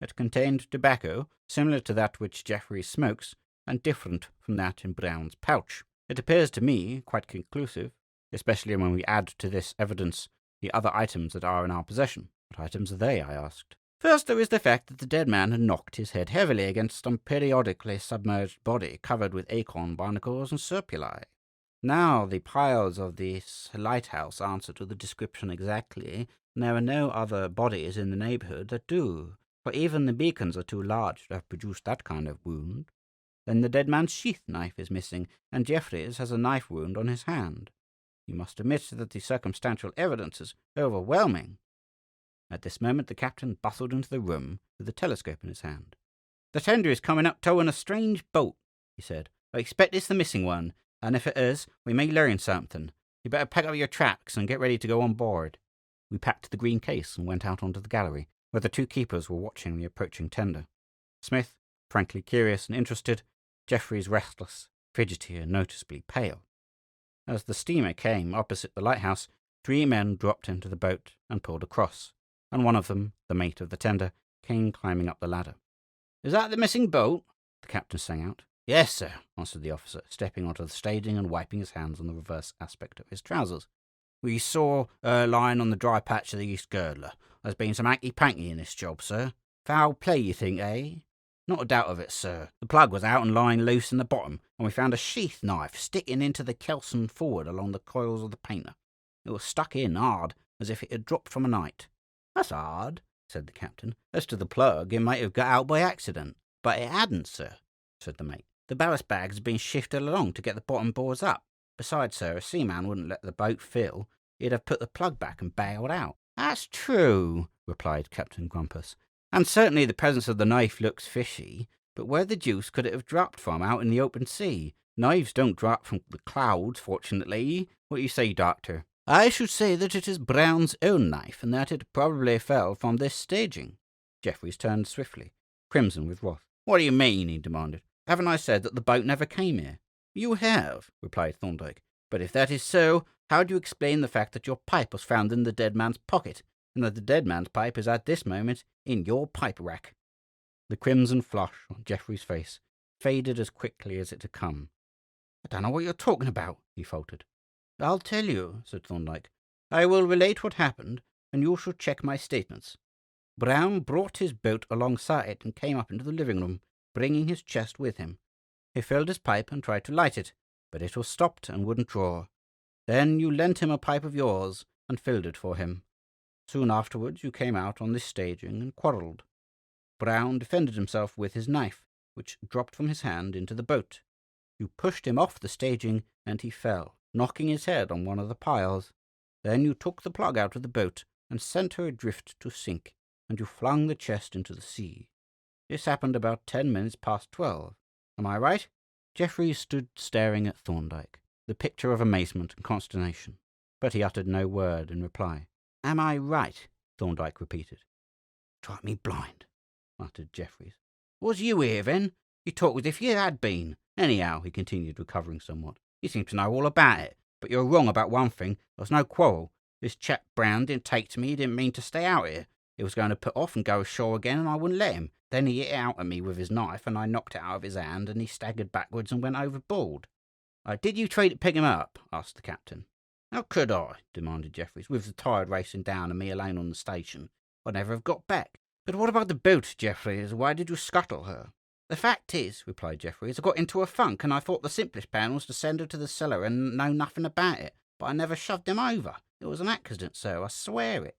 It contained tobacco similar to that which Jeffries smokes, and different from that in Brown's pouch. It appears to me quite conclusive, especially when we add to this evidence the other items that are in our possession. What items are they? I asked. First, there is the fact that the dead man had knocked his head heavily against some periodically submerged body covered with acorn barnacles and serpulae. Now, the piles of this lighthouse answer to the description exactly, and there are no other bodies in the neighbourhood that do, for even the beacons are too large to have produced that kind of wound. Then the dead man's sheath knife is missing, and Jeffries has a knife wound on his hand. You must admit that the circumstantial evidence is overwhelming. At this moment the captain bustled into the room with the telescope in his hand. "The tender is coming up towing a strange boat," he said. "I expect it's the missing one, and if it is, we may learn something. You better pack up your traps and get ready to go on board." We packed the green case and went out onto the gallery, where the 2 keepers were watching the approaching tender. Smith, frankly curious and interested, Jeffries restless, fidgety, and noticeably pale. As the steamer came opposite the lighthouse, 3 men dropped into the boat and pulled across, and one of them, the mate of the tender, came climbing up the ladder. "Is that the missing boat?" the captain sang out. "Yes, sir," answered the officer, stepping onto the staging and wiping his hands on the reverse aspect of his trousers. "We saw her lying on the dry patch of the east girdler. There's been some hanky-panky in this job, sir. Foul play, you think, eh?" "Not a doubt of it, sir. The plug was out and lying loose in the bottom, and we found a sheath knife sticking into the kelson forward along the coils of the painter. It was stuck in hard, as if it had dropped from a night." "That's hard," said the captain. "As to the plug, it might have got out by accident." "But it hadn't, sir," said the mate. "The ballast bags had been shifted along to get the bottom boards up. Besides, sir, a seaman wouldn't let the boat fill. He'd have put the plug back and bailed out." "That's true," replied Captain Grumpus. "And certainly the presence of the knife looks fishy. But where the deuce could it have dropped from out in the open sea? Knives don't drop from the clouds, fortunately. What do you say, Doctor?" "I should say that it is Brown's own knife, and that it probably fell from this staging." Jeffries turned swiftly, crimson with wrath. "What do you mean?" he demanded. "Haven't I said that the boat never came here?" "You have," replied Thorndyke. "But if that is so, how do you explain the fact that your pipe was found in the dead man's pocket, and that the dead man's pipe is at this moment in your pipe rack?" The crimson flush on Jeffries' face faded as quickly as it had come. "I don't know what you're talking about," he faltered. "I'll tell you," said Thorndyke. "I will relate what happened, and you shall check my statements. Brown brought his boat alongside and came up into the living room, bringing his chest with him. He filled his pipe and tried to light it, but it was stopped and wouldn't draw. Then you lent him a pipe of yours, and filled it for him. Soon afterwards you came out on this staging and quarrelled. Brown defended himself with his knife, which dropped from his hand into the boat. You pushed him off the staging, and he fell, knocking his head on one of the piles. Then you took the plug out of the boat and sent her adrift to sink, and you flung the chest into the sea. This happened about 10 minutes past 12. Am I right?" Jeffreys stood staring at Thorndyke, the picture of amazement and consternation, but he uttered no word in reply. "Am I right?" Thorndyke repeated. "Strike me blind," muttered Jeffreys. "Was you here, then? You talk as if you had been. Anyhow," he continued, recovering somewhat, "you seem to know all about it. But you're wrong about one thing. There was no quarrel. This chap Brown didn't take to me. He didn't mean to stay out here. He was going to put off and go ashore again, and I wouldn't let him. Then he hit it out at me with his knife, and I knocked it out of his hand, and he staggered backwards and went overboard." "Did you try to pick him up?" asked the captain. "How could I?" demanded Jeffreys, "with the tide racing down and me alone on the station? I'd never have got back." "But what about the boat, Jeffreys? Why did you scuttle her?" "The fact is," replied Jeffreys, "I got into a funk, and I thought the simplest plan was to send her to the cellar and know nothing about it. But I never shoved him over. It was an accident, sir, I swear it."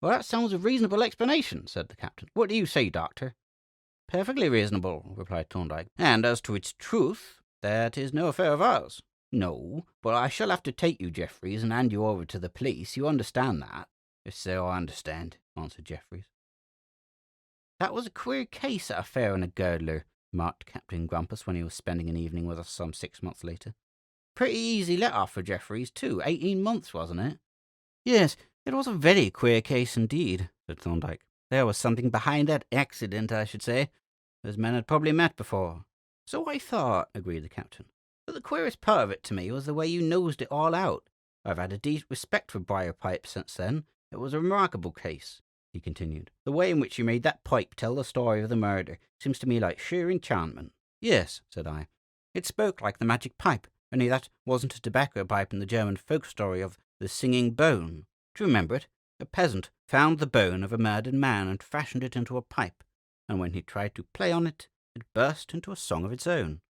"Well, that sounds a reasonable explanation," said the captain. "What do you say, Doctor?" "Perfectly reasonable," replied Thorndyke. "And as to its truth, that is no affair of ours." "No, but I shall have to take you, Jeffreys, and hand you over to the police. You understand that?" "Yes, sir, I understand," answered Jeffreys. "That was a queer case, that affair and a girdler," remarked Captain Grumpus when he was spending an evening with us some 6 months later. "Pretty easy let off for Jeffreys, too. 18 months, wasn't it?" "Yes, it was a very queer case indeed," said Thorndyke. "There was something behind that accident, I should say. Those men had probably met before." "So I thought," agreed the captain. "But the queerest part of it to me was the way you nosed it all out. I've had a deep respect for briar pipes since then. It was a remarkable case," he continued. "The way in which you made that pipe tell the story of the murder seems to me like sheer enchantment." "Yes," said I. "It spoke like the magic pipe, only that wasn't a tobacco pipe in the German folk story of the singing bone. Do you remember it? A peasant found the bone of a murdered man and fashioned it into a pipe, and when he tried to play on it, it burst into a song of its own.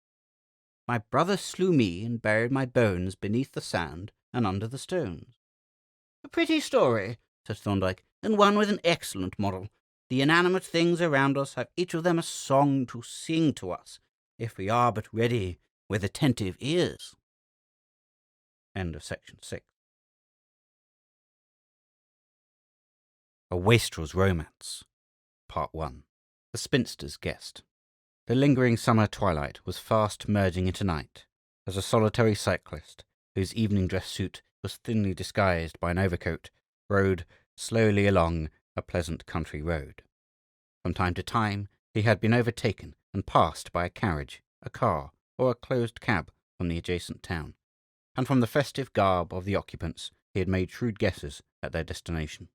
'My brother slew me and buried my bones beneath the sand and under the stones.'" "A pretty story," said Thorndyke, "and one with an excellent moral. The inanimate things around us have each of them a song to sing to us, if we are but ready with attentive ears." End of section 6. A Wastrel's Romance, Part 1. The Spinster's Guest. The lingering summer twilight was fast merging into night, as a solitary cyclist, whose evening dress suit was thinly disguised by an overcoat, rode slowly along a pleasant country road. From time to time he had been overtaken and passed by a carriage, a car, or a closed cab from the adjacent town, and from the festive garb of the occupants he had made shrewd guesses at their destination.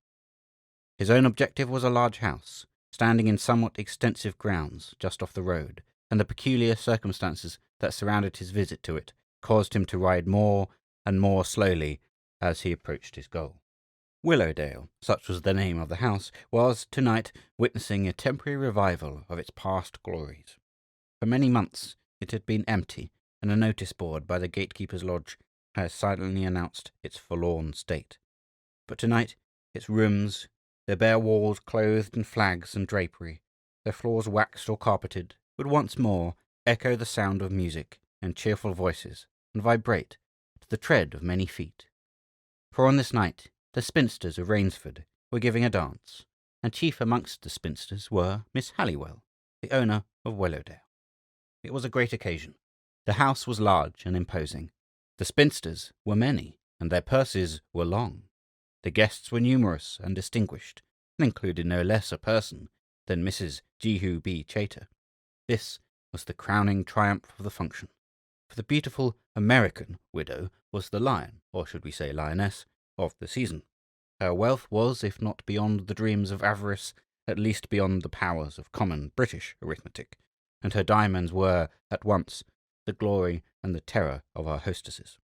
His own objective was a large house, standing in somewhat extensive grounds just off the road, and the peculiar circumstances that surrounded his visit to it caused him to ride more and more slowly as he approached his goal. Willowdale, such was the name of the house, was tonight witnessing a temporary revival of its past glories. For many months it had been empty, and a notice board by the gatekeeper's lodge had silently announced its forlorn state. But tonight its rooms, their bare walls clothed in flags and drapery, their floors waxed or carpeted, would once more echo the sound of music and cheerful voices, and vibrate to the tread of many feet. For on this night the spinsters of Rainsford were giving a dance, and chief amongst the spinsters were Miss Halliwell, the owner of Willowdale. It was a great occasion. The house was large and imposing. The spinsters were many, and their purses were long. The guests were numerous and distinguished, and included no less a person than Mrs. Jehu B. Chater. This was the crowning triumph of the function, for the beautiful American widow was the lion, or should we say lioness, of the season. Her wealth was, if not beyond the dreams of avarice, at least beyond the powers of common British arithmetic, and her diamonds were, at once, the glory and the terror of our hostesses.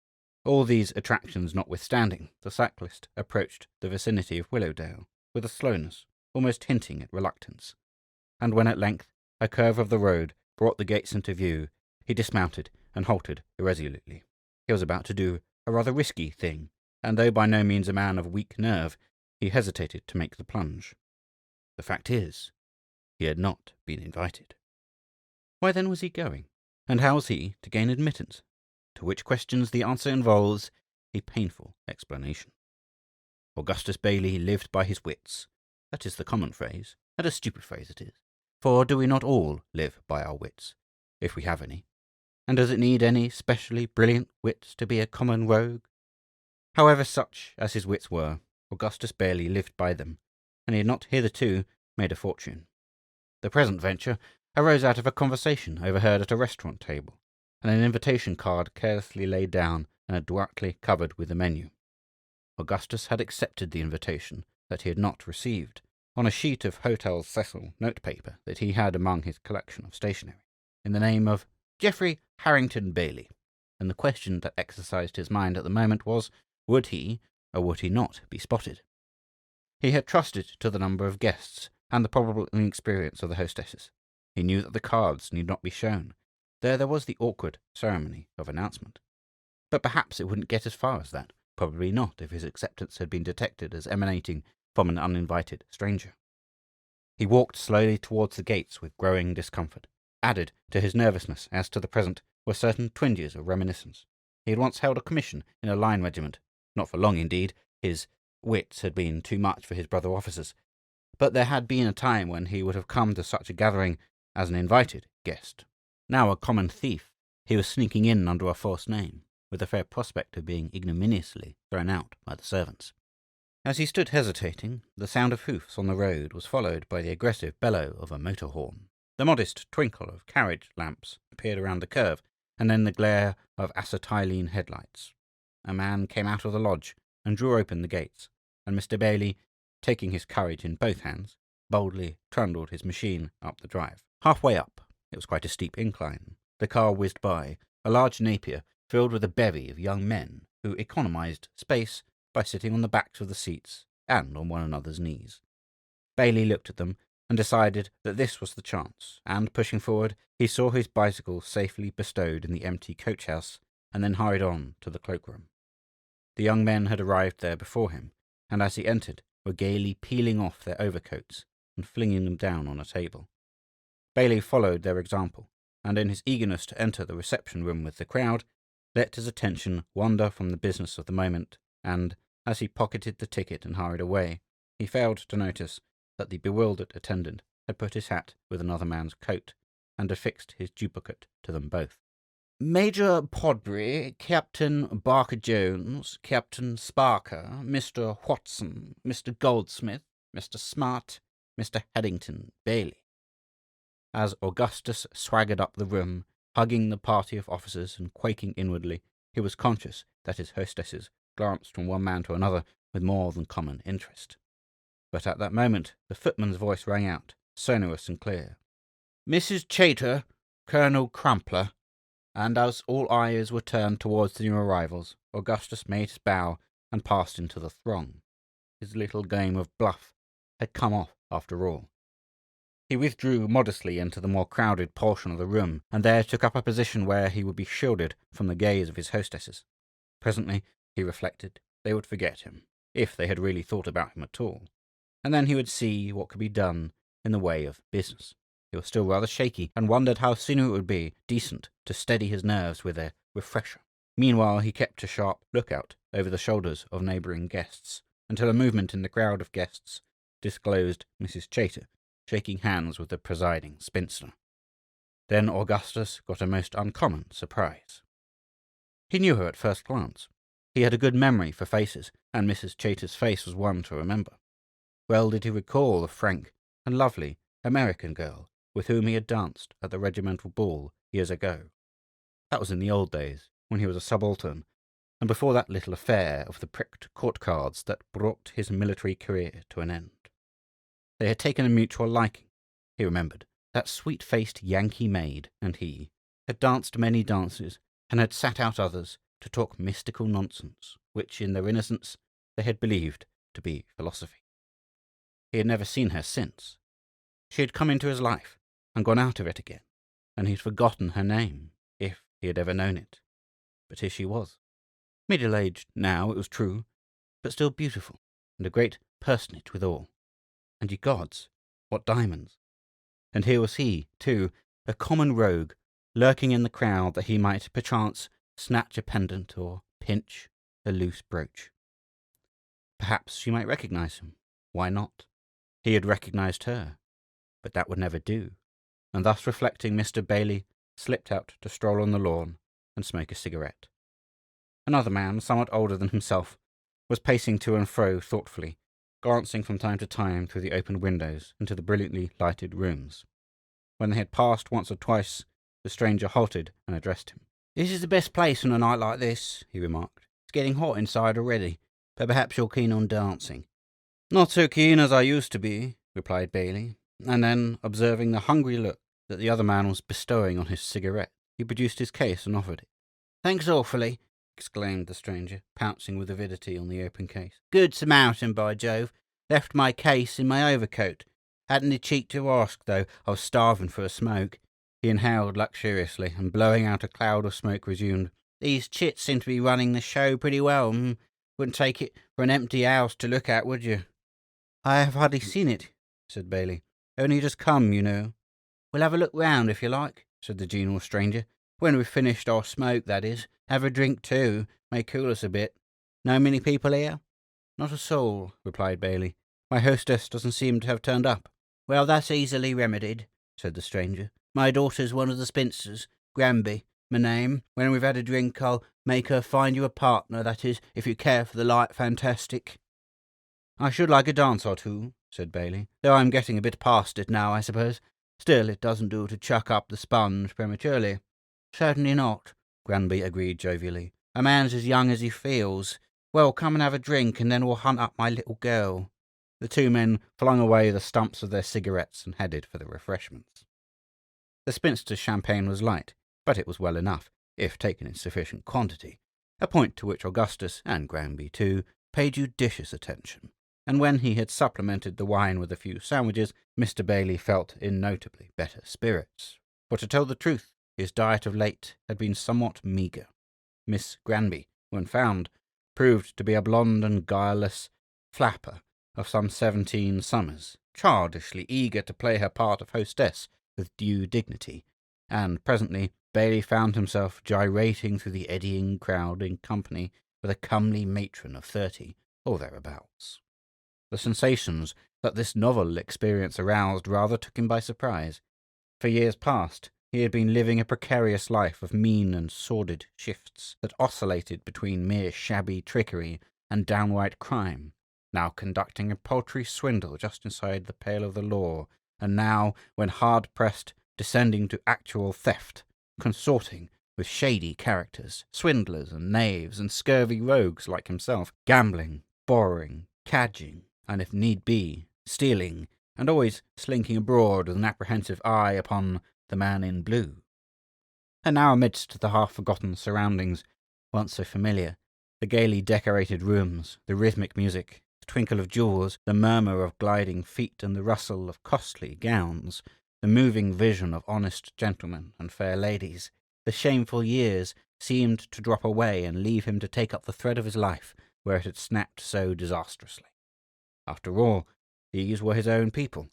All these attractions notwithstanding, the cyclist approached the vicinity of Willowdale with a slowness almost hinting at reluctance, and when at length a curve of the road brought the gates into view, he dismounted and halted irresolutely. He was about to do a rather risky thing, and though by no means a man of weak nerve, he hesitated to make the plunge. The fact is, he had not been invited. Why then was he going? And how was he to gain admittance? To which questions the answer involves a painful explanation. Augustus Bailey lived by his wits. That is the common phrase, and a stupid phrase it is. For do we not all live by our wits, if we have any? And does it need any specially brilliant wits to be a common rogue? However, such as his wits were, Augustus Bailey lived by them, and he had not hitherto made a fortune. The present venture arose out of a conversation overheard at a restaurant table, and an invitation card carelessly laid down and adroitly covered with the menu. Augustus had accepted the invitation that he had not received on a sheet of Hotel Cecil notepaper that he had among his collection of stationery, in the name of Geoffrey Harrington Bailey, and the question that exercised his mind at the moment was, would he, or would he not, be spotted? He had trusted to the number of guests and the probable inexperience of the hostesses. He knew that the cards need not be shown. There was the awkward ceremony of announcement. But perhaps it wouldn't get as far as that. Probably not, if his acceptance had been detected as emanating from an uninvited stranger. He walked slowly towards the gates with growing discomfort. Added to his nervousness as to the present were certain twinges of reminiscence. He had once held a commission in a line regiment. Not for long, indeed. His wits had been too much for his brother officers. But there had been a time when he would have come to such a gathering as an invited guest. Now a common thief, he was sneaking in under a false name, with a fair prospect of being ignominiously thrown out by the servants. As he stood hesitating, the sound of hoofs on the road was followed by the aggressive bellow of a motor horn. The modest twinkle of carriage lamps appeared around the curve, and then the glare of acetylene headlights. A man came out of the lodge and drew open the gates, and Mr. Bailey, taking his courage in both hands, boldly trundled his machine up the drive. Halfway up, it was quite a steep incline, the car whizzed by, a large Napier filled with a bevy of young men who economized space by sitting on the backs of the seats and on one another's knees. Bailey looked at them and decided that this was the chance, and pushing forward, he saw his bicycle safely bestowed in the empty coach-house and then hurried on to the cloakroom. The young men had arrived there before him, and as he entered, were gaily peeling off their overcoats and flinging them down on a table. Bailey followed their example, and in his eagerness to enter the reception-room with the crowd, let his attention wander from the business of the moment, and, as he pocketed the ticket and hurried away, he failed to notice that the bewildered attendant had put his hat with another man's coat, and affixed his duplicate to them both. Major Podbury, Captain Barker-Jones, Captain Sparker, Mr. Watson, Mr. Goldsmith, Mr. Smart, Mr. Headington Bailey. As Augustus swaggered up the room, hugging the party of officers and quaking inwardly, he was conscious that his hostesses glanced from one man to another with more than common interest. But at that moment the footman's voice rang out, sonorous and clear. Mrs. Chater, Colonel Crumpler. And as all eyes were turned towards the new arrivals, Augustus made his bow and passed into the throng. His little game of bluff had come off after all. He withdrew modestly into the more crowded portion of the room, and there took up a position where he would be shielded from the gaze of his hostesses. Presently, he reflected, they would forget him, if they had really thought about him at all, and then he would see what could be done in the way of business. He was still rather shaky, and wondered how soon it would be decent to steady his nerves with a refresher. Meanwhile, he kept a sharp lookout over the shoulders of neighbouring guests, until a movement in the crowd of guests disclosed Mrs. Chater shaking hands with the presiding spinster. Then Augustus got a most uncommon surprise. He knew her at first glance. He had a good memory for faces, and Mrs. Chater's face was one to remember. Well did he recall the frank and lovely American girl with whom he had danced at the regimental ball years ago. That was in the old days, when he was a subaltern, and before that little affair of the pricked court cards that brought his military career to an end. They had taken a mutual liking, he remembered. That sweet-faced Yankee maid and he had danced many dances, and had sat out others to talk mystical nonsense, which in their innocence they had believed to be philosophy. He had never seen her since. She had come into his life and gone out of it again, and he had forgotten her name, if he had ever known it. But here she was. Middle-aged now, it was true, but still beautiful, and a great personage withal. And ye gods, what diamonds! And here was he, too, a common rogue, lurking in the crowd that he might perchance snatch a pendant or pinch a loose brooch. Perhaps she might recognize him. Why not? He had recognized her. But that would never do. And thus reflecting, Mr. Bailey slipped out to stroll on the lawn and smoke a cigarette. Another man, somewhat older than himself, was pacing to and fro thoughtfully, glancing from time to time through the open windows into the brilliantly lighted rooms. When they had passed once or twice, the stranger halted and addressed him. "This is the best place on a night like this," he remarked. "It's getting hot inside already, but perhaps you're keen on dancing." "Not so keen as I used to be," replied Bailey, and then, observing the hungry look that the other man was bestowing on his cigarette, he produced his case and offered it. "Thanks awfully," exclaimed the stranger, pouncing with avidity on the open case. "Good Samaritan, by Jove. Left my case in my overcoat. Hadn't the cheek to ask, though. I was starving for a smoke." He inhaled luxuriously, and blowing out a cloud of smoke, resumed. "These chits seem to be running the show pretty well. Wouldn't take it for an empty house to look at, would you?" "I have hardly seen it," said Bailey. "Only just come, you know." "We'll have a look round, if you like," said the genial stranger. "When we've finished our smoke, that is. Have a drink, too. May cool us a bit. Know many people here?" "Not a soul," replied Bailey. "My hostess doesn't seem to have turned up." "Well, that's easily remedied," said the stranger. "My daughter's one of the spinsters, Granby, my name. When we've had a drink, I'll make her find you a partner, that is, if you care for the light fantastic." "I should like a dance or two," said Bailey, "though I'm getting a bit past it now, I suppose. Still, it doesn't do to chuck up the sponge prematurely." "Certainly not," Granby agreed jovially. "A man's as young as he feels. Well, come and have a drink, and then we'll hunt up my little girl." The two men flung away the stumps of their cigarettes and headed for the refreshments. The spinster's champagne was light, but it was well enough, if taken in sufficient quantity, a point to which Augustus, and Granby too, paid judicious attention. And when he had supplemented the wine with a few sandwiches, Mr. Bailey felt in notably better spirits. For to tell the truth, his diet of late had been somewhat meagre. Miss Granby, when found, proved to be a blonde and guileless flapper of some 17 summers, childishly eager to play her part of hostess with due dignity, and presently Bailey found himself gyrating through the eddying crowd in company with a comely matron of 30 or thereabouts. The sensations that this novel experience aroused rather took him by surprise. For years past, he had been living a precarious life of mean and sordid shifts that oscillated between mere shabby trickery and downright crime, now conducting a paltry swindle just inside the pale of the law, and now, when hard-pressed, descending to actual theft, consorting with shady characters, swindlers and knaves and scurvy rogues like himself, gambling, borrowing, cadging, and if need be, stealing, and always slinking abroad with an apprehensive eye upon the man in blue. And now amidst the half-forgotten surroundings, once so familiar, the gaily decorated rooms, the rhythmic music, the twinkle of jewels, the murmur of gliding feet, and the rustle of costly gowns, the moving vision of honest gentlemen and fair ladies, the shameful years seemed to drop away and leave him to take up the thread of his life where it had snapped so disastrously. After all, these were his own people,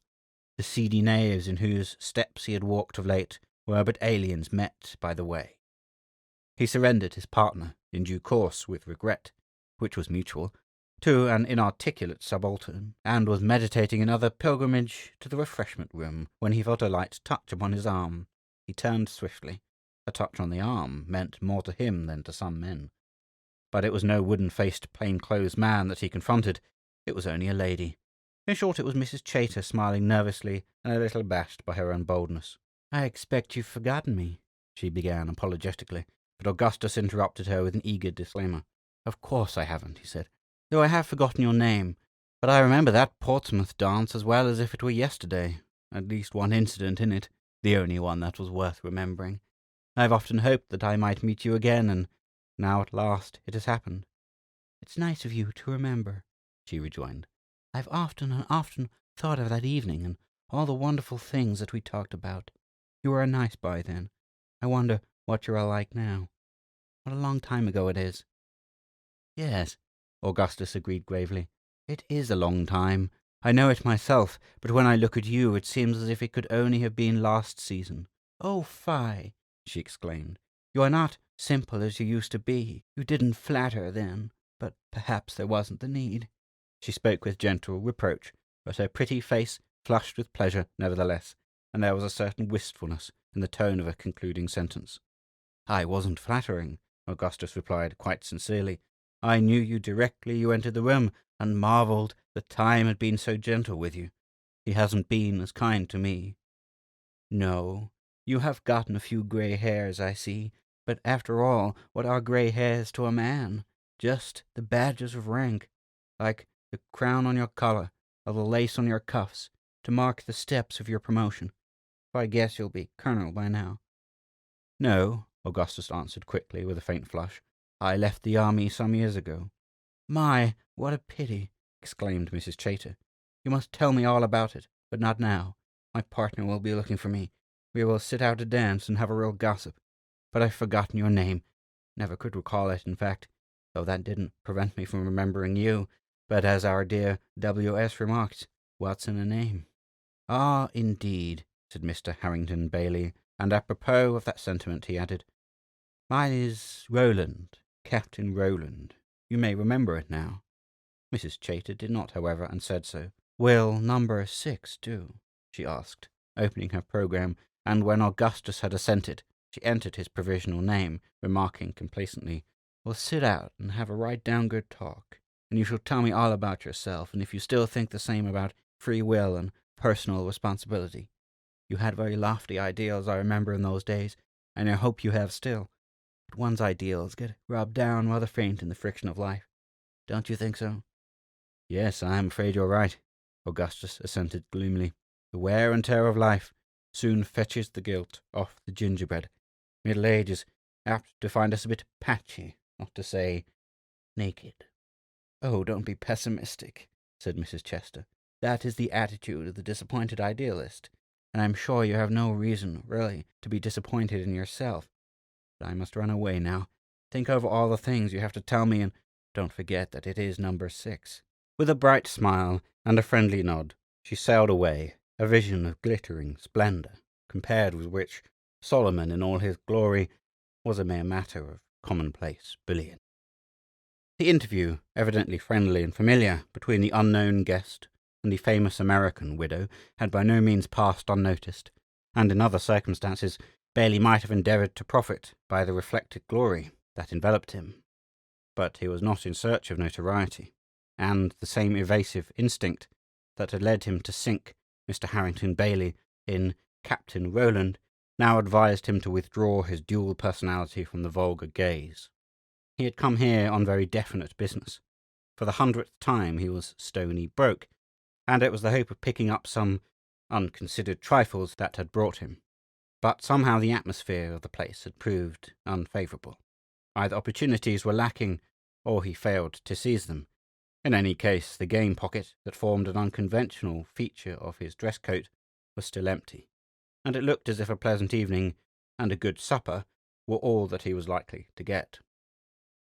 the seedy knaves in whose steps he had walked of late were but aliens met by the way. He surrendered his partner, in due course with regret, which was mutual, to an inarticulate subaltern, and was meditating another pilgrimage to the refreshment room when he felt a light touch upon his arm. He turned swiftly. A touch on the arm meant more to him than to some men. But it was no wooden-faced, plain-clothes man that he confronted. It was only a lady. In short, it was Mrs. Chater, smiling nervously and a little abashed by her own boldness. "I expect you've forgotten me," she began apologetically, but Augustus interrupted her with an eager disclaimer. "Of course I haven't," he said, "though I have forgotten your name. But I remember that Portsmouth dance as well as if it were yesterday. At least one incident in it, the only one that was worth remembering. I've often hoped that I might meet you again, and now at last it has happened." "It's nice of you to remember," she rejoined. "I've often and often thought of that evening and all the wonderful things that we talked about. You were a nice boy then. I wonder what you're all like now. What a long time ago it is." "Yes, Augustus agreed gravely. "It is a long time. I know it myself, but when I look at you, it seems as if it could only have been last season." "Oh, fie!" she exclaimed. "You are not simple as you used to be. You didn't flatter then, but perhaps there wasn't the need." She spoke with gentle reproach, but her pretty face flushed with pleasure nevertheless, and there was a certain wistfulness in the tone of her concluding sentence. "I wasn't flattering," Augustus replied quite sincerely. "I knew you directly you entered the room, and marvelled that time had been so gentle with you. He hasn't been as kind to me." "No, you have gotten a few grey hairs, I see, but after all, what are grey hairs to a man? Just the badges of rank, like the crown on your collar, or the lace on your cuffs, to mark the steps of your promotion. So I guess you'll be colonel by now." "No," Augustus answered quickly with a faint flush. "I left the army some years ago." "My, what a pity!" exclaimed Mrs. Chater. "You must tell me all about it, but not now. My partner will be looking for me. We will sit out a dance and have a real gossip. But I've forgotten your name. Never could recall it, in fact, though that didn't prevent me from remembering you. But as our dear W.S. remarked, what's in a name?" "Ah, indeed," said Mr. Harrington Bailey, and apropos of that sentiment he added, "Mine is Roland, Captain Roland. You may remember it now." Mrs. Chater did not, however, and said so. "Will number 6 do?" she asked, opening her programme, and when Augustus had assented, she entered his provisional name, remarking complacently, "We'll sit out and have a right down good talk, and you shall tell me all about yourself, and if you still think the same about free will and personal responsibility. You had very lofty ideals, I remember, in those days, and I hope you have still. But one's ideals get rubbed down rather faint in the friction of life. Don't you think so?" "Yes, I am afraid you're right," Augustus assented gloomily. "The wear and tear of life soon fetches the gilt off the gingerbread. Middle age is apt to find us a bit patchy, not to say naked." "Oh, don't be pessimistic," said Mrs. Chester. "That is the attitude of the disappointed idealist, and I'm sure you have no reason, really, to be disappointed in yourself. But I must run away now. Think over all the things you have to tell me, and don't forget that it is number 6. With a bright smile and a friendly nod, she sailed away, a vision of glittering splendor, compared with which Solomon in all his glory was a mere matter of commonplace bullion. The interview, evidently friendly and familiar, between the unknown guest and the famous American widow had by no means passed unnoticed, and in other circumstances Bailey might have endeavoured to profit by the reflected glory that enveloped him. But he was not in search of notoriety, and the same evasive instinct that had led him to sink Mr. Harrington Bailey in Captain Roland now advised him to withdraw his dual personality from the vulgar gaze. He had come here on very definite business. For the 100th time he was stony broke, and it was the hope of picking up some unconsidered trifles that had brought him. But somehow the atmosphere of the place had proved unfavourable. Either opportunities were lacking, or he failed to seize them. In any case, the game pocket that formed an unconventional feature of his dress coat was still empty, and it looked as if a pleasant evening and a good supper were all that he was likely to get.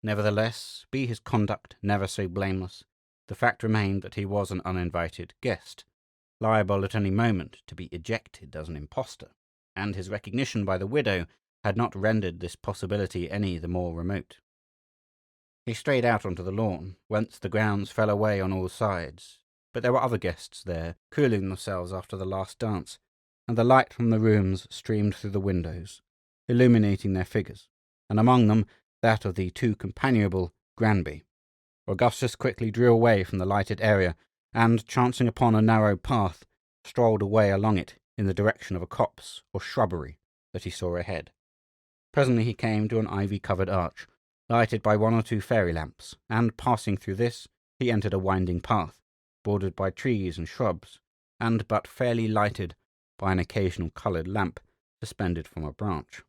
Nevertheless, be his conduct never so blameless, the fact remained that he was an uninvited guest, liable at any moment to be ejected as an impostor, and his recognition by the widow had not rendered this possibility any the more remote. He strayed out onto the lawn, whence the grounds fell away on all sides, but there were other guests there, cooling themselves after the last dance, and the light from the rooms streamed through the windows, illuminating their figures, and among them that of the too companionable Granby. Augustus quickly drew away from the lighted area, and, chancing upon a narrow path, strolled away along it in the direction of a copse or shrubbery that he saw ahead. Presently he came to an ivy-covered arch, lighted by 1 or 2 fairy lamps, and, passing through this, he entered a winding path, bordered by trees and shrubs, and but fairly lighted by an occasional coloured lamp suspended from a branch.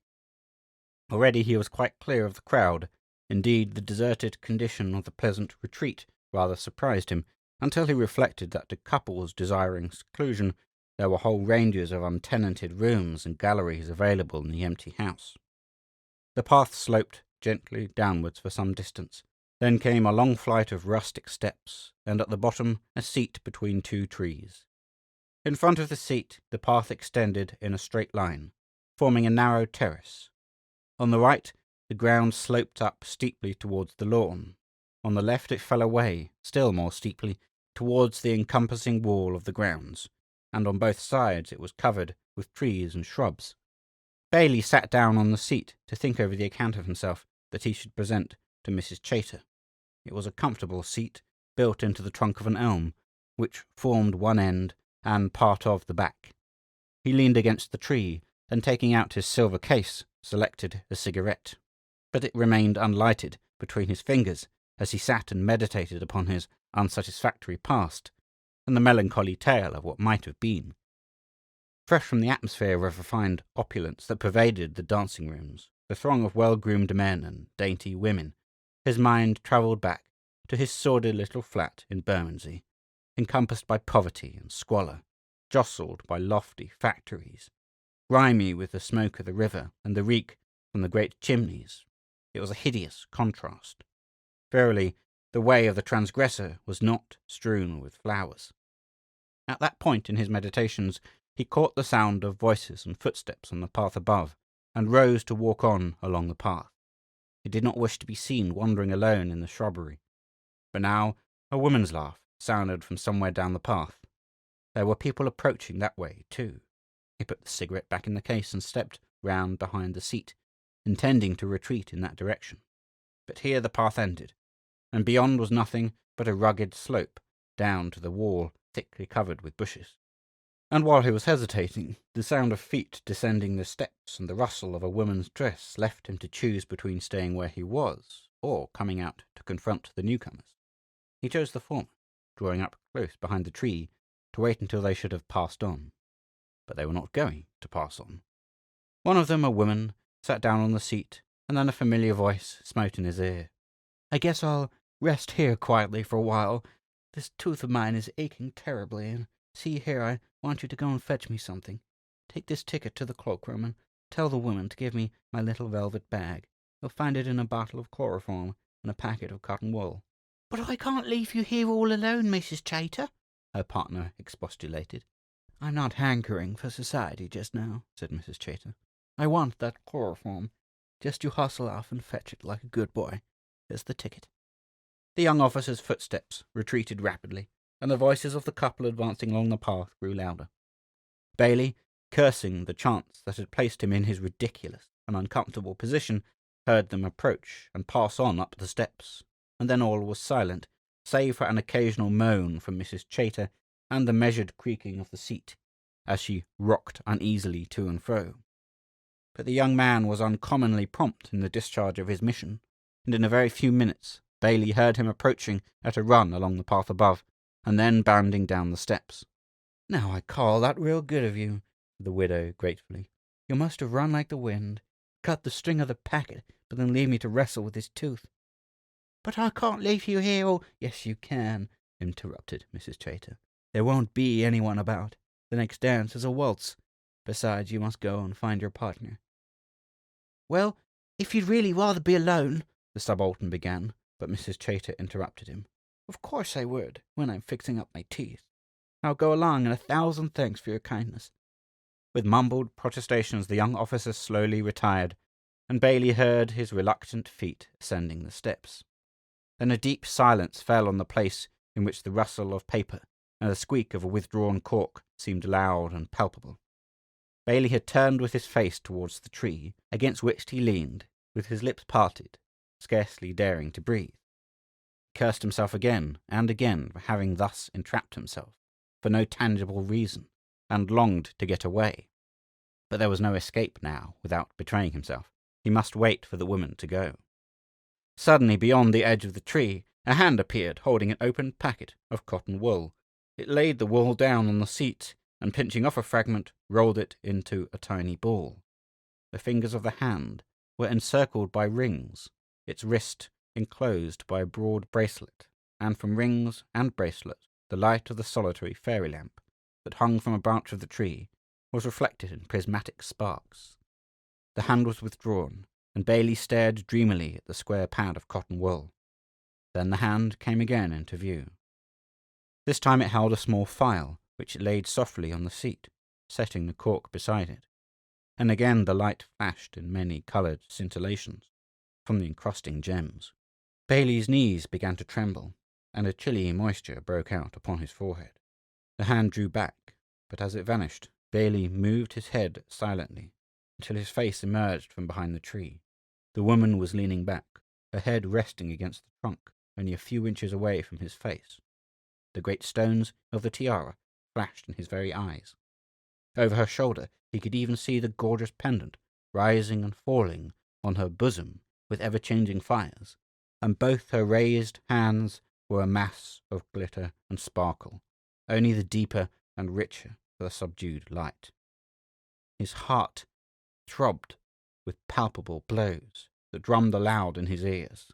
Already he was quite clear of the crowd. Indeed, the deserted condition of the pleasant retreat rather surprised him, until he reflected that to couples desiring seclusion there were whole ranges of untenanted rooms and galleries available in the empty house. The path sloped gently downwards for some distance, Then came a long flight of rustic steps, and at the bottom a seat between two trees. In front of the seat the path extended in a straight line, forming a narrow terrace. On the right the ground sloped up steeply towards the lawn. On the left it fell away, still more steeply, towards the encompassing wall of the grounds, and on both sides it was covered with trees and shrubs. Bailey sat down on the seat to think over the account of himself that he should present to Mrs. Chater. It was a comfortable seat, built into the trunk of an elm, which formed one end and part of the back. He leaned against the tree, and taking out his silver case, selected a cigarette. But it remained unlighted between his fingers as he sat and meditated upon his unsatisfactory past, and the melancholy tale of what might have been. Fresh from the atmosphere of refined opulence that pervaded the dancing rooms, the throng of well-groomed men and dainty women, his mind travelled back to his sordid little flat in Bermondsey, encompassed by poverty and squalor, jostled by lofty factories, grimy with the smoke of the river and the reek from the great chimneys. It was a hideous contrast. Verily, the way of the transgressor was not strewn with flowers. At that point in his meditations, he caught the sound of voices and footsteps on the path above, and rose to walk on along the path. He did not wish to be seen wandering alone in the shrubbery. But now a woman's laugh sounded from somewhere down the path. There were people approaching that way, too. He put the cigarette back in the case and stepped round behind the seat, intending to retreat in that direction. But here the path ended, and beyond was nothing but a rugged slope down to the wall thickly covered with bushes. And while he was hesitating, the sound of feet descending the steps and the rustle of a woman's dress left him to choose between staying where he was or coming out to confront the newcomers. He chose the former, drawing up close behind the tree to wait until they should have passed on. But they were not going to pass on. One of them, a woman, sat down on the seat, and then a familiar voice smote in his ear. "I guess I'll rest here quietly for a while. This tooth of mine is aching terribly, and see here, I want you to go and fetch me something. Take this ticket to the cloakroom and tell the woman to give me my little velvet bag. You'll find it in a bottle of chloroform and a packet of cotton wool." "But I can't leave you here all alone, Mrs. Chater," her partner expostulated. "I'm not hankering for society just now," said Mrs. Chater. "I want that chloroform. Just you hustle off and fetch it like a good boy. Here's the ticket." The young officer's footsteps retreated rapidly, and the voices of the couple advancing along the path grew louder. Bailey, cursing the chance that had placed him in his ridiculous and uncomfortable position, heard them approach and pass on up the steps, and then all was silent, save for an occasional moan from Mrs. Chater and the measured creaking of the seat as she rocked uneasily to and fro. But the young man was uncommonly prompt in the discharge of his mission, and in a very few minutes Bailey heard him approaching at a run along the path above, and then bounding down the steps. "Now I call that real good of you," said the widow gratefully. "You must have run like the wind, cut the string of the packet, but then leave me to wrestle with this tooth." "But I can't leave you here or—" "Yes, you can," interrupted Mrs. Chater. "There won't be anyone about. The next dance is a waltz. Besides, you must go and find your partner." "Well, if you'd really rather be alone," the subaltern began, but Mrs. Chater interrupted him. "Of course I would, when I'm fixing up my teeth. I'll go along, and 1,000 thanks for your kindness." With mumbled protestations the young officer slowly retired, and Bailey heard his reluctant feet ascending the steps. Then a deep silence fell on the place in which the rustle of paper and the squeak of a withdrawn cork seemed loud and palpable. Bailey had turned with his face towards the tree, against which he leaned, with his lips parted, scarcely daring to breathe. He cursed himself again and again for having thus entrapped himself, for no tangible reason, and longed to get away. But there was no escape now without betraying himself. He must wait for the woman to go. Suddenly, beyond the edge of the tree, a hand appeared holding an open packet of cotton wool. It laid the wool down on the seat, and pinching off a fragment, rolled it into a tiny ball. The fingers of the hand were encircled by rings, its wrist enclosed by a broad bracelet, and from rings and bracelet the light of the solitary fairy lamp that hung from a branch of the tree was reflected in prismatic sparks. The hand was withdrawn, and Bailey stared dreamily at the square pad of cotton wool. Then the hand came again into view. This time it held a small phial, which it laid softly on the seat, setting the cork beside it. And again the light flashed in many coloured scintillations from the encrusting gems. Bailey's knees began to tremble, and a chilly moisture broke out upon his forehead. The hand drew back, but as it vanished, Bailey moved his head silently until his face emerged from behind the tree. The woman was leaning back, her head resting against the trunk, only a few inches away from his face. The great stones of the tiara flashed in his very eyes. Over her shoulder he could even see the gorgeous pendant rising and falling on her bosom with ever-changing fires, and both her raised hands were a mass of glitter and sparkle, only the deeper and richer for the subdued light. His heart throbbed with palpable blows that drummed aloud in his ears.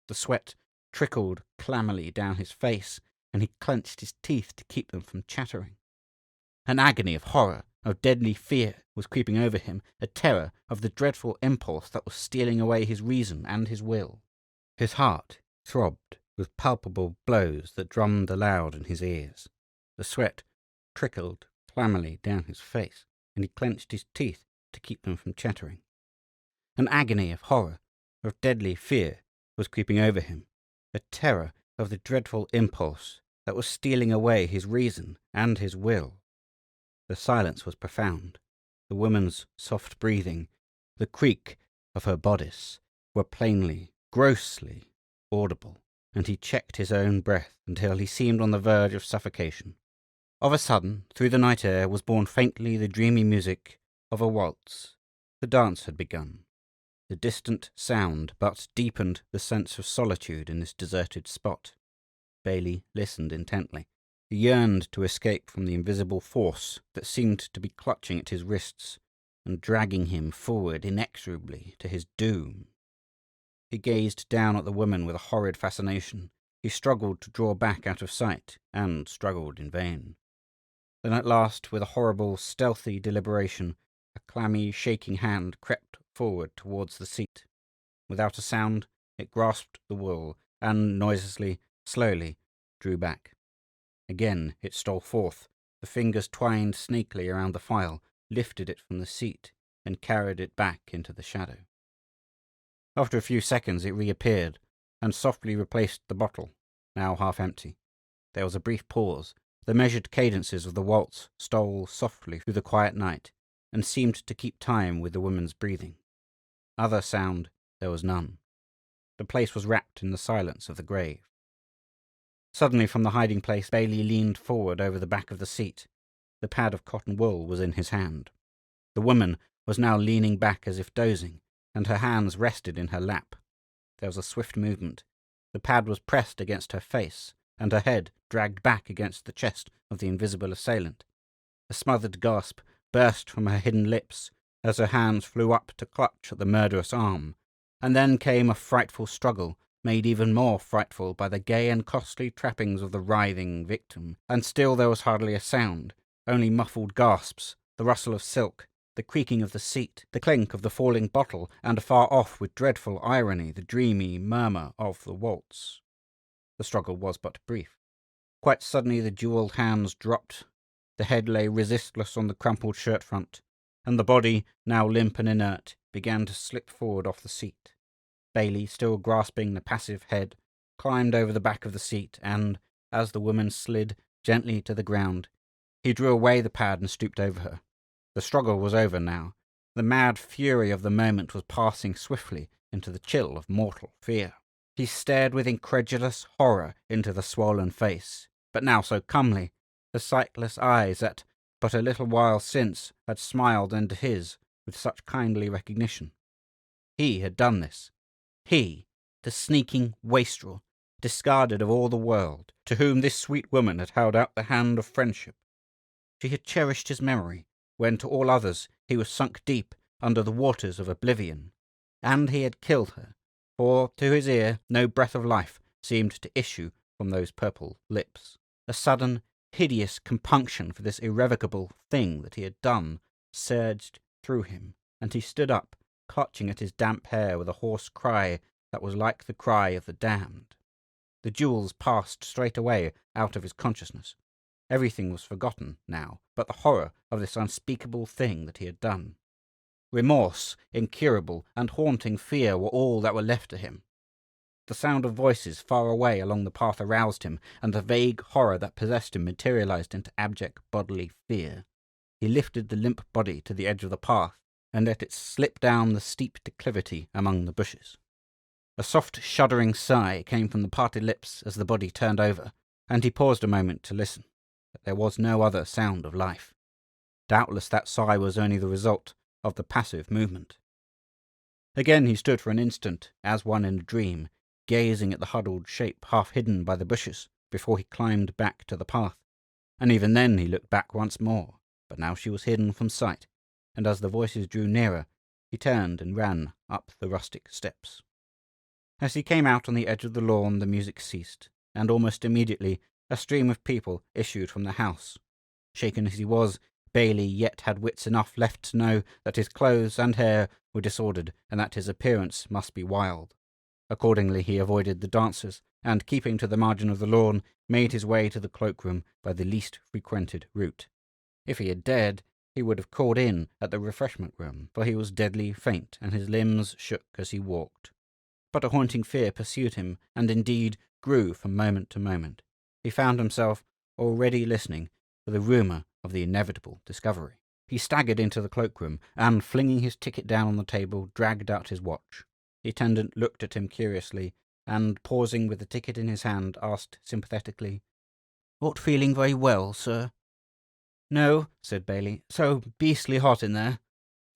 The sweat trickled clammily down his face, and he clenched his teeth to keep them from chattering. An agony of horror, of deadly fear, was creeping over him, a terror of the dreadful impulse that was stealing away his reason and his will. His heart throbbed with palpable blows that drummed aloud in his ears. The sweat trickled clammily down his face, and he clenched his teeth to keep them from chattering. An agony of horror, of deadly fear, was creeping over him, a terror of the dreadful impulse that was stealing away his reason and his will. The silence was profound. The woman's soft breathing, the creak of her bodice, were plainly, grossly audible, and he checked his own breath until he seemed on the verge of suffocation. Of a sudden, through the night air was borne faintly the dreamy music of a waltz. The dance had begun. The distant sound but deepened the sense of solitude in this deserted spot. Bailey listened intently. He yearned to escape from the invisible force that seemed to be clutching at his wrists and dragging him forward inexorably to his doom. He gazed down at the woman with a horrid fascination. He struggled to draw back out of sight, and struggled in vain. Then at last, with a horrible, stealthy deliberation, a clammy, shaking hand crept forward towards the seat. Without a sound, it grasped the wool, and noiselessly, slowly, drew back. Again it stole forth. The fingers twined snakily around the phial, lifted it from the seat, and carried it back into the shadow. After a few seconds it reappeared, and softly replaced the bottle, now half empty. There was a brief pause. The measured cadences of the waltz stole softly through the quiet night, and seemed to keep time with the woman's breathing. Other sound there was none. The place was wrapped in the silence of the grave. Suddenly from the hiding place Bailey leaned forward over the back of the seat. The pad of cotton wool was in his hand. The woman was now leaning back as if dozing, and her hands rested in her lap. There was a swift movement. The pad was pressed against her face, and her head dragged back against the chest of the invisible assailant. A smothered gasp burst from her hidden lips as her hands flew up to clutch at the murderous arm, and then came a frightful struggle, made even more frightful by the gay and costly trappings of the writhing victim. And still there was hardly a sound, only muffled gasps, the rustle of silk, the creaking of the seat, the clink of the falling bottle, and afar off, with dreadful irony, the dreamy murmur of the waltz. The struggle was but brief. Quite suddenly the jewelled hands dropped, the head lay resistless on the crumpled shirt front, and the body, now limp and inert, began to slip forward off the seat. Bailey, still grasping the passive head, climbed over the back of the seat, and, as the woman slid gently to the ground, he drew away the pad and stooped over her. The struggle was over now. The mad fury of the moment was passing swiftly into the chill of mortal fear. He stared with incredulous horror into the swollen face, but now so comely, the sightless eyes that but a little while since had smiled into his with such kindly recognition. He had done this. He, the sneaking wastrel, discarded of all the world, to whom this sweet woman had held out the hand of friendship. She had cherished his memory, when to all others he was sunk deep under the waters of oblivion, and he had killed her, for to his ear no breath of life seemed to issue from those purple lips. A sudden, hideous compunction for this irrevocable thing that he had done surged through him, and he stood up, clutching at his damp hair with a hoarse cry that was like the cry of the damned. The jewels passed straight away out of his consciousness. Everything was forgotten now but the horror of this unspeakable thing that he had done. Remorse, incurable, and haunting fear were all that were left to him. The sound of voices far away along the path aroused him, and the vague horror that possessed him materialized into abject bodily fear. He lifted the limp body to the edge of the path and let it slip down the steep declivity among the bushes. A soft, shuddering sigh came from the parted lips as the body turned over, and he paused a moment to listen, but there was no other sound of life. Doubtless that sigh was only the result of the passive movement. Again he stood for an instant, as one in a dream, gazing at the huddled shape half hidden by the bushes, before he climbed back to the path. And even then he looked back once more, but now she was hidden from sight, and as the voices drew nearer, he turned and ran up the rustic steps. As he came out on the edge of the lawn, the music ceased, and almost immediately a stream of people issued from the house. Shaken as he was, Bailey yet had wits enough left to know that his clothes and hair were disordered, and that his appearance must be wild. Accordingly he avoided the dancers, and keeping to the margin of the lawn, made his way to the cloakroom by the least frequented route. If he had dared, he would have called in at the refreshment room, for he was deadly faint, and his limbs shook as he walked. But a haunting fear pursued him, and indeed grew from moment to moment. He found himself already listening for the rumour of the inevitable discovery. He staggered into the cloakroom, and, flinging his ticket down on the table, dragged out his watch. The attendant looked at him curiously, and, pausing with the ticket in his hand, asked sympathetically, "Not feeling very well, sir?" "No," said Bailey. "So beastly hot in there."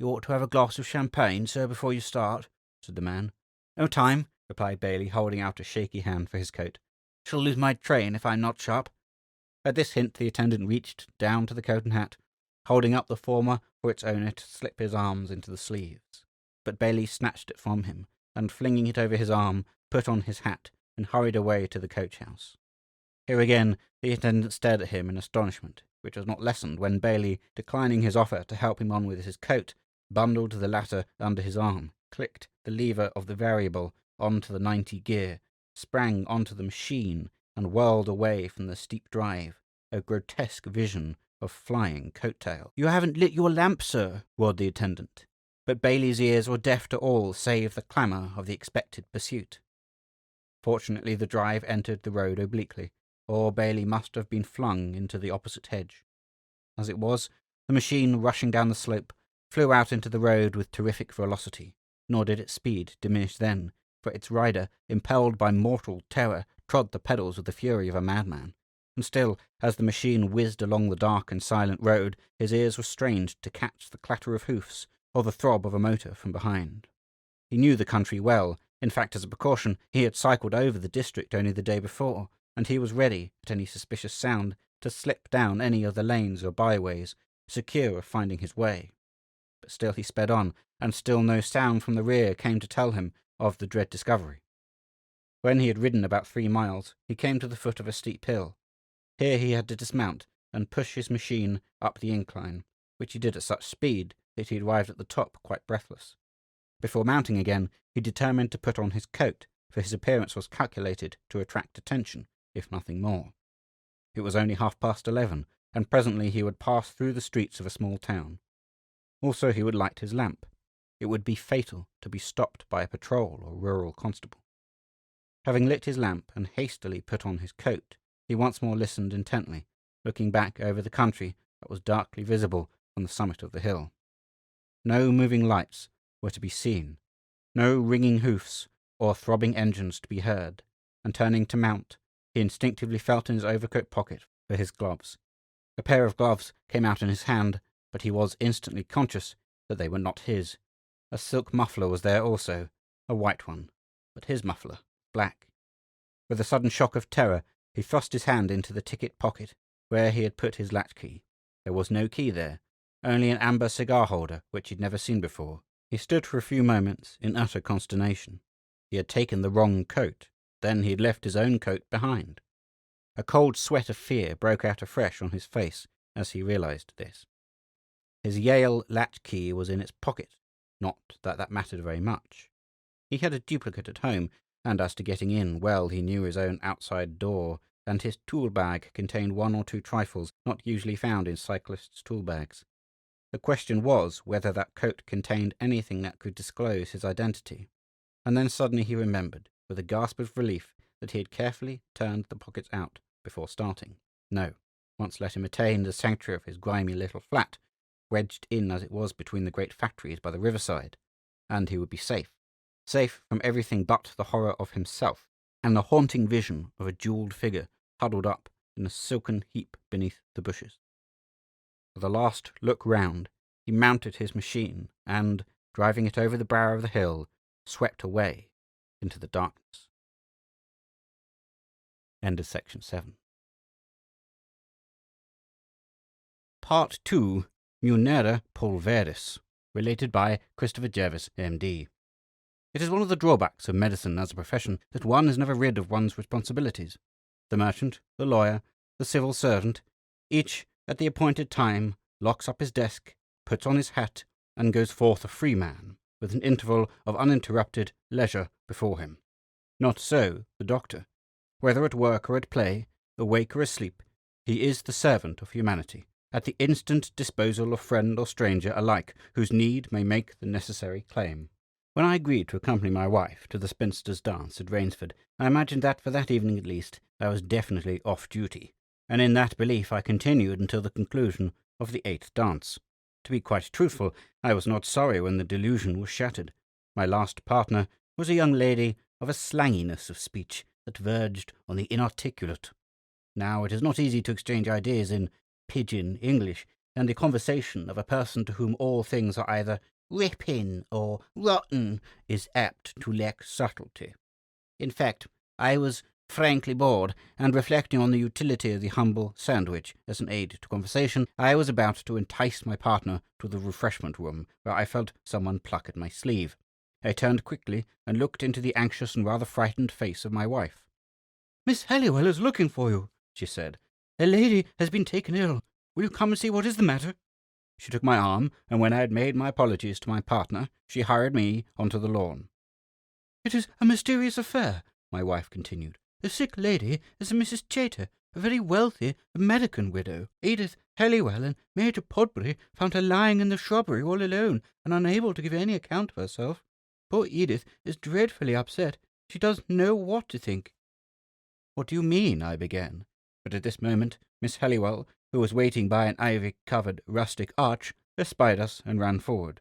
"You ought to have a glass of champagne, sir, before you start," said the man. "No time," replied Bailey, holding out a shaky hand for his coat. "Shall lose my train if I'm not sharp." At this hint the attendant reached down to the coat and hat, holding up the former for its owner to slip his arms into the sleeves. But Bailey snatched it from him, and flinging it over his arm, put on his hat, and hurried away to the coach-house. Here again the attendant stared at him in astonishment, which was not lessened when Bailey, declining his offer to help him on with his coat, bundled the latter under his arm, clicked the lever of the variable onto the 90 gear, sprang onto the machine, and whirled away from the steep drive, a grotesque vision of flying coat-tail. "You haven't lit your lamp, sir," roared the attendant. But Bailey's ears were deaf to all save the clamour of the expected pursuit. Fortunately the drive entered the road obliquely, or Bailey must have been flung into the opposite hedge. As it was, the machine, rushing down the slope, flew out into the road with terrific velocity, nor did its speed diminish then, for its rider, impelled by mortal terror, trod the pedals with the fury of a madman. And still, as the machine whizzed along the dark and silent road, his ears were strained to catch the clatter of hoofs or the throb of a motor from behind. He knew the country well. In fact, as a precaution, he had cycled over the district only the day before, and he was ready, at any suspicious sound, to slip down any of the lanes or byways, secure of finding his way. But still he sped on, and still no sound from the rear came to tell him of the dread discovery. When he had ridden about 3 miles, he came to the foot of a steep hill. Here he had to dismount and push his machine up the incline, which he did at such speed that he arrived at the top quite breathless. Before mounting again, he determined to put on his coat, for his appearance was calculated to attract attention, if nothing more. It was only 11:30, and presently he would pass through the streets of a small town. Also he would light his lamp. It would be fatal to be stopped by a patrol or rural constable. Having lit his lamp and hastily put on his coat, he once more listened intently, looking back over the country that was darkly visible on the summit of the hill. No moving lights were to be seen, no ringing hoofs or throbbing engines to be heard, and turning to mount, he instinctively felt in his overcoat pocket for his gloves. A pair of gloves came out in his hand, but he was instantly conscious that they were not his. A silk muffler was there also, a white one, but his muffler, black. With a sudden shock of terror, he thrust his hand into the ticket pocket, where he had put his latchkey. There was no key there, only an amber cigar-holder, which he had never seen before. He stood for a few moments in utter consternation. He had taken the wrong coat. Then he had left his own coat behind. A cold sweat of fear broke out afresh on his face as he realized this. His Yale latchkey was in its pocket. Not that that mattered very much. He had a duplicate at home, and as to getting in, well, he knew his own outside door, and his tool bag contained 1 or 2 trifles not usually found in cyclists' tool bags. The question was whether that coat contained anything that could disclose his identity. And then suddenly he remembered, with a gasp of relief, that he had carefully turned the pockets out before starting. No, once let him attain the sanctuary of his grimy little flat, wedged in as it was between the great factories by the riverside, and he would be safe. Safe from everything but the horror of himself, and the haunting vision of a jewelled figure huddled up in a silken heap beneath the bushes. With a last look round, he mounted his machine, and, driving it over the brow of the hill, swept away into the darkness. End of section 7. Part 2, Munera Pulveris, related by Christopher Jervis, M.D. It is one of the drawbacks of medicine as a profession that one is never rid of one's responsibilities. The merchant, the lawyer, the civil servant, each, at the appointed time, locks up his desk, puts on his hat, and goes forth a free man, with an interval of uninterrupted leisure before him. Not so the doctor. Whether at work or at play, awake or asleep, he is the servant of humanity, at the instant disposal of friend or stranger alike, whose need may make the necessary claim. When I agreed to accompany my wife to the spinsters' dance at Rainsford, I imagined that, for that evening at least, I was definitely off duty, and in that belief I continued until the conclusion of the 8th dance. To be quite truthful, I was not sorry when the delusion was shattered. My last partner was a young lady of a slanginess of speech that verged on the inarticulate. Now, it is not easy to exchange ideas in pidgin English, and the conversation of a person to whom all things are either ripping or rotten is apt to lack subtlety. In fact, I was frankly bored, and reflecting on the utility of the humble sandwich as an aid to conversation, I was about to entice my partner to the refreshment room, where I felt someone pluck at my sleeve. I turned quickly and looked into the anxious and rather frightened face of my wife. "Miss Halliwell is looking for you," she said. "A lady has been taken ill. Will you come and see what is the matter?" She took my arm, and when I had made my apologies to my partner, she hurried me onto the lawn. "It is a mysterious affair," my wife continued. "The sick lady is a Mrs. Chater, a very wealthy American widow. Edith Halliwell and Major Podbury found her lying in the shrubbery all alone and unable to give any account of herself. Poor Edith is dreadfully upset. She doesn't know what to think." "What do you mean?" I began. But at this moment Miss Halliwell, who was waiting by an ivy-covered rustic arch, espied us and ran forward.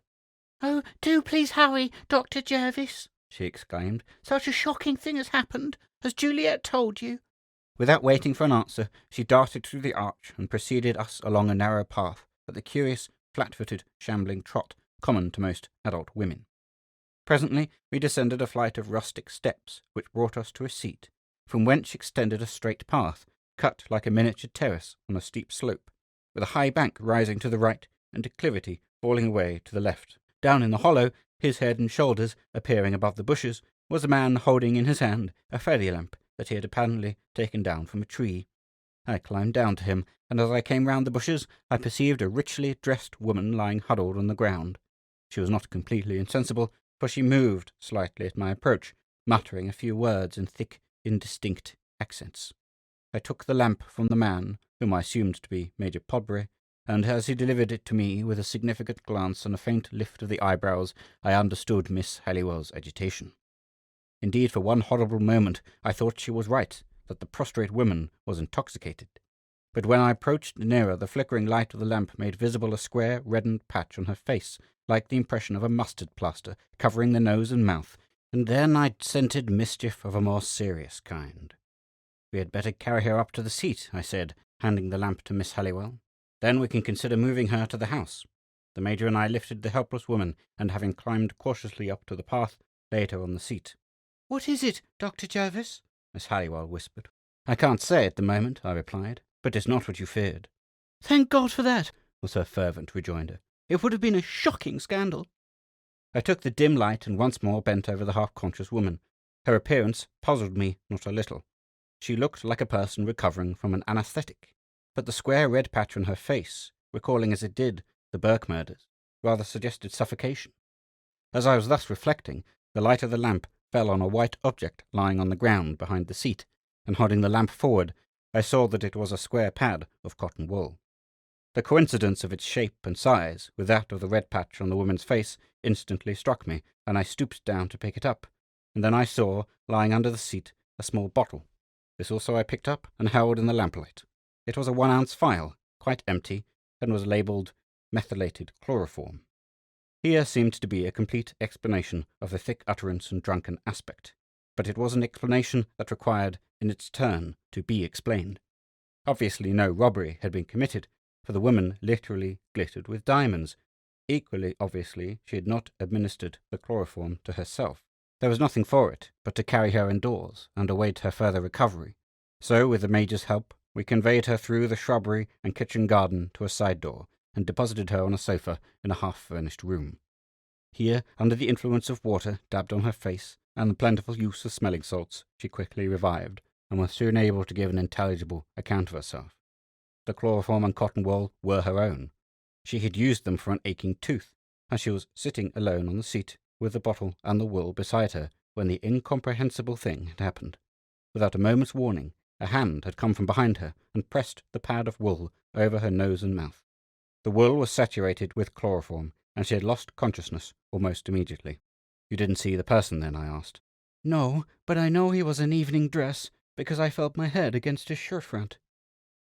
"Oh, do please hurry, Dr. Jervis," she exclaimed. "Such a shocking thing has happened. Has Juliet told you?" Without waiting for an answer, she darted through the arch and preceded us along a narrow path at the curious, flat-footed, shambling trot common to most adult women. Presently we descended a flight of rustic steps, which brought us to a seat, from whence extended a straight path, cut like a miniature terrace on a steep slope, with a high bank rising to the right and declivity falling away to the left. Down in the hollow, his head and shoulders appearing above the bushes, was a man holding in his hand a fairy lamp that he had apparently taken down from a tree. I climbed down to him, and as I came round the bushes, I perceived a richly dressed woman lying huddled on the ground. She was not completely insensible, for she moved slightly at my approach, muttering a few words in thick, indistinct accents. I took the lamp from the man, whom I assumed to be Major Podbury, and as he delivered it to me with a significant glance and a faint lift of the eyebrows, I understood Miss Halliwell's agitation. Indeed, for one horrible moment, I thought she was right, that the prostrate woman was intoxicated. But when I approached nearer, the flickering light of the lamp made visible a square, reddened patch on her face, like the impression of a mustard plaster, covering the nose and mouth, and then I scented mischief of a more serious kind. "We had better carry her up to the seat," I said, handing the lamp to Miss Halliwell. "Then we can consider moving her to the house." The Major and I lifted the helpless woman, and having climbed cautiously up to the path, laid her on the seat. "What is it, Dr. Jervis?" Miss Halliwell whispered. "I can't say at the moment," I replied, "but it's not what you feared." "Thank God for that," was her fervent rejoinder. "It would have been a shocking scandal." I took the dim light and once more bent over the half-conscious woman. Her appearance puzzled me not a little. She looked like a person recovering from an anaesthetic, but the square red patch on her face, recalling as it did the Burke murders, rather suggested suffocation. As I was thus reflecting, the light of the lamp fell on a white object lying on the ground behind the seat, and holding the lamp forward, I saw that it was a square pad of cotton wool. The coincidence of its shape and size with that of the red patch on the woman's face instantly struck me, and I stooped down to pick it up, and then I saw, lying under the seat, a small bottle. This also I picked up and held in the lamplight. It was a 1-ounce phial, quite empty, and was labelled methylated chloroform. Here seemed to be a complete explanation of the thick utterance and drunken aspect, but it was an explanation that required, in its turn, to be explained. Obviously no robbery had been committed, for the woman literally glittered with diamonds. Equally obviously, she had not administered the chloroform to herself. There was nothing for it but to carry her indoors and await her further recovery. So, with the Major's help, we conveyed her through the shrubbery and kitchen garden to a side door, and deposited her on a sofa in a half-furnished room. Here, under the influence of water dabbed on her face, and the plentiful use of smelling salts, she quickly revived, and was soon able to give an intelligible account of herself. The chloroform and cotton wool were her own. She had used them for an aching tooth, and she was sitting alone on the seat, with the bottle and the wool beside her, when the incomprehensible thing had happened. Without a moment's warning, a hand had come from behind her and pressed the pad of wool over her nose and mouth. The wool was saturated with chloroform, and she had lost consciousness almost immediately. "You didn't see the person, then?" I asked. No, but I know he was in evening dress, because I felt my head against his shirt front.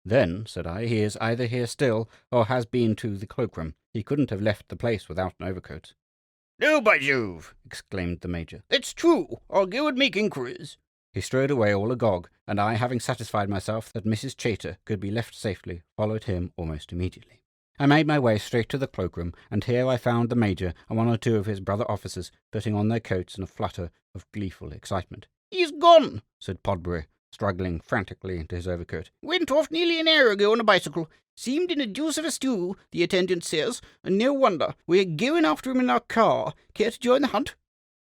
"Then," said I, "he is either here still, or has been to the cloakroom. He couldn't have left the place without an overcoat." "No, by Jove!" exclaimed the Major. "That's true. I'll go and make inquiries." He strode away all agog, and I, having satisfied myself that Mrs. Chater could be left safely, followed him almost immediately. I made my way straight to the cloakroom, and here I found the Major and one or two of his brother officers putting on their coats in a flutter of gleeful excitement. "He's gone," said Podbury, struggling frantically into his overcoat. "Went off nearly an hour ago on a bicycle. Seemed in a deuce of a stew, the attendant says, and no wonder. We're going after him in our car. Care to join the hunt?"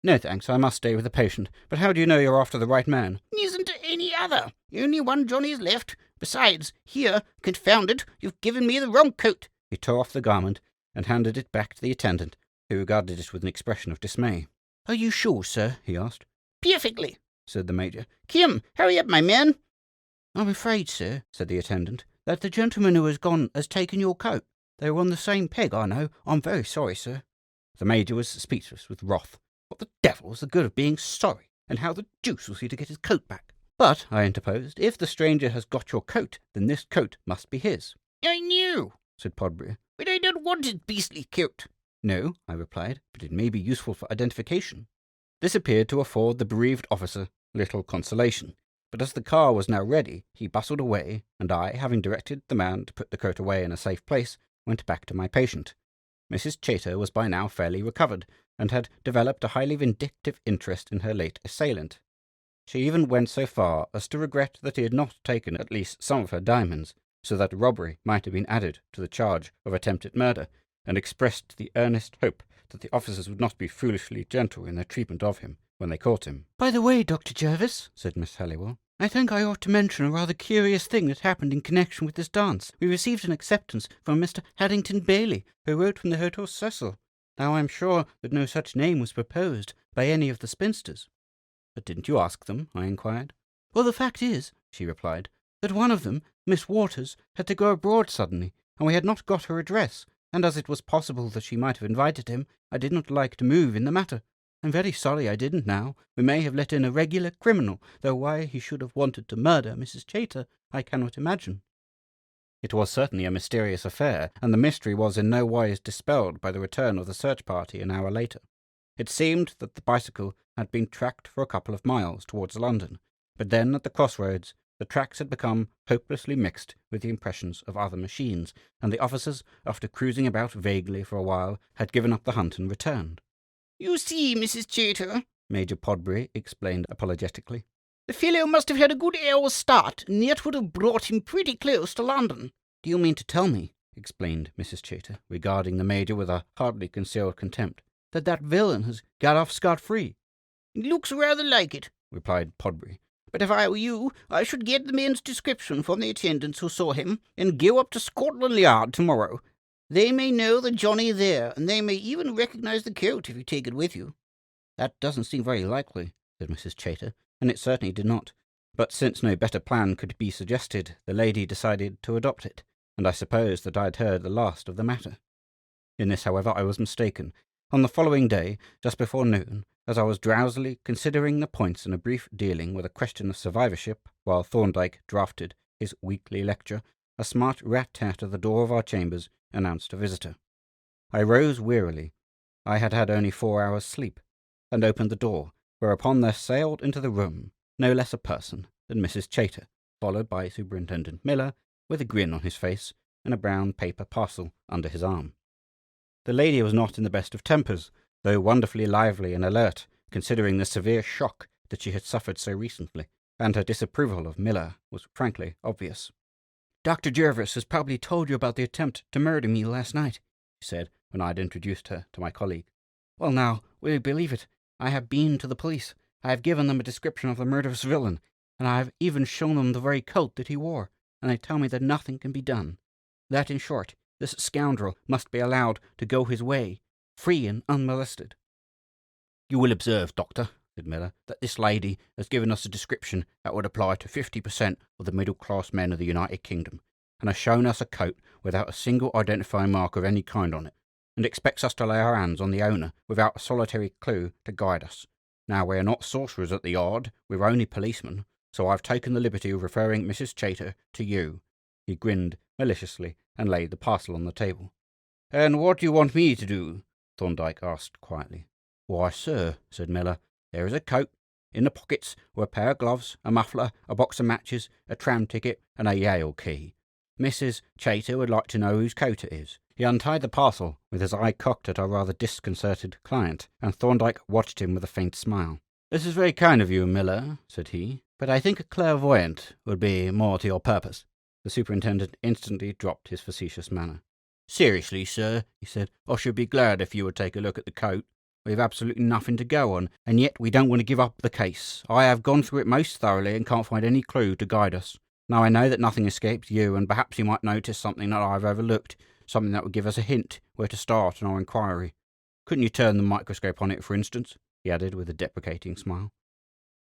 "No, thanks. I must stay with the patient. But how do you know you're after the right man?" "Isn't any other. Only one Johnny's left. Besides, here, confound it, you've given me the wrong coat." He tore off the garment and handed it back to the attendant, who regarded it with an expression of dismay. Are you sure, sir? He asked. "Perfectly," said the Major. "Kim, hurry up, my man." "I'm afraid, sir," said the attendant, "that the gentleman who has gone has taken your coat. They were on the same peg, I know. I'm very sorry, sir." The Major was speechless with wrath. What the devil was the good of being sorry, and how the deuce was he to get his coat back? "But," I interposed, "if the stranger has got your coat, then this coat must be his." "I knew," said Podbury. "but I don't want his beastly coat." "No," I replied, "but it may be useful for identification." This appeared to afford the bereaved officer little consolation, but as the car was now ready, he bustled away, and I, having directed the man to put the coat away in a safe place, went back to my patient. Mrs. Chater was by now fairly recovered, and had developed a highly vindictive interest in her late assailant. She even went so far as to regret that he had not taken at least some of her diamonds, so that robbery might have been added to the charge of attempted murder, and expressed the earnest hope that the officers would not be foolishly gentle in their treatment of him when they caught him. "By the way, Dr. Jervis," said Miss Halliwell, "I think I ought to mention a rather curious thing that happened in connection with this dance. We received an acceptance from Mr. Haddington Bailey, who wrote from the Hotel Cecil. Now I am sure that no such name was proposed by any of the spinsters." "But didn't you ask them?" I inquired. "Well, the fact is," she replied, "that one of them, Miss Waters, had to go abroad suddenly, and we had not got her address, and as it was possible that she might have invited him, I did not like to move in the matter. I'm very sorry I didn't now. We may have let in a regular criminal, though why he should have wanted to murder Mrs. Chater, I cannot imagine." It was certainly a mysterious affair, and the mystery was in no wise dispelled by the return of the search party an hour later. It seemed that the bicycle had been tracked for a couple of miles towards London, but then at the crossroads the tracks had become hopelessly mixed with the impressions of other machines, and the officers, after cruising about vaguely for a while, had given up the hunt and returned. "You see, Mrs. Chater," Major Podbury explained apologetically, "the fellow must have had a good hour's start, and that would have brought him pretty close to London." "Do you mean to tell me," explained Mrs. Chater, regarding the Major with a hardly concealed contempt, "that that villain has got off scot-free?" "It looks rather like it," replied Podbury. "But if I were you, I should get the men's description from the attendants who saw him, and go up to Scotland Yard tomorrow. They may know the Johnny there, and they may even recognize the coat if you take it with you." "That doesn't seem very likely," said Mrs. Chater, and it certainly did not. But since no better plan could be suggested, the lady decided to adopt it, and I supposed that I had heard the last of the matter. In this, however, I was mistaken. On the following day, just before noon, as I was drowsily considering the points in a brief dealing with a question of survivorship, while Thorndyke drafted his weekly lecture, a smart rat-tat at the door of our chambers announced a visitor. I rose wearily. I had had only 4 hours' sleep, and opened the door, whereupon there sailed into the room no less a person than Mrs. Chater, followed by Superintendent Miller, with a grin on his face and a brown paper parcel under his arm. The lady was not in the best of tempers, though wonderfully lively and alert, considering the severe shock that she had suffered so recently, and her disapproval of Miller was frankly obvious. "Dr. Jervis has probably told you about the attempt to murder me last night," she said, when I had introduced her to my colleague. "Well now, will you believe it? I have been to the police. I have given them a description of the murderous villain, and I have even shown them the very coat that he wore, and they tell me that nothing can be done. That, in short, this scoundrel must be allowed to go his way, free and unmolested." "You will observe, Doctor," said Miller, "that this lady has given us a description that would apply to 50% of the middle-class men of the United Kingdom, and has shown us a coat without a single identifying mark of any kind on it, and expects us to lay our hands on the owner without a solitary clue to guide us. Now, we are not sorcerers at the Yard, we're only policemen, so I've taken the liberty of referring Mrs. Chater to you." He grinned maliciously and laid the parcel on the table. "And what do you want me to do?" Thorndyke asked quietly. "Why, sir," said Miller, "there is a coat. In the pockets were a pair of gloves, a muffler, a box of matches, a tram ticket, and a Yale key. Mrs. Chater would like to know whose coat it is." He untied the parcel with his eye cocked at our rather disconcerted client, and Thorndyke watched him with a faint smile. "This is very kind of you, Miller," said he, "but I think a clairvoyant would be more to your purpose." The superintendent instantly dropped his facetious manner. "Seriously, sir," he said, "I should be glad if you would take a look at the coat. We've absolutely nothing to go on, and yet we don't want to give up the case. I have gone through it most thoroughly and can't find any clue to guide us. Now, I know that nothing escapes you, and perhaps you might notice something that I've overlooked, something that would give us a hint where to start in our inquiry. Couldn't you turn the microscope on it, for instance?" he added with a deprecating smile.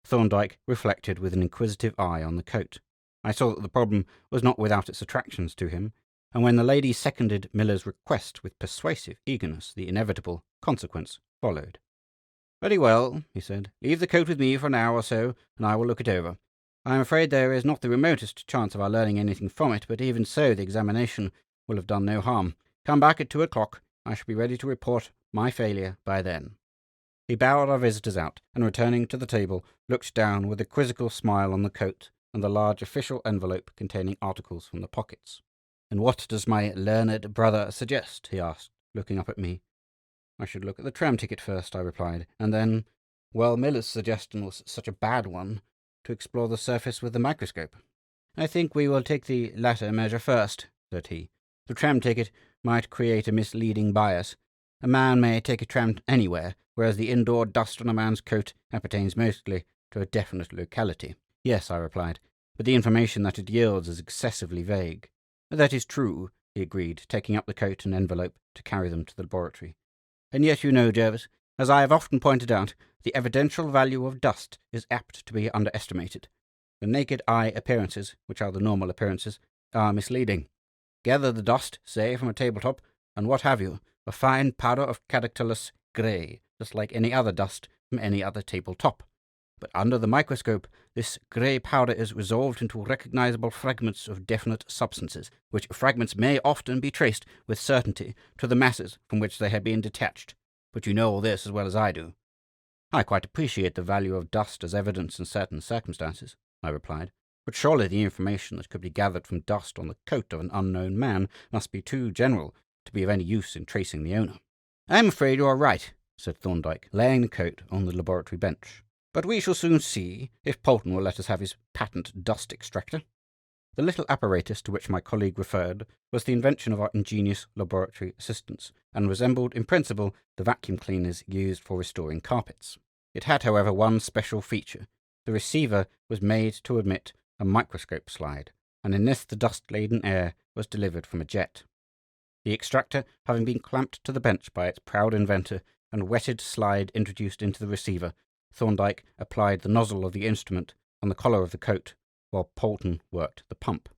Thorndyke reflected with an inquisitive eye on the coat. I saw that the problem was not without its attractions to him, and when the lady seconded Miller's request with persuasive eagerness, the inevitable consequence followed. "Very well," he said. "Leave the coat with me for an hour or so, and I will look it over. I am afraid there is not the remotest chance of our learning anything from it, but even so the examination will have done no harm. Come back at 2 o'clock. I shall be ready to report my failure by then." He bowed our visitors out, and returning to the table, looked down with a quizzical smile on the coat and the large official envelope containing articles from the pockets. "And what does my learned brother suggest?" he asked, looking up at me. "I should look at the tram ticket first," I replied, "and then, well, Miller's suggestion was such a bad one, to explore the surface with the microscope." "I think we will take the latter measure first," said he. "The tram ticket might create a misleading bias. A man may take a tram anywhere, whereas the indoor dust on a man's coat appertains mostly to a definite locality." "Yes," I replied, "but the information that it yields is excessively vague." "That is true," he agreed, taking up the coat and envelope to carry them to the laboratory. "And yet, you know, Jervis, as I have often pointed out, the evidential value of dust is apt to be underestimated. The naked eye appearances, which are the normal appearances, are misleading. Gather the dust, say, from a tabletop, and what have you? A fine powder of characterless grey, just like any other dust from any other tabletop. But under the microscope, this grey powder is resolved into recognizable fragments of definite substances, which fragments may often be traced with certainty to the masses from which they have been detached. But you know all this as well as I do." "I quite appreciate the value of dust as evidence in certain circumstances," I replied, "but surely the information that could be gathered from dust on the coat of an unknown man must be too general to be of any use in tracing the owner." "I am afraid you are right," said Thorndyke, laying the coat on the laboratory bench. "But we shall soon see, if Polton will let us have his patent dust extractor." The little apparatus to which my colleague referred was the invention of our ingenious laboratory assistants, and resembled in principle the vacuum cleaners used for restoring carpets. It had, however, one special feature. The receiver was made to admit a microscope slide, and in this the dust-laden air was delivered from a jet. The extractor, having been clamped to the bench by its proud inventor, and wetted slide introduced into the receiver, Thorndyke applied the nozzle of the instrument on the collar of the coat, while Polton worked the pump.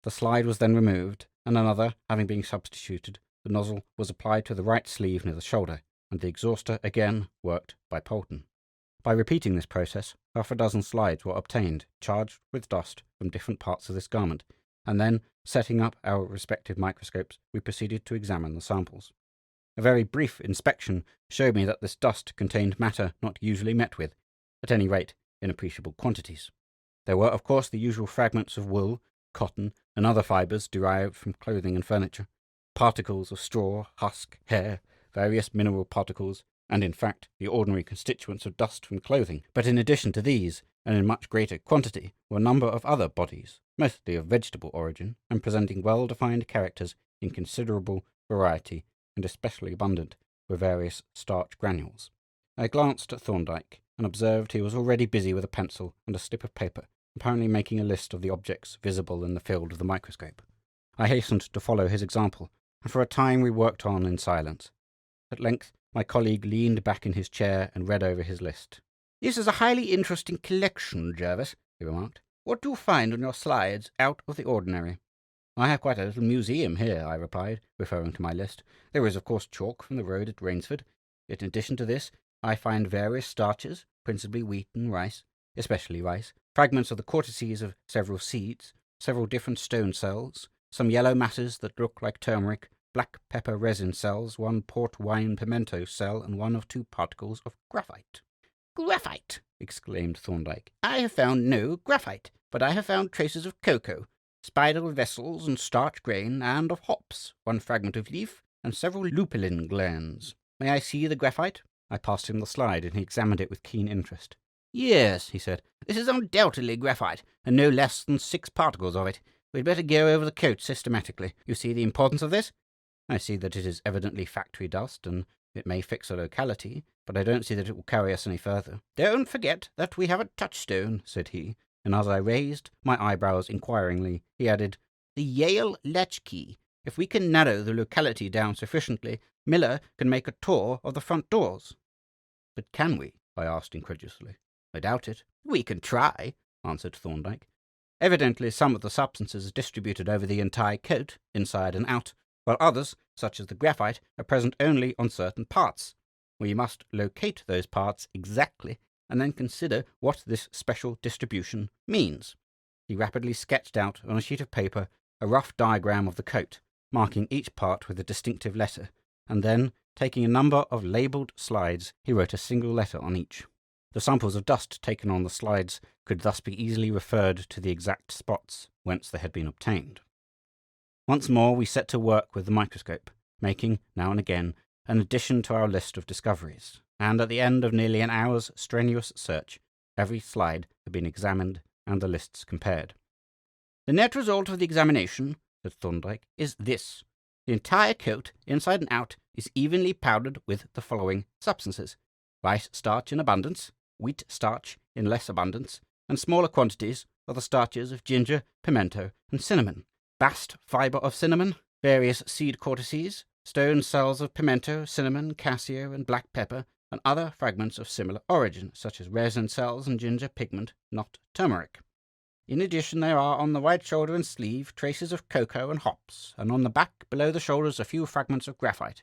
The slide was then removed, and another having been substituted, the nozzle was applied to the right sleeve near the shoulder, and the exhauster again worked by Polton. By repeating this process, half a dozen slides were obtained, charged with dust from different parts of this garment, and then, setting up our respective microscopes, we proceeded to examine the samples. A very brief inspection showed me that this dust contained matter not usually met with, at any rate in appreciable quantities. There were, of course, the usual fragments of wool, cotton, and other fibres derived from clothing and furniture, particles of straw, husk, hair, various mineral particles, and in fact the ordinary constituents of dust from clothing. But in addition to these, and in much greater quantity, were a number of other bodies, mostly of vegetable origin, and presenting well-defined characters in considerable variety, and especially abundant with various starch granules. I glanced at Thorndyke, and observed he was already busy with a pencil and a slip of paper, apparently making a list of the objects visible in the field of the microscope. I hastened to follow his example, and for a time we worked on in silence. At length my colleague leaned back in his chair and read over his list. "This is a highly interesting collection, Jervis," he remarked. "What do you find on your slides out of the ordinary?" "I have quite a little museum here," I replied, referring to my list. "There is, of course, chalk from the road at Rainsford. In addition to this, I find various starches, principally wheat and rice, especially rice, fragments of the cortices of several seeds, several different stone cells, some yellow masses that look like turmeric, black pepper resin cells, one port wine pimento cell, and one of 2 particles of graphite." "Graphite!" exclaimed Thorndyke. "I have found no graphite, but I have found traces of cocoa, spiral vessels and starch grain, and of hops, one fragment of leaf, and several lupulin glands. May I see the graphite?" I passed him the slide, and he examined it with keen interest. "Yes," he said, "this is undoubtedly graphite, and no less than 6 particles of it. We'd better go over the coat systematically. You see the importance of this?" "I see that it is evidently factory dust, and it may fix a locality, but I don't see that it will carry us any further." "Don't forget that we have a touchstone," said he, and as I raised my eyebrows inquiringly, he added, "the Yale latchkey. If we can narrow the locality down sufficiently, Miller can make a tour of the front doors." "But can we?" I asked incredulously. I doubt it. We can try, answered Thorndyke. Evidently some of the substances are distributed over the entire coat, inside and out, while others, such as the graphite, are present only on certain parts. We must locate those parts exactly, and then consider what this special distribution means. He rapidly sketched out on a sheet of paper a rough diagram of the coat, marking each part with a distinctive letter, and then, taking a number of labelled slides, he wrote a single letter on each. The samples of dust taken on the slides could thus be easily referred to the exact spots whence they had been obtained. Once more we set to work with the microscope, making, now and again, an addition to our list of discoveries, and at the end of nearly an hour's strenuous search, every slide had been examined and the lists compared. "The net result of the examination," said Thorndyke, "is this. The entire coat, inside and out, is evenly powdered with the following substances: rice starch in abundance, wheat starch in less abundance, and smaller quantities of the starches of ginger, pimento, and cinnamon, bast fibre of cinnamon, various seed cortices, stone cells of pimento, cinnamon, cassia, and black pepper, and other fragments of similar origin, such as resin cells and ginger pigment, not turmeric. In addition, there are on the right shoulder and sleeve traces of cocoa and hops, and on the back below the shoulders a few fragments of graphite.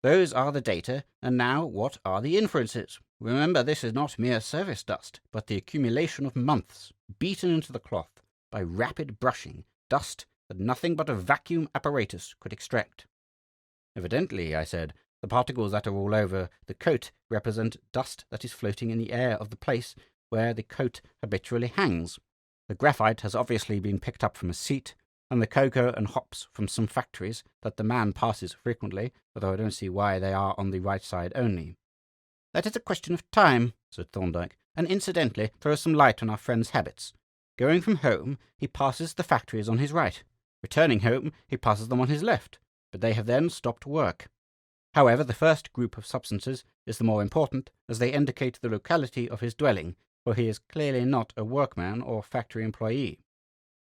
Those are the data, and now what are the inferences? Remember, this is not mere surface dust, but the accumulation of months, beaten into the cloth by rapid brushing, dust that nothing but a vacuum apparatus could extract." "Evidently," I said, "the particles that are all over the coat represent dust that is floating in the air of the place where the coat habitually hangs. The graphite has obviously been picked up from a seat, and the cocoa and hops from some factories that the man passes frequently, although I don't see why they are on the right side only." "That is a question of time," said Thorndyke, "and incidentally throws some light on our friend's habits. Going from home, he passes the factories on his right. Returning home, he passes them on his left, but they have then stopped work. However, the first group of substances is the more important, as they indicate the locality of his dwelling, for he is clearly not a workman or factory employee.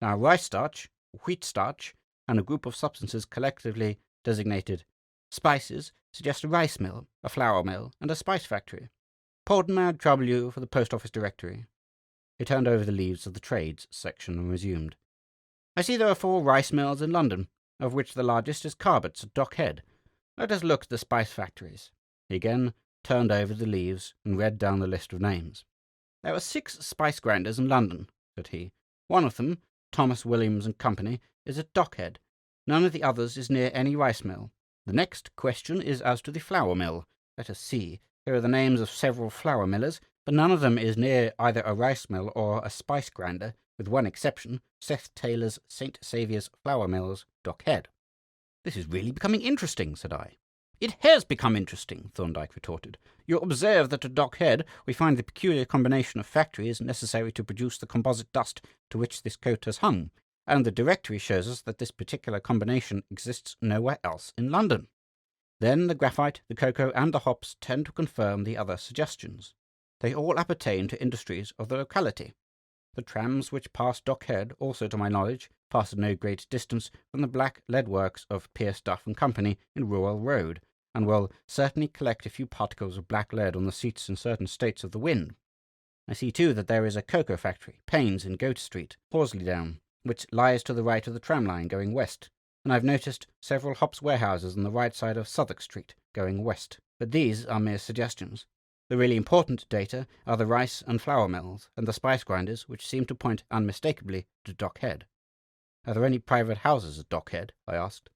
Now, rice starch, wheat starch, and a group of substances collectively designated spices suggest a rice mill, a flour mill, and a spice factory. Pardon, may I trouble you for the post office directory?" He turned over the leaves of the trades section and resumed. "I see there are 4 rice mills in London, of which the largest is Carbott's at Dock Head. Let us look at the spice factories." He again turned over the leaves and read down the list of names. "There are 6 spice grinders in London," said he. "One of them, Thomas Williams and Company, is at Dock Head. None of the others is near any rice mill. The next question is as to the flour mill. Let us see. Here are the names of several flour millers, but none of them is near either a rice mill or a spice grinder, with one exception, Seth Taylor's St. Saviour's Flour Mills, Dock Head." "This is really becoming interesting," said I. "It has become interesting," Thorndyke retorted. "You observe that at Dock Head we find the peculiar combination of factories necessary to produce the composite dust to which this coat has hung, and the directory shows us that this particular combination exists nowhere else in London. Then the graphite, the cocoa, and the hops tend to confirm the other suggestions. They all appertain to industries of the locality. The trams which pass Dock Head, also to my knowledge, pass at no great distance from the black lead works of Pierce, Duff and Company in Rowell Road, and will certainly collect a few particles of black lead on the seats in certain states of the wind. I see, too, that there is a cocoa factory, Payne's, in Goat Street, Horsley Down, which lies to the right of the tram line going west, and I've noticed several hops warehouses on the right side of Southwark Street going west. But these are mere suggestions. The really important data are the rice and flour mills, and the spice grinders, which seem to point unmistakably to Dock Head." "Are there any private houses at Dock Head?" I asked.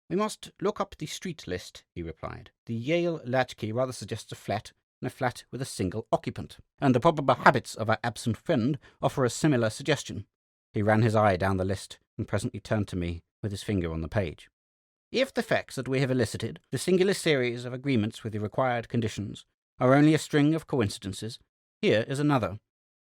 "We must look up the street list," he replied. "The Yale latchkey rather suggests a flat, and a flat with a single occupant, and the probable habits of our absent friend offer a similar suggestion." He ran his eye down the list, and presently turned to me with his finger on the page. "If the facts that we have elicited, the singular series of agreements with the required conditions, are only a string of coincidences, here is another.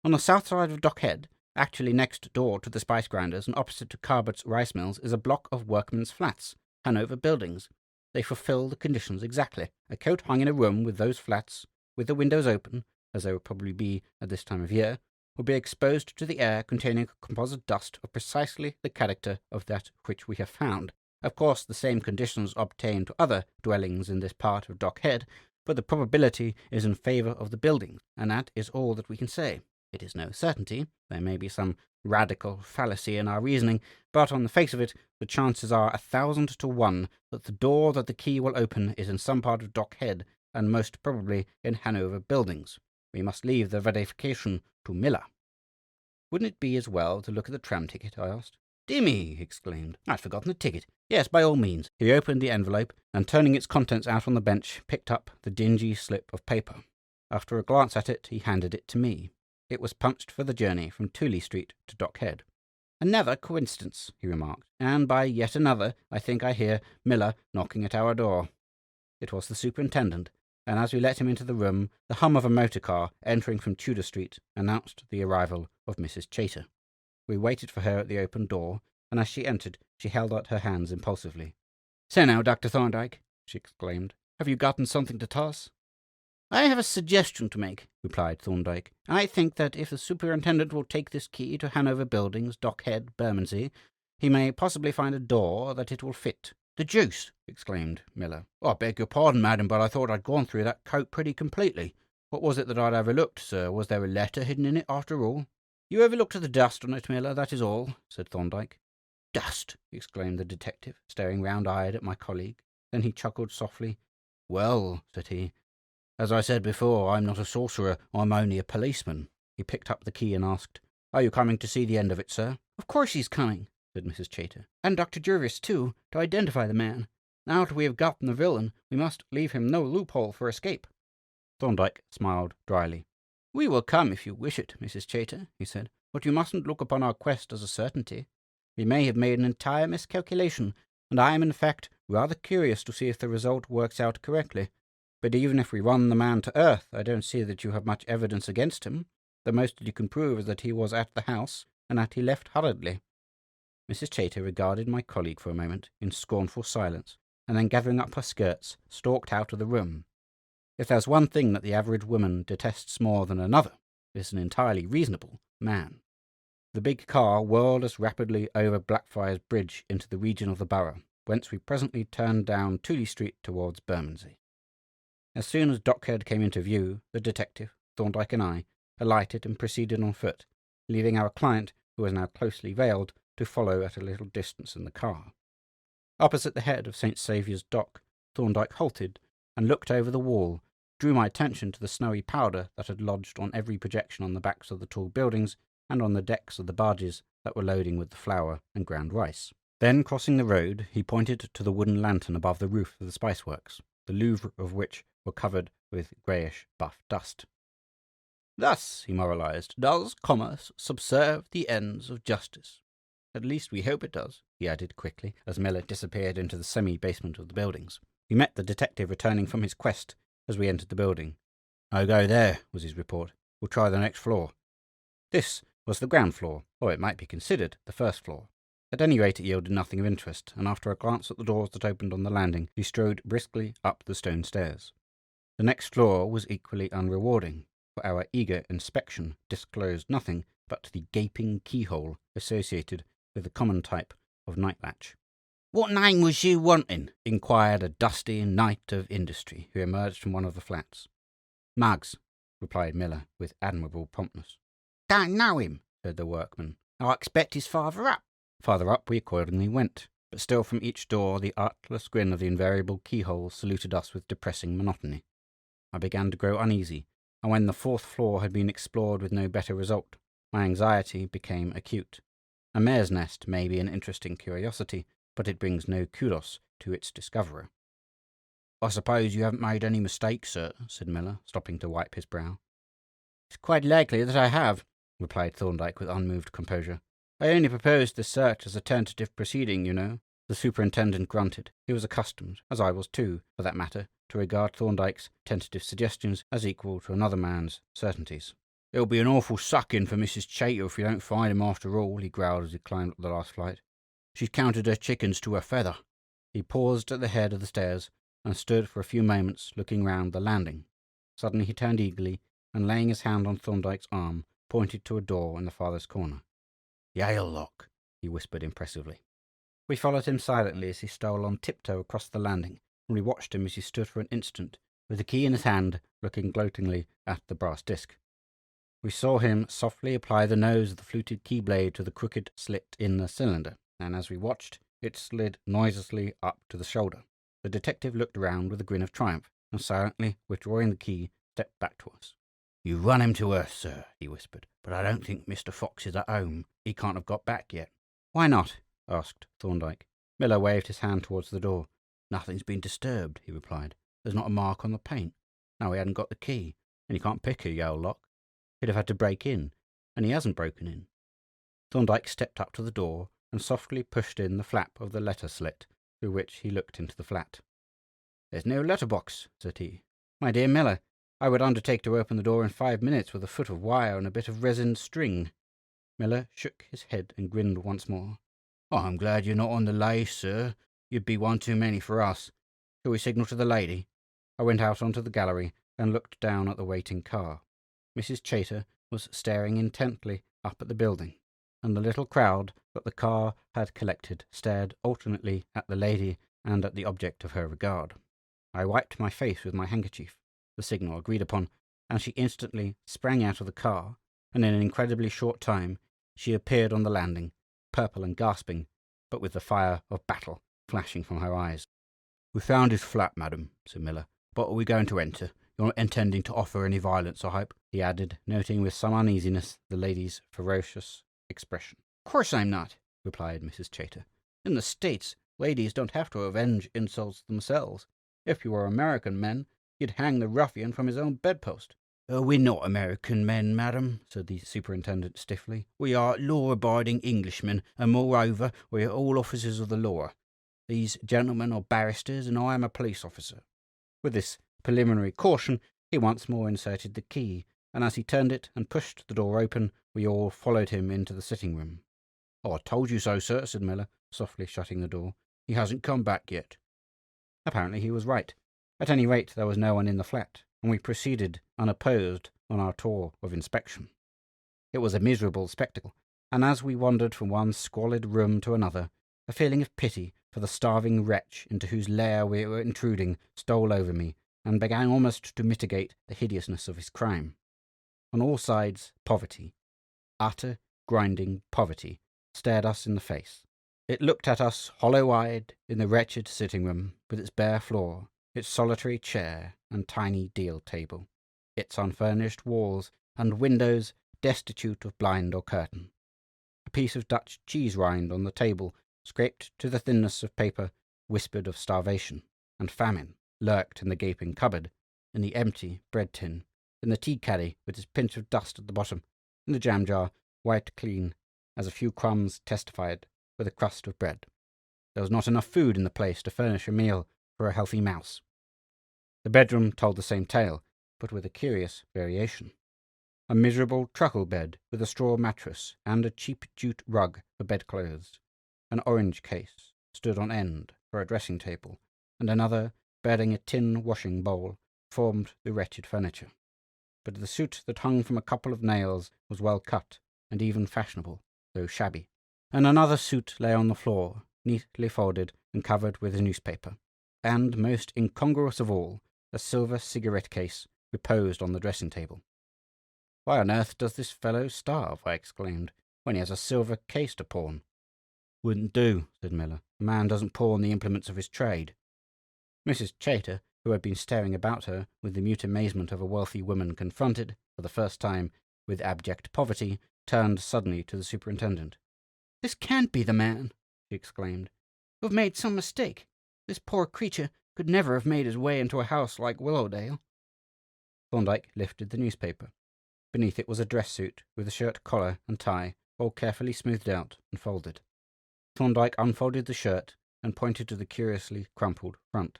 On the south side of Dock Head, actually next door to the spice grinders and opposite to Carbott's rice mills, is a block of workmen's flats, Hanover buildings. They fulfill the conditions exactly. A coat hung in a room with those flats, with the windows open, as they would probably be at this time of year, will be exposed to the air containing a composite dust of precisely the character of that which we have found. Of course, the same conditions obtain to other dwellings in this part of Dock Head, but the probability is in favour of the buildings, and that is all that we can say. It is no certainty. There may be some radical fallacy in our reasoning, but on the face of it, the chances are 1,000 to 1 that the door that the key will open is in some part of Dock Head, and most probably in Hanover buildings. We must leave the verification to Miller." "Wouldn't it be as well to look at the tram ticket?" I asked. "Dear me!" he exclaimed. "I'd forgotten the ticket. Yes, by all means." He opened the envelope, and turning its contents out on the bench, picked up the dingy slip of paper. After a glance at it, he handed it to me. It was punched for the journey from Tooley Street to Dock Head. "Another coincidence," he remarked, "and by yet another, I think I hear Miller knocking at our door." It was the superintendent, and as we let him into the room, the hum of a motor car entering from Tudor Street announced the arrival of Mrs. Chater. We waited for her at the open door, and as she entered, she held out her hands impulsively. "So now, Dr. Thorndyke," she exclaimed, "have you gotten something to tell us?" "I have a suggestion to make," replied Thorndyke. "I think that if the superintendent will take this key to Hanover Buildings, Dock Head, Bermondsey, he may possibly find a door that it will fit." "The deuce!" exclaimed Miller. "I beg your pardon, madam, but I thought I'd gone through that coat pretty completely. What was it that I'd overlooked, sir? Was there a letter hidden in it, after all?" "You overlooked the dust on it, Miller, that is all," said Thorndyke. "Dust!" exclaimed the detective, staring round-eyed at my colleague. Then he chuckled softly. "Well," said he, "as I said before, I'm not a sorcerer, I'm only a policeman." He picked up the key and asked, "Are you coming to see the end of it, sir?" "Of course he's coming," said Mrs. Chater. "And Dr. Jervis, too, to identify the man. Now that we have gotten the villain, we must leave him no loophole for escape." Thorndyke smiled dryly. "We will come if you wish it, Mrs. Chater," he said, "but you mustn't look upon our quest as a certainty. We may have made an entire miscalculation, and I am in fact rather curious to see if the result works out correctly. But even if we run the man to earth, I don't see that you have much evidence against him. The most that you can prove is that he was at the house, and that he left hurriedly." Mrs. Chater regarded my colleague for a moment in scornful silence, and then gathering up her skirts, stalked out of the room. If there's one thing that the average woman detests more than another, it is an entirely reasonable man. The big car whirled us rapidly over Blackfriars Bridge into the region of the Borough, whence we presently turned down Tooley Street towards Bermondsey. As soon as Dockhead came into view, the detective, Thorndyke, and I alighted and proceeded on foot, leaving our client, who was now closely veiled, to follow at a little distance in the car. Opposite the head of St. Saviour's Dock, Thorndyke halted and looked over the wall, drew my attention to the snowy powder that had lodged on every projection on the backs of the tall buildings and on the decks of the barges that were loading with the flour and ground rice. Then, crossing the road, he pointed to the wooden lantern above the roof of the spiceworks, the louvre of which were covered with greyish buff dust. Thus, he moralized, does commerce subserve the ends of justice. At least we hope it does, he added quickly, as Miller disappeared into the semi-basement of the buildings. We met the detective returning from his quest as we entered the building. "No go there," was his report. "We'll try the next floor." This was the ground floor, or it might be considered the first floor. At any rate, it yielded nothing of interest, and after a glance at the doors that opened on the landing, we strode briskly up the stone stairs. The next floor was equally unrewarding, for our eager inspection disclosed nothing but the gaping keyhole associated with the common type of night latch. "What name was you wanting?" inquired a dusty knight of industry who emerged from one of the flats. "Muggs," replied Miller with admirable promptness. "Don't know him," said the workman. "I expect he's farther up." Farther up we accordingly went, but still from each door the artless grin of the invariable keyhole saluted us with depressing monotony. I began to grow uneasy, and when the fourth floor had been explored with no better result, my anxiety became acute. A mare's nest may be an interesting curiosity, but it brings no kudos to its discoverer. "I suppose you haven't made any mistake, sir," said Miller, stopping to wipe his brow. "It's quite likely that I have," replied Thorndyke with unmoved composure. "I only proposed this search as a tentative proceeding, you know." The superintendent grunted. He was accustomed, as I was too, for that matter, to regard Thorndyke's tentative suggestions as equal to another man's certainties. "It'll be an awful suck-in for Mrs. Chater if you don't find him after all," he growled as he climbed up the last flight. "She's counted her chickens to a feather." He paused at the head of the stairs and stood for a few moments looking round the landing. Suddenly he turned eagerly, and laying his hand on Thorndyke's arm, pointed to a door in the farthest corner. "Yale lock," he whispered impressively. We followed him silently as he stole on tiptoe across the landing, and we watched him as he stood for an instant, with the key in his hand, looking gloatingly at the brass disc. We saw him softly apply the nose of the fluted keyblade to the crooked slit in the cylinder, and as we watched, it slid noiselessly up to the shoulder. The detective looked round with a grin of triumph, and silently withdrawing the key, stepped back to us. "You run him to earth, sir," he whispered, "but I don't think Mr. Fox is at home. He can't have got back yet." "Why not?" asked Thorndyke. Miller waved his hand towards the door. "Nothing's been disturbed," he replied. "There's not a mark on the paint. No, he hadn't got the key, and he can't pick a Yale lock. He'd have had to break in, and he hasn't broken in." Thorndyke stepped up to the door and softly pushed in the flap of the letter slit, through which he looked into the flat. "There's no letterbox," said he. "My dear Miller, I would undertake to open the door in 5 minutes with a foot of wire and a bit of resin string." Miller shook his head and grinned once more. "I'm glad you're not on the lace, sir. You'd be one too many for us. Shall we signal to the lady?" I went out onto the gallery and looked down at the waiting car. Mrs. Chater was staring intently up at the building, and the little crowd that the car had collected stared alternately at the lady and at the object of her regard. I wiped my face with my handkerchief, the signal agreed upon, and she instantly sprang out of the car, and in an incredibly short time she appeared on the landing, purple and gasping, but with the fire of battle flashing from her eyes. "We found his flat, madam," said Miller. "But are we going to enter? You're not intending to offer any violence, I hope?" he added, noting with some uneasiness the lady's ferocious expression. "Of course I'm not," replied Mrs. Chater. "In the States, ladies don't have to avenge insults themselves. If you were American men, you'd hang the ruffian from his own bedpost." "We're not American men, madam," said the superintendent stiffly. "We are law-abiding Englishmen, and moreover, we are all officers of the law. These gentlemen are barristers, and I am a police officer." With this preliminary caution, he once more inserted the key, and as he turned it and pushed the door open, we all followed him into the sitting-room. "I told you so, sir," said Miller, softly shutting the door. "He hasn't come back yet." Apparently he was right. At any rate, there was no one in the flat, and we proceeded unopposed on our tour of inspection. It was a miserable spectacle, and as we wandered from one squalid room to another, a feeling of pity for the starving wretch into whose lair we were intruding stole over me, and began almost to mitigate the hideousness of his crime. On all sides, poverty, utter, grinding poverty, stared us in the face. It looked at us hollow-eyed in the wretched sitting-room, with its bare floor, its solitary chair and tiny deal table, its unfurnished walls and windows destitute of blind or curtain. A piece of Dutch cheese rind on the table, scraped to the thinness of paper, whispered of starvation and famine, lurked in the gaping cupboard, in the empty bread tin, in the tea-caddy with its pinch of dust at the bottom, in the jam-jar, wiped clean, as a few crumbs testified, with a crust of bread. There was not enough food in the place to furnish a meal for a healthy mouse. The bedroom told the same tale, but with a curious variation. A miserable truckle bed with a straw mattress and a cheap jute rug for bedclothes. An orange case stood on end for a dressing table, and another, bearing a tin washing bowl, formed the wretched furniture. But the suit that hung from a couple of nails was well cut and even fashionable, though shabby, and another suit lay on the floor, neatly folded and covered with a newspaper, and, most incongruous of all, a silver cigarette case reposed on the dressing table. "Why on earth does this fellow starve?" I exclaimed, "when he has a silver case to pawn?" "Wouldn't do," said Miller. "A man doesn't pawn the implements of his trade." Mrs. Chater, who had been staring about her with the mute amazement of a wealthy woman confronted, for the first time, with abject poverty, turned suddenly to the superintendent. "This can't be the man," she exclaimed. "You've made some mistake. This poor creature could never have made his way into a house like Willowdale." Thorndyke lifted the newspaper. Beneath it was a dress suit, with a shirt collar and tie, all carefully smoothed out and folded. Thorndyke unfolded the shirt and pointed to the curiously crumpled front.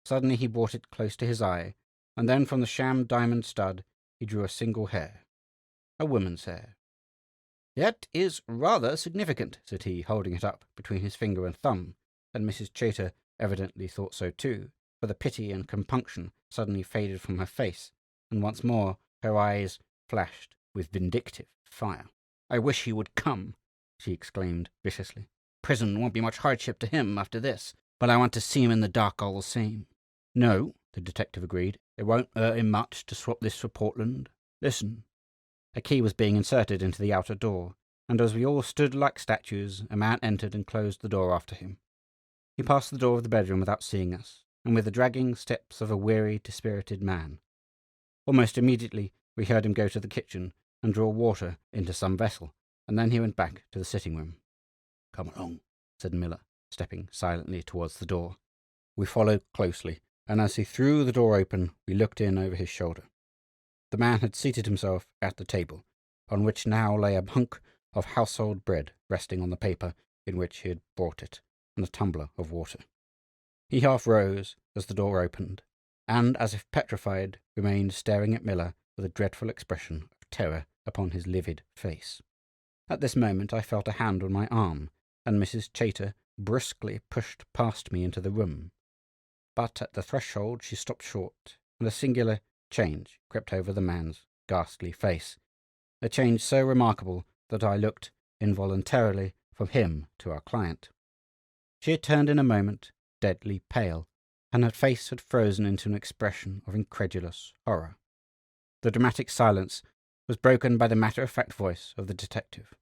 Suddenly he brought it close to his eye, and then from the sham diamond stud he drew a single hair. A woman's hair. "That is rather significant," said he, holding it up between his finger and thumb, and Mrs. Chater evidently thought so too, for the pity and compunction suddenly faded from her face, and once more her eyes flashed with vindictive fire. "I wish he would come," she exclaimed viciously. "Prison won't be much hardship to him after this, but I want to see him in the dock all the same." "No," the detective agreed. "It won't hurt him much to swap this for Portland. Listen." A key was being inserted into the outer door, and as we all stood like statues, a man entered and closed the door after him. He passed the door of the bedroom without seeing us, and with the dragging steps of a weary, dispirited man. Almost immediately we heard him go to the kitchen and draw water into some vessel, and then he went back to the sitting-room. "Come along," said Miller, stepping silently towards the door. We followed closely, and as he threw the door open, we looked in over his shoulder. The man had seated himself at the table, on which now lay a hunk of household bread resting on the paper in which he had brought it, and a tumbler of water. He half rose as the door opened, and, as if petrified, remained staring at Miller with a dreadful expression of terror upon his livid face. At this moment I felt a hand on my arm, and Mrs. Chater brusquely pushed past me into the room. But at the threshold she stopped short, and a singular change crept over the man's ghastly face, a change so remarkable that I looked involuntarily from him to our client. She had turned in a moment, deadly pale, and her face had frozen into an expression of incredulous horror. The dramatic silence was broken by the matter-of-fact voice of the detective.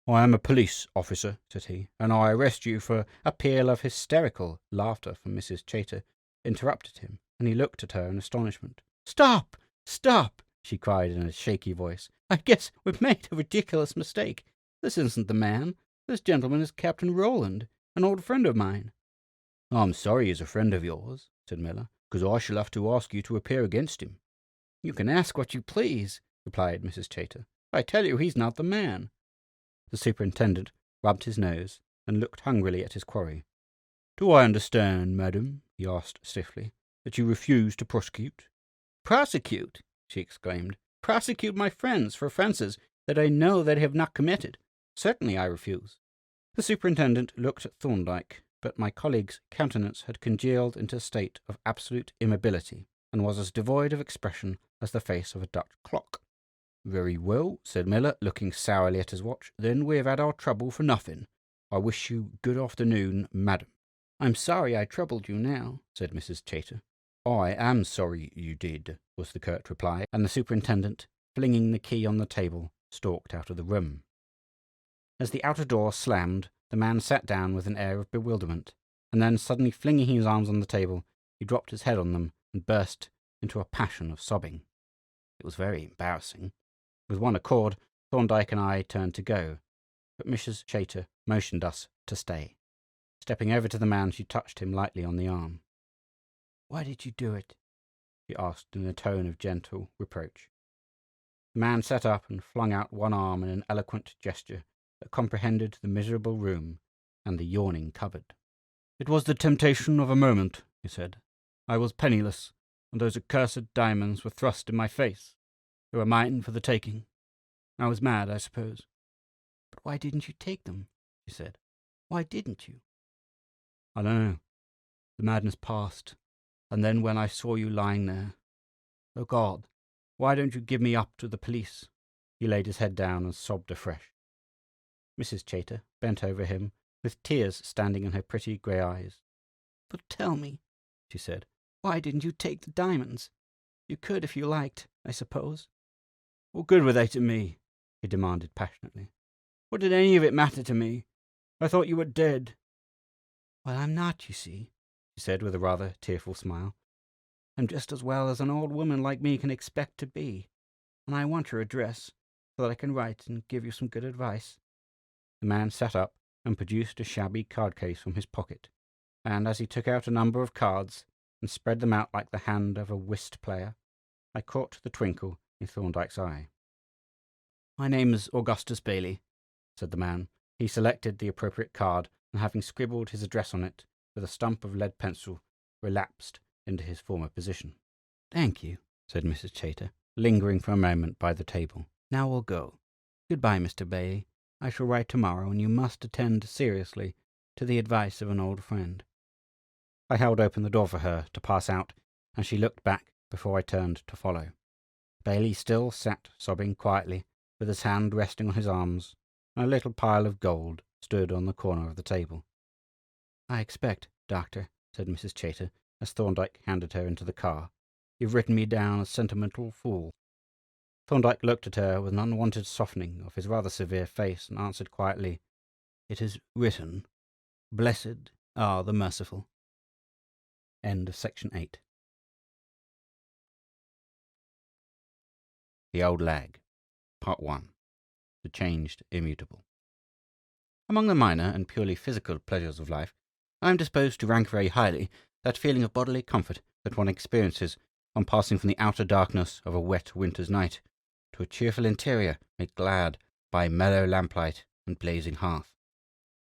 "I am a police officer," said he, "and I arrest you for—" A peal of hysterical laughter from Mrs. Chater interrupted him, and he looked at her in astonishment. "Stop! Stop!" she cried in a shaky voice. "I guess we've made a ridiculous mistake. This isn't the man. This gentleman is Captain Rowland, an old friend of mine." "I'm sorry he's a friend of yours," said Miller, "because I shall have to ask you to appear against him." "You can ask what you please," replied Mrs. Chater. "I tell you he's not the man." The superintendent rubbed his nose and looked hungrily at his quarry. "Do I understand, madam," he asked stiffly, "that you refuse to prosecute?" "Prosecute!" she exclaimed. "Prosecute my friends for offences that I know they have not committed? Certainly I refuse." The superintendent looked at Thorndyke, but my colleague's countenance had congealed into a state of absolute immobility, and was as devoid of expression as the face of a Dutch clock. "Very well," said Miller, looking sourly at his watch. "Then we have had our trouble for nothing. I wish you good afternoon, madam." "I'm sorry I troubled you now," said Mrs. Chater. I am sorry you did, was the curt reply, and the superintendent, flinging the key on the table, stalked out of the room. As the outer door slammed, the man sat down with an air of bewilderment, and then, suddenly flinging his arms on the table, he dropped his head on them and burst into a passion of sobbing. It was very embarrassing. With one accord, Thorndyke and I turned to go, but Mrs. Chater motioned us to stay. Stepping over to the man, she touched him lightly on the arm. "Why did you do it?" she asked in a tone of gentle reproach. The man sat up and flung out one arm in an eloquent gesture that comprehended the miserable room and the yawning cupboard. "It was the temptation of a moment," he said. "I was penniless, and those accursed diamonds were thrust in my face. They were mine for the taking. I was mad, I suppose." "But why didn't you take them?" she said. "Why didn't you?" "I don't know. The madness passed, and then when I saw you lying there... Oh, God, why don't you give me up to the police?" He laid his head down and sobbed afresh. Mrs. Chater bent over him, with tears standing in her pretty grey eyes. "But tell me," she said, "why didn't you take the diamonds? You could if you liked, I suppose." "What good were they to me?" he demanded passionately. "What did any of it matter to me? I thought you were dead." "Well, I'm not, you see," she said with a rather tearful smile. "I'm just as well as an old woman like me can expect to be, and I want your address so that I can write and give you some good advice." The man sat up and produced a shabby card case from his pocket, and as he took out a number of cards and spread them out like the hand of a whist player, I caught the twinkle in Thorndyke's eye. "My name is Augustus Bailey," said the man. He selected the appropriate card, and having scribbled his address on it with a stump of lead pencil, relapsed into his former position. "Thank you," said Mrs. Chater, lingering for a moment by the table. "Now we'll go. Goodbye, Mr. Bailey. I shall write tomorrow, and you must attend seriously to the advice of an old friend." I held open the door for her to pass out, and she looked back before I turned to follow. Bailey still sat sobbing quietly, with his hand resting on his arms, and a little pile of gold stood on the corner of the table. "I expect, Doctor," said Mrs. Chater, as Thorndyke handed her into the car, "you've written me down a sentimental fool." Thorndyke looked at her with an unwonted softening of his rather severe face, and answered quietly, "It is written, 'Blessed are the merciful.'" End of section 8. The Old Lag, Part 1. The Changed Immutable. Among the minor and purely physical pleasures of life, I am disposed to rank very highly that feeling of bodily comfort that one experiences on passing from the outer darkness of a wet winter's night to a cheerful interior made glad by mellow lamplight and blazing hearth.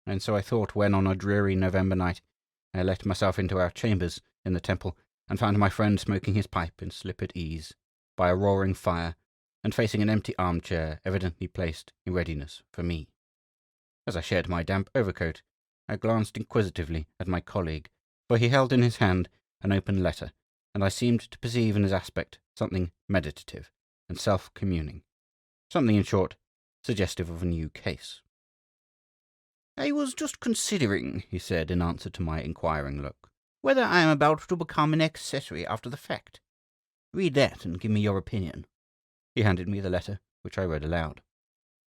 And so I thought when, on a dreary November night, I let myself into our chambers in the temple and found my friend smoking his pipe in slippered ease by a roaring fire and facing an empty armchair evidently placed in readiness for me. As I shed my damp overcoat, I glanced inquisitively at my colleague, for he held in his hand an open letter, and I seemed to perceive in his aspect something meditative and self-communing, something, in short, suggestive of a new case. "I was just considering," he said in answer to my inquiring look, "whether I am about to become an accessory after the fact. Read that and give me your opinion." He handed me the letter, which I read aloud.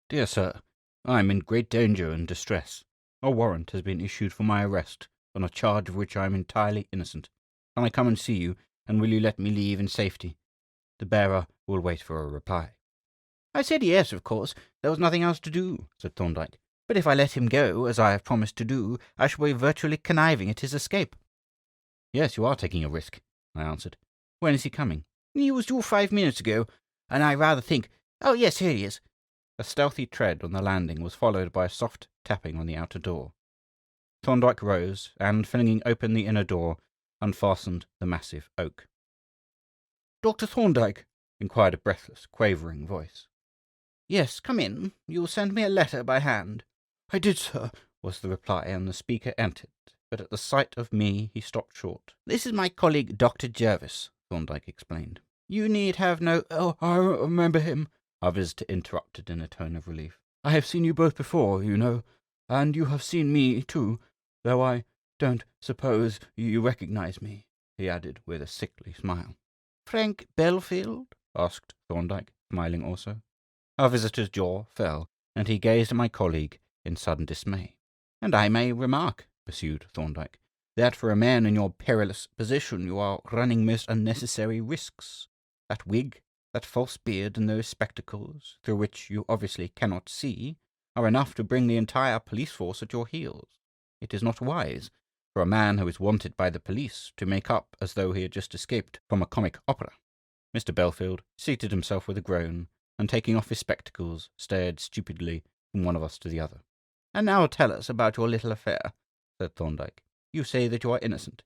"Dear Sir, I am in great danger and distress. A warrant has been issued for my arrest on a charge of which I am entirely innocent. Can I come and see you, and will you let me leave in safety? The bearer will wait for a reply." "I said yes, of course. There was nothing else to do," said Thorndyke. "But if I let him go, as I have promised to do, I shall be virtually conniving at his escape." "Yes, you are taking a risk," I answered. "When is he coming?" "He was due 5 minutes ago, and I rather think... Oh, yes, here he is." A stealthy tread on the landing was followed by a soft tapping on the outer door. Thorndyke rose, and, flinging open the inner door, unfastened the massive oak. "Dr. Thorndyke?" inquired a breathless, quavering voice. "Yes, come in. You sent me a letter by hand." "I did, sir," was the reply, and the speaker entered, but at the sight of me he stopped short. "This is my colleague, Dr. Jervis," Thorndyke explained. "You need have no—" "Oh, I remember him," our visitor interrupted in a tone of relief. "I have seen you both before, you know, and you have seen me, too, though I don't suppose you recognize me." he added with a sickly smile. Frank Belfield? Asked Thorndyke, smiling also. Our visitor's jaw fell, and he gazed at my colleague in sudden dismay. And I may remark, pursued Thorndyke, that for a man in your perilous position you are running most unnecessary risks. That wig, that false beard, and those spectacles, through which you obviously cannot see, are enough to bring the entire police force at your heels. It is not wise for a man who is wanted by the police to make up as though he had just escaped from a comic opera. Mr. Belfield seated himself with a groan, and taking off his spectacles, stared stupidly from one of us to the other. And now tell us about your little affair, said Thorndyke. You say that you are innocent.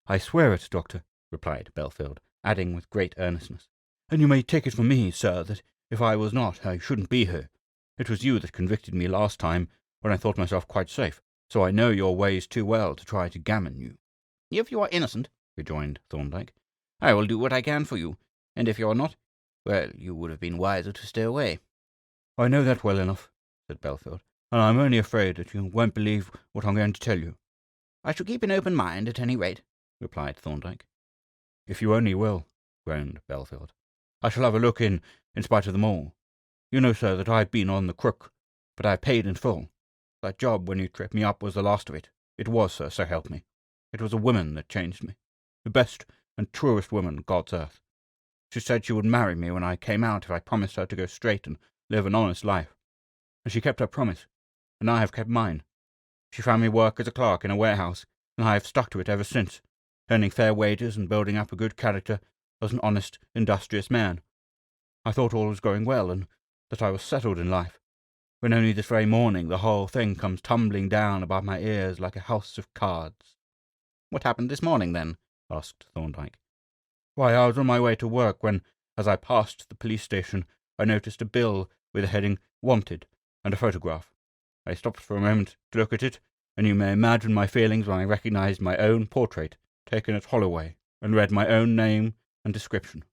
I swear it, Doctor, replied Belfield, adding with great earnestness. And you may take it from me, sir, that if I was not, I shouldn't be here. It was you that convicted me last time, when I thought myself quite safe, so I know your ways too well to try to gammon you. If you are innocent, rejoined Thorndyke, I will do what I can for you, and if you are not, well, you would have been wiser to stay away. I know that well enough, said Belfield, and I'm only afraid that you won't believe what I'm going to tell you. I shall keep an open mind, at any rate, replied Thorndyke. If you only will, groaned Belfield. I shall have a look in spite of them all. You know, sir, that I've been on the crook, but I paid in full. That job when you tripped me up was the last of it. It was, sir, so help me. It was a woman that changed me. The best and truest woman on God's earth. She said she would marry me when I came out if I promised her to go straight and live an honest life. And she kept her promise, and I have kept mine. She found me work as a clerk in a warehouse, and I have stuck to it ever since, earning fair wages and building up a good character as an honest, industrious man. I thought all was going well, and that I was settled in life, when only this very morning the whole thing comes tumbling down about my ears like a house of cards. What happened this morning, then? asked Thorndyke. Why, I was on my way to work when, as I passed the police station, I noticed a bill with the heading Wanted and a photograph. I stopped for a moment to look at it, and you may imagine my feelings when I recognized my own portrait, taken at Holloway, and read my own name and description.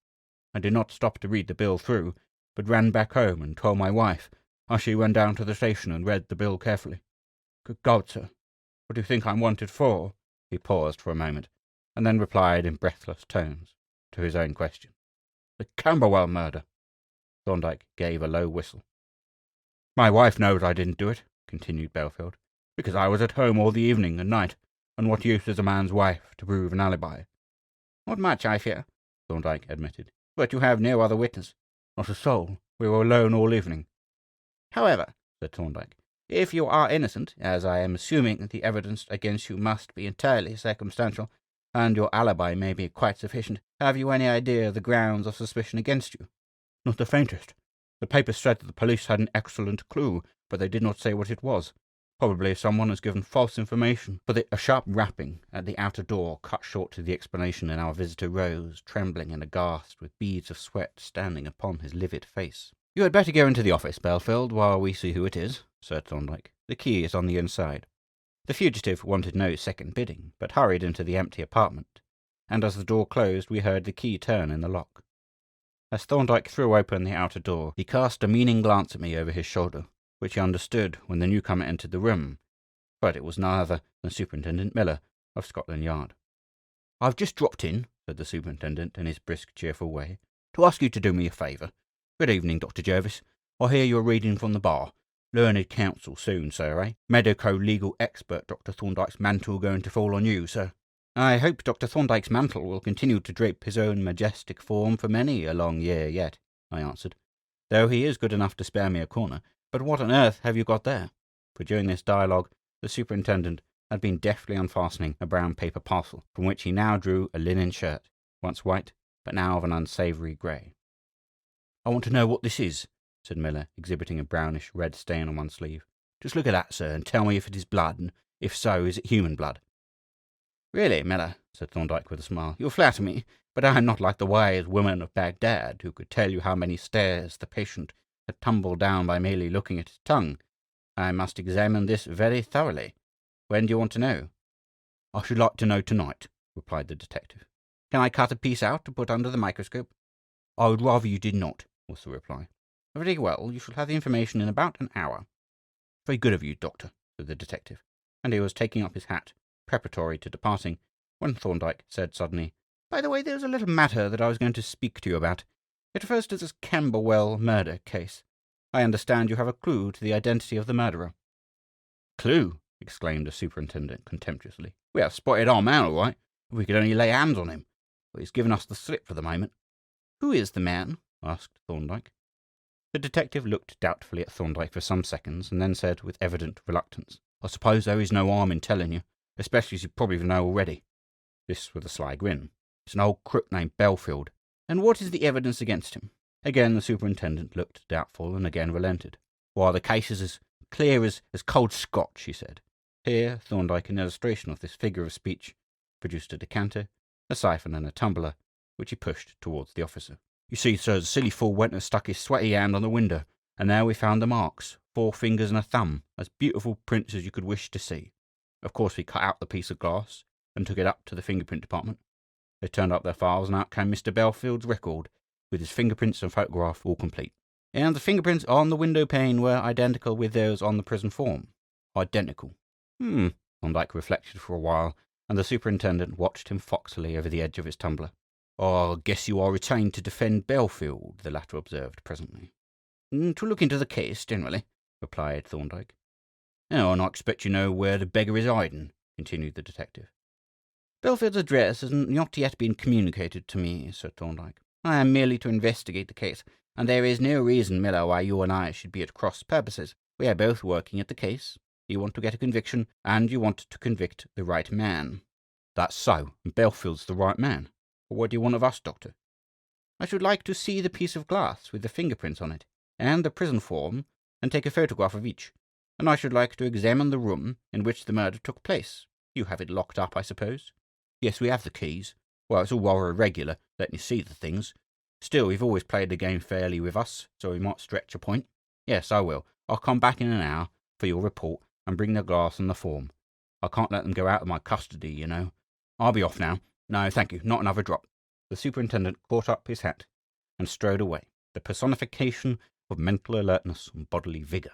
I did not stop to read the bill through, but ran back home and told my wife, as she went down to the station and read the bill carefully. Good God, sir, what do you think I'm wanted for? He paused for a moment, and then replied in breathless tones to his own question. The Camberwell murder. Thorndyke gave a low whistle. My wife knows I didn't do it, continued Belfield, because I was at home all the evening and night, and what use is a man's wife to prove an alibi? Not much, I fear, Thorndyke admitted. But you have no other witness. Not a soul. We were alone all evening. However, said Thorndyke, if you are innocent, as I am assuming the evidence against you must be entirely circumstantial, and your alibi may be quite sufficient, have you any idea of the grounds of suspicion against you? Not the faintest. The papers said that the police had an excellent clue, but they did not say what it was. Probably someone has given false information. A sharp rapping at the outer door cut short to the explanation, and our visitor rose, trembling and aghast, with beads of sweat standing upon his livid face. "You had better go into the office, Belfield, while we see who it is," said Thorndyke. "The key is on the inside." The fugitive wanted no second bidding, but hurried into the empty apartment, and as the door closed we heard the key turn in the lock. As Thorndyke threw open the outer door, he cast a meaning glance at me over his shoulder, which he understood when the newcomer entered the room, but it was none other than Superintendent Miller of Scotland Yard. "I've just dropped in," said the superintendent in his brisk, cheerful way, "to ask you to do me a favour. Good evening, Dr. Jervis. I hear you are reading from the bar. Learned counsel soon, sir, eh? Medico-legal expert Dr. Thorndyke's mantle going to fall on you, sir." "I hope Dr. Thorndyke's mantle will continue to drape his own majestic form for many a long year yet," I answered, "though he is good enough to spare me a corner. But what on earth have you got there?" For during this dialogue the superintendent had been deftly unfastening a brown paper parcel, from which he now drew a linen shirt, once white, but now of an unsavoury grey. "I want to know what this is," said Miller, exhibiting a brownish red stain on one sleeve. "Just look at that, sir, and tell me if it is blood, and if so, is it human blood?" "Really, Miller," said Thorndyke with a smile, "you flatter me, but I am not like the wise woman of Baghdad, who could tell you how many stairs the patient had tumbled down by merely looking at his tongue. I must examine this very thoroughly. When do you want to know?" "I should like to know tonight," replied the detective. "Can I cut a piece out to put under the microscope?" "I would rather you did not," was the reply. "Very well, you shall have the information in about an hour." "Very good of you, doctor," said the detective, and he was taking up his hat, preparatory to departing, when Thorndyke said suddenly, "By the way, there's a little matter that I was going to speak to you about. It refers to this Camberwell murder case. I understand you have a clue to the identity of the murderer." "Clue?" exclaimed the superintendent contemptuously. "We have spotted our man, all right, if we could only lay hands on him. But he's given us the slip for the moment." "Who is the man?" asked Thorndyke. The detective looked doubtfully at Thorndyke for some seconds, and then said with evident reluctance, "I suppose there is no harm in telling you, especially as you probably know already." This with a sly grin. "It's an old crook named Belfield." "And what is the evidence against him?" Again the superintendent looked doubtful, and again relented. "Why, the case is as clear as cold Scotch," he said. Here Thorndyke, in illustration of this figure of speech, produced a decanter, a siphon, and a tumbler, which he pushed towards the officer. "You see, sir, the silly fool went and stuck his sweaty hand on the window, and there we found the marks, 4 fingers and a thumb, as beautiful prints as you could wish to see. Of course, we cut out the piece of glass and took it up to the fingerprint department. They turned up their files, and out came Mr. Belfield's record, with his fingerprints and photograph all complete." "And the fingerprints on the window pane were identical with those on the prison form?" "Identical." Thorndyke reflected for a while, and the superintendent watched him foxily over the edge of his tumbler. "I guess you are retained to defend Belfield," the latter observed presently. "To look into the case, generally," replied Thorndyke. "Oh, and I expect you know where the beggar is hiding," continued the detective. "Belfield's address has not yet been communicated to me," said Thorndyke. "I am merely to investigate the case, and there is no reason, Miller, why you and I should be at cross purposes. We are both working at the case. You want to get a conviction, and you want to convict the right man." "That's so, and Belfield's the right man. But what do you want of us, Doctor?" "I should like to see the piece of glass with the fingerprints on it, and the prison form, and take a photograph of each. And I should like to examine the room in which the murder took place. You have it locked up, I suppose?" "Yes, we have the keys. Well, it's all rather irregular, letting you see the things. Still, you've always played the game fairly with us, so we might stretch a point." "Yes, I will. I'll come back in an hour for your report, and bring the glass and the form. I can't let them go out of my custody, you know. I'll be off now. No, thank you, not another drop." The superintendent caught up his hat and strode away, the personification of mental alertness and bodily vigour.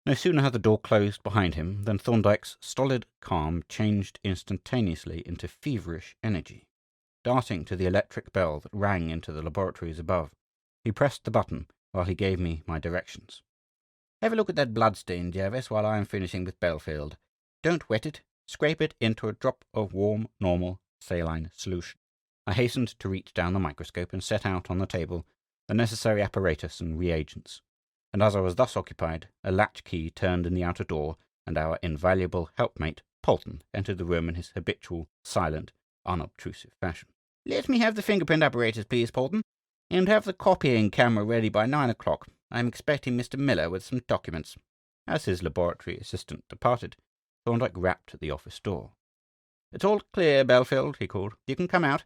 No sooner had the door closed behind him than Thorndyke's stolid calm changed instantaneously into feverish energy. Darting to the electric bell that rang into the laboratories above, he pressed the button while he gave me my directions. "Have a look at that bloodstain, Jervis, while I am finishing with Belfield. Don't wet it. Scrape it into a drop of warm, normal, saline solution." I hastened to reach down the microscope and set out on the table the necessary apparatus and reagents, and as I was thus occupied, a latch key turned in the outer door, and our invaluable helpmate, Polton, entered the room in his habitual, silent, unobtrusive fashion. "Let me have the fingerprint apparatus, please, Polton, and have the copying camera ready by 9 o'clock. I am expecting Mr. Miller with some documents." As his laboratory assistant departed, Thorndyke rapped at the office door. "It's all clear, Belfield," he called. "You can come out."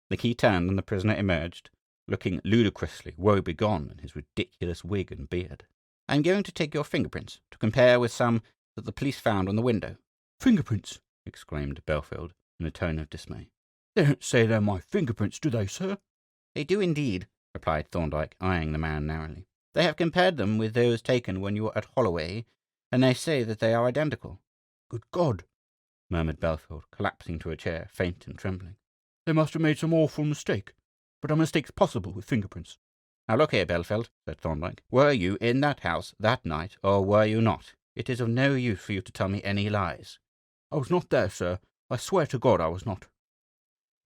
The key turned, and the prisoner emerged, looking ludicrously woebegone in his ridiculous wig and beard. "I am going to take your fingerprints, to compare with some that the police found on the window." "Fingerprints!" exclaimed Belfield, in a tone of dismay. "They don't say they're my fingerprints, do they, sir?" "They do indeed," replied Thorndyke, eyeing the man narrowly. "They have compared them with those taken when you were at Holloway, and they say that they are identical." "Good God!" murmured Belfield, collapsing to a chair, faint and trembling. "They must have made some awful mistake. But a mistake's possible with fingerprints." "Now look here, Belfield," said Thorndyke. "Were you in that house that night, or were you not? It is of no use for you to tell me any lies." "I was not there, sir. I swear to God I was not."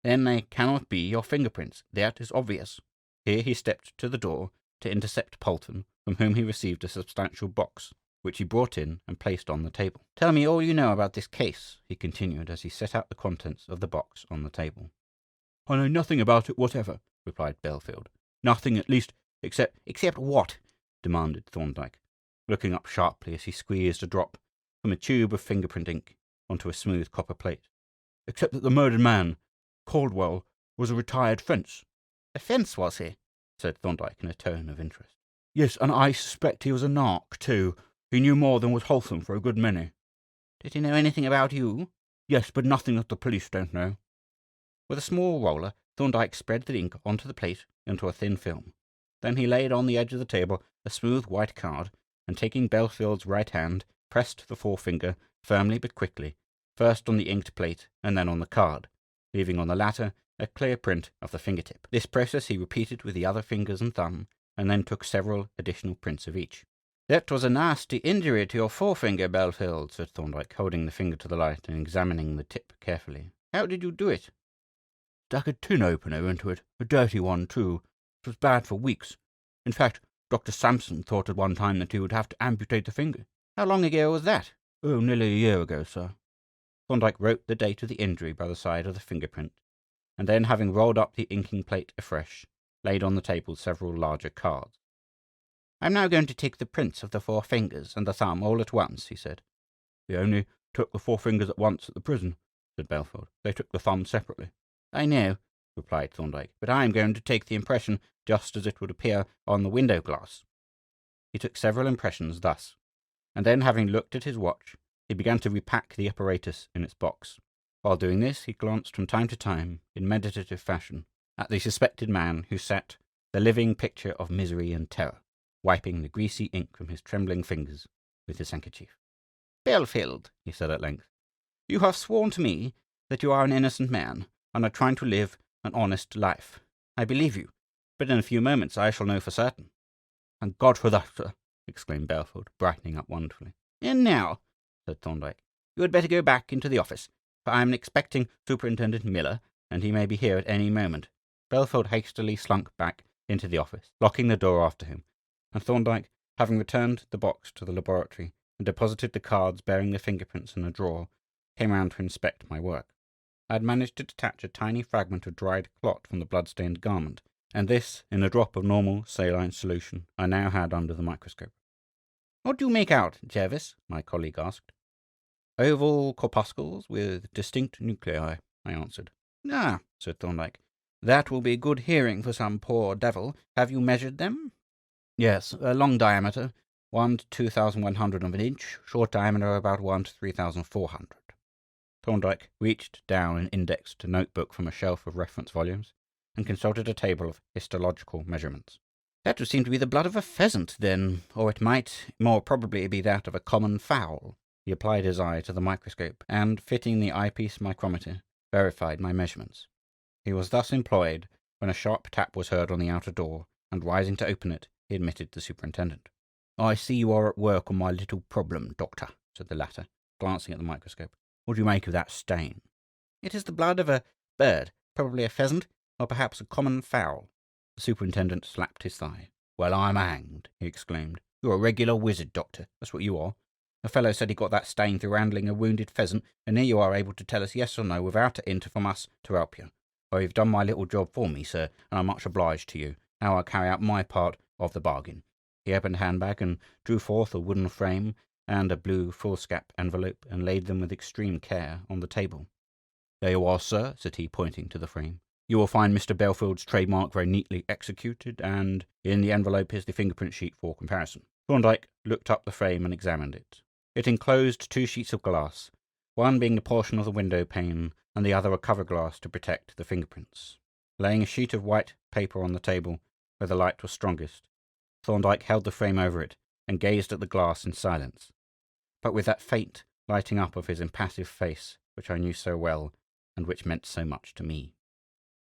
"Then they cannot be your fingerprints. That is obvious." Here he stepped to the door to intercept Polton, from whom he received a substantial box, which he brought in and placed on the table. "Tell me all you know about this case," he continued, as he set out the contents of the box on the table. "I know nothing about it whatever," replied Belfield. "Nothing, at least, except—" "Except what?" demanded Thorndyke, looking up sharply as he squeezed a drop from a tube of fingerprint ink onto a smooth copper plate. "Except that the murdered man, Caldwell, was a retired fence." "A fence, was he?" said Thorndyke in a tone of interest. "Yes, and I suspect he was a narc, too. He knew more than was wholesome for a good many." "Did he know anything about you?" "Yes, but nothing that the police don't know." With a small roller, Thorndyke spread the ink onto the plate into a thin film. Then he laid on the edge of the table a smooth white card, and taking Belfield's right hand, pressed the forefinger firmly but quickly, first on the inked plate and then on the card, leaving on the latter a clear print of the fingertip. This process he repeated with the other fingers and thumb, and then took several additional prints of each. "That was a nasty injury to your forefinger, Belfield," said Thorndyke, holding the finger to the light and examining the tip carefully. "How did you do it?" "Stuck a tin opener into it, a dirty one, too. It was bad for weeks. In fact, Dr. Sampson thought at one time that he would have to amputate the finger." "How long ago was that?" "Oh, nearly a year ago, sir." Thorndyke wrote the date of the injury by the side of the fingerprint, and then, having rolled up the inking plate afresh, laid on the table several larger cards. "I'm now going to take the prints of the 4 fingers and the thumb all at once," he said. "They only took the 4 fingers at once at the prison," said Belfield. "They took the thumb separately." "I know," replied Thorndyke, "but I am going to take the impression just as it would appear on the window glass." He took several impressions thus, and then, having looked at his watch, he began to repack the apparatus in its box. While doing this, he glanced from time to time, in meditative fashion, at the suspected man who sat, the living picture of misery and terror, wiping the greasy ink from his trembling fingers with his handkerchief. "Belfield," he said at length, "you have sworn to me that you are an innocent man, and are trying to live an honest life. I believe you, but in a few moments I shall know for certain." "Thank God for that, sir!" exclaimed Belfield, brightening up wonderfully. "And now," said Thorndyke, "you had better go back into the office, for I am expecting Superintendent Miller, and he may be here at any moment." Belfield hastily slunk back into the office, locking the door after him, and Thorndyke, having returned the box to the laboratory and deposited the cards bearing the fingerprints in a drawer, came round to inspect my work. I had managed to detach a tiny fragment of dried clot from the blood-stained garment, and this, in a drop of normal saline solution, I now had under the microscope. "What do you make out, Jervis?" my colleague asked. "Oval corpuscles with distinct nuclei," I answered. "Ah," said Thorndyke, "that will be good hearing for some poor devil. Have you measured them?" "Yes, long diameter, 1 to 2,100 of an inch, short diameter about 1 to 3,400. Thorndyke reached down and indexed a notebook from a shelf of reference volumes, and consulted a table of histological measurements. "That would seem to be the blood of a pheasant, then, or it might more probably be that of a common fowl." He applied his eye to the microscope, and, fitting the eyepiece micrometer, verified my measurements. He was thus employed when a sharp tap was heard on the outer door, and rising to open it, he admitted the superintendent. "I see you are at work on my little problem, Doctor," said the latter, glancing at the microscope. "What do you make of that stain?" "It is the blood of a bird, probably a pheasant, or perhaps a common fowl." The superintendent slapped his thigh. "Well, I'm hanged," he exclaimed. "You're a regular wizard, Doctor. That's what you are. A fellow said he got that stain through handling a wounded pheasant, and here you are able to tell us yes or no without a hint from us to help you. Well, you've done my little job for me, sir, and I'm much obliged to you. Now I'll carry out my part of the bargain." He opened a handbag and drew forth a wooden frame and a blue foolscap envelope, and laid them with extreme care on the table. "There you are, sir," said he, pointing to the frame. "You will find Mr. Belfield's trademark very neatly executed, and in the envelope is the fingerprint sheet for comparison." Thorndyke looked up the frame and examined it. It enclosed 2 sheets of glass, one being a portion of the window pane, and the other a cover glass to protect the fingerprints. Laying a sheet of white paper on the table where the light was strongest, Thorndyke held the frame over it and gazed at the glass in silence, but with that faint lighting up of his impassive face which I knew so well, and which meant so much to me.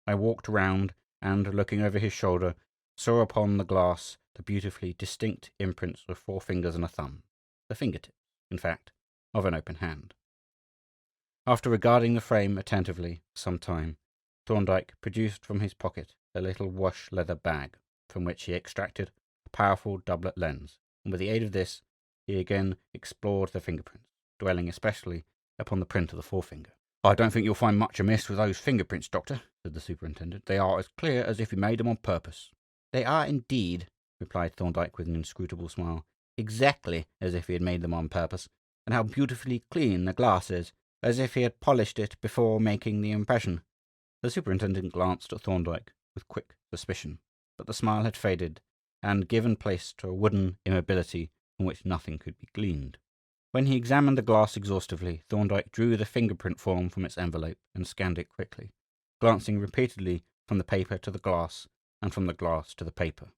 I walked round, and, looking over his shoulder, saw upon the glass the beautifully distinct imprints of 4 fingers and a thumb, the fingertips, in fact, of an open hand. After regarding the frame attentively for some time, Thorndyke produced from his pocket a little wash-leather bag, from which he extracted a powerful doublet lens, and with the aid of this he again explored the fingerprints, dwelling especially upon the print of the forefinger. "I don't think you'll find much amiss with those fingerprints, Doctor," said the superintendent. "They are as clear as if he made them on purpose." "They are indeed," replied Thorndyke with an inscrutable smile, "exactly as if he had made them on purpose. And how beautifully clean the glass is, as if he had polished it before making the impression." The superintendent glanced at Thorndyke with quick suspicion, but the smile had faded, and given place to a wooden immobility from which nothing could be gleaned. When he examined the glass exhaustively, Thorndyke drew the fingerprint form from its envelope and scanned it quickly, glancing repeatedly from the paper to the glass and from the glass to the paper.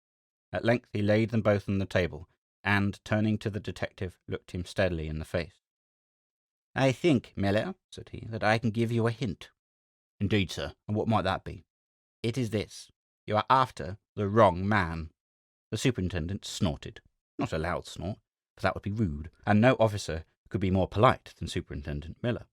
At length he laid them both on the table, and, turning to the detective, looked him steadily in the face. "I think, Miller," said he, "that I can give you a hint." Indeed, sir. And what might that be? It is this. You are after the wrong man. The superintendent snorted. Not a loud snort, for that would be rude, and no officer could be more polite than Superintendent Miller.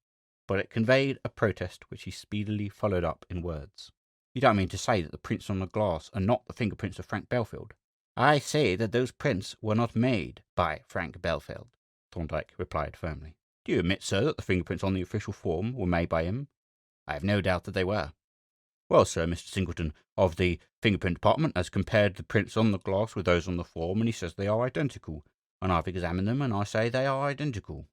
But it conveyed a protest which he speedily followed up in words. You don't mean to say that the prints on the glass are not the fingerprints of Frank Belfield? I say that those prints were not made by Frank Belfield, Thorndyke replied firmly. Do you admit, sir, that the fingerprints on the official form were made by him? I have no doubt that they were. Well, sir, Mr. Singleton of the fingerprint department has compared the prints on the glass with those on the form, and he says they are identical. And I've examined them, and I say they are identical.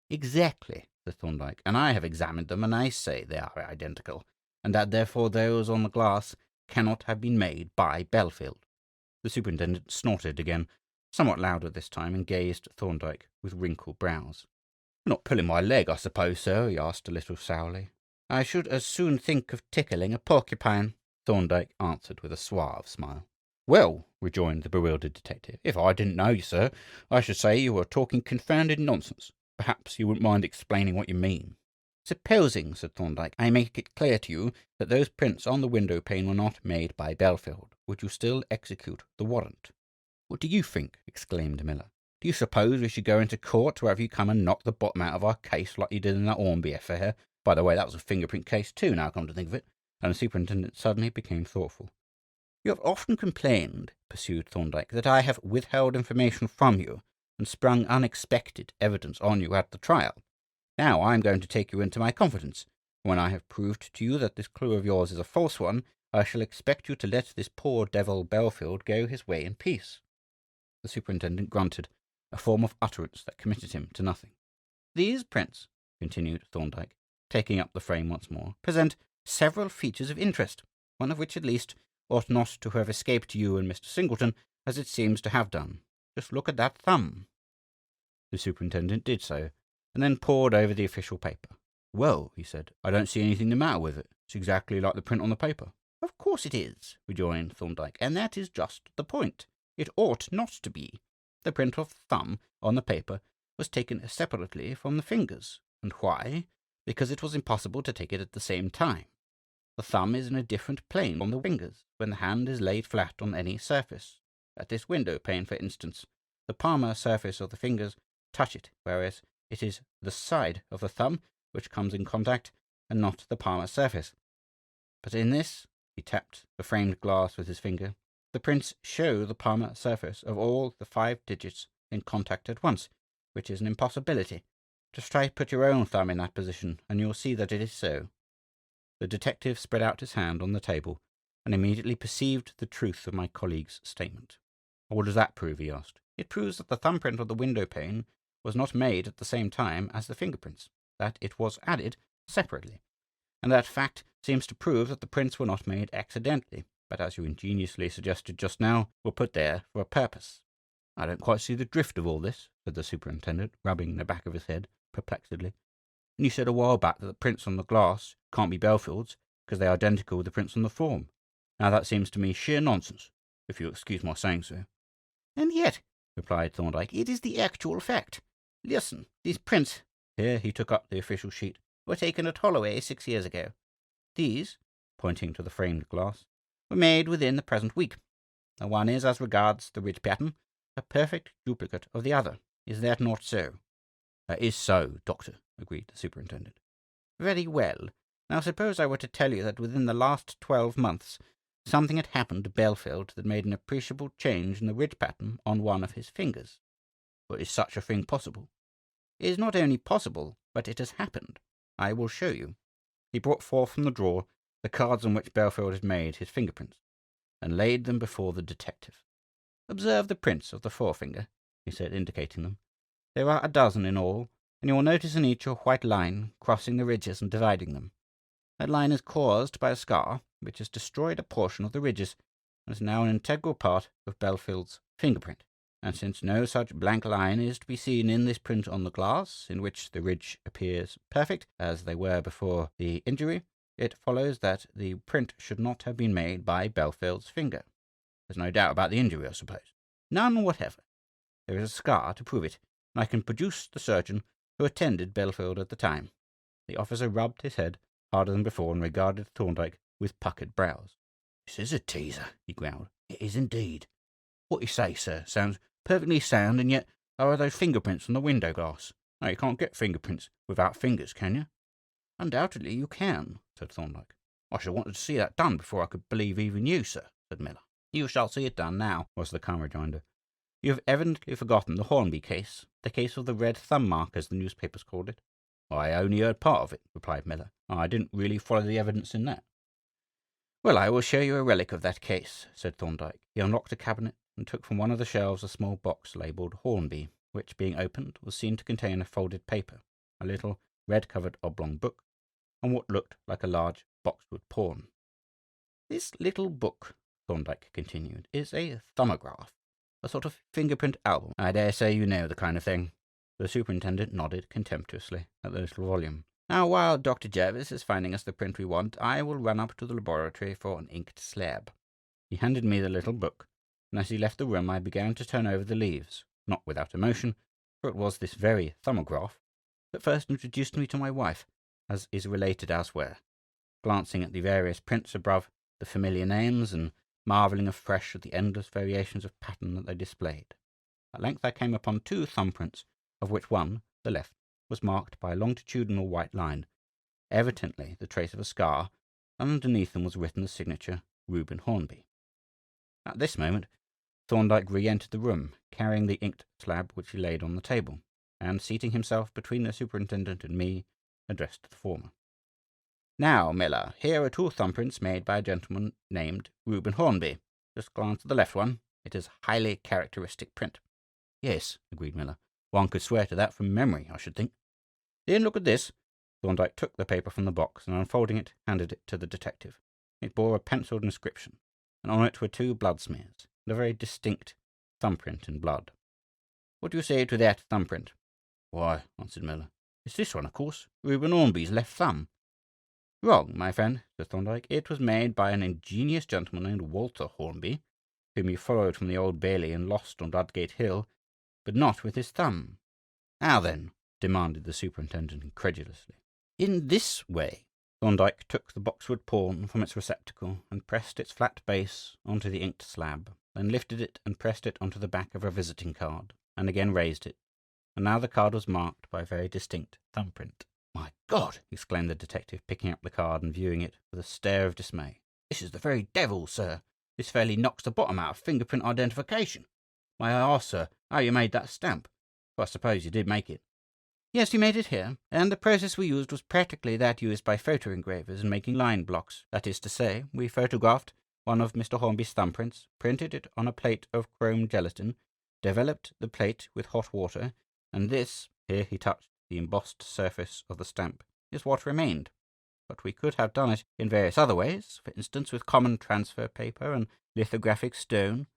Exactly, said Thorndyke, and I have examined them, and I say they are identical, and that therefore those on the glass cannot have been made by Belfield. The superintendent snorted again, somewhat louder this time, and gazed at Thorndyke with wrinkled brows. You're not pulling my leg, I suppose, sir? He asked a little sourly. I should as soon think of tickling a porcupine, Thorndyke answered with a suave smile. Well, rejoined the bewildered detective, if I didn't know you, sir, I should say you were talking confounded nonsense. Perhaps you wouldn't mind explaining what you mean. Supposing, said Thorndyke, I make it clear to you that those prints on the window pane were not made by Belfield, would you still execute the warrant? What do you think? Exclaimed Miller. Do you suppose we should go into court to have you come and knock the bottom out of our case like you did in that Hornby affair? By the way, that was a fingerprint case too, now come to think of it. And the superintendent suddenly became thoughtful. You have often complained, pursued Thorndyke, that I have withheld information from you and sprung unexpected evidence on you at the trial. Now I am going to take you into my confidence. When I have proved to you that this clue of yours is a false one, I shall expect you to let this poor devil Belfield go his way in peace. The superintendent grunted, a form of utterance that committed him to nothing. These prints, continued Thorndyke, taking up the frame once more, present several features of interest, one of which at least ought not to have escaped you and Mr. Singleton, as it seems to have done. Just look at that thumb. The superintendent did so, and then pored over the official paper. Well, he said, I don't see anything the matter with it. It's exactly like the print on the paper. Of course it is, rejoined Thorndyke, and that is just the point. It ought not to be. The print of the thumb on the paper was taken separately from the fingers. And why? Because it was impossible to take it at the same time. The thumb is in a different plane from the fingers when the hand is laid flat on any surface. At this window pane, for instance, the palmar surface of the fingers touch it, whereas it is the side of the thumb which comes in contact, and not the palmar surface. But in this, he tapped the framed glass with his finger, the prints show the palmar surface of all the 5 digits in contact at once, which is an impossibility. Just try to put your own thumb in that position, and you'll see that it is so. The detective spread out his hand on the table, and immediately perceived the truth of my colleague's statement. What does that prove? He asked. It proves that the thumbprint on the window pane was not made at the same time as the fingerprints, that it was added separately, and that fact seems to prove that the prints were not made accidentally, but as you ingeniously suggested just now, were put there for a purpose. I don't quite see the drift of all this, said the superintendent, rubbing the back of his head perplexedly. And you said a while back that the prints on the glass can't be Belfield's, because they are identical with the prints on the form. Now that seems to me sheer nonsense, if you'll excuse my saying so. And yet, replied Thorndyke, it is the actual fact. Listen, these prints, here he took up the official sheet, were taken at Holloway 6 years ago. These, pointing to the framed glass, were made within the present week. The one is, as regards the ridge pattern, a perfect duplicate of the other. Is that not so? That is so, Doctor, agreed the superintendent. Very well. Now suppose I were to tell you that within the last 12 months something had happened to Belfield that made an appreciable change in the ridge pattern on one of his fingers. But is such a thing possible? It is not only possible, but it has happened. I will show you. He brought forth from the drawer the cards on which Belfield had made his fingerprints, and laid them before the detective. Observe the prints of the forefinger, he said, indicating them. There are 12 in all, and you will notice in each a white line crossing the ridges and dividing them. That line is caused by a scar, which has destroyed a portion of the ridges, and is now an integral part of Belfield's fingerprint. And since no such blank line is to be seen in this print on the glass, in which the ridge appears perfect, as they were before the injury, it follows that the print should not have been made by Belfield's finger. There's no doubt about the injury, I suppose. None whatever. There is a scar to prove it, and I can produce the surgeon who attended Belfield at the time. The officer rubbed his head harder than before, and regarded Thorndyke with puckered brows. "This is a teaser," he growled. "It is indeed. What you say, sir, sounds perfectly sound, and yet there are those fingerprints on the window glass. Now, you can't get fingerprints without fingers, can you?" "Undoubtedly you can," said Thorndyke. "I should want to see that done before I could believe even you, sir," said Miller. "You shall see it done now," was the calm rejoinder. "You have evidently forgotten the Hornby case, the case of the red thumb mark, as the newspapers called it." "I only heard part of it," replied Miller. "I didn't really follow the evidence in that." "Well, I will show you a relic of that case," said Thorndyke. He unlocked a cabinet and took from one of the shelves a small box labelled Hornby, which, being opened, was seen to contain a folded paper, a little red-covered oblong book, and what looked like a large boxwood pawn. "This little book," Thorndyke continued, "is a thumbograph, a sort of fingerprint album. I dare say you know the kind of thing." The superintendent nodded contemptuously at the little volume. "Now, while Dr. Jervis is finding us the print we want, I will run up to the laboratory for an inked slab." He handed me the little book, and as he left the room I began to turn over the leaves, not without emotion, for it was this very thumbograph that first introduced me to my wife, as is related elsewhere. Glancing at the various prints above, the familiar names, and marvelling afresh at the endless variations of pattern that they displayed, at length I came upon 2 thumbprints, of which one, the left, was marked by a longitudinal white line, evidently the trace of a scar, and underneath them was written the signature Reuben Hornby. At this moment Thorndyke re-entered the room, carrying the inked slab which he laid on the table, and, seating himself between the superintendent and me, addressed the former. "Now, Miller, here are 2 thumbprints made by a gentleman named Reuben Hornby. Just glance at the left one. It is a highly characteristic print." "Yes," agreed Miller. "One could swear to that from memory, I should think." "Then look at this." Thorndyke took the paper from the box, and unfolding it, handed it to the detective. It bore a pencilled inscription, and on it were 2 blood smears, and a very distinct thumbprint in blood. "What do you say to that thumbprint?" "Why," answered Miller, "it's this one, of course, Reuben Hornby's left thumb." "Wrong, my friend," said Thorndyke. "It was made by an ingenious gentleman named Walter Hornby, whom you followed from the Old Bailey and lost on Ludgate Hill, but not with his thumb." "How then?" demanded the superintendent incredulously. "In this way." Thorndyke took the boxwood pawn from its receptacle and pressed its flat base onto the inked slab, then lifted it and pressed it onto the back of a visiting card, and again raised it, and now the card was marked by a very distinct thumbprint. "My God!" exclaimed the detective, picking up the card and viewing it with a stare of dismay. "This is the very devil, sir. This fairly knocks the bottom out of fingerprint identification. May I ask, sir, how you made that stamp? For I suppose you did make it." "Yes, we made it here, and the process we used was practically that used by photo engravers in making line blocks. That is to say, we photographed one of Mr. Hornby's thumbprints, printed it on a plate of chrome gelatin, developed the plate with hot water, and this," here he touched the embossed surface of the stamp, "is what remained. But we could have done it in various other ways, for instance with common transfer paper and lithographic stone.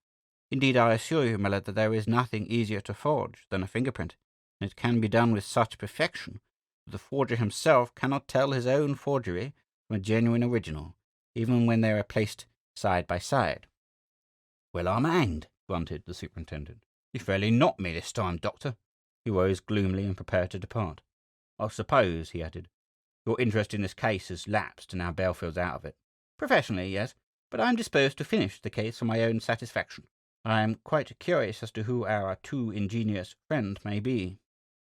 Indeed, I assure you, Miller, that there is nothing easier to forge than a fingerprint, and it can be done with such perfection that the forger himself cannot tell his own forgery from a genuine original, even when they are placed side by side." "Well, I'm hanged," grunted the superintendent. "You fairly knocked me this time, Doctor." He rose gloomily and prepared to depart. "I suppose," he added, "your interest in this case has lapsed, and now Belfield's out of it." "Professionally, yes, but I am disposed to finish the case for my own satisfaction. I am quite curious as to who our too ingenious friend may be."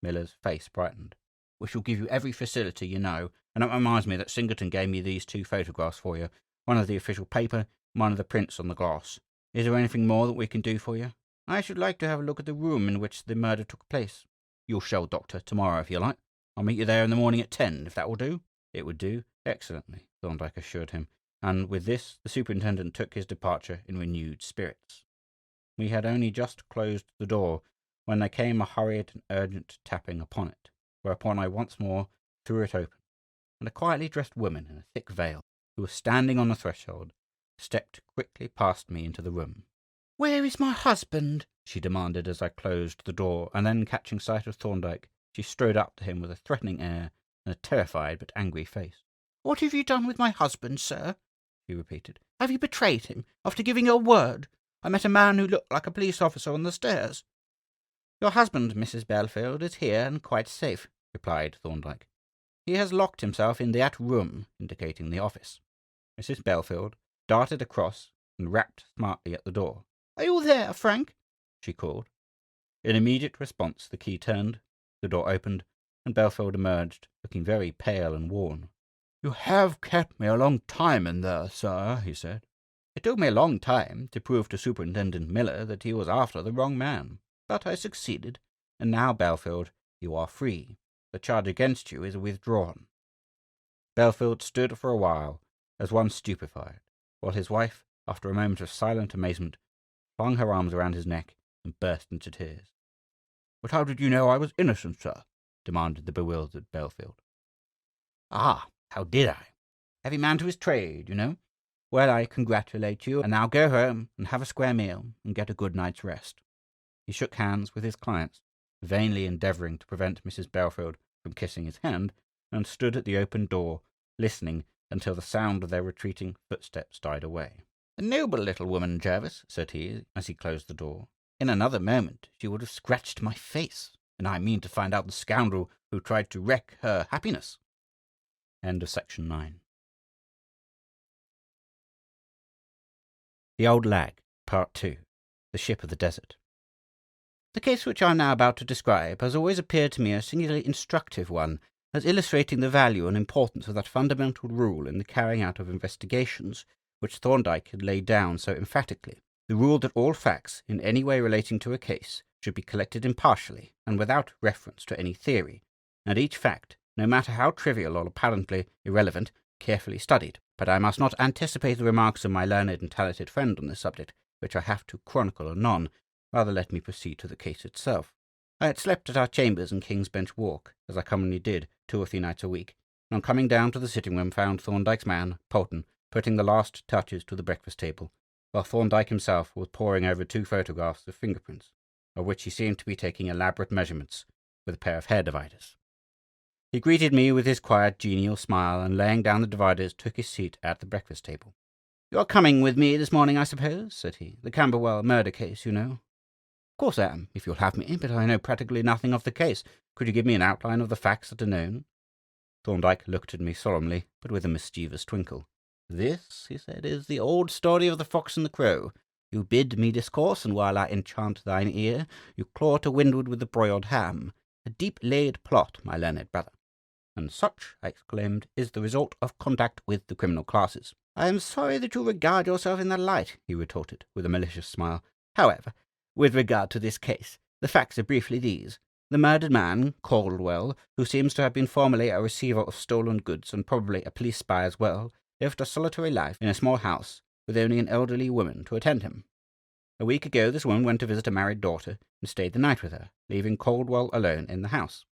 Miller's face brightened. "We shall give you every facility, you know, and that reminds me that Singleton gave me these 2 photographs for you, one of the official paper and one of the prints on the glass. Is there anything more that we can do for you?" "I should like to have a look at the room in which the murder took place." "You shall, Doctor, tomorrow if you like. I'll meet you there in the morning at 10, if that will do." "It would do excellently," Thorndyke assured him, and with this the superintendent took his departure in renewed spirits. We had only just closed the door when there came a hurried and urgent tapping upon it, whereupon I once more threw it open, and a quietly dressed woman in a thick veil, who was standing on the threshold, stepped quickly past me into the room. "Where is my husband?" she demanded as I closed the door, and then catching sight of Thorndyke, she strode up to him with a threatening air and a terrified but angry face. "What have you done with my husband, sir?" she repeated. "Have you betrayed him after giving your word? I met a man who looked like a police officer on the stairs." "Your husband, Mrs. Belfield, is here and quite safe," replied Thorndyke. He has locked himself in that room," indicating the office. Mrs. Belfield darted across and rapped smartly at the door. "Are you there, Frank?" she called. In immediate response, the key turned, the door opened, and Belfield emerged, looking very pale and worn. "You have kept me a long time in there, sir," he said. "It took me a long time to prove to Superintendent Miller that he was after the wrong man. But I succeeded, and now, Belfield, you are free. The charge against you is withdrawn." Belfield stood for a while, as one stupefied, while his wife, after a moment of silent amazement, flung her arms around his neck and burst into tears. "But how did you know I was innocent, sir?" demanded the bewildered Belfield. "Ah, how did I? Every man to his trade, you know. Well, I congratulate you, and now go home and have a square meal and get a good night's rest." He shook hands with his clients, vainly endeavouring to prevent Mrs. Belfield from kissing his hand, and stood at the open door, listening until the sound of their retreating footsteps died away. "A noble little woman, Jervis," said he, as he closed the door. "In another moment she would have scratched my face, and I mean to find out the scoundrel who tried to wreck her happiness." End of section 9. The Old Lag, Part 2. The Ship of the Desert. The case which I am now about to describe has always appeared to me a singularly instructive one, as illustrating the value and importance of that fundamental rule in the carrying out of investigations which Thorndyke had laid down so emphatically, the rule that all facts in any way relating to a case should be collected impartially and without reference to any theory, and each fact, no matter how trivial or apparently irrelevant, carefully studied. But I must not anticipate the remarks of my learned and talented friend on this subject, which I have to chronicle anon. Rather let me proceed to the case itself. I had slept at our chambers in King's Bench Walk, as I commonly did 2 or 3 nights a week, and on coming down to the sitting-room found Thorndyke's man, Polton, putting the last touches to the breakfast table, while Thorndyke himself was poring over 2 photographs of fingerprints, of which he seemed to be taking elaborate measurements with a pair of hair dividers. He greeted me with his quiet, genial smile, and laying down the dividers, took his seat at the breakfast table. "You are coming with me this morning, I suppose?" said he. "The Camberwell murder case, you know." "Of course I am, if you'll have me, but I know practically nothing of the case. Could you give me an outline of the facts that are known?" Thorndyke looked at me solemnly, but with a mischievous twinkle. "This," he said, "is the old story of the fox and the crow. You bid me discourse, and while I enchant thine ear, you claw to windward with the broiled ham. A deep-laid plot, my learned brother." "And such," I exclaimed, "is the result of contact with the criminal classes." "I am sorry that you regard yourself in that light," he retorted, with a malicious smile. "However, with regard to this case, the facts are briefly these. The murdered man, Caldwell, who seems to have been formerly a receiver of stolen goods and probably a police spy as well, lived a solitary life in a small house with only an elderly woman to attend him. A week ago this woman went to visit a married daughter and stayed the night with her, leaving Caldwell alone in the house.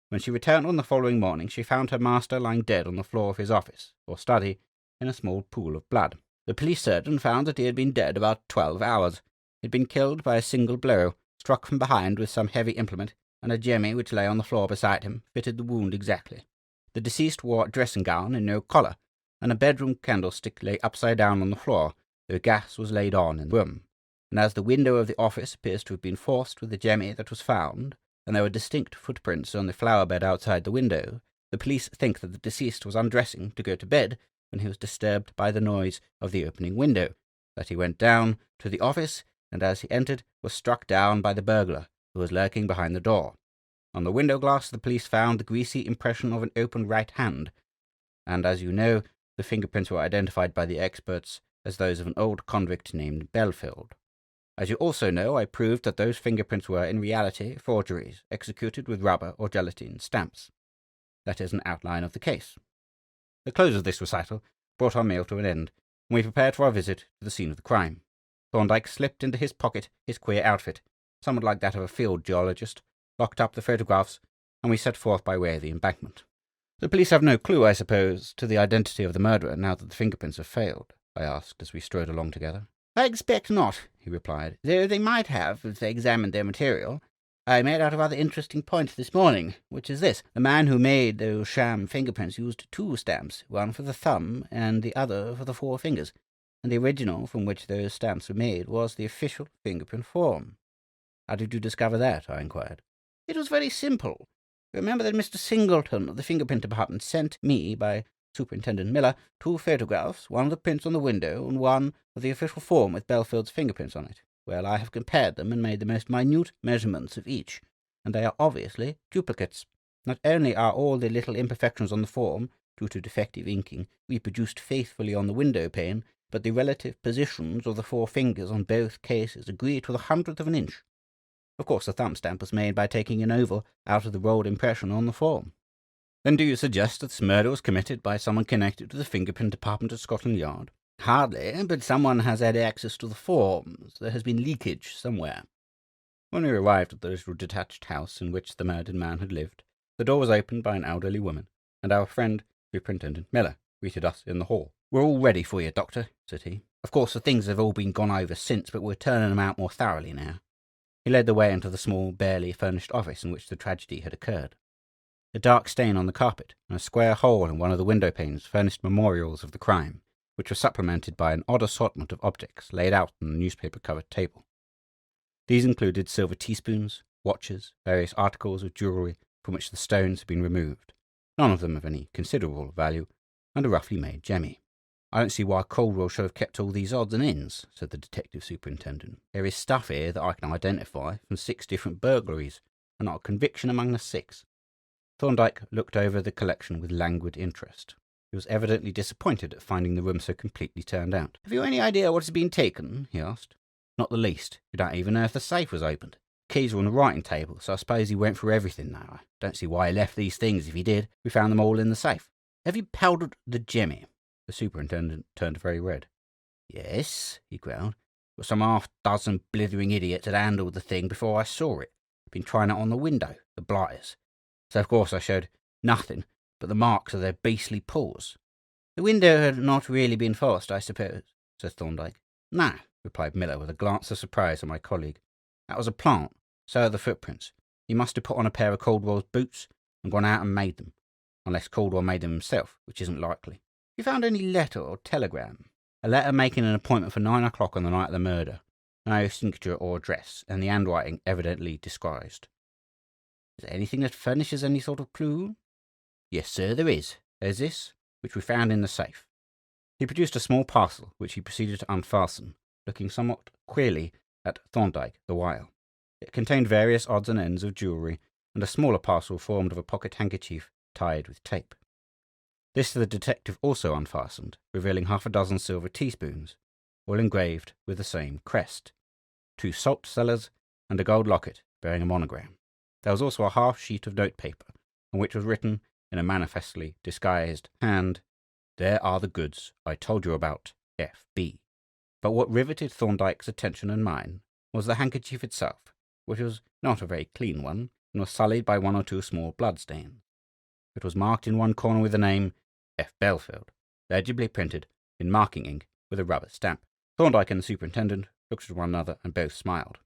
When she returned on the following morning, she found her master lying dead on the floor of his office, or study, in a small pool of blood. The police surgeon found that he had been dead about 12 hours. He had been killed by a single blow, struck from behind with some heavy implement, and a jemmy which lay on the floor beside him fitted the wound exactly. The deceased wore a dressing gown and no collar, and a bedroom candlestick lay upside down on the floor, though gas was laid on in the room. And as the window of the office appears to have been forced with the jemmy that was found, and there were distinct footprints on the flower bed outside the window, the police think that the deceased was undressing to go to bed when he was disturbed by the noise of the opening window, that he went down to the office, and as he entered was struck down by the burglar, who was lurking behind the door. On the window glass the police found the greasy impression of an open right hand, and as you know, the fingerprints were identified by the experts as those of an old convict named Belfield. As you also know, I proved that those fingerprints were, in reality, forgeries, executed with rubber or gelatine stamps. That is an outline of the case. The close of this recital brought our meal to an end, and we prepared for our visit to the scene of the crime. Thorndyke slipped into his pocket his queer outfit, somewhat like that of a field geologist, locked up the photographs, and we set forth by way of the embankment. "The police have no clue, I suppose, to the identity of the murderer now that the fingerprints have failed?" I asked as we strode along together. "I expect not," he replied, "though they might have if they examined their material. I made out a rather interesting point this morning, which is this. The man who made those sham fingerprints used 2 stamps, one for the thumb and the other for the 4 fingers, and the original from which those stamps were made was the official fingerprint form." "How did you discover that?" I inquired. "It was very simple. Remember that Mr. Singleton of the fingerprint department sent me, by Superintendent Miller, 2 photographs, one of the prints on the window and one of the official form with Belfield's fingerprints on it. Well, I have compared them and made the most minute measurements of each, and they are obviously duplicates. Not only are all the little imperfections on the form, due to defective inking, reproduced faithfully on the window pane, but the relative positions of the 4 fingers on both cases agree to the 100th of an inch. Of course, the thumb stamp was made by taking an oval out of the rolled impression on the form. Then do you suggest that this murder was committed by someone connected to the fingerprint department at Scotland Yard? Hardly, but someone has had access to the forms. There has been leakage somewhere. When we arrived at the little detached house in which the murdered man had lived, the door was opened by an elderly woman, and our friend, Superintendent Miller, greeted us in the hall. "We're all ready for you, Doctor," said he. "Of course, the things have all been gone over since, but we're turning them out more thoroughly now." He led the way into the small, barely furnished office in which the tragedy had occurred. A dark stain on the carpet and a square hole in one of the window panes furnished memorials of the crime, which were supplemented by an odd assortment of objects laid out on the newspaper-covered table. These included silver teaspoons, watches, various articles of jewellery from which the stones had been removed, none of them of any considerable value, and a roughly made jemmy. "I don't see why Caldwell should have kept all these odds and ends," said the detective superintendent. "There is stuff here that I can identify from 6 different burglaries, and not a conviction among the 6. Thorndyke looked over the collection with languid interest. He was evidently disappointed at finding the room so completely turned out. "Have you any idea what has been taken?" he asked. "Not the least. We don't even know if the safe was opened. The keys were on the writing table, so I suppose he went through everything now. I don't see why he left these things if he did. We found them all in the safe." "Have you powdered the jemmy?" The superintendent turned very red. "Yes," he growled. "But some half-dozen blithering idiots had handled the thing before I saw it. Been trying it on the window, the blighters. So, of course, I showed nothing but the marks of their beastly paws." "The window had not really been forced, I suppose," said Thorndyke. "No," replied Miller, with a glance of surprise at my colleague. "That was a plant. So are the footprints. He must have put on a pair of Caldwell's boots and gone out and made them. Unless Caldwell made them himself, which isn't likely." "You found any letter or telegram?" "A letter making an appointment for 9 o'clock on the night of the murder. No signature or address, and the handwriting evidently disguised." "Is there anything that furnishes any sort of clue?" "Yes, sir, there is. There's this, which we found in the safe." He produced a small parcel, which he proceeded to unfasten, looking somewhat queerly at Thorndyke the while. It contained various odds and ends of jewellery, and a smaller parcel formed of a pocket handkerchief tied with tape. This the detective also unfastened, revealing 6 silver teaspoons, all engraved with the same crest, 2 salt cellars, and a gold locket bearing a monogram. There was also a half sheet of notepaper, on which was written, in a manifestly disguised hand, "There are the goods I told you about, F.B." But what riveted Thorndyke's attention and mine was the handkerchief itself, which was not a very clean one, and was sullied by 1 or 2 small bloodstains. It was marked in one corner with the name F. Belfield, legibly printed in marking ink with a rubber stamp. Thorndyke and the superintendent looked at one another and both smiled.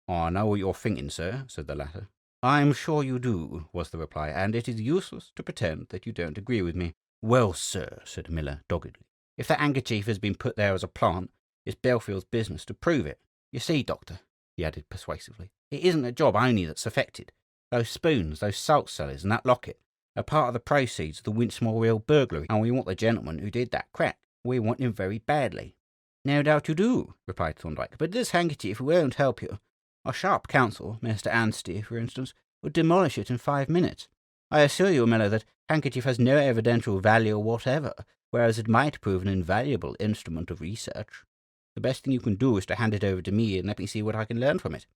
"I know what you're thinking, sir," said the latter. "I'm sure you do," was the reply, "and it is useless to pretend that you don't agree with me." "Well, sir," said Miller doggedly, "if that handkerchief has been put there as a plant, it's Belfield's business to prove it. You see, Doctor," he added persuasively, "it isn't the job only that's affected. Those spoons, those salt cellars, and that locket are part of the proceeds of the Winchmore Hill burglary, and we want the gentleman who did that crack. We want him very badly." "No doubt you do," replied Thorndyke, "but this handkerchief won't help you. Our sharp counsel, Mr. Anstey, for instance, would demolish it in 5 minutes. I assure you, Miller, that handkerchief has no evidential value whatever, whereas it might prove an invaluable instrument of research. The best thing you can do is to hand it over to me and let me see what I can learn from it."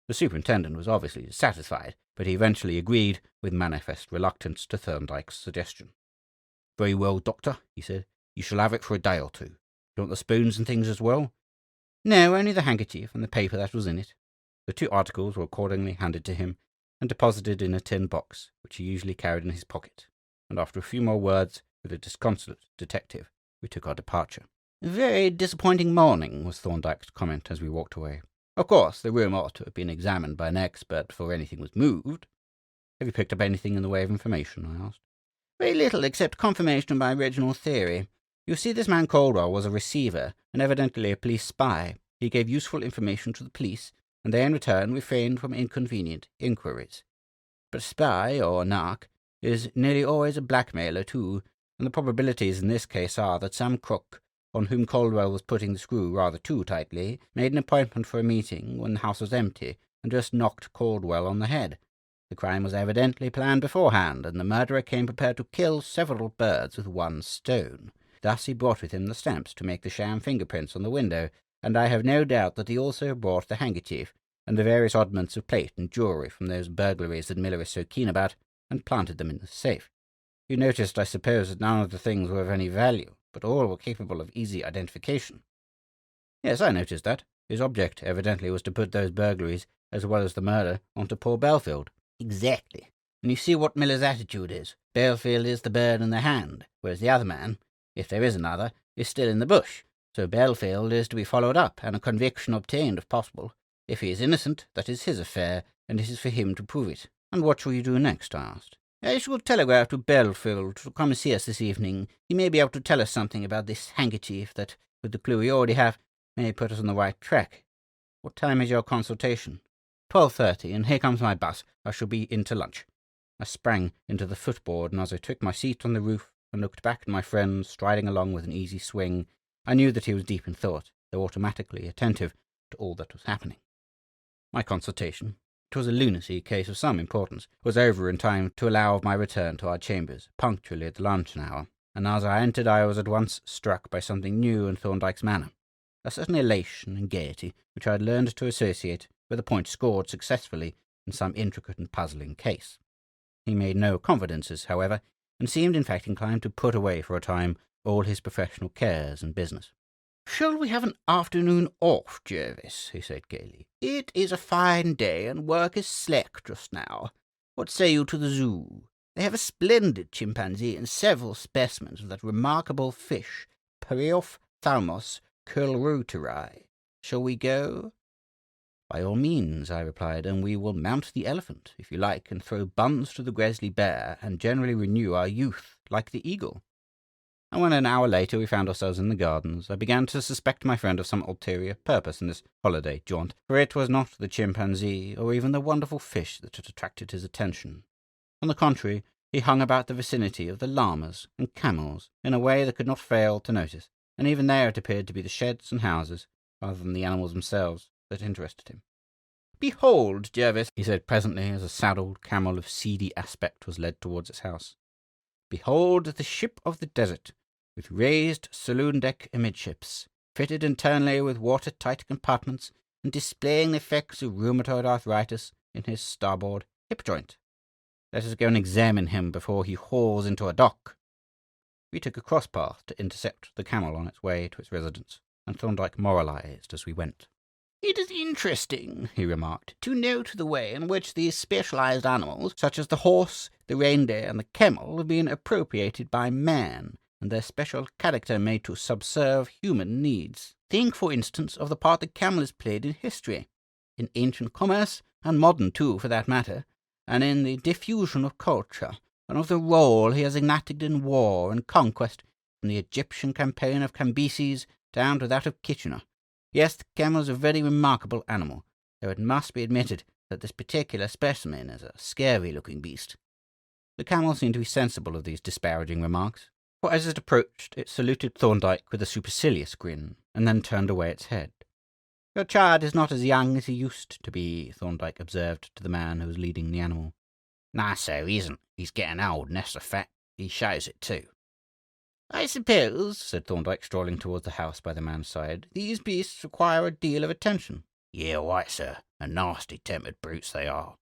The superintendent was obviously dissatisfied, but he eventually agreed with manifest reluctance to Thorndyke's suggestion. "Very well, Doctor," he said. "You shall have it for a day or 2. You want the spoons and things as well?" "No, only the handkerchief and the paper that was in it." The 2 articles were accordingly handed to him and deposited in a tin box, which he usually carried in his pocket, and after a few more words with the disconsolate detective, we took our departure. "A very disappointing morning," was Thorndyke's comment as we walked away. "Of course, the room ought to have been examined by an expert before anything was moved." "Have you picked up anything in the way of information?" I asked. "Very little, except confirmation of my original theory. You see, this man Caldwell was a receiver, and evidently a police spy. He gave useful information to the police, and they in return refrained from inconvenient inquiries. But a spy, or a narc, is nearly always a blackmailer too, and the probabilities in this case are that some crook, on whom Caldwell was putting the screw rather too tightly, made an appointment for a meeting when the house was empty, and just knocked Caldwell on the head. The crime was evidently planned beforehand, and the murderer came prepared to kill several birds with one stone. Thus he brought with him the stamps to make the sham fingerprints on the window, and I have no doubt that he also brought the handkerchief, and the various oddments of plate and jewellery from those burglaries that Miller is so keen about, and planted them in the safe. You noticed, I suppose, that none of the things were of any value, but all were capable of easy identification. Yes, I noticed that. His object evidently was to put those burglaries, as well as the murder, onto poor Belfield. Exactly. And you see what Miller's attitude is. Belfield is the bird in the hand, whereas the other man, if there is another, is still in the bush. So Belfield is to be followed up, and a conviction obtained if possible. If he is innocent, that is his affair, and it is for him to prove it. And what shall you do next? I asked. I shall telegraph to Belfield to come and see us this evening. He may be able to tell us something about this handkerchief that, with the clue we already have, may put us on the right track. What time is your consultation? 12:30, and here comes my bus. I shall be in to lunch. I sprang into the footboard, and as I took my seat on the roof and looked back at my friend striding along with an easy swing, I knew that he was deep in thought, though automatically attentive to all that was happening. My consultation, it was a lunacy case of some importance, was over in time to allow of my return to our chambers, punctually at the luncheon hour, and as I entered I was at once struck by something new in Thorndyke's manner, a certain elation and gaiety which I had learned to associate with a point scored successfully in some intricate and puzzling case. He made no confidences, however, and seemed in fact inclined to put away for a time all his professional cares and business. "Shall we have an afternoon off, Jervis?" he said gaily. "It is a fine day, and work is slack just now. What say you to the zoo? They have a splendid chimpanzee and several specimens of that remarkable fish, Periophthalmos curlruteri. Shall we go?" "By all means," I replied, "and we will mount the elephant, if you like, and throw buns to the grizzly bear, and generally renew our youth like the eagle." And when an hour later we found ourselves in the gardens, I began to suspect my friend of some ulterior purpose in this holiday jaunt, for it was not the chimpanzee or even the wonderful fish that had attracted his attention. On the contrary, he hung about the vicinity of the llamas and camels in a way that could not fail to notice, and even there it appeared to be the sheds and houses, rather than the animals themselves, that interested him. "Behold, Jervis," he said presently, as a saddled camel of seedy aspect was led towards its house. "Behold the ship of the desert, with raised saloon deck amidships, fitted internally with watertight compartments, and displaying the effects of rheumatoid arthritis in his starboard hip joint. Let us go and examine him before he hauls into a dock." We took a cross path to intercept the camel on its way to its residence, and Thorndyke moralized as we went. "It is interesting," he remarked, "to note the way in which these specialized animals, such as the horse, the reindeer, and the camel, have been appropriated by man, and their special character made to subserve human needs. Think, for instance, of the part the camel has played in history, in ancient commerce, and modern too, for that matter, and in the diffusion of culture, and of the role he has enacted in war and conquest, from the Egyptian campaign of Cambyses down to that of Kitchener. Yes, the camel is a very remarkable animal, though it must be admitted that this particular specimen is a scary-looking beast." The camel seemed to be sensible of these disparaging remarks, for as it approached it saluted Thorndyke with a supercilious grin, and then turned away its head. "Your child is not as young as he used to be," Thorndyke observed to the man who was leading the animal. "No, sir, he isn't. He's getting old, and that's a fact. He shows it too." "I suppose," said Thorndyke, strolling towards the house by the man's side, "these beasts require a deal of attention." "Yeah, right, sir, and nasty-tempered brutes they are."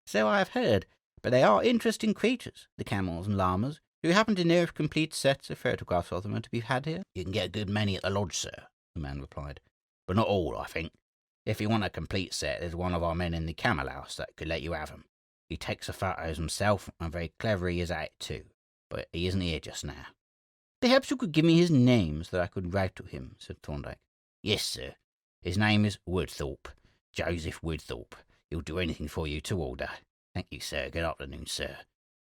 "So I have heard, but they are interesting creatures, the camels and llamas. Do you happen to know if complete sets of photographs of them are to be had here?" "You can get a good many at the lodge, sir," the man replied, "but not all, I think. If you want a complete set, there's one of our men in the camel house that could let you have them. He takes the photos himself, and very clever he is at it too, but he isn't here just now." "Perhaps you could give me his name so that I could write to him," said Thorndyke. "Yes, sir. His name is Woodthorpe, Joseph Woodthorpe. He'll do anything for you to order. Thank you, sir. Good afternoon, sir."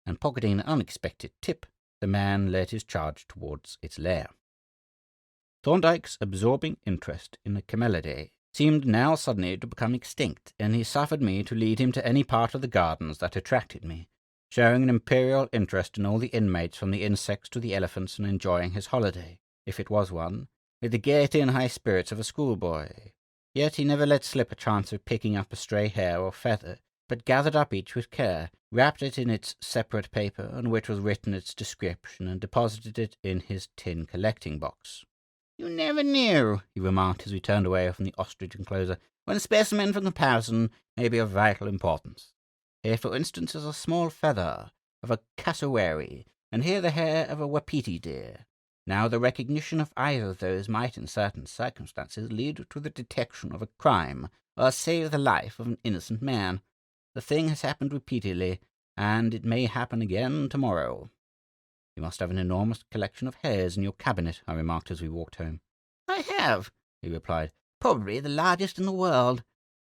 And pocketing an unexpected tip, the man led his charge towards its lair. Thorndyke's absorbing interest in the Camelidae seemed now suddenly to become extinct, and he suffered me to lead him to any part of the gardens that attracted me, showing an imperial interest in all the inmates from the insects to the elephants, and enjoying his holiday, if it was one, with the gaiety and high spirits of a schoolboy. Yet he never let slip a chance of picking up a stray hair or feather, but gathered up each with care, wrapped it in its separate paper on which was written its description, and deposited it in his tin collecting box. "You never knew," he remarked as we turned away from the ostrich enclosure, "when a specimen for comparison may be of vital importance. Here, for instance, is a small feather of a cassowary, and here the hair of a wapiti deer. Now, the recognition of either of those might, in certain circumstances, lead to the detection of a crime, or save the life of an innocent man. The thing has happened repeatedly, and it may happen again tomorrow." "You must have an enormous collection of hairs in your cabinet," I remarked as we walked home. "I have," he replied, "probably the largest in the world.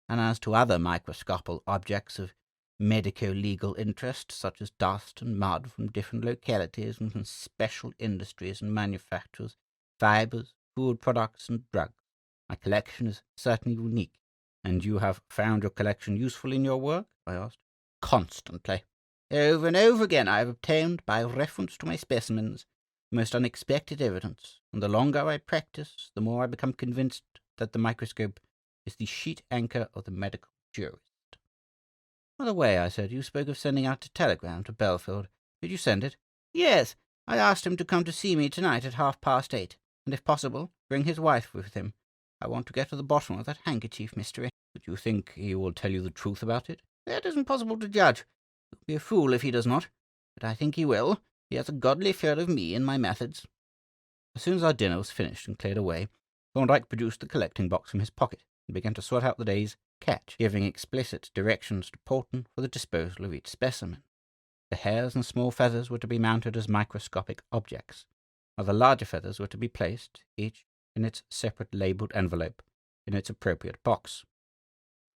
And as to other microscopical objects of medico-legal interest, such as dust and mud from different localities and from special industries and manufacturers, fibers, food products, and drugs, my collection is certainly unique." "And you have found your collection useful in your work?" I asked. "Constantly. Over and over again I have obtained, by reference to my specimens, the most unexpected evidence, and the longer I practice, the more I become convinced that the microscope is the sheet anchor of the medical jurist." "By the way," I said, "you spoke of sending out a telegram to Belfield. Did you send it?" "Yes. I asked him to come to see me tonight at 8:30, and if possible, bring his wife with him. I want to get to the bottom of that handkerchief mystery." "But you think he will tell you the truth about it?" "That is impossible to judge. He will be a fool if he does not. But I think he will. He has a godly fear of me and my methods." As soon as our dinner was finished and cleared away, Thorndyke produced the collecting box from his pocket and began to sort out the day's catch, giving explicit directions to Polton for the disposal of each specimen. The hairs and small feathers were to be mounted as microscopic objects, while the larger feathers were to be placed, each in its separate labelled envelope, in its appropriate box.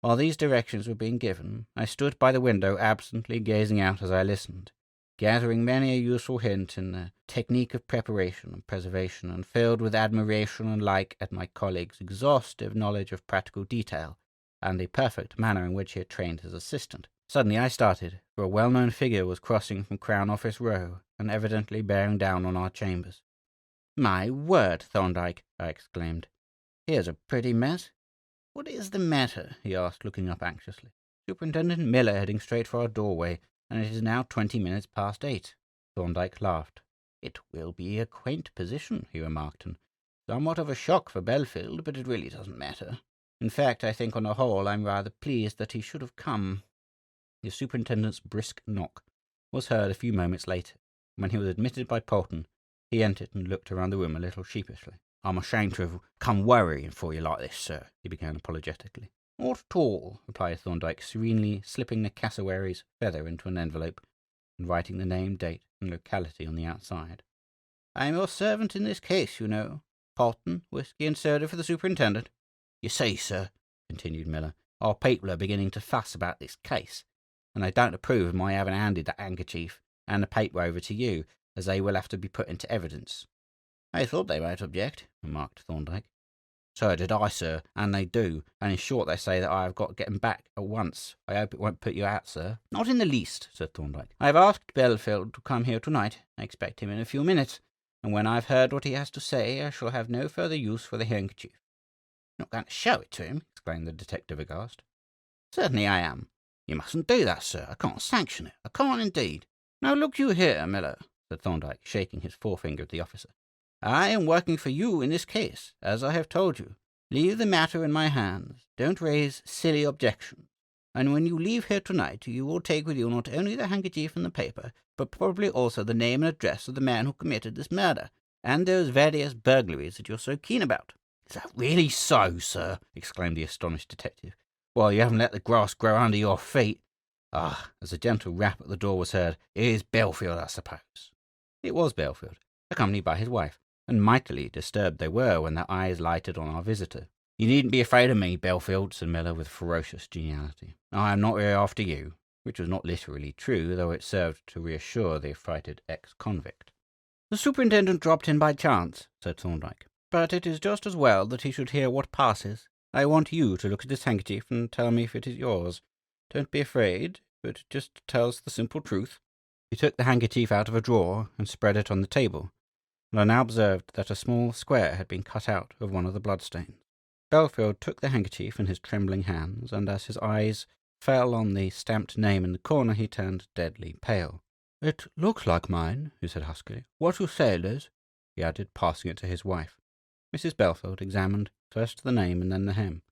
While these directions were being given, I stood by the window absently gazing out as I listened, gathering many a useful hint in the technique of preparation and preservation, and filled with admiration alike at my colleague's exhaustive knowledge of practical detail, and the perfect manner in which he had trained his assistant. Suddenly I started, for a well-known figure was crossing from Crown Office Row, and evidently bearing down on our chambers. "My word, Thorndyke!" I exclaimed. "Here's a pretty mess." "What is the matter?" he asked, looking up anxiously. "Superintendent Miller heading straight for our doorway, and it is now 20 minutes past 8. Thorndyke laughed. "It will be a quaint position," he remarked, "and somewhat of a shock for Belfield, but it really doesn't matter. In fact, I think on the whole I'm rather pleased that he should have come." The superintendent's brisk knock was heard a few moments later. When he was admitted by Polton, he entered and looked around the room a little sheepishly. "I'm ashamed to have come worrying for you like this, sir," he began apologetically. "Not at all," replied Thorndyke, serenely slipping the cassowary's feather into an envelope and writing the name, date, and locality on the outside. "I am your servant in this case, you know. Polton, whiskey and soda for the superintendent." "You see, sir," continued Miller, "our people are beginning to fuss about this case, and they don't approve of my having handed that handkerchief and the paper over to you, as they will have to be put into evidence." "I thought they might object," remarked Thorndyke. "So did I, sir, and they do, and in short they say that I have got to get 'em back at once. I hope it won't put you out, sir." "Not in the least," said Thorndyke. "I have asked Belfield to come here tonight. I expect him in a few minutes, and when I've heard what he has to say, I shall have no further use for the handkerchief." "You're not going to show it to him?" exclaimed the detective aghast. "Certainly I am." "You mustn't do that, sir. I can't sanction it. I can't indeed." "Now look you here, Miller," said Thorndyke, shaking his forefinger at the officer. "I am working for you in this case, as I have told you. Leave the matter in my hands. Don't raise silly objections. And when you leave here tonight, you will take with you not only the handkerchief and the paper, but probably also the name and address of the man who committed this murder, and those various burglaries that you're so keen about." "Is that really so, sir?" exclaimed the astonished detective. "Well, you haven't let the grass grow under your feet. Ah!" As a gentle rap at the door was heard, "it is Belfield, I suppose." It was Belfield, accompanied by his wife, and mightily disturbed they were when their eyes lighted on our visitor. "You needn't be afraid of me, Belfield," said Miller with ferocious geniality. "I am not here after you," which was not literally true, though it served to reassure the affrighted ex-convict. "The superintendent dropped in by chance," said Thorndyke, "but it is just as well that he should hear what passes. I want you to look at this handkerchief and tell me if it is yours. Don't be afraid, but just tell us the simple truth." He took the handkerchief out of a drawer and spread it on the table, and I now observed that a small square had been cut out of one of the bloodstains. Belfield took the handkerchief in his trembling hands, and as his eyes fell on the stamped name in the corner, he turned deadly pale. "It looks like mine," he said huskily. "What you say, Liz?" he added, passing it to his wife. Mrs. Belfield examined first the name and then the hem.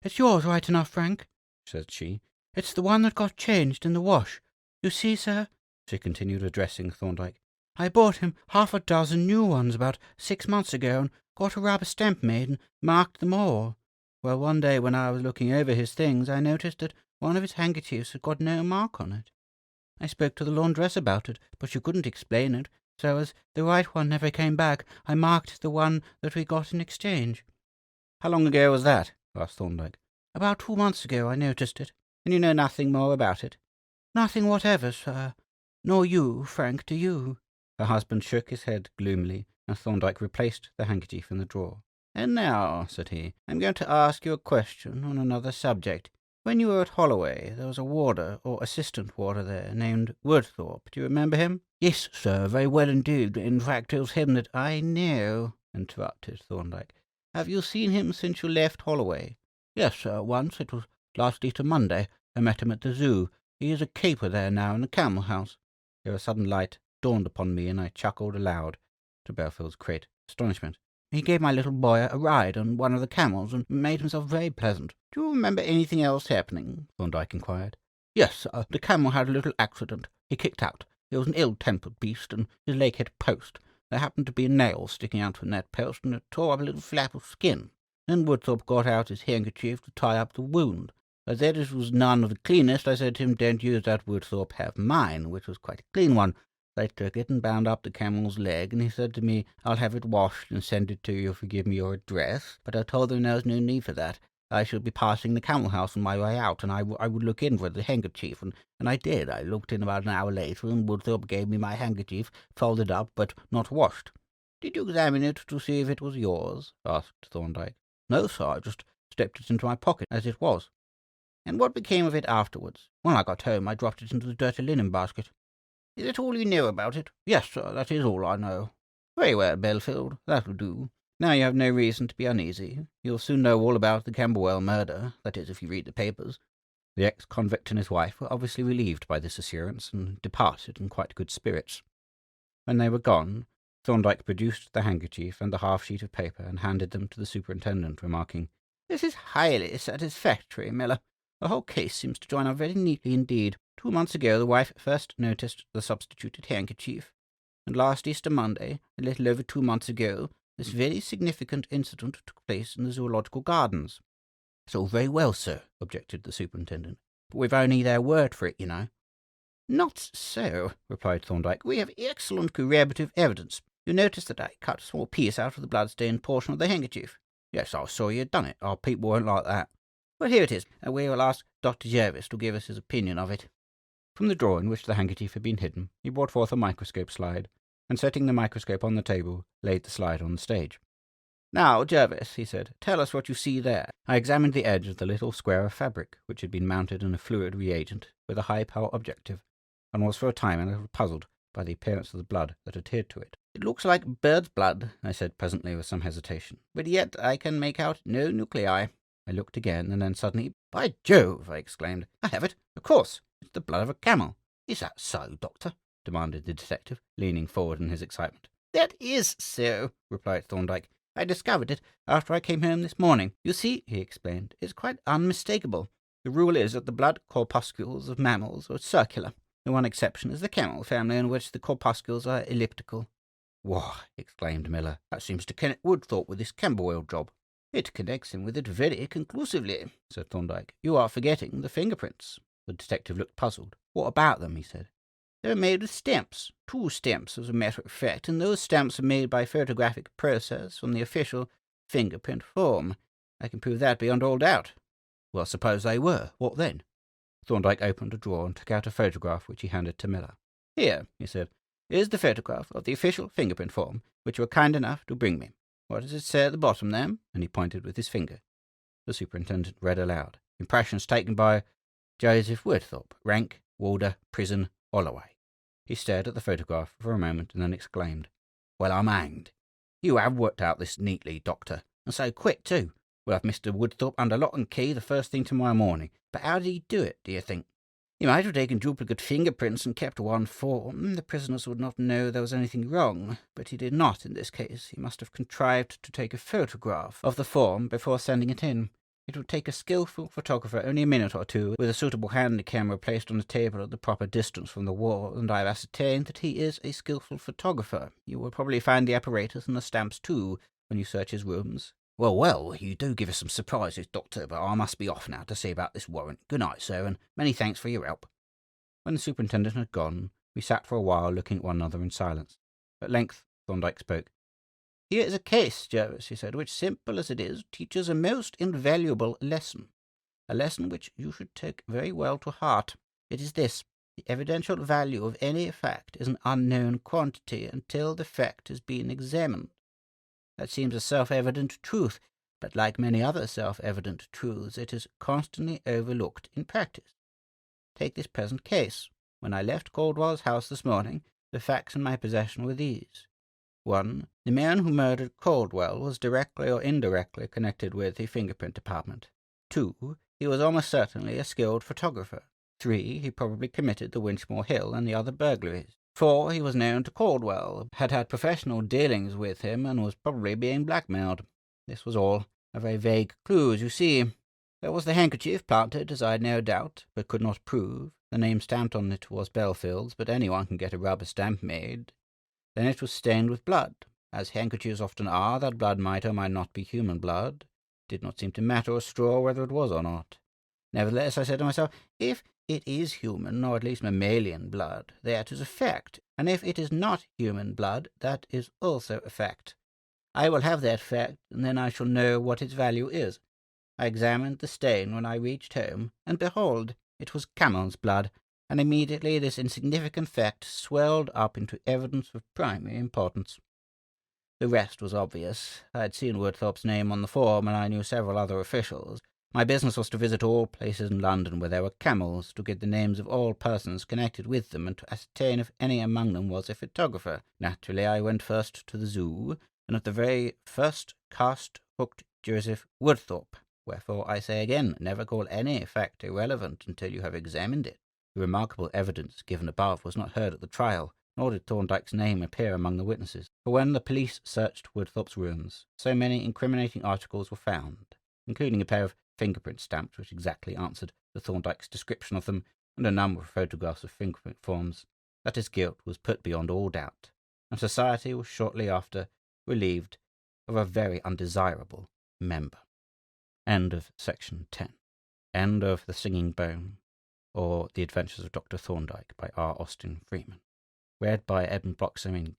"It's yours right enough, Frank," said she. "It's the one that got changed in the wash. You see, sir," she continued, addressing Thorndyke, "I bought him 6 new ones about 6 months ago, and got a rubber stamp made and marked them all. Well, one day when I was looking over his things, I noticed that one of his handkerchiefs had got no mark on it. I spoke to the laundress about it, but she couldn't explain it, so as the right one never came back, I marked the one that we got in exchange." "How long ago was that?" asked Thorndyke. "About 2 months ago I noticed it." "And you know nothing more about it?" "Nothing whatever, sir. Nor you, Frank, do you?" Her husband shook his head gloomily, and Thorndyke replaced the handkerchief in the drawer. "And now," said he, "I'm going to ask you a question on another subject. When you were at Holloway, there was a warder, or assistant warder there, named Woodthorpe. Do you remember him?" "Yes, sir, very well indeed. In fact, it was him that—" "I know," interrupted Thorndyke. "Have you seen him since you left Holloway?" "Yes, sir, once. It was last Easter Monday. I met him at the zoo. He is a keeper there now in the camel house." Here a sudden light dawned upon me, and I chuckled aloud, to Belfield's great astonishment. "He gave my little boy a ride on one of the camels, and made himself very pleasant." "Do you remember anything else happening?" Thorndyke inquired. "Yes, sir. The camel had a little accident. He kicked out. He was an ill-tempered beast, and his leg hit a post. There happened to be a nail sticking out from that post, and it tore up a little flap of skin. Then Woodthorpe got out his handkerchief to tie up the wound. I said it was none of the cleanest. I said to him, 'Don't use that, Woodthorpe, have mine,' which was quite a clean one. They took it and bound up the camel's leg, and he said to me, 'I'll have it washed and send it to you if you give me your address.' But I told them there was no need for that. I should be passing the camel house on my way out, and I would look in for the handkerchief, and I did. I looked in about an hour later, and Woodthorpe gave me my handkerchief, folded up, but not washed." "Did you examine it to see if it was yours?" asked Thorndyke. "No, sir, I just slipped it into my pocket as it was." "And what became of it afterwards?" "When I got home, I dropped it into the dirty linen basket." "Is that all you know about it?" "Yes, sir, that is all I know." "Very well, Belfield, that will do. Now you have no reason to be uneasy. You'll soon know all about the Camberwell murder, that is, if you read the papers." The ex-convict and his wife were obviously relieved by this assurance, and departed in quite good spirits. When they were gone, Thorndyke produced the handkerchief and the half-sheet of paper, and handed them to the superintendent, remarking, "This is highly satisfactory, Miller. The whole case seems to join up very neatly indeed. 2 months ago the wife first noticed the substituted handkerchief, and last Easter Monday, a little over 2 months ago, this very significant incident took place in the Zoological Gardens." "It's all very well, sir," objected the superintendent, "but we've only their word for it, you know." "Not so," replied Thorndyke. "We have excellent corroborative evidence. You noticed that I cut a small piece out of the blood-stained portion of the handkerchief?" "Yes, I saw you had done it. Our people weren't like that." "Well, here it is, and we will ask Dr. Jervis to give us his opinion of it." From the drawer in which the handkerchief had been hidden, he brought forth a microscope slide, and setting the microscope on the table, laid the slide on the stage. "Now, Jervis," he said, "tell us what you see there." I examined the edge of the little square of fabric, which had been mounted in a fluid reagent with a high-power objective, and was for a time a little puzzled by the appearance of the blood that adhered to it. "It looks like bird's blood," I said presently with some hesitation, "but yet I can make out no nuclei." I looked again, and then suddenly, "By Jove!" I exclaimed, "I have it! Of course, it's the blood of a camel." "Is that so, Doctor?" demanded the detective, leaning forward in his excitement. "That is so," replied Thorndyke. "I discovered it after I came home this morning. You see," he explained, "it's quite unmistakable. The rule is that the blood corpuscles of mammals are circular. The one exception is the camel family, in which the corpuscles are elliptical." "Why," exclaimed Miller, "that seems to connect Woodthorpe with this Camberwell job." "It connects him with it very conclusively," said Thorndyke. "You are forgetting the fingerprints." The detective looked puzzled. "What about them?" he said. "They're made with stamps. 2 stamps, as a matter of fact, and those stamps are made by photographic process from the official fingerprint form. I can prove that beyond all doubt." "Well, suppose they were. What then?" Thorndyke opened a drawer and took out a photograph which he handed to Miller. "Here," he said, "is the photograph of the official fingerprint form which you were kind enough to bring me. What does it say at the bottom there?" And he pointed with his finger. The superintendent read aloud. Impressions taken by Joseph Woodthorpe, rank, warder, prison, Holloway. He stared at the photograph for a moment and then exclaimed, "Well, I'm hanged. You have worked out this neatly, Doctor, and so quick, too. We'll have Mr. Woodthorpe under lock and key the first thing tomorrow morning. But how did he do it, do you think? He might have taken duplicate fingerprints and kept one form. The prisoners would not know there was anything wrong, but he did not in this case. He must have contrived to take a photograph of the form before sending it in. It would take a skillful photographer only a minute or two, with a suitable hand camera placed on the table at the proper distance from the wall, and I have ascertained that he is a skillful photographer. You will probably find the apparatus and the stamps, too, when you search his rooms." Well, you do give us some surprises, Doctor, but I must be off now to see about this warrant. Good night, sir, and many thanks for your help." When the superintendent had gone, we sat for a while looking at one another in silence. At length Thorndyke spoke. "Here is a case, Jervis," he said, "which, simple as it is, teaches a most invaluable lesson. A lesson which you should take very well to heart. It is this: the evidential value of any fact is an unknown quantity until the fact has been examined. That seems a self-evident truth, but like many other self-evident truths, it is constantly overlooked in practice. Take this present case. When I left Caldwell's house this morning, the facts in my possession were these. 1. The man who murdered Caldwell was directly or indirectly connected with the fingerprint department. 2. He was almost certainly a skilled photographer. 3. He probably committed the Winchmore Hill and the other burglaries. 4. He was known to Caldwell, had professional dealings with him, and was probably being blackmailed. This was all. A very vague clue, as you see. There was the handkerchief planted, as I had no doubt, but could not prove. The name stamped on it was Belfield's, but anyone can get a rubber stamp made. Then it was stained with blood. As handkerchiefs often are, that blood might or might not be human blood. It did not seem to matter a straw whether it was or not. Nevertheless, I said to myself, if it is human, or at least mammalian blood, that is a fact, and if it is not human blood, that is also a fact. I will have that fact, and then I shall know what its value is. I examined the stain when I reached home, and behold, it was camel's blood, and immediately this insignificant fact swelled up into evidence of primary importance. The rest was obvious. I had seen Woodthorpe's name on the form, and I knew several other officials. My business was to visit all places in London where there were camels, to get the names of all persons connected with them, and to ascertain if any among them was a photographer. Naturally, I went first to the zoo, and at the very first cast hooked Joseph Woodthorpe. Wherefore, I say again, never call any fact irrelevant until you have examined it. The remarkable evidence given above was not heard at the trial, nor did Thorndyke's name appear among the witnesses. For when the police searched Woodthorpe's rooms, so many incriminating articles were found, including a pair of fingerprint stamps which exactly answered the Thorndyke's description of them, and a number of photographs of fingerprint forms, that his guilt was put beyond all doubt, and society was shortly after relieved of a very undesirable member. End of section 10. End of The Singing Bone, or The Adventures of Dr. Thorndyke by R. Austin Freeman. Read by Edmund Bloxham in